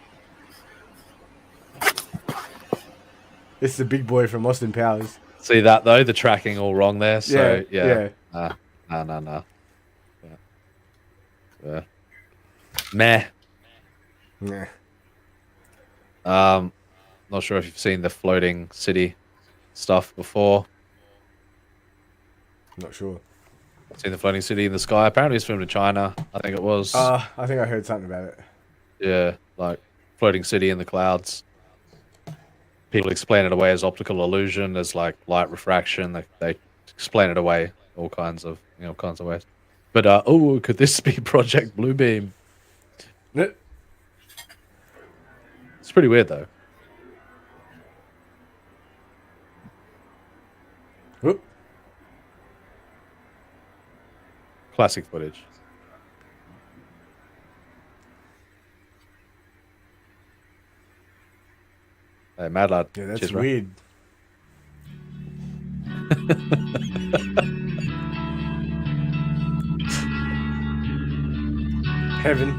This is the big boy from Austin Powers. See that though? The tracking all wrong there. So Yeah. No. Yeah. Meh. Nah. Not sure if you've seen the floating city stuff before. Not sure. Seen the floating city in the sky. Apparently it's filmed in China. I think it was. I think I heard something about it. Yeah, like floating city in the clouds. People explain it away as optical illusion, as like light refraction. They explain it away all kinds of ways. But could this be Project Bluebeam? It's pretty weird though. Whoop. Classic footage. Hey, mad lad. Yeah, that's Cheers, bro. weird. Heaven.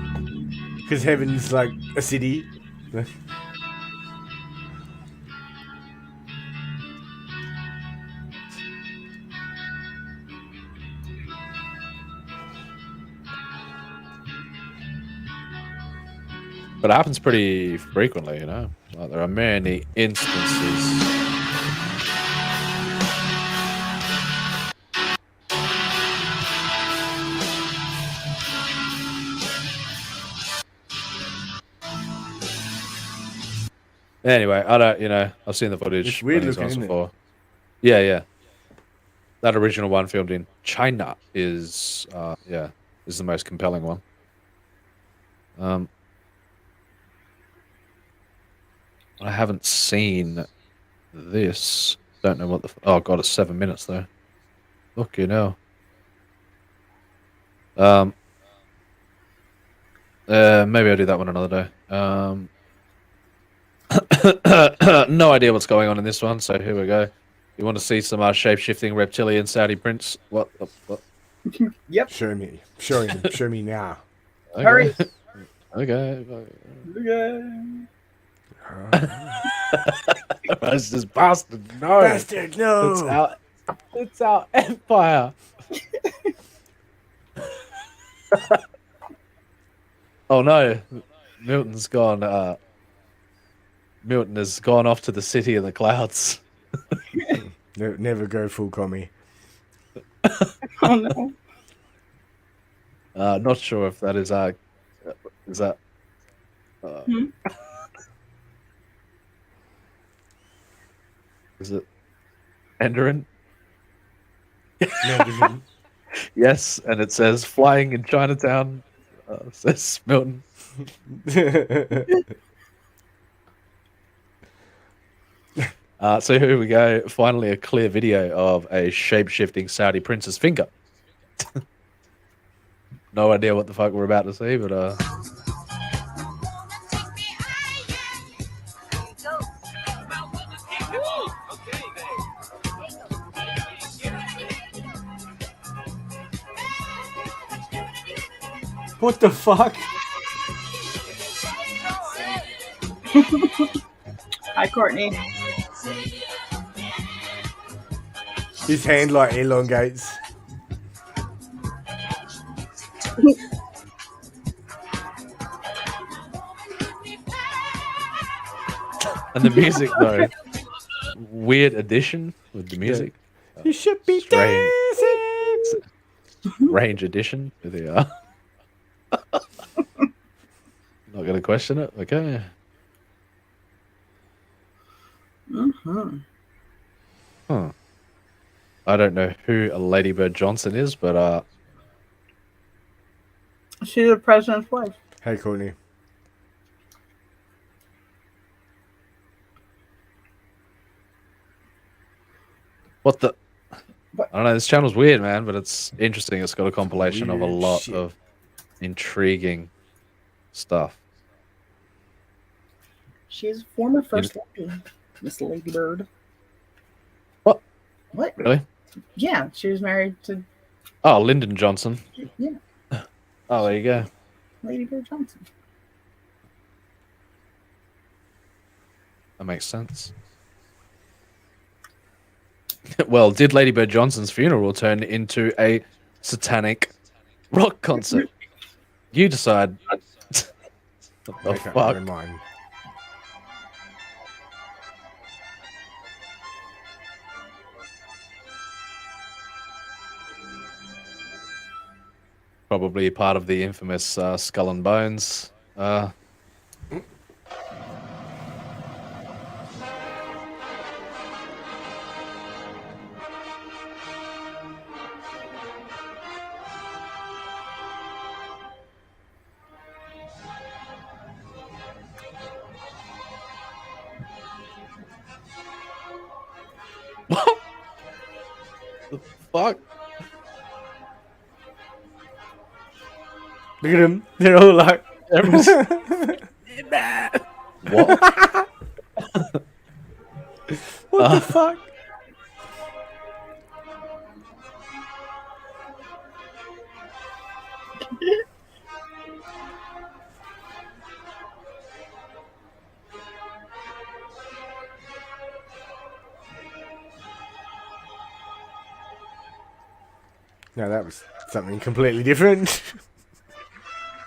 Because heaven's like a city. But it happens pretty frequently, you know. Like there are many instances. Anyway, I've seen the footage. It's weird plenty of looking, times isn't it? before. Yeah. That original one filmed in China is the most compelling one. I haven't seen this. Don't know what the. Oh god, it's 7 minutes though. Look, you know. Maybe I'll do that one another day. No idea what's going on in this one, so here we go. You want to see some shape-shifting reptilian Saudi prince? What? Yep. Show me now. Okay. Hurry. Okay. That's this bastard. No. Bastard, no. It's our empire. Oh no. Milton has gone off to the city of the clouds. Never go full commie. Oh no. Not sure if that is that is it Enderin? No, Yes, and it says flying in Chinatown. Says Milton. So here we go. Finally, a clear video of a shape-shifting Saudi prince's finger. No idea what the fuck we're about to see, but What the fuck? Hi, Courtney. His hand like elongates. and the music though, weird addition with the music. You should be Strange. dancing. Range addition to the. Not gonna question it. Okay. Huh. I don't know who Lady Bird Johnson is, but She's the president's wife. Hey, Courtney. what the? I don't know. This channel's weird, man, but it's interesting. It's got a compilation of a Weird lot shit. of intriguing stuff. She's former first lady, Miss Lady Bird. What? What? Really? Yeah, she was married to Oh, Lyndon Johnson. yeah, Oh, there you go. Lady Bird Johnson. That makes sense. Well, did Lady Bird Johnson's funeral turn into a satanic rock concert? You decide. What the Okay, fuck? never mind. Probably part of the infamous Skull and Bones. What the fuck? Look at them. They're all like. What? What the fuck? No, that was something completely different.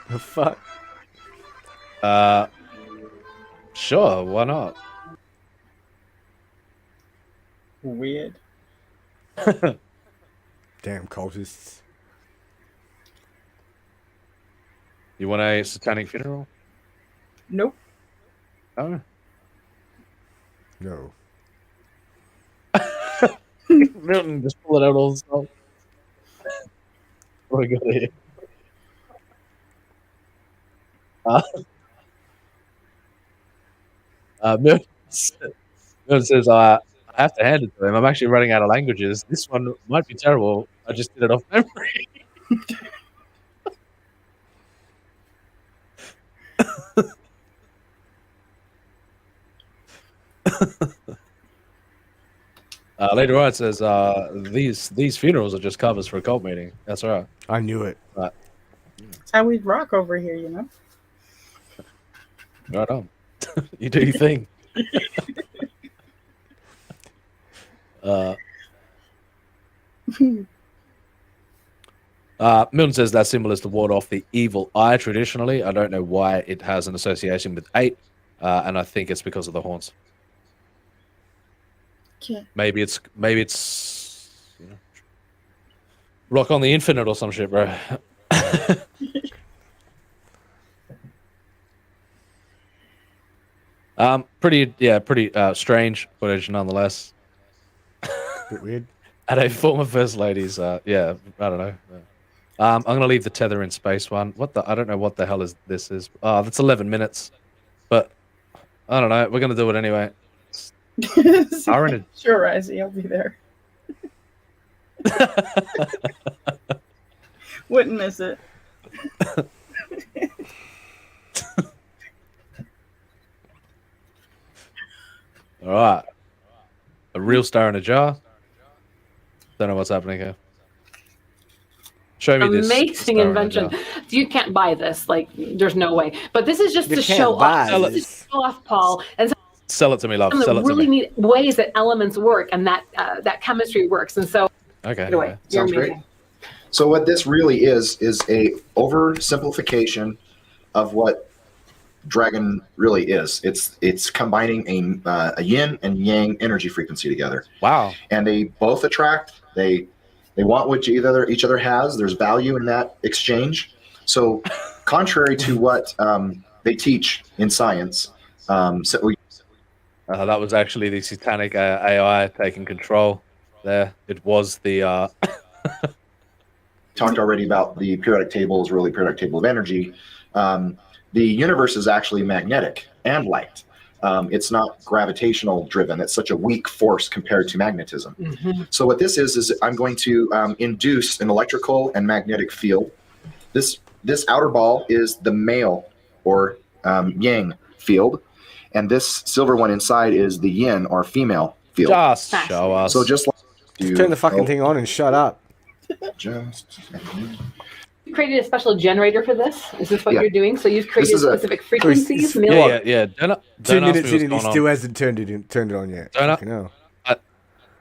The fuck? Sure, why not? Weird. Damn cultists. You want a satanic funeral? Nope. Oh. No. Milton just pull it out all the time. What do we got here? Milton says, I have to hand it to him. I'm actually running out of languages. This one might be terrible. I just did it off memory. Later on, it says these funerals are just covers for a cult meeting. That's right. I knew it. Right, That's how we rock over here, you know. right on. You do your thing. Milton says that symbol is to ward off the evil eye traditionally. I don't know why it has an association with 8, and I think it's because of the horns. Okay. Maybe it's you know, Rock on the Infinite or some shit, bro. Pretty strange footage nonetheless. Bit weird. At a former first lady's, yeah, I don't know. I'm gonna leave the tether in space one. I don't know what the hell this is. Oh, that's 11 minutes, but I don't know. We're gonna do it anyway. Sure, Izzy, I'll be there. Wouldn't miss it. All right, a real star in a jar. Don't know what's happening here. Show me this amazing invention. You can't buy this. Like, there's no way. But this is just to show off. This is to show off, Paul, and sell it to me, love. some of Sell the it to really me. neat ways that elements work and that that chemistry works. And so, Okay. anyway, you're Sounds great. amazing. So what this really is a oversimplification of what Dragon really is. It's combining a yin and yang energy frequency together. Wow. And they both attract. They want what each other has. There's value in that exchange. So contrary to what they teach in science, That was actually the satanic AI taking control there. It was the... Talked already about the periodic table is really periodic table of energy. The universe is actually magnetic and light. It's not gravitational driven. It's such a weak force compared to magnetism. So what this is I'm going to induce an electrical and magnetic field. This outer ball is the male or yang field, and this silver one inside is the yin or female field. Just show us. So just turn the fucking thing on and shut up. You created a special generator for this? Is this what Yeah. you're doing? So you've created This is a- specific frequencies? Yeah. Don't 2 ask minutes me in what's and he going still on. hasn't turned it on yet. Don't Fucking hell. Are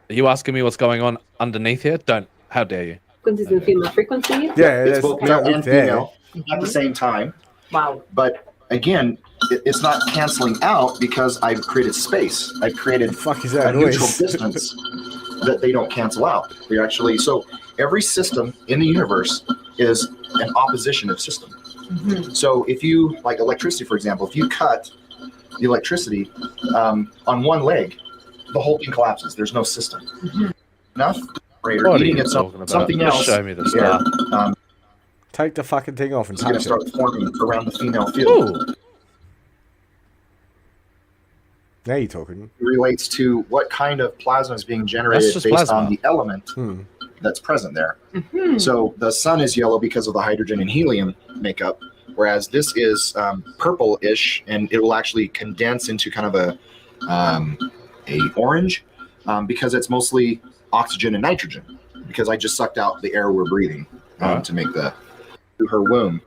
you asking me what's going on underneath here? Don't. How dare you? Frequencies and female frequencies? It's both male and female at the same time. Wow. But again, it's not canceling out because I've created space. I've created a neutral distance that they don't cancel out. They're actually so every system in the universe is an opposition of system. So if you like electricity, for example, if you cut the electricity on one leg, the whole thing collapses. There's no system. Enough What are eating you itself talking about? something Just else. show me the here, star. Take the fucking thing off and it's going to touch start it. forming around the female field. Now you're talking. Relates to what kind of plasma is being generated That's just based on plasma. the element that's present there. So the sun is yellow because of the hydrogen and helium makeup, whereas this is purple-ish, and it will actually condense into kind of a orange because it's mostly oxygen and nitrogen. Because I just sucked out the air we're breathing to make to her womb,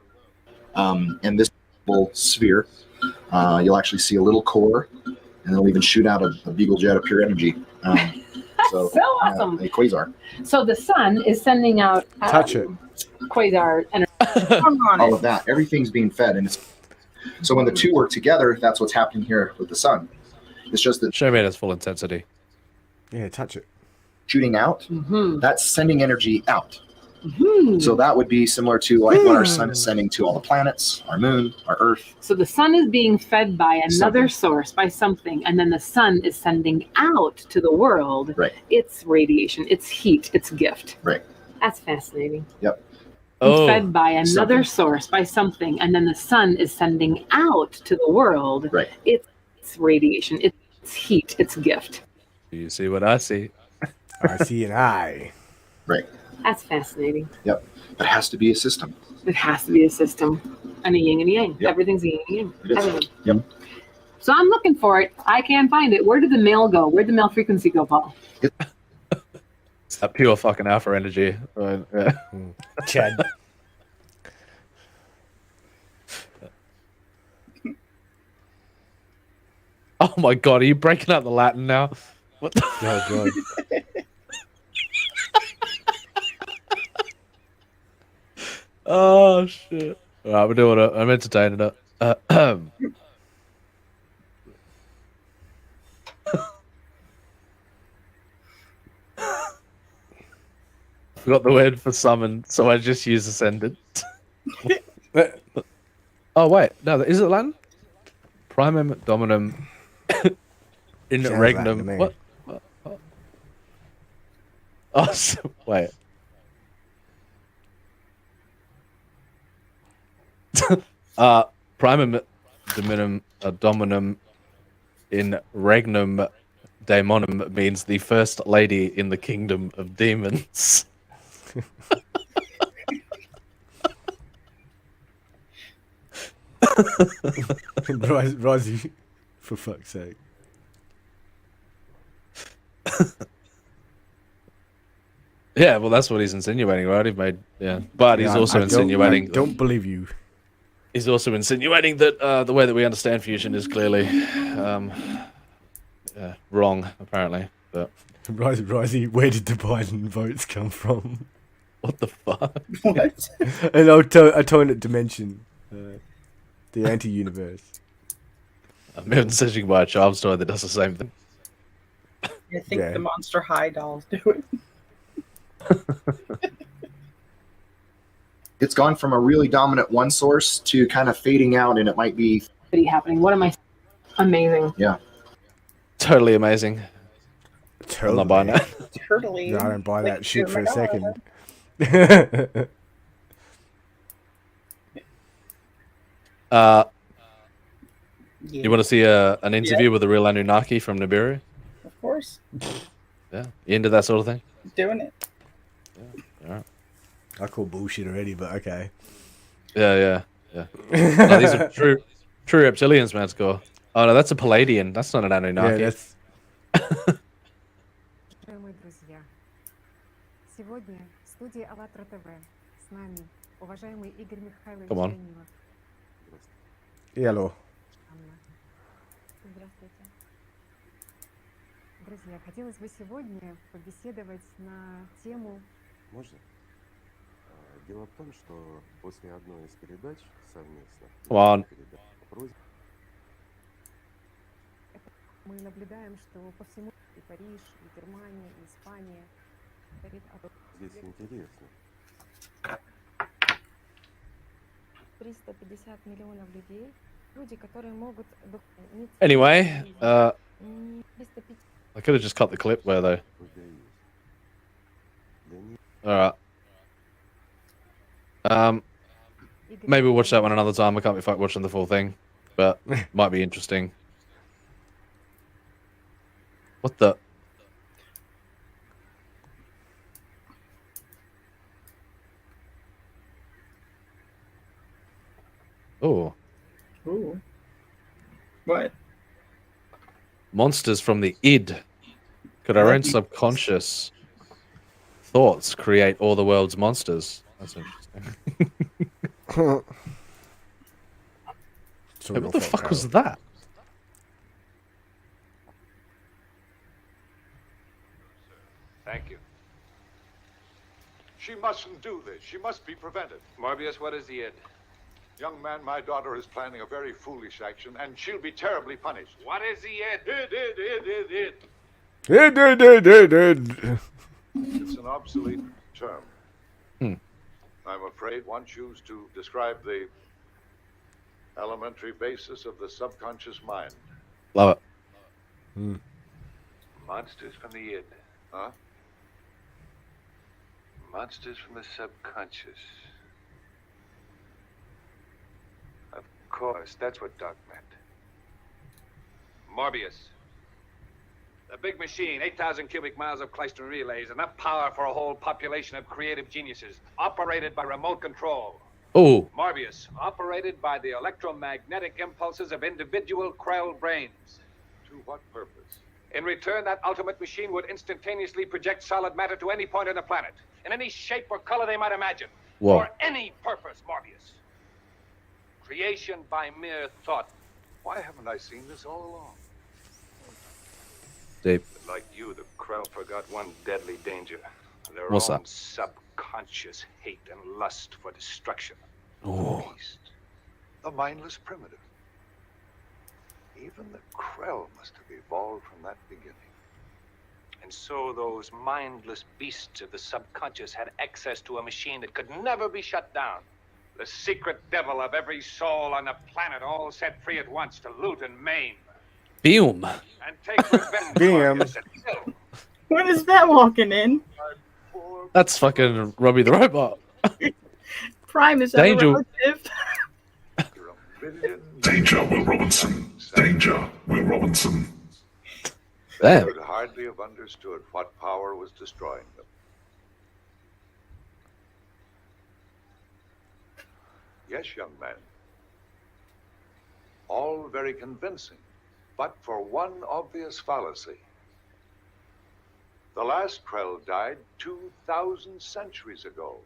and this little sphere, you'll actually see a little core. And they'll even shoot out a beagle jet of pure energy. So awesome. A quasar. So the sun is sending out Touch it. quasar energy. All of that. Everything's being fed. And so when the two work together, that's what's happening here with the sun. It's just that. Show me at its full intensity. Yeah, touch it. Shooting out, that's sending energy out. So that would be similar to like what our sun is sending to all the planets, our moon, our Earth. So the sun is being fed by another source, by something, and then the sun is sending out to the world its radiation, its heat, its gift. Right. That's fascinating. Yep. It's fed by another source, by something, and then the sun is sending out to the world its radiation, its heat, its gift. Do you see what I see? I see an eye. Right. That's fascinating. Yep. But it has to be a system. It has to be a system. And a yin and a yang. Yep. Everything's a yin and yang. It is. Everything. Yep. So I'm looking for it. I can't find it. Where did the male go? Where'd the male frequency go, Paul? It's that pure fucking alpha energy. Yeah. Chad. Oh my god, are you breaking out the Latin now? What the Oh god. Oh shit! All right, we're doing it. I'm entertaining it. Forgot the word for summon, so I just use ascendant. Oh wait, no, is it Latin? Primum dominum in Sounds regnum. Latin to me. What? Oh, wait. Primum dominum in regnum daemonum means the first lady in the kingdom of demons. Rosie, for fuck's sake. Yeah, well, that's what he's insinuating, right? He made, but he's also insinuating. I don't believe you. He's also insinuating that the way that we understand fusion is clearly wrong, apparently. But Rosie, where did the Biden votes come from? What the fuck? What? An alternate dimension. The anti-universe. I'm even searching by a child's toy that does the same thing. I think the Monster High dolls do it. It's gone from a really dominant one source to kind of fading out, and it might be Happening. What am I? Amazing. Yeah. totally amazing. I'm not buying that. Totally. No, I don't buy Like, that shit oh for my a second. You want to see an interview with a real Anunnaki from Nibiru? Of course. Yeah, you into that sort of thing? Doing it. Yeah. All right. I call bullshit already, but okay. Yeah. No, these are true reptilians, man. Score. Oh no, that's a Palladian. That's not an Anunnaki. Yeah, that's. Уважаемые друзья, сегодня в студии АЛЛАТРА ТВ с нами уважаемый Игорь Михайлович Come on. Данилов. Hello. Анна. Здравствуйте. Друзья, хотелось бы сегодня побеседовать на тему... Можно? Дело в том, что после одной из передач совместно... Come on. Мы наблюдаем, что по всему и Париж, и Германия, и Испания говорит о... Здесь интересно. 350 миллионов людей, люди, которые могут... Anyway, I could have just cut the clip where though. All right. Maybe we'll watch that one another time. I can't be fucked watching the full thing, but might be interesting. What the? Oh. Ooh. What? Monsters from the id. Could our own subconscious thoughts create all the world's monsters? That's interesting. Hey, what the fuck was that? Thank you. She mustn't do this. She must be prevented. Morbius, what is the id? Young man, my daughter is planning a very foolish action, and she'll be terribly punished. What is the id? Id. It's an obsolete term. I'm afraid one chooses to describe the elementary basis of the subconscious mind. Love it. Monsters from the id. Huh? Monsters from the subconscious. Of course, that's what Doc meant. Morbius. A big machine, 8,000 cubic miles of Kleistron relays, enough power for a whole population of creative geniuses, operated by remote control. Oh. Morbius, operated by the electromagnetic impulses of individual Krell brains. To what purpose? In return, that ultimate machine would instantaneously project solid matter to any point on the planet, in any shape or color they might imagine. Whoa. For any purpose, Morbius. Creation by mere thought. Why haven't I seen this all along? Deep. Like you, the Krell forgot one deadly danger. Their What's own that? subconscious hate and lust for destruction. Oh. Beast. The mindless primitive. Even the Krell must have evolved from that beginning. And so those mindless beasts of the subconscious had access to a machine that could never be shut down. The secret devil of every soul on the planet, all set free at once to loot and maim. Boom. And take revenge. Damn. Morbius, at will. What is that walking in? That's fucking Robbie the Robot. Prime is that a Danger. relative? Danger, Will Robinson. Danger, Will Robinson. They Damn. could hardly have understood what power was destroying them. Yes, young man. All very convincing, but for one obvious fallacy. The last Krell died 2,000 centuries ago.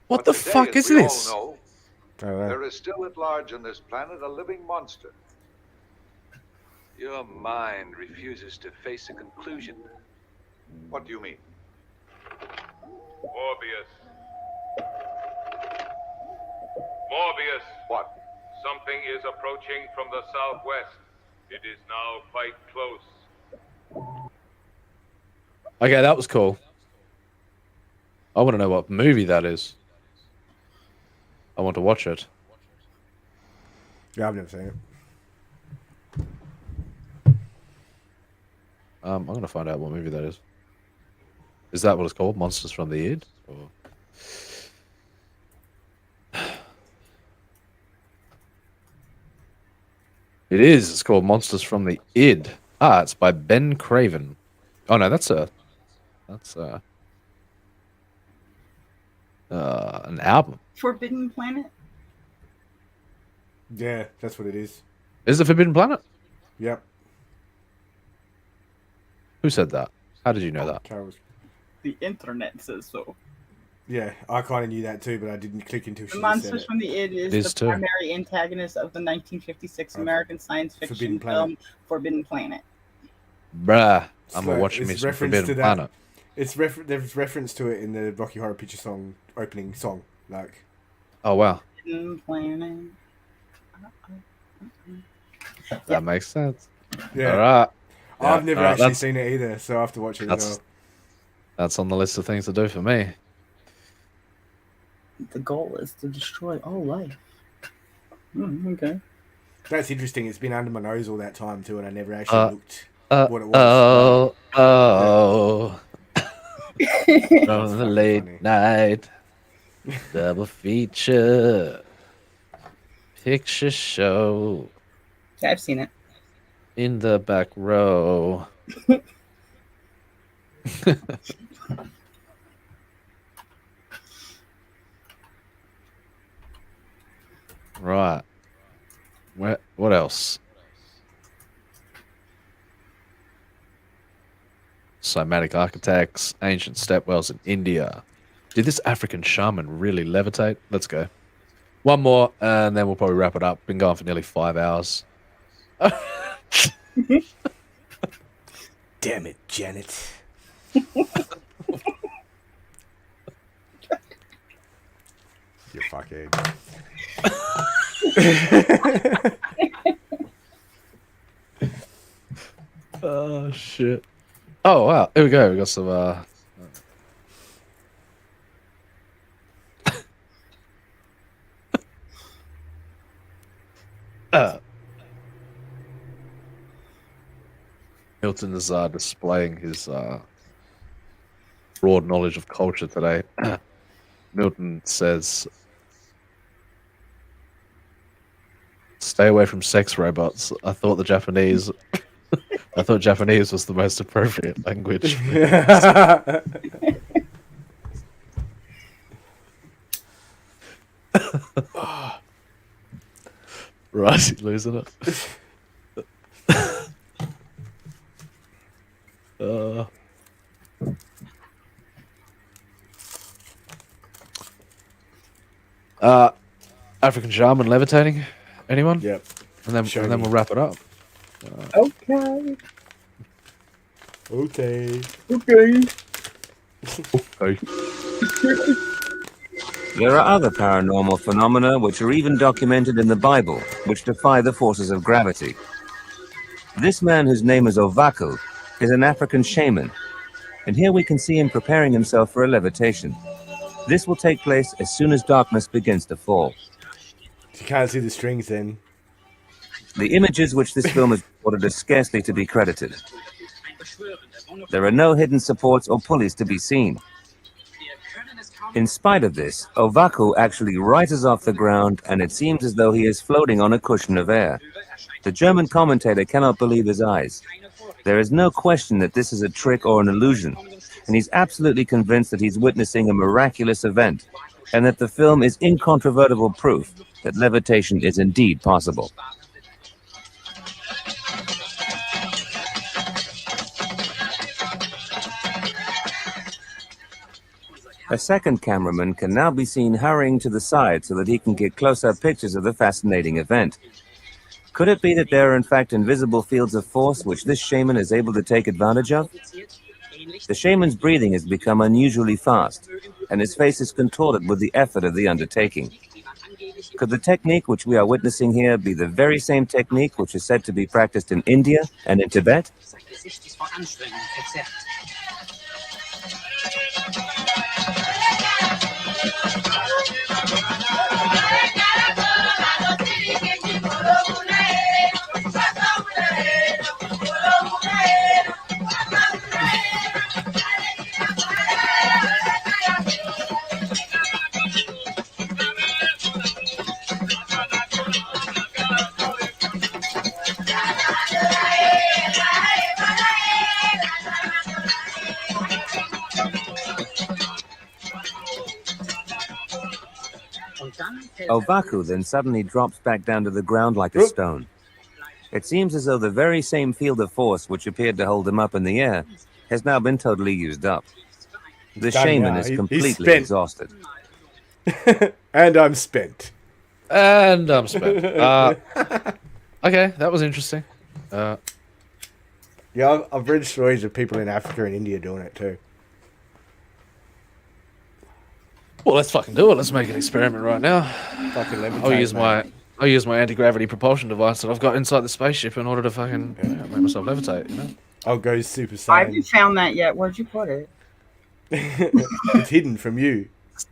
What But the today, fuck as is we this? all know, there is still at large on this planet a living monster. Your mind refuses to face a conclusion. What do you mean? Morbius. Morbius. What? Something is approaching from the southwest. It is now quite close. Okay, that was cool. I want to know what movie that is. I want to watch it. Yeah, I've never seen it. I'm gonna find out what movie that is. Is that what it's called? Monsters from the Id? Or... It is. It's called Monsters from the Id. Ah, it's by Ben Craven. Oh no, that's an album. Forbidden Planet. Yeah, that's what it is. Is it Forbidden Planet? Yep. Who said that? How did you know that? Carol's. The internet says so. Yeah, I kind of knew that too, but I didn't click until The she Monsters said it. from the Id is It is the too. primary antagonist of the 1956 American science fiction Forbidden Planet. film Forbidden Planet. Bruh, I'm Like, watching it's me some reference Forbidden to that. Planet. There's reference to it in the Rocky Horror Picture song opening song. Like, Oh wow, Forbidden Planet. that makes sense. yeah. All right. I've never all right, actually that's- seen it either, so I have to watch it as That's well. that's on the list of things to do for me. The goal is to destroy all life. Okay. That's interesting. It's been under my nose all that time too, and I never actually looked what it was. Oh. From the late night double feature picture show. Yeah, I've seen it. In the back row. Right. What else? Cymatic architects, ancient stepwells in India. Did this African shaman really levitate? Let's go. One more, and then we'll probably wrap it up. Been going for nearly 5 hours. Damn it, Janet. You fuckhead. Oh shit. Oh wow, here we go. We got some Milton is displaying his broad knowledge of culture today. Milton says, "Stay away from sex robots. I thought Japanese was the most appropriate language." Right, he's losing it. African shaman levitating. Anyone? Yep. And then we'll wrap it up. Okay. Okay. Okay. Okay. There are other paranormal phenomena which are even documented in the Bible, which defy the forces of gravity. This man, whose name is Ovaku, is an African shaman, and here we can see him preparing himself for a levitation. This will take place as soon as darkness begins to fall. You can't see the strings then. The images which this film has reported are scarcely to be credited. There are no hidden supports or pulleys to be seen. In spite of this, Ovaku actually rises off the ground, and it seems as though he is floating on a cushion of air. The German commentator cannot believe his eyes. There is no question that this is a trick or an illusion, and he's absolutely convinced that he's witnessing a miraculous event, and that the film is incontrovertible proof that levitation is indeed possible. A second cameraman can now be seen hurrying to the side so that he can get close-up pictures of the fascinating event. Could it be that there are in fact invisible fields of force which this shaman is able to take advantage of? The shaman's breathing has become unusually fast, and his face is contorted with the effort of the undertaking. Could the technique which we are witnessing here be the very same technique which is said to be practiced in India and in Tibet? Obaku then suddenly drops back down to the ground like a stone. It seems as though the very same field of force which appeared to hold him up in the air has now been totally used up. The shaman is completely exhausted. And I'm spent. And I'm spent. Okay, that was interesting. Yeah, I've read stories of people in Africa and India doing it too. Well, let's fucking do it. Let's make an experiment right now. Fucking I'll use my anti-gravity propulsion device that I've got inside the spaceship in order to fucking make myself levitate, you know? I'll go Super Saiyan. I haven't found that yet. Where'd you put it? It's hidden from you.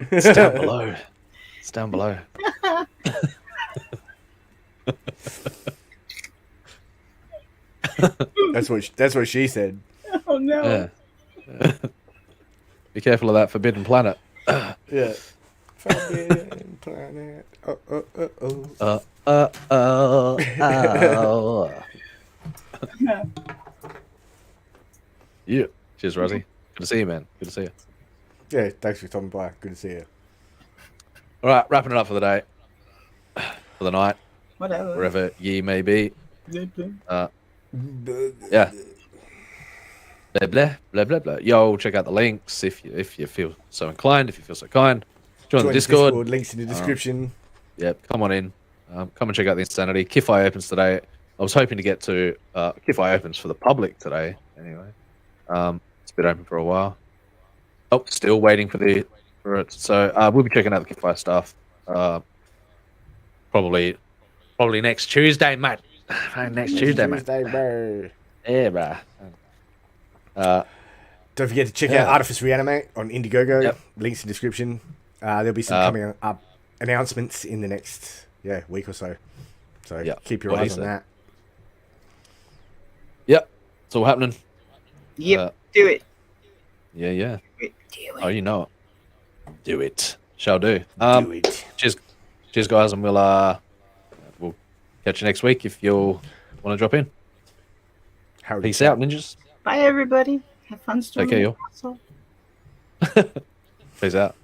It's down below. It's down below. That's what she said. Oh no. Yeah. Be careful of that forbidden planet. Yeah. Forbidden planet. Oh. Yeah. Cheers, Rosie. Good to see you, man. Good to see you. Yeah, thanks for stopping by. Good to see you. All right, wrapping it up for the day. For the night. Whatever. Wherever ye may be. Yeah. Blah, blah, blah, blah, blah. Yo, check out the links if you feel so inclined, if you feel so kind. Join the Discord. Links in the description. Yep, come on in. Come and check out the Insanity. Kifai opens today. I was hoping to get to Kifai opens for the public today. Anyway, it's been open for a while. Oh, still waiting for it. So we'll be checking out the Kifai stuff. Probably next Tuesday, mate. Next Tuesday, mate. Bro. Yeah, bruh. Don't forget to check out Artifice Re-Animate on Indiegogo. Yep. Links in description. There'll be some coming up announcements in the next week or so. So keep your eyes on that. Yep. It's all happening. Yep. Do it. Yeah. Do it. Oh, you know it. Do it. Shall do. Do it. Cheers, guys, and we'll catch you next week if you want to drop in. Peace out, ninjas. Bye, everybody. Have fun storming Take care, the y'all. castle. Peace out.